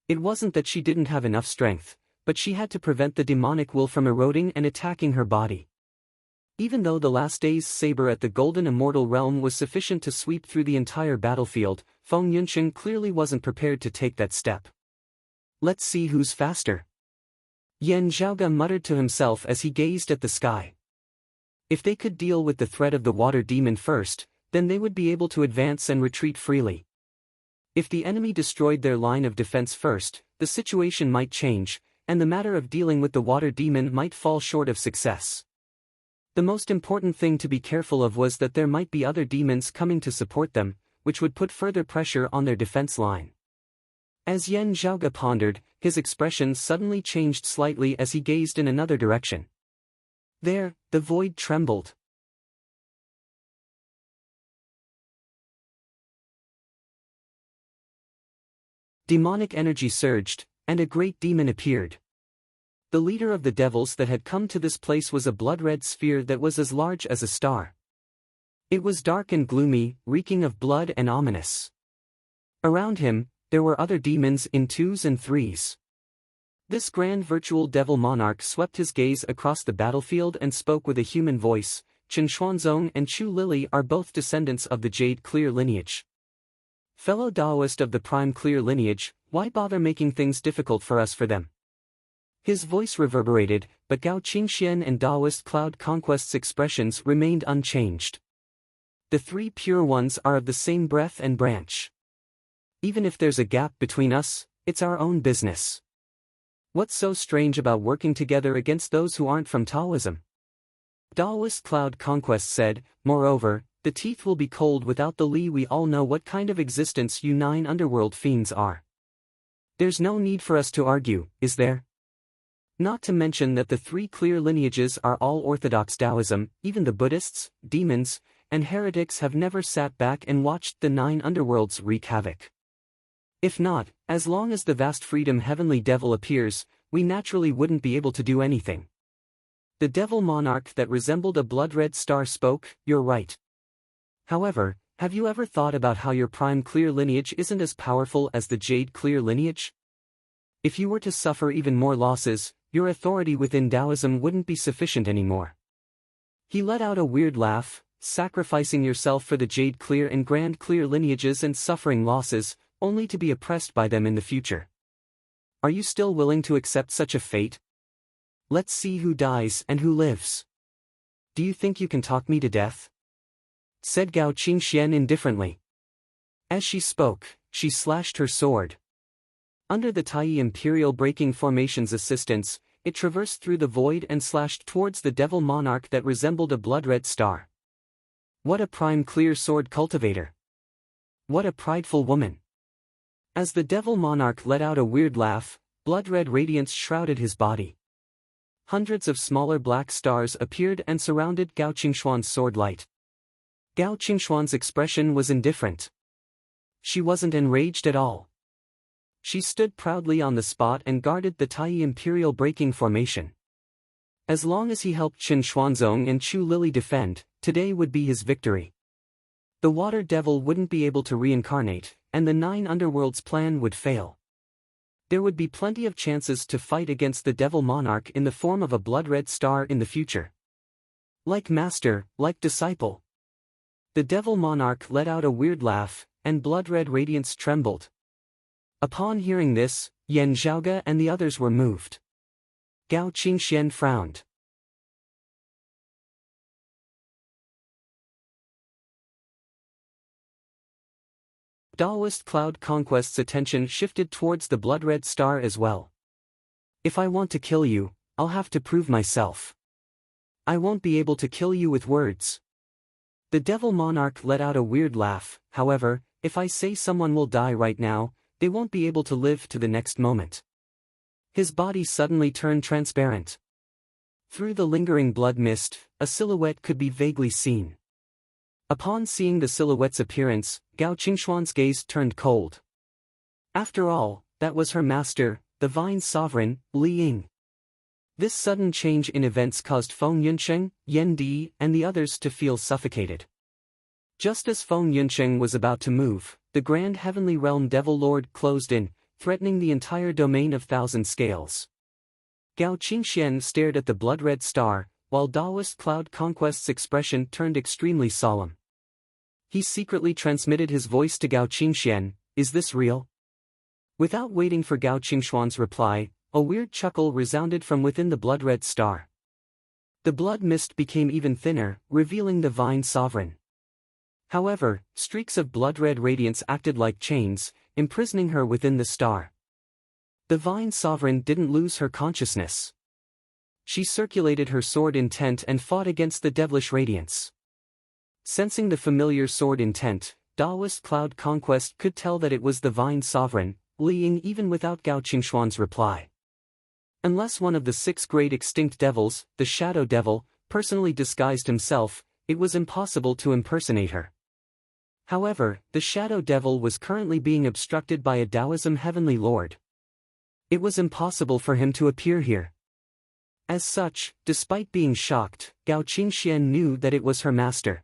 It wasn't that she didn't have enough strength, but she had to prevent the demonic will from eroding and attacking her body. Even though the last day's saber at the Golden Immortal Realm was sufficient to sweep through the entire battlefield, Feng Yunsheng clearly wasn't prepared to take that step. Let's see who's faster. Yan Zhaoge muttered to himself as he gazed at the sky. If they could deal with the threat of the water demon first, then they would be able to advance and retreat freely. If the enemy destroyed their line of defense first, the situation might change, and the matter of dealing with the water demon might fall short of success. The most important thing to be careful of was that there might be other demons coming to support them, which would put further pressure on their defense line. As Yan Zhaoge pondered, his expression suddenly changed slightly as he gazed in another direction. There, the void trembled. Demonic energy surged, and a great demon appeared. The leader of the devils that had come to this place was a blood-red sphere that was as large as a star. It was dark and gloomy, reeking of blood and ominous. Around him, there were other demons in twos and threes. This grand virtual devil monarch swept his gaze across the battlefield and spoke with a human voice. Chen Xuanzong and Chu Lili are both descendants of the Jade Clear lineage. Fellow Taoist of the Prime Clear lineage, why bother making things difficult for us for them? His voice reverberated, but Gao Qingxian and Taoist Cloud Conquest's expressions remained unchanged. The three pure ones are of the same breath and branch. Even if there's a gap between us, it's our own business. What's so strange about working together against those who aren't from Taoism? Taoist Cloud Conquest said, moreover, the teeth will be cold without the Li. We all know what kind of existence you 9 underworld fiends are. There's no need for us to argue, is there? Not to mention that the 3 clear lineages are all orthodox Taoism. Even the Buddhists, demons, and heretics have never sat back and watched the 9 underworlds wreak havoc. If not, as long as the vast freedom heavenly devil appears, we naturally wouldn't be able to do anything. The devil monarch that resembled a blood-red star spoke, you're right. However, have you ever thought about how your prime clear lineage isn't as powerful as the jade clear lineage? If you were to suffer even more losses, your authority within Taoism wouldn't be sufficient anymore. He let out a weird laugh, sacrificing yourself for the jade clear and grand clear lineages and suffering losses, only to be oppressed by them in the future. Are you still willing to accept such a fate? Let's see who dies and who lives. Do you think you can talk me to death? Said Gao Qingxian indifferently. As she spoke, she slashed her sword. Under the Tai Imperial Breaking Formation's assistance, it traversed through the void and slashed towards the devil monarch that resembled a blood-red star. What a prime clear sword cultivator! What a prideful woman! As the devil monarch let out a weird laugh, blood-red radiance shrouded his body. Hundreds of smaller black stars appeared and surrounded Gao Qingxuan's sword light. Gao Qingxuan's expression was indifferent. She wasn't enraged at all. She stood proudly on the spot and guarded the Tai Imperial Breaking Formation. As long as he helped Chen Xuanzong and Chu Lili defend, today would be his victory. The water devil wouldn't be able to reincarnate, and the 9 underworlds plan would fail. There would be plenty of chances to fight against the devil monarch in the form of a blood-red star in the future. Like master, like disciple. The devil monarch let out a weird laugh, and blood-red radiance trembled. Upon hearing this, Yan Zhaoge and the others were moved. Gao Qingxian frowned. Taoist Cloud Conquest's attention shifted towards the blood-red star as well. If I want to kill you, I'll have to prove myself. I won't be able to kill you with words. The devil monarch let out a weird laugh. However, if I say someone will die right now, they won't be able to live to the next moment. His body suddenly turned transparent. Through the lingering blood mist, a silhouette could be vaguely seen. Upon seeing the silhouette's appearance, Gao Qingxuan's gaze turned cold. After all, that was her master, the Vine Sovereign, Li Ying. This sudden change in events caused Feng Yunsheng, Yan Di, and the others to feel suffocated. Just as Feng Yunsheng was about to move, the Grand Heavenly Realm Devil Lord closed in, threatening the entire domain of Thousand Scales. Gao Qingxian stared at the blood-red star, while Daoist Cloud Conquest's expression turned extremely solemn. He secretly transmitted his voice to Gao Qingxian, "Is this real?" Without waiting for Gao Qingshuan's reply, a weird chuckle resounded from within the blood-red star. The blood mist became even thinner, revealing the Vine Sovereign. However, streaks of blood-red radiance acted like chains, imprisoning her within the star. The Vine Sovereign didn't lose her consciousness. She circulated her sword intent and fought against the devilish radiance. Sensing the familiar sword intent, Daoist Cloud Conquest could tell that it was the Vine Sovereign, Li Ying, even without Gao Qingshuan's reply. Unless one of the 6 great extinct devils, the Shadow Devil, personally disguised himself, it was impossible to impersonate her. However, the Shadow Devil was currently being obstructed by a Taoism Heavenly Lord. It was impossible for him to appear here. As such, despite being shocked, Gao Qingxian knew that it was her master.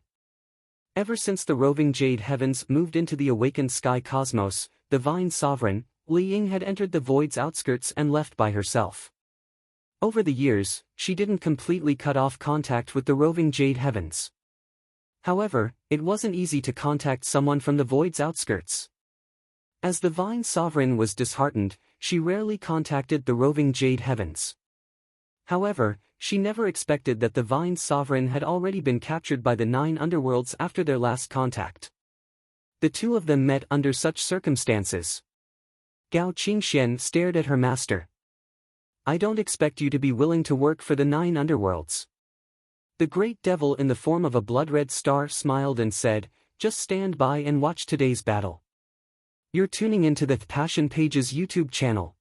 Ever since the roving Jade Heavens moved into the awakened sky cosmos, the Vine Sovereign, Li Ying, had entered the void's outskirts and left by herself. Over the years, she didn't completely cut off contact with the roving Jade Heavens. However, it wasn't easy to contact someone from the void's outskirts. As the Vine Sovereign was disheartened, she rarely contacted the roving Jade Heavens. However, she never expected that the Vine Sovereign had already been captured by the 9 underworlds after their last contact. The two of them met under such circumstances. Gao Qingxian stared at her master. "I don't expect you to be willing to work for the 9 underworlds." The great devil in the form of a blood-red star smiled and said, "Just stand by and watch today's battle." You're tuning into the Passion Pages YouTube channel.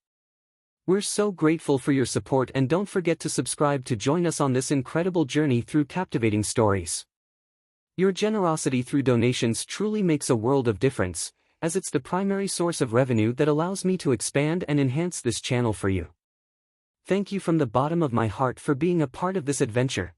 We're so grateful for your support, and don't forget to subscribe to join us on this incredible journey through captivating stories. Your generosity through donations truly makes a world of difference, as it's the primary source of revenue that allows me to expand and enhance this channel for you. Thank you from the bottom of my heart for being a part of this adventure.